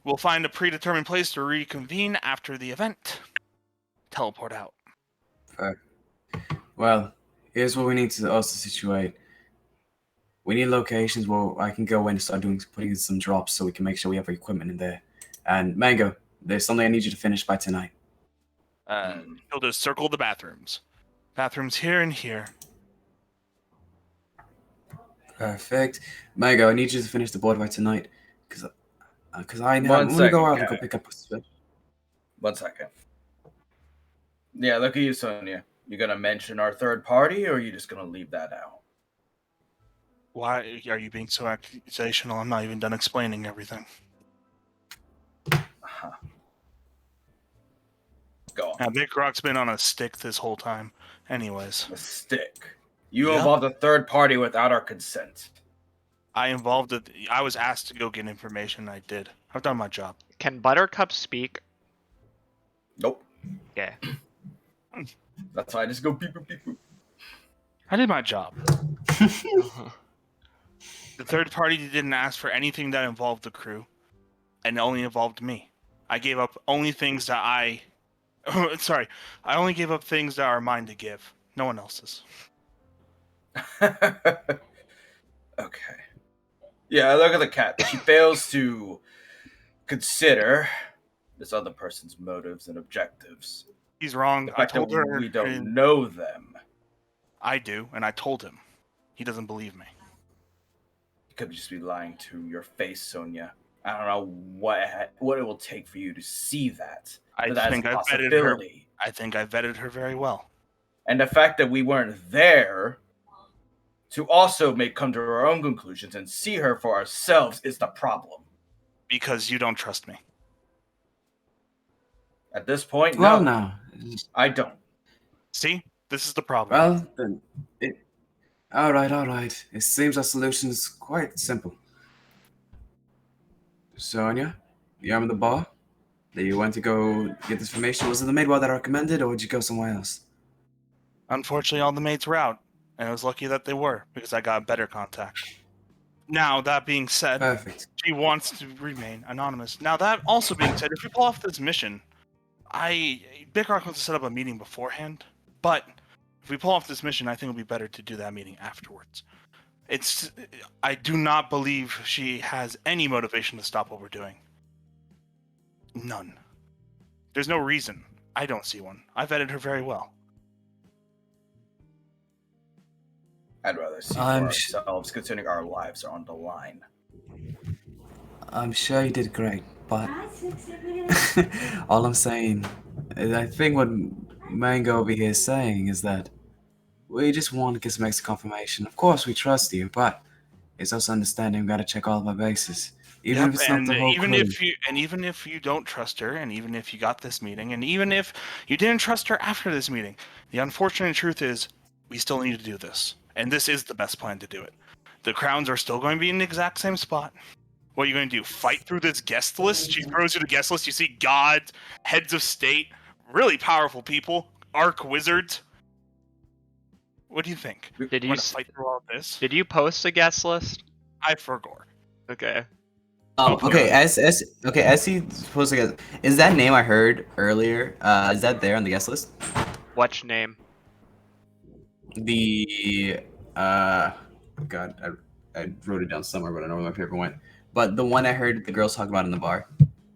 we'll find a predetermined place to reconvene after the event. Teleport out. Well, here's what we need to also situate. We need locations where I can go in and start putting in some drops so we can make sure we have equipment in there. And Mango, there's something I need you to finish by tonight. You'll just circle the bathrooms. Bathrooms here and here. Perfect. Mango, I need you to finish the board by tonight. Because I'm One going to go second, out and go Kevin. pick up a switch. 1 second. Yeah, look at you, Sonia. You gonna mention our third party, or are you just gonna leave that out? Why are you being so accusational? I'm not even done explaining everything. Uh-huh. Go on. Now, Big Rock's been on a stick this whole time. Anyways. A stick. You Yep. involved a third party without our consent. I was asked to go get information, and I did. I've done my job. Can Buttercup speak? Nope. Okay. That's why I just go beep boop beep boop. I did my job. The third party didn't ask for anything that involved the crew, and only involved me. I gave up only things that I only gave up things that are mine to give. No one else's. Okay. Yeah, look at the cat. She fails to consider this other person's motives and objectives. He's wrong. The I fact that told her we don't know them. I do, and I told him. He doesn't believe me. You could just be lying to your face, Sonia. I don't know what it will take for you to see that. I But that's think a I I think I vetted her very well. And the fact that we weren't there to also come to our own conclusions and see her for ourselves is the problem. Because you don't trust me. At this point, Well, no, now, I don't. See? This is the problem. well, then, all right. It seems our solution is quite simple. Sonia, you are in the bar that you went to go get this information. Was it the maid bar that I recommended, or did you go somewhere else? Unfortunately, all the maids were out, and I was lucky that they were, because I got a better contact. Now, that being said, Perfect. she wants to remain anonymous. Now, that also being said, if we pull off this mission, Big Rock wants to set up a meeting beforehand, but if we pull off this mission, I think it would be better to do that meeting afterwards. I do not believe she has any motivation to stop what we're doing. None. There's no reason. I don't see one. I vetted her very well. I'd rather see for I'm ourselves, considering our lives are on the line. I'm sure you did great, but all I'm saying is I think what Mango over here is saying is that we just want to get some extra confirmation. Of course, we trust you, but it's also understanding we got to check all of our bases. Even if it's not the whole crew. Even if you don't trust her, and even if you got this meeting, and even if you didn't trust her after this meeting, the unfortunate truth is we still need to do this, and this is the best plan to do it. The crowns are still going to be in the exact same spot. What are you going to do? Fight through this guest list? She throws you the guest list. You see gods, heads of state, really powerful people, arc wizards. What do you think? Did you fight through all of this? Did you post a guest list? I forgot. Okay. Okay, as he supposed to get, is that name I heard earlier? Is that there on the guest list? Which name? The God, I wrote it down somewhere, but I don't know where my paper went. But the one I heard the girls talk about in the bar.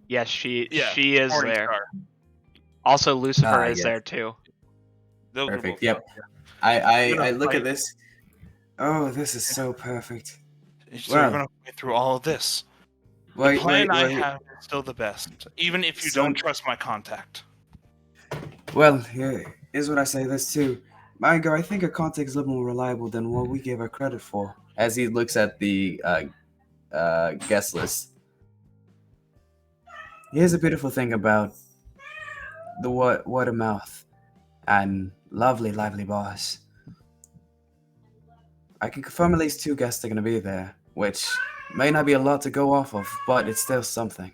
Yes, she is Morningstar. there. Also, Lucifer is yes. there too. They'll go Perfect. both Yep. up, yeah. I look fight. at this. Oh, this is so perfect. So we're going to fight through all of this. The plan I have is still the best, even if you don't trust my contact. Well, here's what I say this too. Mango, I think her contact is a little more reliable than what we give her credit for. As he looks at the guest list. Here's a beautiful thing about the word of mouth and lovely, lively bars. I can confirm at least 2 guests are going to be there, which may not be a lot to go off of, but it's still something.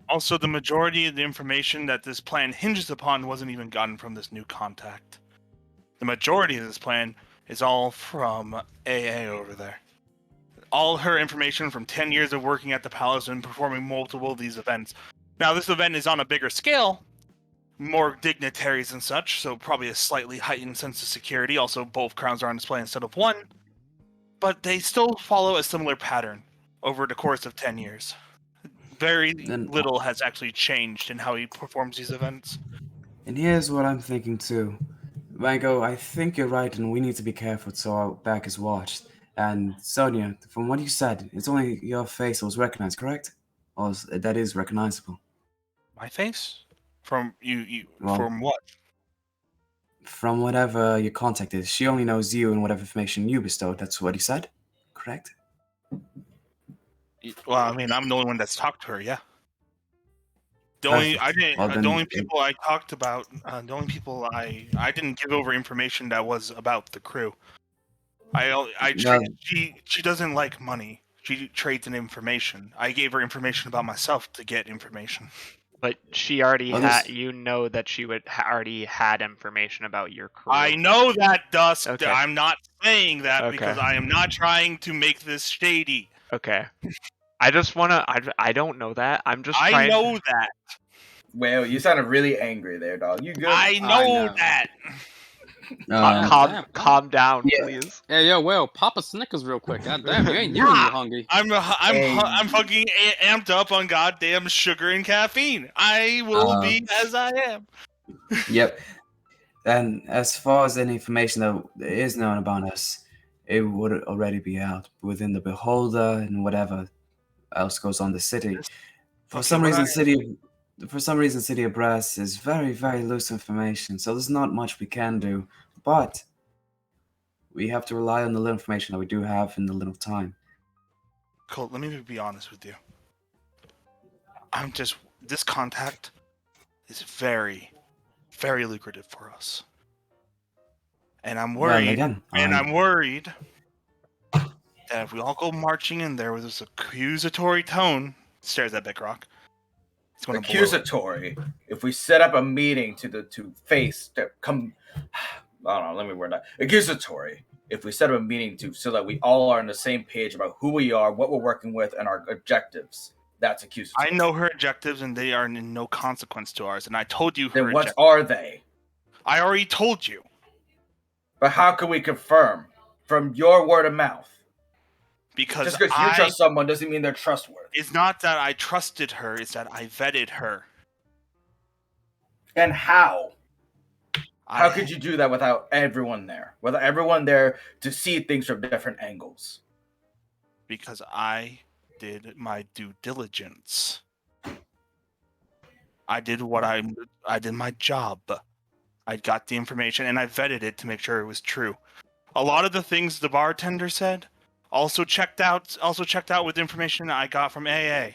Also, the majority of the information that this plan hinges upon wasn't even gotten from this new contact. The majority of this plan is all from AA over there. All her information from 10 years of working at the palace and performing multiple of these events. Now, this event is on a bigger scale, more dignitaries and such, so probably a slightly heightened sense of security. Also, both crowns are on display instead of one, but they still follow a similar pattern over the course of 10 years. Very little has actually changed in how he performs these events. And here's what I'm thinking too. Mango, I think you're right, and we need to be careful so our back is watched. And Sonia, from what you said, it's only your face that was recognized, correct? Or that is recognizable. My face? From you Well, from what? From whatever your contact is. She only knows you and whatever information you bestowed. That's what he said, correct? Well, I mean, I'm the only one that's talked to her. Yeah. The Perfect. only people I talked about, the only people I didn't give over information that was about the crew. She doesn't like money. She trades in information. I gave her information about myself to get information. But she already had. You know that she would already had information about your crew. I know that, Dusk. Okay. I'm not saying that because I am not trying to make this shady. Okay. I just wanna. I don't know that. I'm just. I know that. Well, you sounded really angry there, dog. You good? I know that. Calm down, please. Hey, yo, well, pop a Snickers real quick. God damn, you ain't you hungry. I'm fucking amped up on goddamn sugar and caffeine. I will be as I am. Yep. And as far as any information that is known about us, it would already be out within the Beholder and whatever else goes on in the city. For some reason, the city for some reason, City of Brass is very, very loose information, so there's not much we can do. But we have to rely on the little information that we do have in the little time. Colt, let me be honest with you. This contact is very, very lucrative for us. And I'm worried, Well, again, I'm worried that if we all go marching in there with this accusatory tone, stares at Big Rock, it's going to accusatory. If we set up a meeting to face to come, I don't know. Let me word that. Accusatory. If we set up a meeting so that we all are on the same page about who we are, what we're working with, and our objectives, that's accusatory. I know her objectives, and they are in no consequence to ours. And I told you her. Then what are they? I already told you. But how can we confirm from your word of mouth? Because just because you trust someone doesn't mean they're trustworthy. It's not that I trusted her; it's that I vetted her. And how? How could you do that without everyone there? Without everyone there to see things from different angles? Because I did my due diligence. I did my job. I got the information and I vetted it to make sure it was true. A lot of the things the bartender said also checked out with information I got from AA.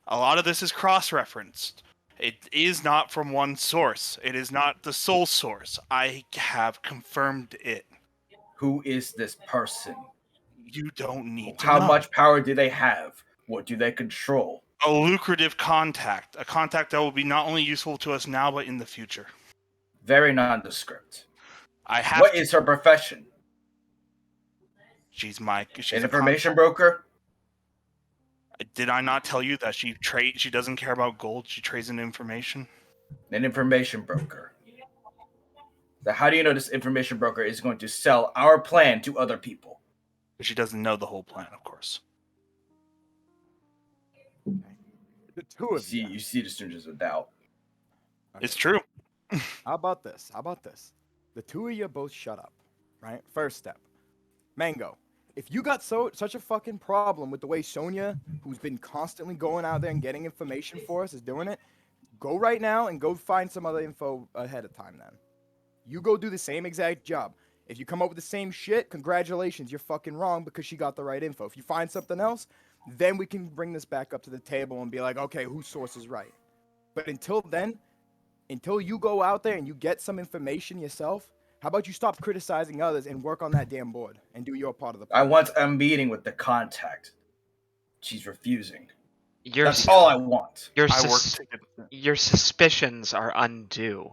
A lot of this is cross-referenced. It is not from one source. It is not the sole source. I have confirmed it. Who is this person? You don't need to know. How much power do they have? What do they control? A lucrative contact. A contact that will be not only useful to us now, but in the future. Very nondescript. What is her profession? She's an information broker? Did I not tell you that she doesn't care about gold, she trades in information? An information broker. So how do you know this information broker is going to sell our plan to other people? She doesn't know the whole plan, of course. The two of you. You see the strangers of doubt. Okay. It's true. How about this? The two of you both shut up, right? First step. Mango, if you got such a fucking problem with the way Sonya, who's been constantly going out there and getting information for us, is doing it, go right now and go find some other info ahead of time then. You go do the same exact job. If you come up with the same shit, congratulations, you're fucking wrong because she got the right info. If you find something else, then we can bring this back up to the table and be like, okay, whose source is right? But until then, until you go out there and you get some information yourself, how about you stop criticizing others and work on that damn board and do your part of the plan? I want a meeting with the contact. She's refusing. That's all I want. Your suspicions are undue.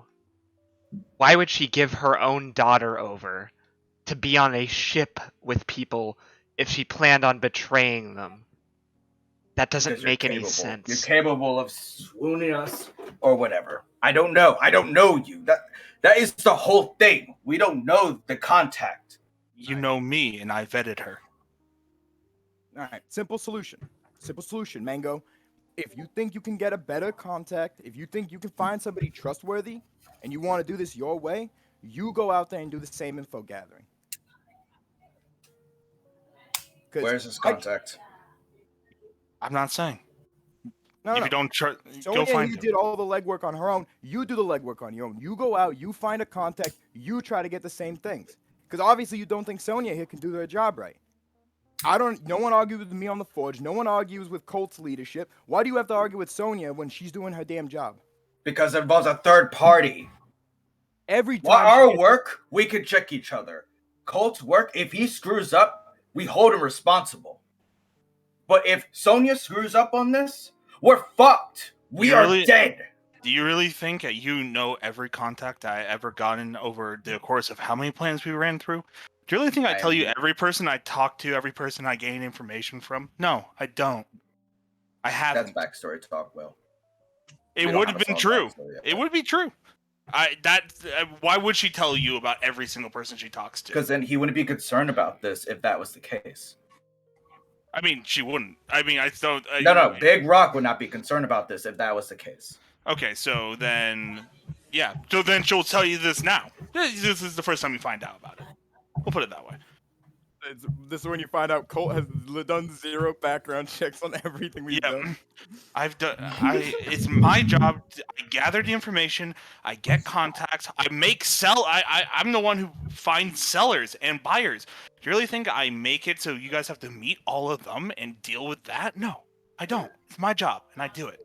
Why would she give her own daughter over to be on a ship with people if she planned on betraying them? That doesn't make any sense. You're capable of swooning us or whatever. I don't know. I don't know you. That is the whole thing. We don't know the contact. You know me, and I vetted her. All right. Simple solution, Mango. If you think you can get a better contact, if you think you can find somebody trustworthy, and you want to do this your way, you go out there and do the same info gathering. Where's his contact? I'm not saying. No, if you don't trust, go find him. Did all the legwork on her own. You do the legwork on your own. You go out, you find a contact, you try to get the same things. Because obviously you don't think Sonya here can do their job right. No one argues with me on the forge. No one argues with Colt's leadership. Why do you have to argue with Sonya when she's doing her damn job? Because it involves a third party. Every time. While our work, we can check each other. Colt's work, if he screws up, we hold him responsible. But if Sonya screws up on this, we're fucked. We are dead. Do you really think that you know every contact I ever gotten over the course of how many plans we ran through? Do you really think I tell you every person I talk to, every person I gain information from? No, I don't. I haven't. That's backstory talk, Will. It would have been true. It would be true. Why would she tell you about every single person she talks to? Because then he wouldn't be concerned about this if that was the case. I mean, she wouldn't. I mean, I don't. No. Big Rock would not be concerned about this if that was the case. Okay, so then, yeah. So then she'll tell you this now. This is the first time you find out about it. We'll put it that way. This is when you find out Colt has done 0 background checks on everything we've Yep. done. It's my job. I gather the information. I get contacts. I'm the one who finds sellers and buyers. Do you really think I make it so you guys have to meet all of them and deal with that? No, I don't. It's my job, and I do it.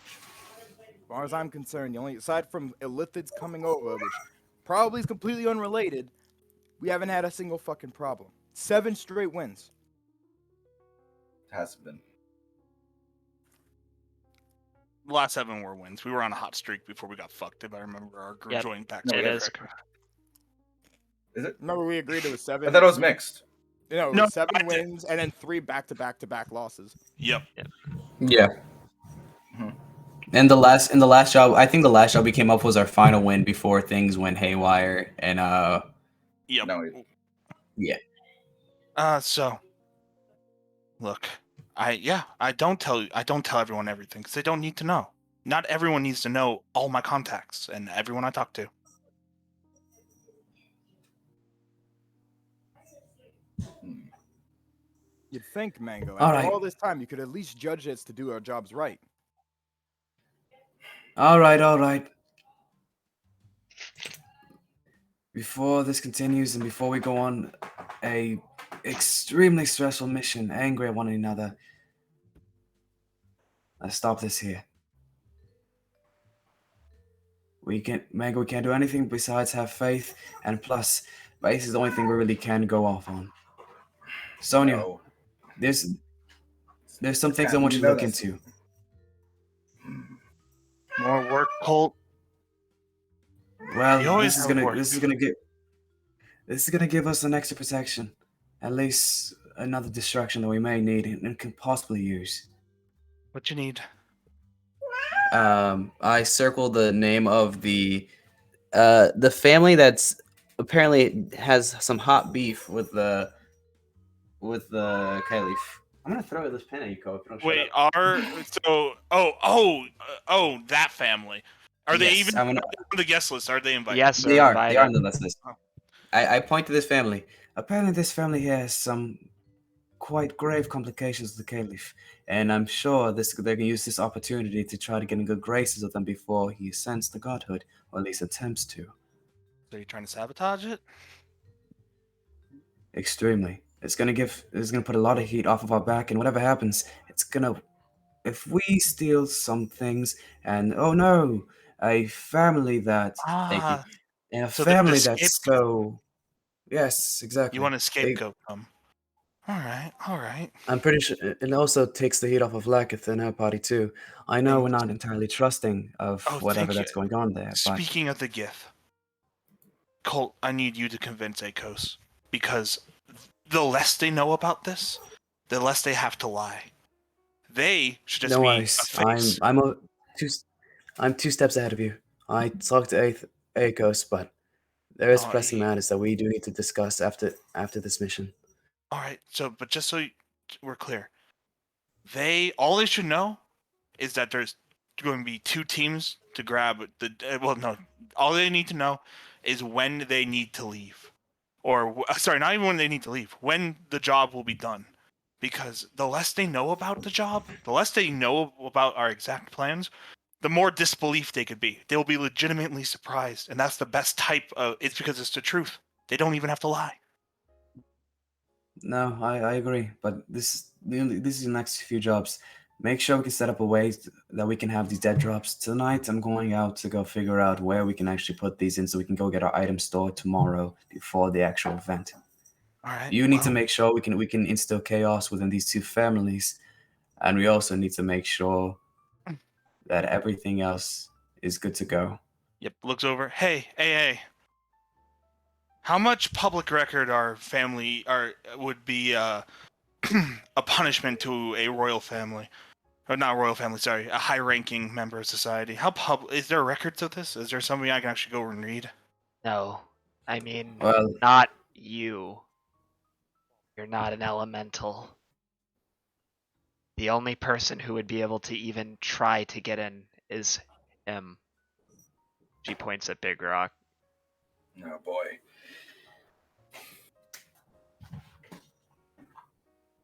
As far as I'm concerned, the only aside from illithids coming over, which probably is completely unrelated, we haven't had a single fucking problem. 7 straight wins. Hasn't been. The last 7 were wins. We were on a hot streak before we got fucked. If I remember our group Yep. joining back No, together. It is. Is it? Remember we agreed it was 7. I thought it was mixed. No, it No, was 7 I did. wins and then 3 back-to-back-to-back losses. Yep. Yeah. Mhm. And in the last job, I think the last job we came up was our final win before things went haywire. And Yep. No, So, look, I don't tell everyone everything because they don't need to know. Not everyone needs to know all my contacts and everyone I talk to. You'd think, Mango, All after right. all this time, you could at least judge us to do our jobs right. all right. Before this continues and before we go on a extremely stressful mission, angry at one another, let's stop this here. Mango, we can't do anything besides have faith, and plus, base is the only thing we really can go off on. Sonia, no. there's some things I Yeah, want you you to know look that's- into. More work, Colt. Well, You always this is have gonna work. give us an extra protection, at least another distraction that we may need and can possibly use. What you need? I circled the name of the family that's apparently has some hot beef with the Caliph. I'm gonna throw this pen at you, Cole. If you don't Wait, shut that family. Are up. they Yes, even I'm gonna. on the guest list? Are they invited? Yes, They they're are. invited. They are on the list. Oh. I point to this family. Apparently, this family here has some quite grave complications with the Caliph, and I'm sure they can use this opportunity to try to get in good graces with them before he ascends to godhood, or at least attempts to. So you're trying to sabotage it? Extremely. It's gonna put a lot of heat off of our back, and whatever happens, if we steal some things, and oh no, a family that thank you, and a So they're the family that's scapegoat. so yes, exactly. You want to scapegoat them? All right. I'm pretty sure it also takes the heat off of Lakith and her party too. I know we're not entirely trusting of whatever thank that's you. going on there, but Speaking of the Gith, Colt, I need you to convince Akos because the less they know about this, the less they have to lie. They should just no be worries. a face. I'm 2 steps ahead of you. I talked to Athos, but there is pressing matters that we do need to discuss after this mission. All right. But just so we're clear, all they should know is that there's going to be 2 teams to grab all they need to know is when they need to leave, or sorry, not even when they need to leave, when the job will be done. Because the less they know about the job, the less they know about our exact plans, the more disbelief they could be. They will be legitimately surprised, and that's the best type of. It's because it's the truth. They don't even have to lie. No, I agree, but this is the next few jobs. Make sure we can set up a way that we can have these dead drops tonight. I'm going out to go figure out where we can actually put these in, so we can go get our items stored tomorrow before the actual event. All right. You need to make sure we can instill chaos within these 2 families, and we also need to make sure that everything else is good to go. Yep. Looks over. Hey. How much public record would be a punishment to a royal family? Or not royal family, sorry, a high-ranking member of society. Is there records of this? Is there something I can actually go and read? No, I mean, Well, not you. You're not an elemental. The only person who would be able to even try to get in is him. She points at Big Rock. Oh boy.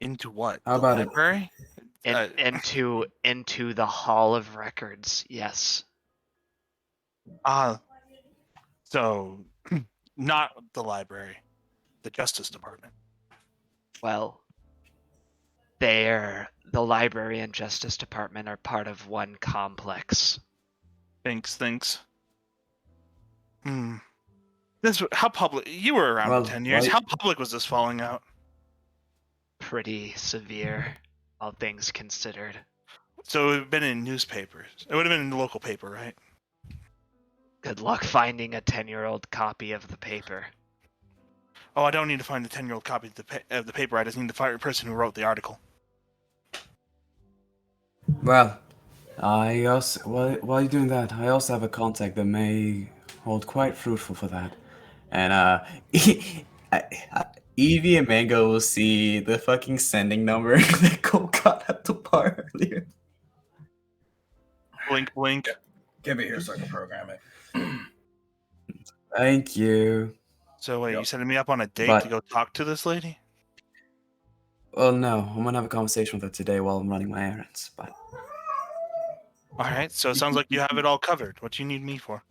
Into what? How The about it? library? Into the Hall of Records. Yes. So not the library, the Justice Department. Well, the library and Justice Department are part of one complex. Thinks. How public? You were around Well, for 10 years. why- How public was this falling out? Pretty severe, all things considered. So it would have been in newspapers. It would have been in the local paper, right? Good luck finding a 10-year-old copy of the paper. Oh, I don't need to find the 10-year-old copy of the paper. I just need to find the person who wrote the article. Well, I also while you're doing that, I also have a contact that may hold quite fruitful for that. And Evie and Mango will see the fucking sending number that Cole got at the bar earlier. Blink, blink. Give it here so I can program it. Thank you. So wait, you Yep. setting me up on a date But- to go talk to this lady? Well, no, I'm gonna have a conversation with her today while I'm running my errands. But All right. So it sounds like you have it all covered. What do you need me for?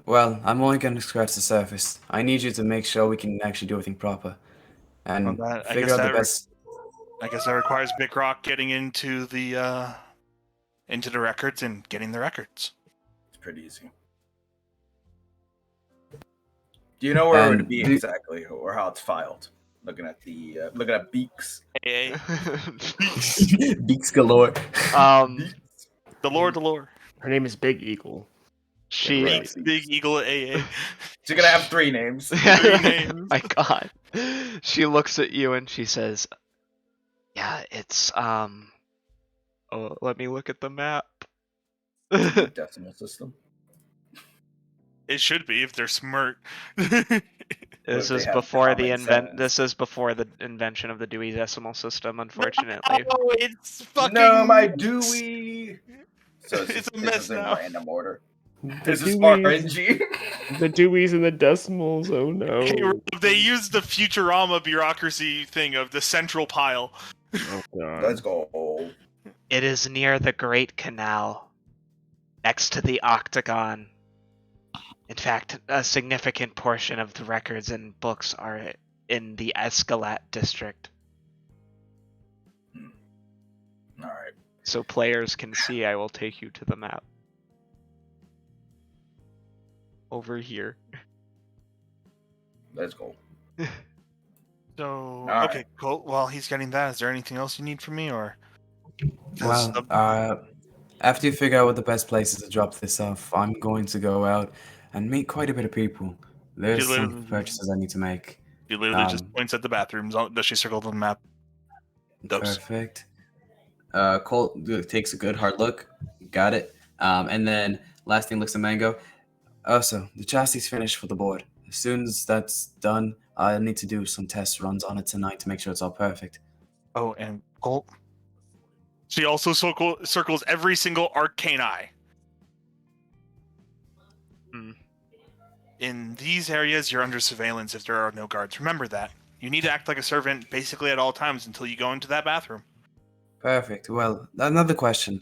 well, I'm only gonna scratch the surface. I need you to make sure we can actually do everything proper, and Well, I figure guess out the that best. I guess that requires Big Rock getting into the records and getting the records. It's pretty easy. Do you know where it would And be exactly, or how it's filed? Looking at Beaks. AA. Beaks galore. The lore. Her name is Big Eagle. She. Right. Beaks, Big Eagle AA. So you're gonna have 3 names. names. My God. She looks at you and she says, "Yeah, it's Oh, let me look at the map." Decimal system. It should be if they're smart. This they is have before the common sense. This is before the invention of the Dewey Decimal System, unfortunately. Oh, it's fucking. No, my Dewey. So It's a this mess is in now. random order. The This is Deweys, RNG. the Deweys and the decimals. Oh no! Hey, they used the Futurama bureaucracy thing of the central pile. Oh god! Let's go. It is near the Great Canal, next to the Octagon. In fact, a significant portion of the records and books are in the Escalat district, All right. so players can see. I will take you to the map. Over here. Let's go. So All okay, right. cool. While he's getting that, is there anything else you need from me, or? 'Cause Well, after you figure out what the best place is to drop this off, I'm going to go out and meet quite a bit of people. There's You some literally- purchases I need to make. he literally just um, points at the bathrooms. Does she circle the map? Dose. Perfect. Colt takes a good hard look. Got it. And then last thing looks at Mango. Also, the chassis is finished for the board. As soon as that's done, I need to do some test runs on it tonight to make sure it's all perfect. Oh, and Colt. She also circles every single arcane eye. Hmm. In these areas, you're under surveillance if there are no guards. Remember that. You need to act like a servant basically at all times until you go into that bathroom. Perfect. Well, another question.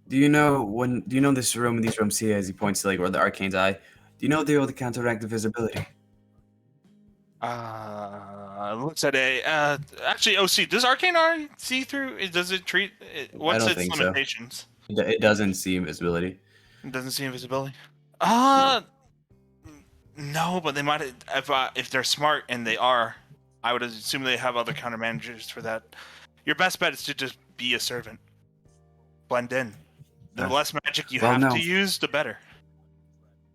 Do you know this room, these rooms here, as he points to like where the arcane's eye? Do you know they will counteract the visibility? Looks at a. Actually, OC, does arcane eye see through? Does it treat? What's don't its think so. limitations? It doesn't see invisibility. It doesn't see invisibility. No, but they might if they're smart, and they are. I would assume they have other countermeasures for that. Your best bet is to just be a servant. Blend in. The less magic you have to use, the better.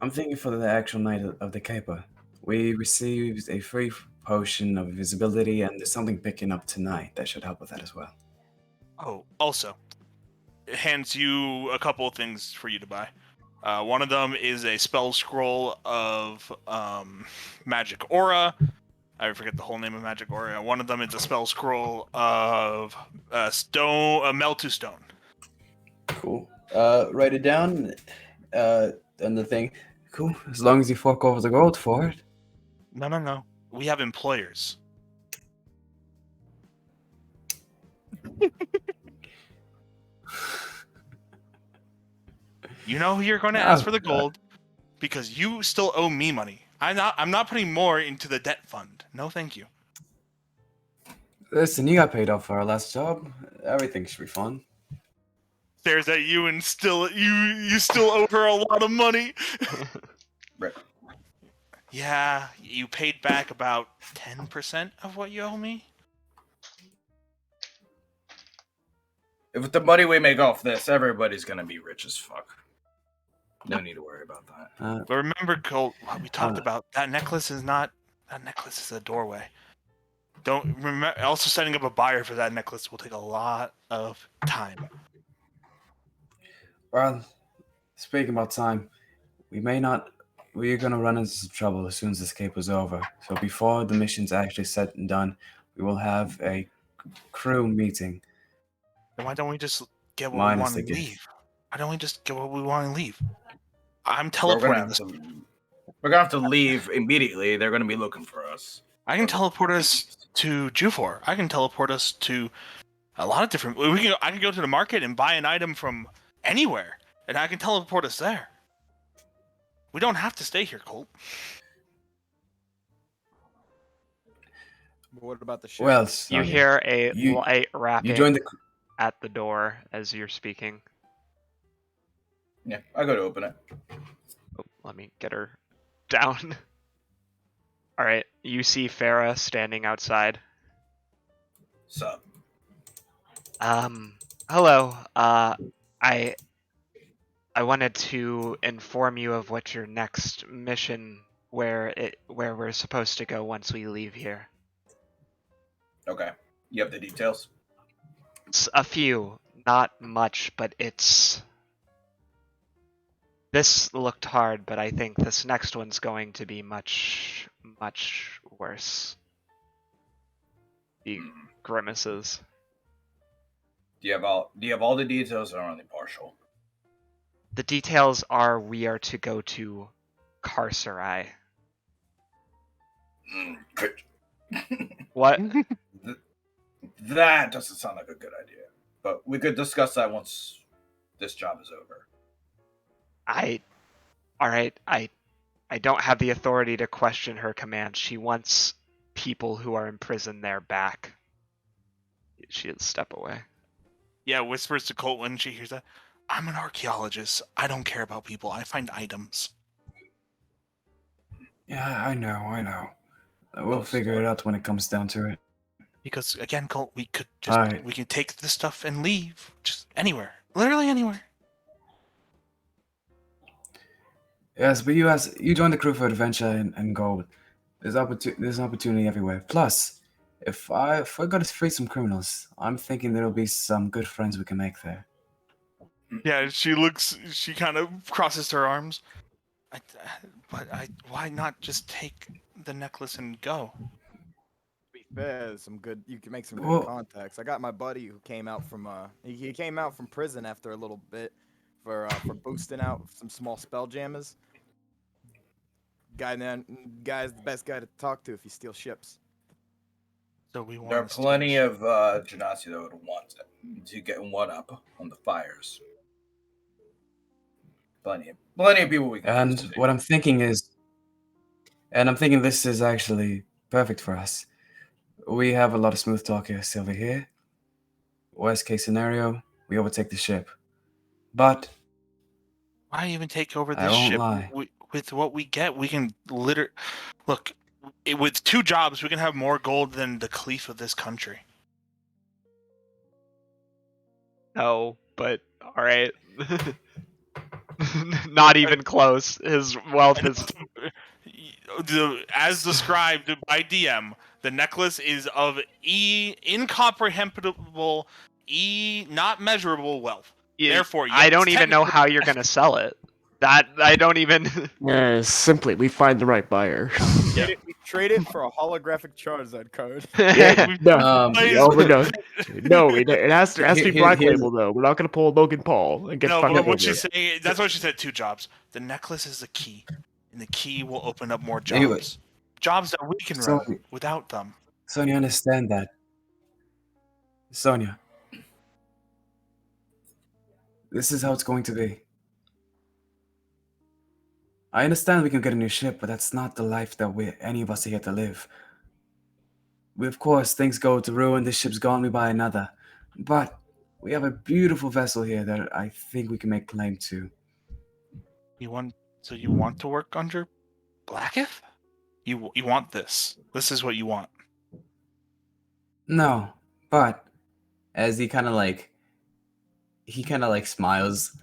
I'm thinking for the actual night of the caper. We received a free potion of invisibility, and there's something picking up tonight that should help with that as well. Oh, also, it hands you a couple of things for you to buy. One of them is a spell scroll of magic aura. I forget the whole name of magic aura. One of them is a spell scroll of Meltu stone. Cool. Write it down. And the thing. Cool. As long as you fork over the gold for it. No. We have employers. You know who you're going to ask for the gold because you still owe me money. I'm not putting more into the debt fund. No, thank you. Listen, you got paid off for our last job. Everything should be fun. Stares at you and still you still owe her a lot of money. Right. Yeah, you paid back about 10% of what you owe me. If with the money we make off this, everybody's gonna be rich as fuck. No need to worry about that. But remember, Colt, what we talked about, that necklace is a doorway. Don't remember. Also, setting up a buyer for that necklace will take a lot of time. Well, speaking about time, we're gonna run into some trouble as soon as the escape is over. So before the mission's actually set and done, we will have a crew meeting. Then why don't we just get what we Minus want the and gift. leave? Why don't we just get what we want and leave? I'm We're gonna teleporting have this. to. We're gonna have to leave immediately. They're gonna be looking for us. I can teleport us to Jufor. I can teleport us to a lot of different. I can go to the market and buy an item from anywhere, and I can teleport us there. We don't have to stay here, Colt. But what about the ship? Well, You Sonia, hear a you- light you rapping joined the. at the door as you're speaking. Yeah, I go to open it. Oh, let me get her down. All right, you see Farah standing outside. Sup? Hello. I wanted to inform you of what your next mission, where we're supposed to go once we leave here. Okay. You have the details. It's a few, not much, but it's. This looked hard, but I think this next one's going to be much, much worse. He grimaces. Do you have all the details, or only partial? The details are we are to go to Carcerai. Good. What? That doesn't sound like a good idea. But we could discuss that once this job is over. Alright, I don't have the authority to question her command. She wants people who are imprisoned there back. She'll step away. Yeah, whispers to Colt when she hears that. I'm an archaeologist. I don't care about people. I find items. Yeah, I know. We'll figure it out when it comes down to it. Because again, Colt, we could Alright. we can take this stuff and leave. Just anywhere. Literally anywhere. Yes, but you joined the crew for adventure and gold. There's an opportunity everywhere. Plus, if we're gonna free some criminals, I'm thinking there'll be some good friends we can make there. Yeah, she kind of crosses her arms. Why not just take the necklace and go? To be fair, you can make some good Well- contacts. I got my buddy who came out from he came out from prison after a little bit for boosting out some small spell jammers. Guy's the best guy to talk to if you steal ships. So we want. There are plenty of Genasi that would want to get one up on the fires. Plenty of people we can And use today. what I'm thinking is, this is actually perfect for us. We have a lot of smooth talkers over here. Worst case scenario, we overtake the ship. But Why even take over I this won't ship? lie. With what we get, we can look. With 2 jobs, we can have more gold than the Caliph of this country. No, but alright. Not even close. His wealth is. As described by DM, the necklace is of incomprehensible, not measurable wealth. Therefore, I don't yes, even know how you're gonna sell it. That I don't even. Simply, we find the right buyer. We trade it for a holographic Charizard card. No, it has to be Here- Black here's- Label though. We're not gonna pull Logan Paul and get No, fucked but over what it. she's saying, that's what she said, 2 jobs. The necklace is the key, and the key will open up more jobs. Anyway. Jobs that we can So- run without them. Sonia, understand that. Sonia, This is how it's going to be. I understand we can get a new ship, but that's not the life that any of us are here to live. Of course, things go to ruin, this ship's gone, we buy another. But we have a beautiful vessel here that I think we can make claim to. You want to work under Blacketh? You want this? This is what you want? No, but as he kind of smiles.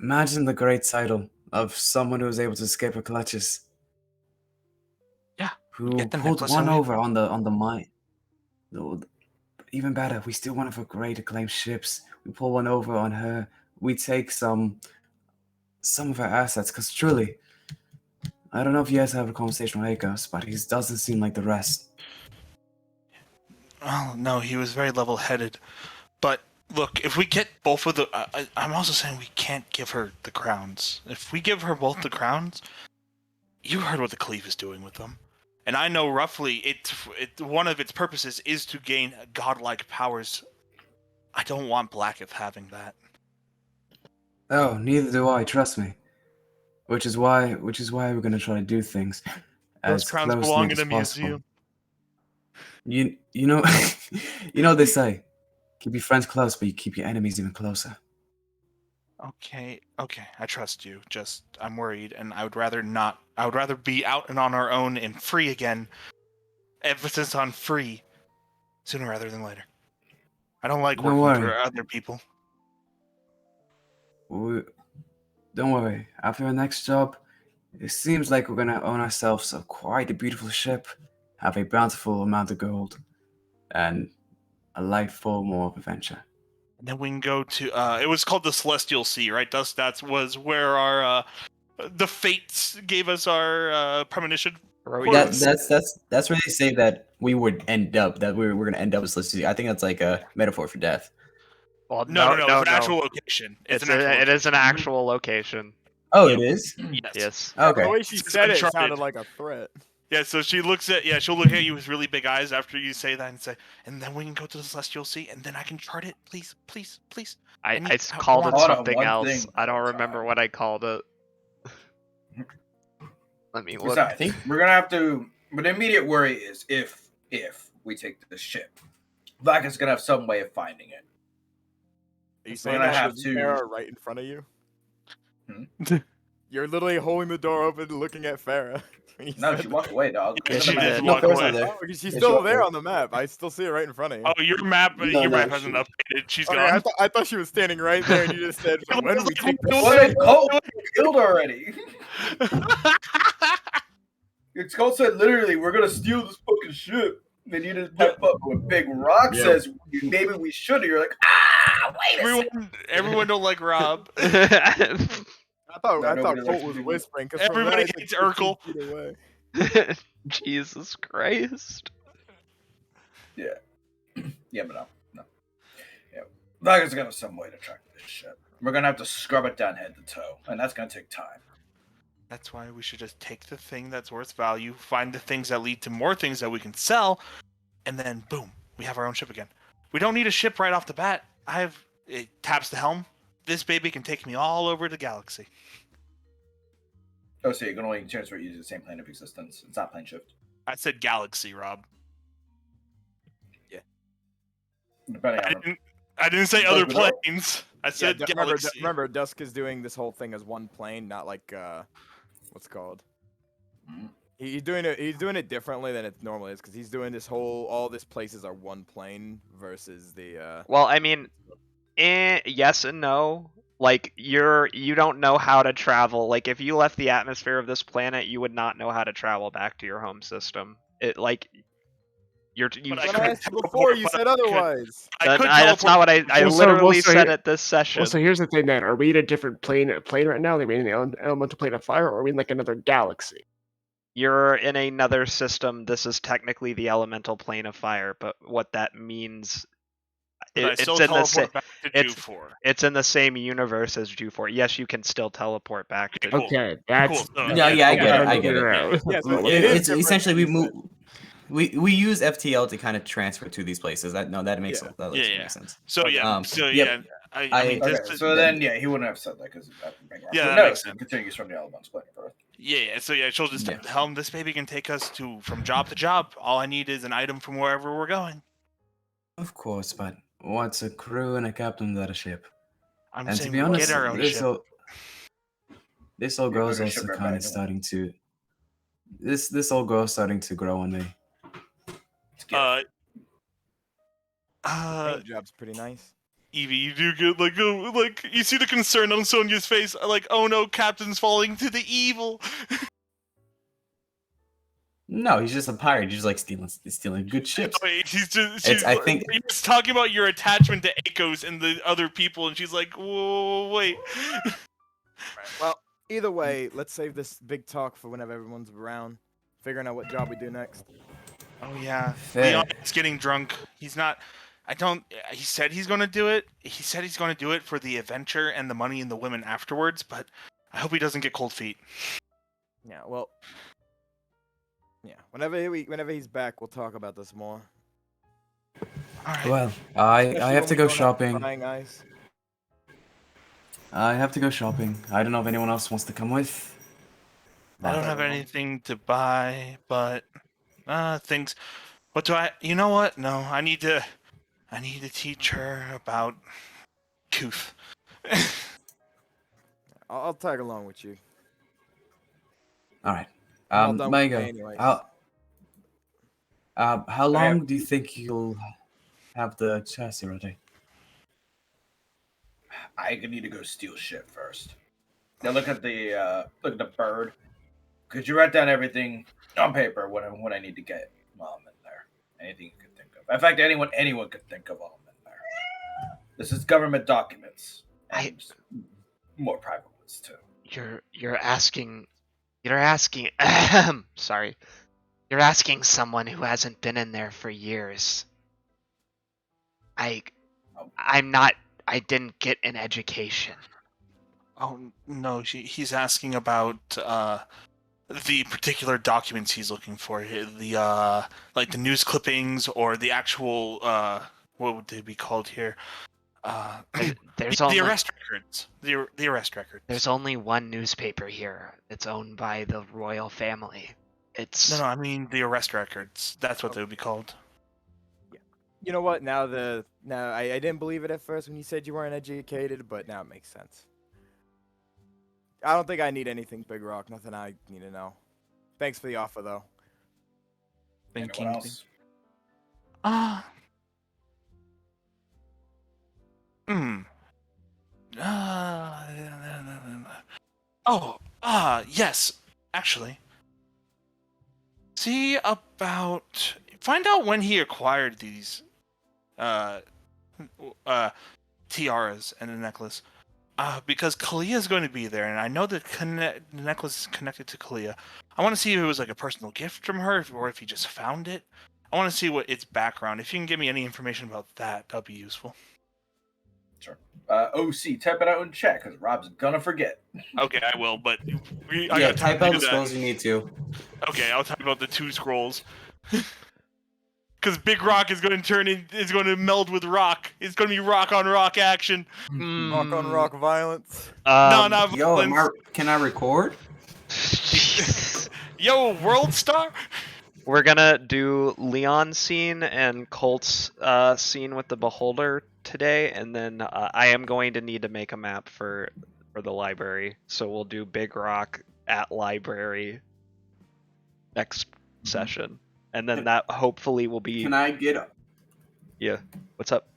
Imagine the great title of someone who was able to escape her clutches. Yeah. Who Get the pulled necklace one and we- over on the mine. No, even better, we steal one of her great acclaimed ships. We pull one over on her. We take some of her assets, because truly, I don't know if you guys have a conversation with Akos, but he doesn't seem like the rest. Oh, no, he was very level-headed. But look, if we get both of the... I'm also saying we can't give her the crowns. If we give her both the crowns, you heard what the Cleave is doing with them. And I know roughly one of its purposes is to gain godlike powers. I don't want Blacketh having that. Oh, neither do I, trust me. Which is why we're going to try to do things Those as crowns close belong knit in as a possible. museum. You know you know what they say. Keep your friends close, but you keep your enemies even closer. Okay, I trust you. Just, I'm worried, and I would rather not. I would rather be out and on our own and free again. Emphasis on free, sooner rather than later. I don't like Don't working worry. for other people. Don't worry. After our next job, it seems like we're gonna own ourselves quite a beautiful ship, have a bountiful amount of gold, and a life full more of adventure. And then we can go to. It was called the Celestial Sea, right? That was where our the fates gave us our premonition. That's where they say that we would end up. That we're gonna end up as Celestial. I think that's like a metaphor for death. Well, No. no, It's an actual location. It is an actual location. Oh, Yep. it is. Yes. Yes. Okay. The way she It's said it Uncharted. sounded like a threat. Yeah, so she'll look at you with really big eyes after you say that and say, and then we can go to the Celestial Sea, and then I can chart it, please. I need- called it Hold on, something one else. thing I don't at a remember time. what I called it. Let me look. So I think we're gonna have to. But the immediate worry is if we take this ship, Black is gonna have some way of finding it. Are you We're saying gonna that have with to- Farah right in front of you? Hmm? You're literally holding the door open, looking at Farah. when you No, said she that. walked away, dog. Yeah, Look at she the map. did. walk Farah's away. not there. Oh, she's Yeah, still she- there on the map. I still see it right in front of you. Oh, your map No, hasn't updated. She's Okay, gone. I thought she was standing right there, and you just said, "When we take the Well, ship." then Colt killed already. It's Colt said literally, we're gonna steal this fucking ship. Then you just pipe up when Big Rock Yeah. says maybe we should. You're like, wait a second. Everyone don't like Rob. I thought nobody likes Colt was me. whispering because Everybody hates Urkel. Jesus Christ. Yeah, but no. Yeah, Black is gonna have some way to track this ship. We're gonna have to scrub it down head to toe, and that's gonna take time. That's why we should just take the thing that's worth value, find the things that lead to more things that we can sell, and then boom, we have our own ship again. We don't need a ship right off the bat. It taps the helm. This baby can take me all over the galaxy. Oh, so you can only transfer it using the same plane of existence. It's not plane shift. I said galaxy, Rob. Depending on I didn't say Like other without- planes. I Yeah, said galaxy. remember, Dusk is doing this whole thing as one plane, not like what's it called? Mhm. He's doing it differently than it normally is because he's doing all this places are one plane versus the. Well, I mean, yes and no. Like you don't know how to travel. Like if you left the atmosphere of this planet, you would not know how to travel back to your home system. It like you. But I When could I asked you teleport, before, you but said I could- otherwise. That's not what I Well, so- literally well, so said here- at this session. Well, so here's the thing then. Are we in a different plane right now? Are we in the elemental plane of fire, or are we in like another galaxy? You're in another system. This is technically the elemental plane of fire, but what that means, But I it's still in the teleport back to it's- Jufor. it's in the same universe as Jufor. Yes, you can still teleport back to. Cool. Okay, that's Cool. So- Yeah, I get it. what I'm I get it. figuring out. Yeah, so It's different essentially we than you move. we use FTL to kind of transfer to these places. That makes Yeah. that Yeah. makes sense. So yeah. Yep. I mean, Okay, just so then he wouldn't have said that because Yeah, that no, makes sense. continues from the Element's Planet of Earth. yeah. So yeah, she'll just Yeah. tell him this baby can take us from job to job. All I need is an item from wherever we're going. Of course, but what's a crew and a captain at a ship? I'm And to saying be we honest, get our own this ship. old You're girl's gonna also ship her kind of manual. starting to. This old girl's starting to grow on me. It's good. Paint job's pretty nice. Evie, you do good. Like you see the concern on Sonia's face. Like, oh no, Captain's falling to the evil. No, he's just a pirate. He's just like stealing good ships. Wait, I think he's talking about your attachment to Echoes and the other people, and she's like, whoa, wait. Well, either way, let's save this big talk for whenever everyone's around, figuring out what job we do next. Oh yeah, Fair. Leon is getting drunk. He's not. He said he's going to do it. He said he's going to do it for the adventure and the money and the women afterwards. But I hope he doesn't get cold feet. Yeah, well, yeah. Whenever he's back, we'll talk about this more. All right. Well, I Especially have when to we go don't have shopping. prying eyes. I have to go shopping. I don't know if anyone else wants to come with. I don't have anything to buy, but things. What do I? You know what? No, I need to teach her about Kooth. I'll tag along with you. All right. I'm all done with Mango. pay anyways. How long do you think you'll have the chassis ready? I need to go steal shit first. Now look at the bird. Could you write down everything on paper what I need to get while I'm in there? Anything you could think of. In fact, anyone could think of while I'm in there. This is government documents and more private ones too. You're asking. Sorry. You're asking someone who hasn't been in there for years. I'm not. I didn't get an education. Oh no, he's asking about the particular documents he's looking for. The like the news clippings or the actual what would they be called here? There's the only arrest records. The arrest records. There's only one newspaper here. It's owned by the royal family. It's No, I mean the arrest records. That's what they would be called. You know what? Now I didn't believe it at first when you said you weren't educated, but now it makes sense. I don't think I need anything, Big Rock. Nothing I need to know. Thanks for the offer, though. Anyone else? Yes, actually. See about find out when he acquired these tiaras and the necklace. Because Kalia is going to be there, and I know that the necklace is connected to Kalia. I want to see if it was like a personal gift from her, or if he just found it. I want to see what its background. If you can give me any information about that, that'd be useful. Sure. OC, type it out in chat because Rob's gonna forget. Okay, I will, but I Yeah, got time type to out do the that. scrolls you need to. Okay, I'll type out the 2 scrolls. Because Big Rock is going to meld with Rock. It's going to be rock on rock action. Rock on rock violence. No, not Yo, violence. can I record? Yo, World Star. We're gonna do Leon's scene and Colt's scene with the Beholder today, and then I am going to need to make a map for the library. So we'll do Big Rock at library next session, and then that hopefully will be. Can I get? Yeah. What's up?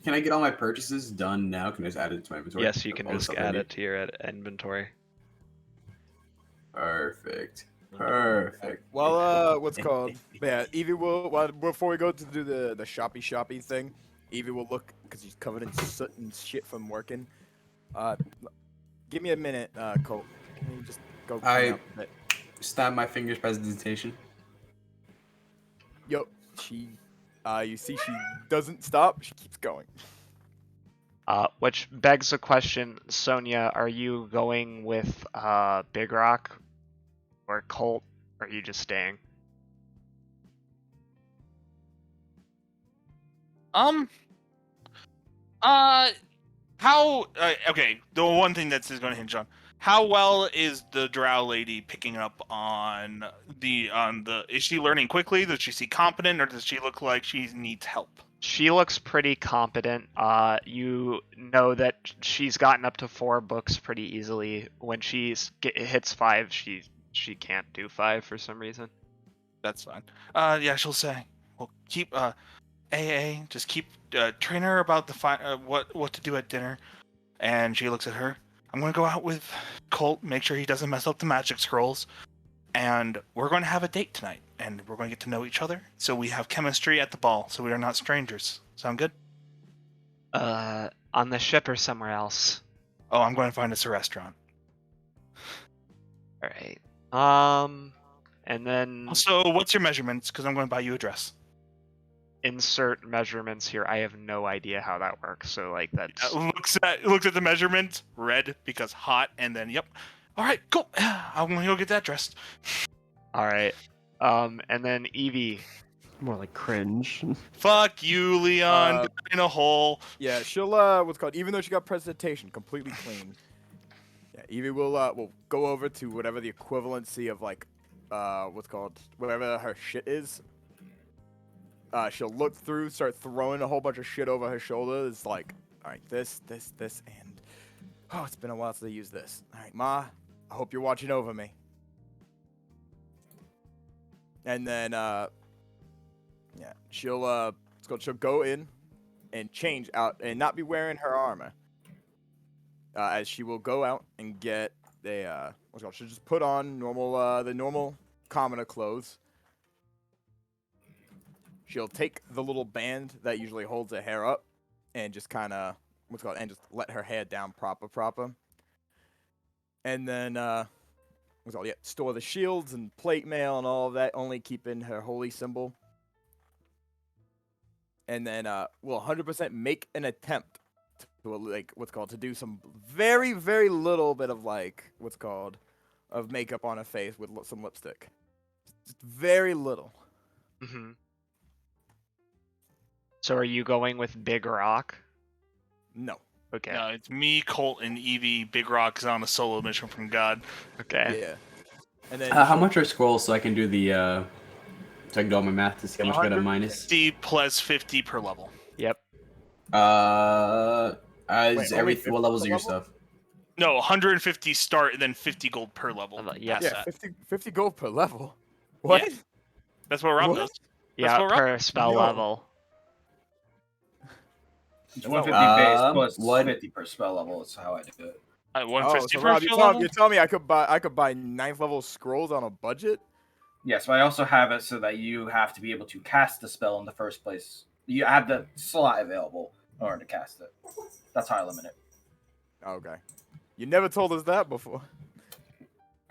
Can I get all my purchases done now? Can I just add it to my inventory? Yes, you can All the just stuff I add need? it to your inventory. Perfect. Perfect. Well, what's called? Yeah, Evie will. Well, before we go to do the shoppy thing, Evie will look because he's covered in soot and shit from working. Give me a minute, Colt. Can you just go? I out a bit? Snap my fingers presentation. Yo, you see, she doesn't stop. She keeps going. Which begs the question, Sonia, are you going with Big Rock or Colt, or are you just staying? Um. Uh. How? Okay. The one thing that's going to hinge on how well is the drow lady picking up on the Is she learning quickly? Does she seem competent, or does she look like she needs help? She looks pretty competent. You know that she's gotten up to 4 books pretty easily. When she hits 5, she can't do 5 for some reason. That's fine. Yeah, she'll say, "Well, keep AA. Just keep train her about the what to do at dinner." And she looks at her. I'm going to go out with Colt, make sure he doesn't mess up the magic scrolls, and we're going to have a date tonight, and we're going to get to know each other, so we have chemistry at the ball, so we are not strangers. Sound good? On the ship or somewhere else. Oh, I'm going to find us a restaurant. All right. And then Also, what's your measurements? Because I'm going to buy you a dress. insert measurements here. I have no idea how that works. So like that's Looks at the measurement, red because hot, and then yep. All right, cool. I'm going to go get that dressed. all right. And then Evie. More like cringe. Fuck you, Leon. Uh, In a hole. Yeah, she'll what's called, even though she got presentation completely clean. Yeah, Evie will go over to whatever the equivalency of like what's called, whatever her shit is. She'll look through, start throwing a whole bunch of shit over her shoulder. It's like, all right, this, and oh, it's been a while since I used this. All right, Ma, I hope you're watching over me. And then yeah, she'll go in and change out and not be wearing her armor. As she will go out and get a she'll just put on the normal commoner clothes. She'll take the little band that usually holds her hair up and just kind of and just let her hair down proper. And then store the shields and plate mail and all of that, only keeping her holy symbol. And then we'll 100% make an attempt to do some very, very little bit of of makeup on her face with some lipstick. Just very little. Mm-hmm. So are you going with Big Rock? No. Okay. No, it's me, Colt, and Evie. Big Rock is on a solo mission from God. Okay. Yeah. And then How much are scrolls so I can do the so I can do all my math to see how much I got a minus? 50 plus 50 per level. Yep. What only 50 levels per are your level? stuff? No, 150 start and then 50 gold per level. Yeah. Past Yeah, that. 50 gold per level. What? Yeah. That's what Rob What? does. Yeah, what Rob- per spell No. level. It's 150 base plus what? 50 per spell level is how I do it. Oh, 150 so per Rob, skill level? you're telling me I could buy 9th level scrolls on a budget? Yes, but I also have it so that you have to be able to cast the spell in the first place. You have the slot available in order to cast it. That's how I limit it. Okay. You never told us that before.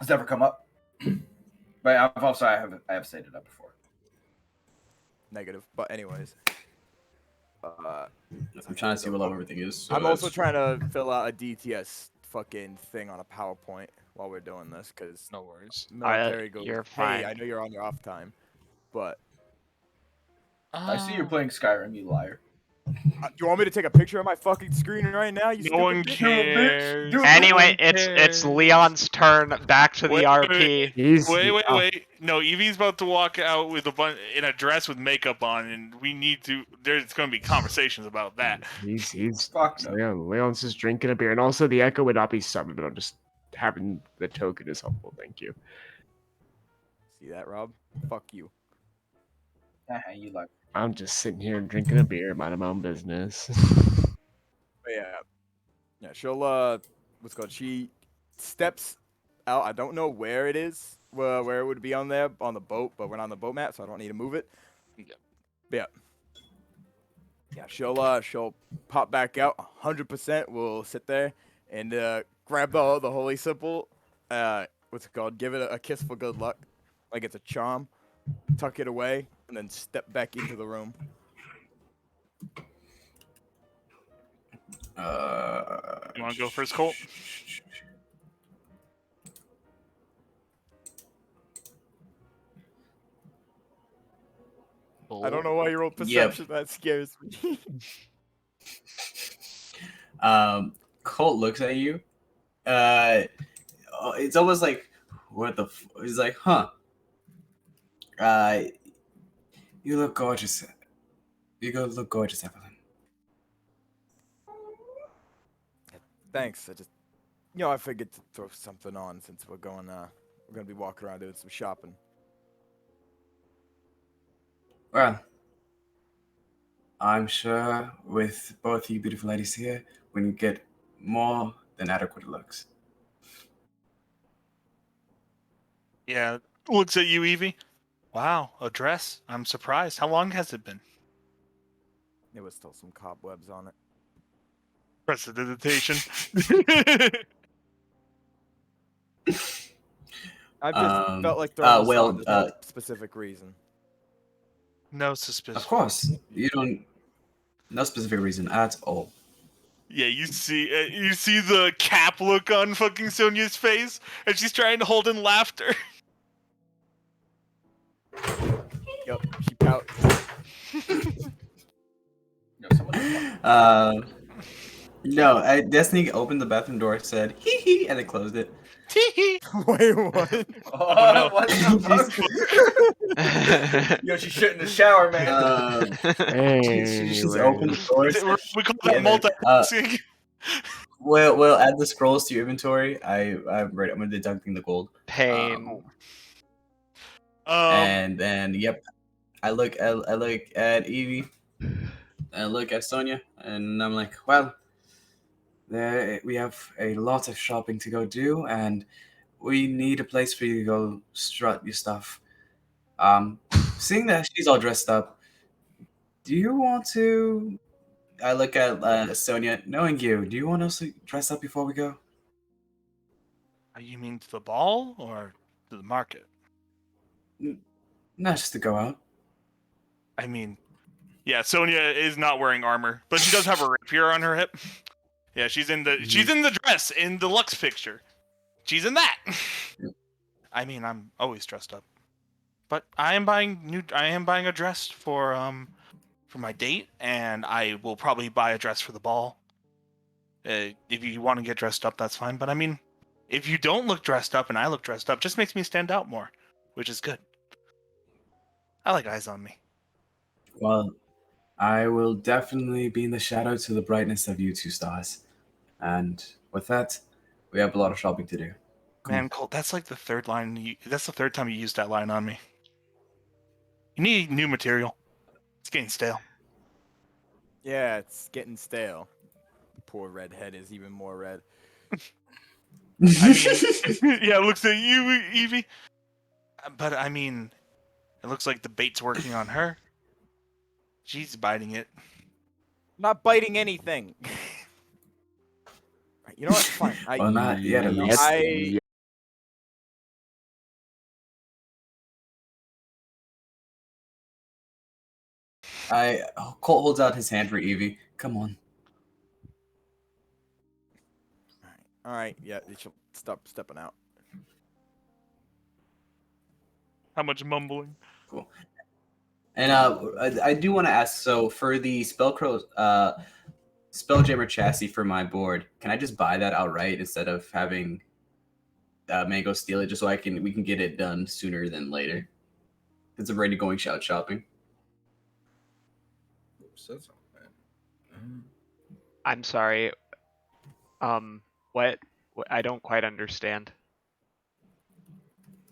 It's never come up. But I have stated that before. Negative. But anyways. I'm trying to see what level everything is. So I'm also that's- trying to fill out a DTS fucking thing on a PowerPoint while we're doing this, because No worries. military goes, you're hey, fine. I know you're on your off time, but I see you're playing Skyrim, you liar. you want me to take a picture of my fucking screen right now? You No one stupid bitch? cares. Do it, Anyway, No one it's cares. Leon's turn. Back to the Wait, RP. Wait. No, Evie's about to walk out with in a dress with makeup on, and we need to. There's going to be conversations about that. He's Fuck no. Leon's just drinking a beer, and also the echo would not be summoned, but I'm just having the token is helpful. Thank you. See that, Rob? Fuck you. You like. I'm just sitting here drinking a beer, minding my own business. But yeah, she'll she steps out. I don't know where it is, where it would be on the boat, but we're not on the boat map, so I don't need to move it. Yep. But yeah, she'll pop back out. 100% will sit there and grab the holy symbol. Give it a kiss for good luck, like it's a charm. Tuck it away, and then step back into the room. You want to go first, Colt? I don't know why you rolled perception. That scares me. Colt looks at you. It's almost like, what the? He's like, huh? You look gorgeous. Look gorgeous, Evelyn. Thanks. I figured to throw something on since we're gonna be walking around doing some shopping. Well, I'm sure with both you beautiful ladies here, we can get more than adequate looks. Yeah, looks at you, Evie. Wow, a dress. I'm surprised. How long has it been? There was still some cobwebs on it. Prestidigitation. I've just felt like throwing this on. There's no well, specific reason. No suspicion. Of course, you don't. No specific reason at all. Yeah, you see the cap look on fucking Sonia's face, and she's trying to hold in laughter. Yep, she pouts. Destiny opened the bathroom door, said hee hee, and then closed it. Wait, what? Oh, no. What the fuck? Yo, she shit in the shower, man. She just opened the door. We call that multitasking. Well, add the scrolls to your inventory. I'm deducting the gold. Pain. And then, yep, I look at Evie. I look at Sonia, and I'm like, well, we have a lot of shopping to go do, and we need a place for you to go strut your stuff. Seeing that she's all dressed up, do you want to? I look at Sonia, knowing you. Do you want us to dress up before we go? You mean to the ball or to the market? Not just to go out. I mean, yeah, Sonia is not wearing armor, but she does have a rapier on her hip. Yeah, she's in the dress in the Lux picture. She's in that. I mean, I'm always dressed up, but I am buying a dress for my date, and I will probably buy a dress for the ball. If you want to get dressed up, that's fine. But I mean, if you don't look dressed up and I look dressed up, just makes me stand out more, which is good. I like eyes on me. Well, I will definitely be in the shadow to the brightness of you two stars. And with that, we have a lot of shopping to do. Man, Colt, that's like the third line. That's the third time you used that line on me. You need new material. It's getting stale. Yeah, it's getting stale. The poor redhead is even more red. I mean, yeah, it looks at you, Evie. But I mean, it looks like the bait's working on her. She's biting it. Not biting anything. You know what? Fine. Well, not yet, at least. Colt holds out his hand for Evie. Come on. All right. Yeah, you should stop stepping out. How much mumbling? Cool. And I do want to ask. So for the Spelljammer chassis for my board, can I just buy that outright instead of having Mango steal it, just so we can get it done sooner than later? Because I'm already going shopping. I'm sorry. What? I don't quite understand.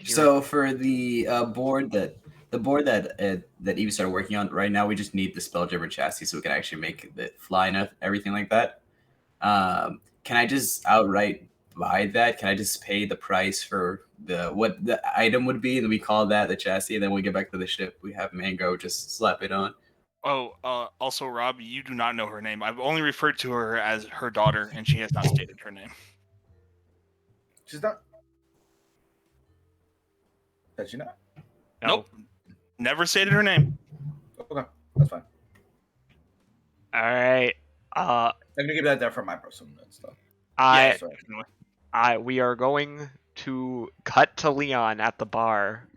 So for the board that Evie started working on, right now we just need the Spelljammer chassis so we can actually make it fly and everything like that. Can I just outright buy that? Can I just pay the price for what the item would be, and then we call that the chassis, and then when we get back to the ship, we have Mango just slap it on? Oh, also, Rob, you do not know her name. I've only referred to her as her daughter, and she has not stated her name. She's not. Has she not? Nope. Never stated her name. Okay, that's fine. All right. I'm gonna give that there for my personal stuff. We are going to cut to Leon at the bar.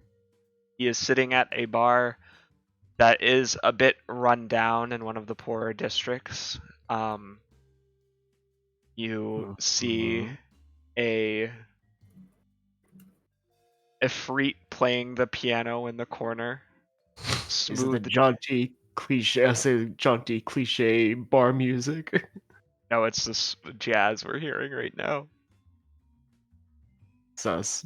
He is sitting at a bar that is a bit run down in one of the poorer districts. You see a Ifrit playing the piano in the corner. Is it the Smooth. jaunty cliche? I say jaunty cliche bar music. No, it's this jazz we're hearing right now. Sus.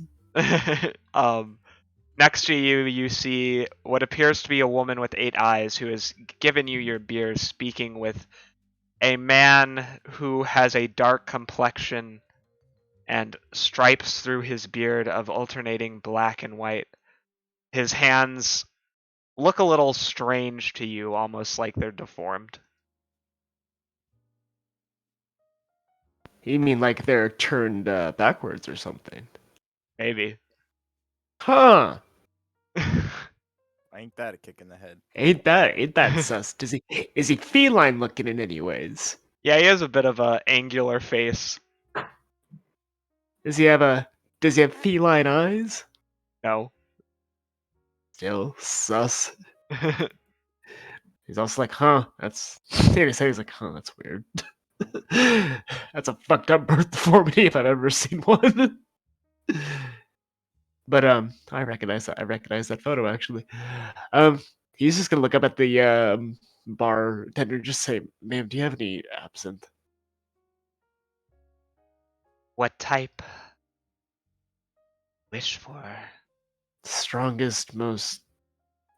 Next to you, you see what appears to be a woman with 8 eyes who has given you your beer, speaking with a man who has a dark complexion and stripes through his beard of alternating black and white. His hands look a little strange to you, almost like they're deformed. You mean like they're turned backwards or something? Maybe. Huh? Ain't that a kick in the head? Ain't that sus? Is he feline looking in any ways? Yeah, he has a bit of a angular face. Does he have feline eyes? No. Still sus. He's also like, huh? That's he's like, huh? That's weird. That's a fucked up birth deformity if I've ever seen one. But I recognize that. I recognize that photo actually. He's just gonna look up at the bartender and just say, "Ma'am, do you have any absinthe?" What type? Wish for? Strongest, most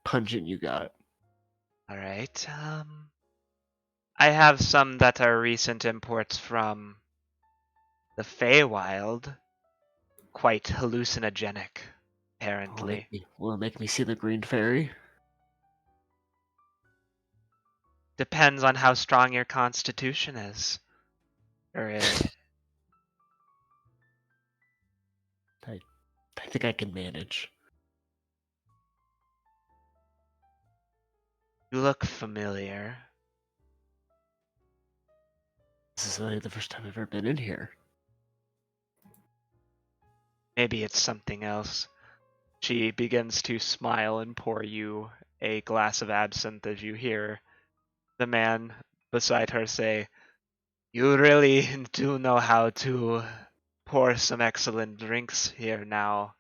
pungent you got. Alright, I have some that are recent imports from the Feywild. Quite hallucinogenic, apparently. Will it make me see the green fairy? Depends on how strong your constitution is. I think I can manage. You look familiar. This is really the first time I've ever been in here. Maybe it's something else. She begins to smile and pour you a glass of absinthe as you hear the man beside her say, "You really do know how to pour some excellent drinks here now,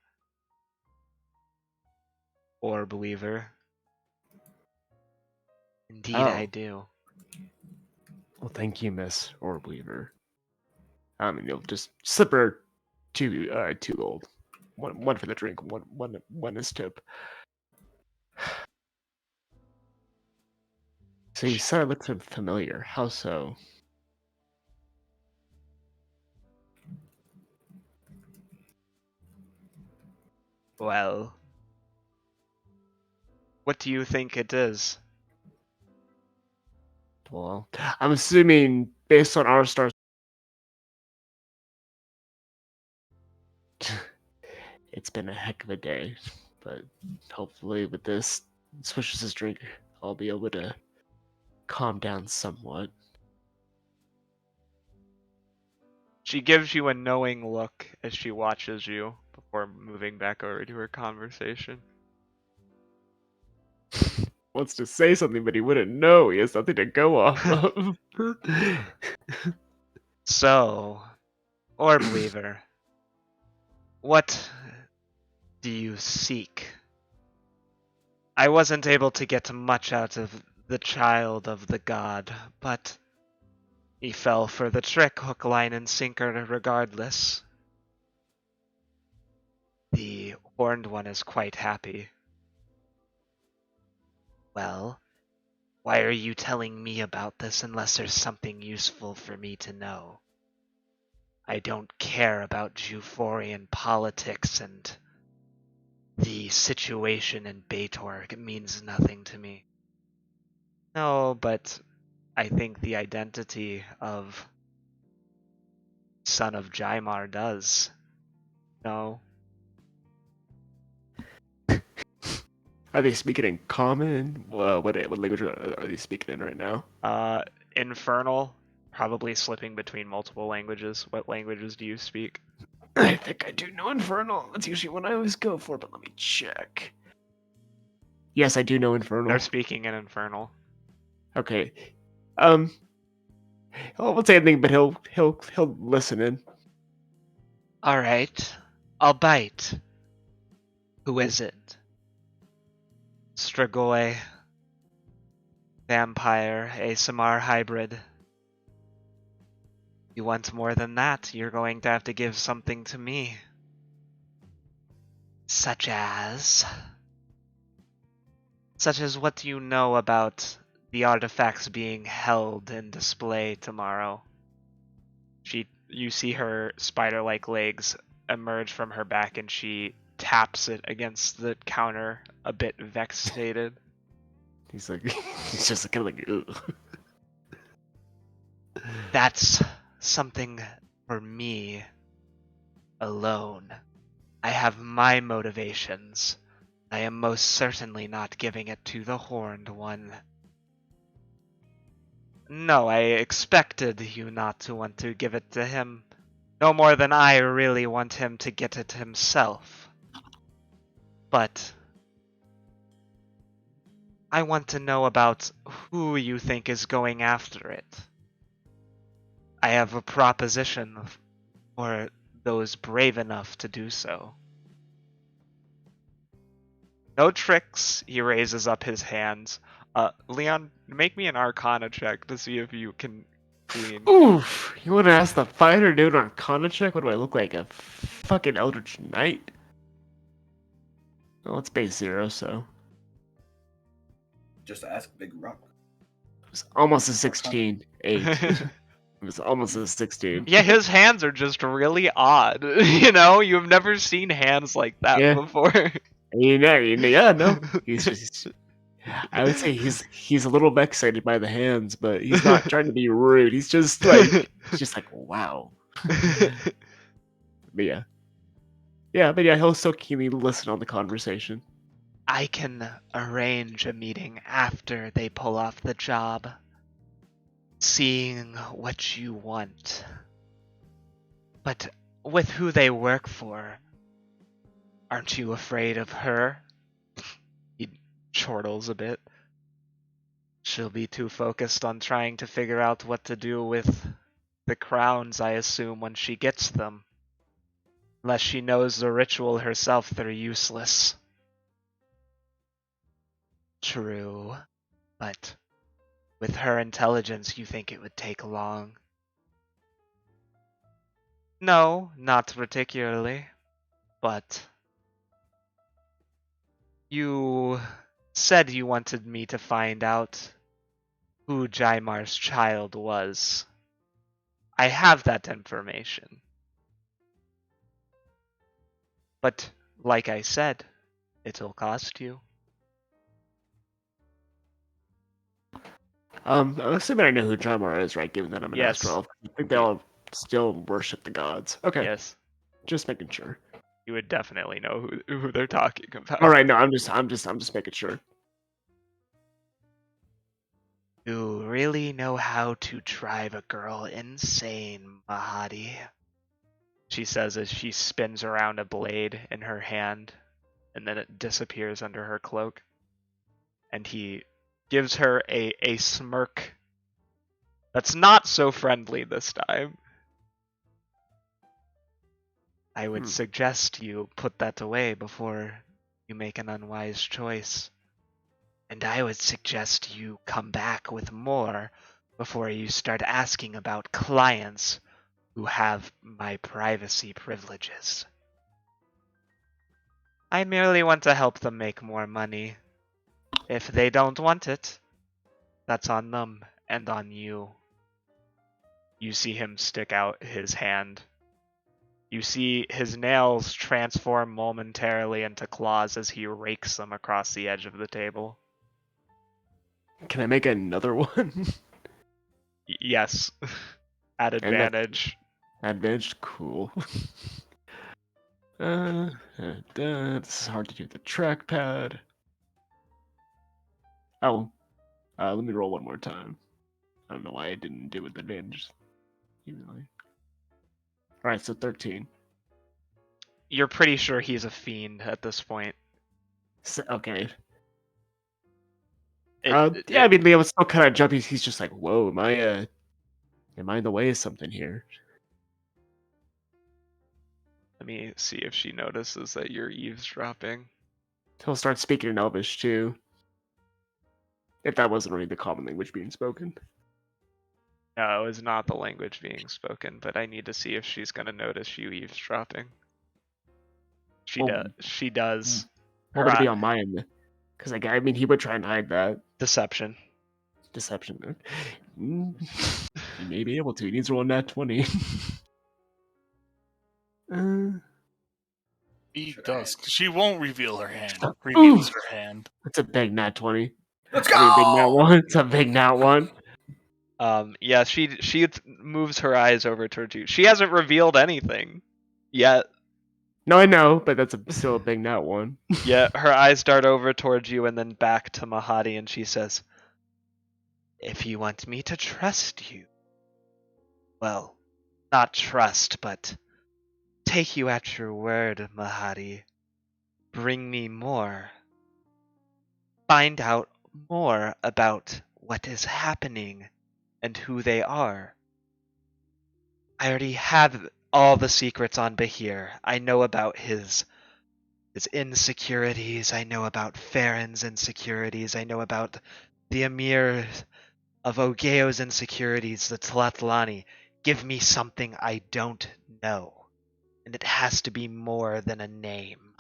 Orb Weaver." Indeed, I do. Well, thank you, Miss Orbweaver. And you'll just slip her two gold. One for the drink, one as tip. So you said I looked familiar. How so? Well, what do you think it is? Well, I'm assuming based on our stars. It's been a heck of a day, but hopefully with this switches his drink, I'll be able to calm down somewhat. She gives you a knowing look as she watches you before moving back over to her conversation. Wants to say something, but he wouldn't know. He has nothing to go off of. So, Orb Weaver, what do you seek? I wasn't able to get much out of the child of the god, but he fell for the trick, hook, line, and sinker regardless. The horned one is quite happy. Well, why are you telling me about this unless there's something useful for me to know? I don't care about Juforian politics, and the situation in Baator means nothing to me. No, but I think the identity of Son of Jaimar does. No? Are they speaking in common? What language are they speaking in right now? Infernal, probably slipping between multiple languages. What languages do you speak? I think I do know Infernal. That's usually what I always go for, but let me check. Yes, I do know Infernal. They're speaking in Infernal. Okay. He won't say anything, but he'll listen in. All right, I'll bite. Who is it? Strigoi, vampire, ASMR hybrid. You want more than that, you're going to have to give something to me. Such as what do you know about the artifacts being held in display tomorrow? You see her spider-like legs emerge from her back, and she taps it against the counter, a bit vexated. He's like, he's just kind of like, ugh. That's something for me alone. I have my motivations. I am most certainly not giving it to the Horned One. No, I expected you not to want to give it to him. No more than I really want him to get it himself. But I want to know about who you think is going after it. I have a proposition for those brave enough to do so. No tricks, he raises up his hands. Leon, make me an Arcana check to see if you can glean. Oof! You want to ask the fighter to do an Arcana check? What do I look like, a fucking Eldritch Knight? Well, it's base 0, so Just ask Big Rock. it was almost a 16. 8. It was almost a 16. Yeah, his hands are just really odd. You know, you've never seen hands like that Yeah. before. Yeah, no. He's just, I would say he's a little vexated by the hands, but he's not trying to be rude. He's just like wow. But yeah. Yeah, but yeah, he'll still keenly listen on the conversation. I can arrange a meeting after they pull off the job. Seeing what you want. But with who they work for, aren't you afraid of her? He chortles a bit. She'll be too focused on trying to figure out what to do with the crowns, I assume, when she gets them. Unless she knows the ritual herself, they're useless. True, but with her intelligence, you think it would take long? No, not particularly. But you said you wanted me to find out who Jaimar's child was. I have that information. But, like I said, it'll cost you. I'm assuming I know who Jamar is, right? Given that I'm an Yes. Astral. I think they all still worship the gods. Okay. Yes, Just making sure. you would definitely know who they're talking about. All right, no, I'm just making sure. You really know how to drive a girl insane, Mahadi. She says as she spins around a blade in her hand, and then it disappears under her cloak. And he gives her a smirk that's not so friendly this time. I would suggest you put that away before you make an unwise choice. And I would suggest you come back with more before you start asking about clients who have my privacy privileges. I merely want to help them make more money. If they don't want it, that's on them and on you. You see him stick out his hand. You see his nails transform momentarily into claws as he rakes them across the edge of the table. Can I make another one? Yes. At advantage. Advantage, cool. This is hard to do with the trackpad. Oh, let me roll one more time. I don't know why I didn't do it with advantage. All right, so 13. You're pretty sure he's a fiend at this point. So, okay. Yeah, I mean, Leo was still kind of jumpy. He's just like, "Whoa, am I in the way of something here?" Let me see if she notices that you're eavesdropping. He'll start speaking in Elvish too, if that wasn't already the common language being spoken. No, it is not the language being spoken, but I need to see if she's gonna notice you eavesdropping. She Well, does. She does. What would it be on my end? Because I mean, he would try and hide that. Deception. Deception. He may be able to. He needs to roll a nat 20. He does. She won't reveal her hand. Reveals her hand. That's a big nat 20. Let's I mean, big nat go. 1. It's a big nat 1. Yeah, she moves her eyes over towards you. She hasn't revealed anything yet. No, I know, but that's still a big nat 1. Yeah, her eyes dart over towards you and then back to Mahadi, and she says, "If you want me to trust you, well, not trust, but take you at your word, Mahadi. Bring me more. Find out more about what is happening and who they are. I already have all the secrets on Bahir. I know about his insecurities. I know about Farron's insecurities. I know about the Emir of Ogeo's insecurities, the Tlatlani. Give me something I don't know. And it has to be more than a name."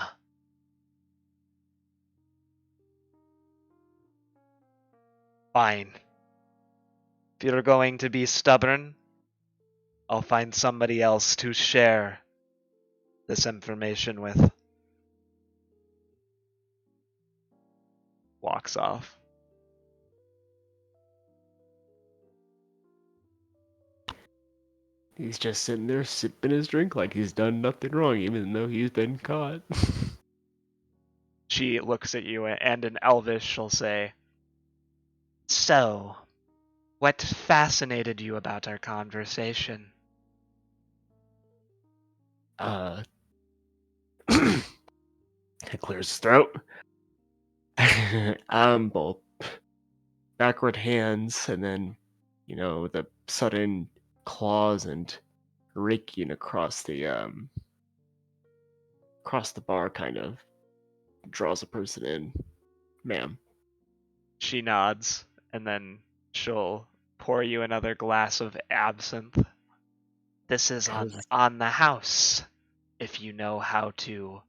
Fine. If you're going to be stubborn, I'll find somebody else to share this information with. Walks off. He's just sitting there sipping his drink like he's done nothing wrong, even though he's been caught. She looks at you, and in Elvish she'll say, "So, what fascinated you about our conversation?" He clears his throat. Both backward hands, and then, the sudden claws and raking across the bar, kind of draws a person in. Ma'am. She nods, and then she'll pour you another glass of absinthe. This is on the house, if you know how to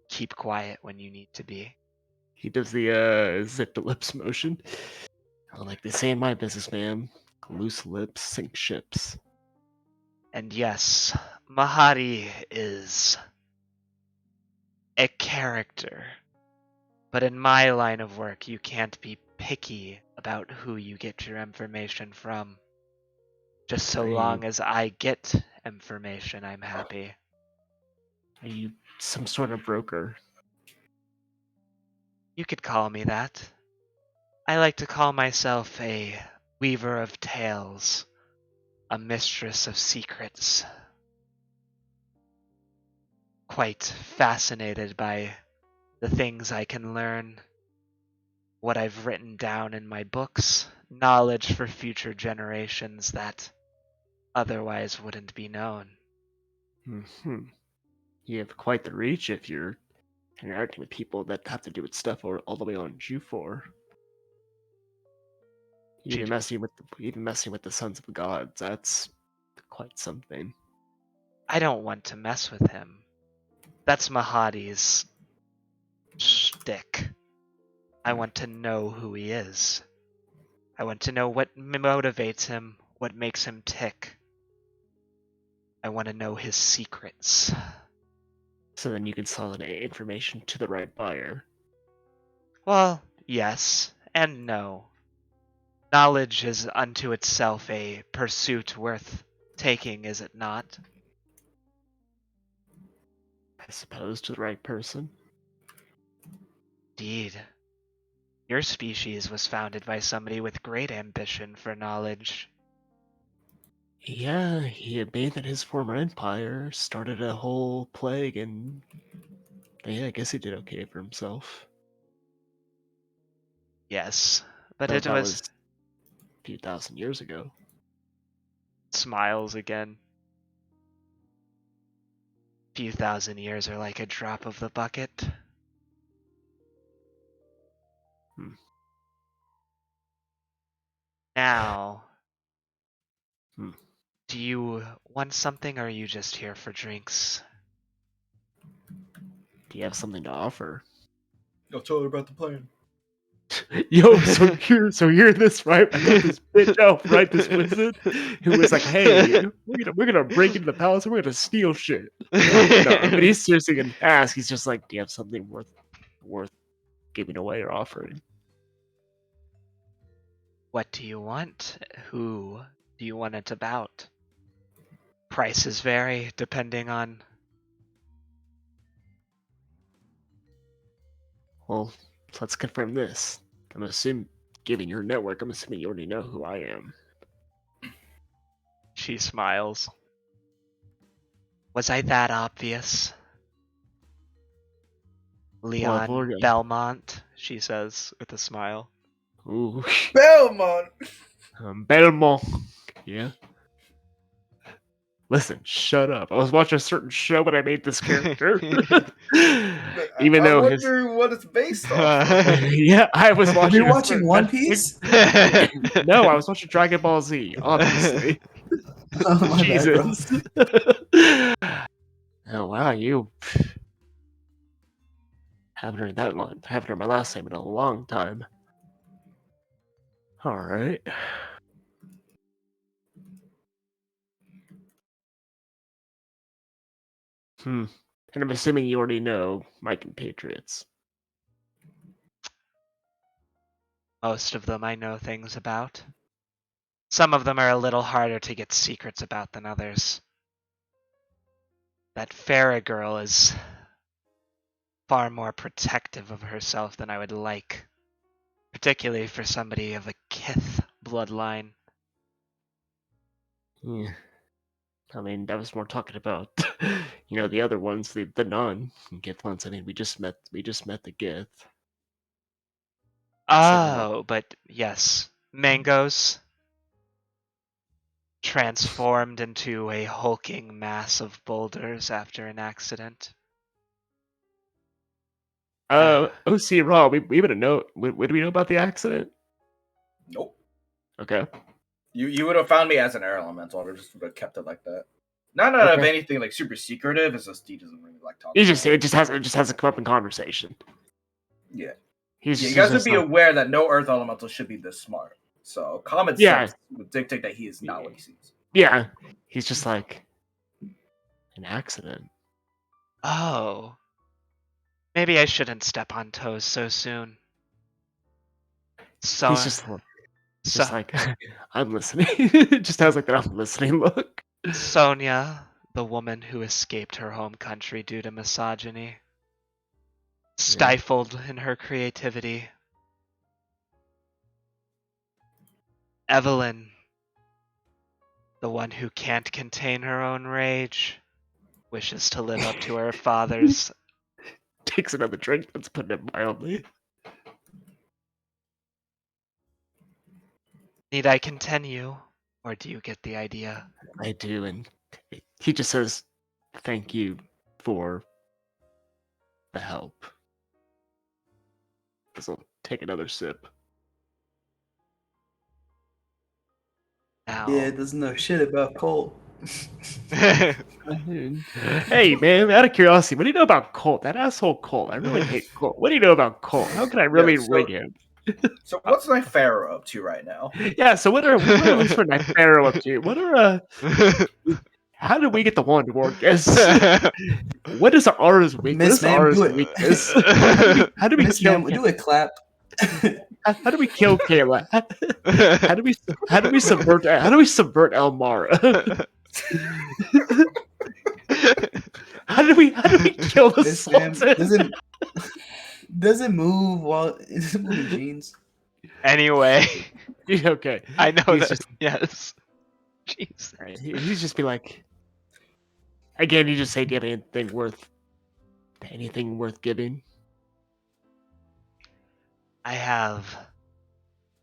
keep quiet when you need to be. He does the zip the lips motion. Like they say in my business, ma'am, loose lips sink ships. And yes, Mahadi is a character. But in my line of work, you can't be picky about who you get your information from. Just so long as I get information, I'm happy. Are you some sort of broker? You could call me that. I like to call myself a weaver of tales, a mistress of secrets. Quite fascinated by the things I can learn, what I've written down in my books, knowledge for future generations that otherwise wouldn't be known. You have quite the reach if you're interacting with people that have to do with stuff all the way on Q4. Even messing with the sons of the gods, that's quite something. I don't want to mess with him. That's Mahadi's shtick. I want to know who he is. I want to know what motivates him, what makes him tick. I want to know his secrets. So then you can sell the information to the right buyer. Well, yes and no. Knowledge is unto itself a pursuit worth taking, is it not? I suppose to the right person. Indeed. Your species was founded by somebody with great ambition for knowledge. Yeah, he abandoned his former empire, started a whole plague, and yeah, I guess he did okay for himself. Yes, but But it that was was a few thousand years ago. smiles again. Few thousand years are like a drop of the bucket. Hmm. Now, Hmm. do you want something or are you just here for drinks? Do you have something to offer? I'll tell her about the plan. Yo, so hear this, right? I got this bitch elf, right? This wizard who was like, "Hey, we're gonna break into the palace and we're gonna steal shit." No, but he's seriously gonna ask. He's just like, "Do you have something worth giving away or offering?" What do you want? Who do you want it about? Prices vary depending on. Well, let's confirm this. Given your network, I'm assuming you already know who I am. She smiles. Was I that obvious? Well, I've Leon already. Belmont, she says with a smile. Ooh, Belmont. Belmont. Yeah. Listen, shut up. I was watching a certain show when I made this character. Even I though his. wonder what it's based off of. Yeah, I was Were watching. you watching One Piece? No, I was watching Dragon Ball Z, obviously. Oh, my bad, bro. Jesus. Oh wow, you haven't heard that one. Haven't heard my last name in a long time. All right. And I'm assuming you already know my compatriots. Most of them I know things about. Some of them are a little harder to get secrets about than others. That Farah girl is far more protective of herself than I would like, particularly for somebody of a Kith bloodline. Yeah. I mean, I was more talking about, the other ones, the non-Gith ones. I mean, we just met the Gith. Oh, but yes, mangoes transformed into a hulking mass of boulders after an accident. OC Raw, we would have know. What do we know about the accident? Nope. Okay. You would have found me as an air elemental. I just would have kept it like that. Not out of Okay. anything like super secretive. It's just he doesn't really like talking. It just hasn't come up in conversation. Yeah. He's You just, guys he's would just be like, aware that no earth elemental should be this smart. So common Yeah. sense would dictate that he is not what he seems. yeah. He's just like an accident. Oh. Maybe I shouldn't step on toes so soon. So, He's just like I'm listening. Just has like that I'm listening look. Sonia, the woman who escaped her home country due to misogyny, stifled in her creativity. Evelyn, the one who can't contain her own rage, wishes to live up to her father's. Takes another drink. Let's put it mildly. Need I continue, or do you get the idea? I do, and he just says, "Thank you for the help." I'll take another sip. Now, Yeah, it doesn't know shit about Colt. Hey man, out of curiosity, what do you know about Colt? That asshole Colt. I really hate Colt. What do you know about Colt? How can I really rig him? So what's Nyfera up to right now? Yeah, so what are Whisper and Nyfera up to? What are how did we get the one to work? What is ours weak? Miss, What is ma'am, ours do it. weakness? How do we Miss, kill ma'am, do a clap. How do we kill Kayla? How do we subvert Elmara? How do we kill the Miss, ma'am, Sultan? doesn't move while it's moving jeans. Anyway, Okay. I know He's that. just- Yes. Jeez. Right, he's just be like, again, you just say, do you have anything worth giving? I have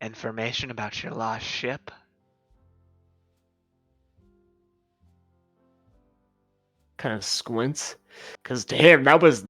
information about your lost ship? Kind of squints, because to him that was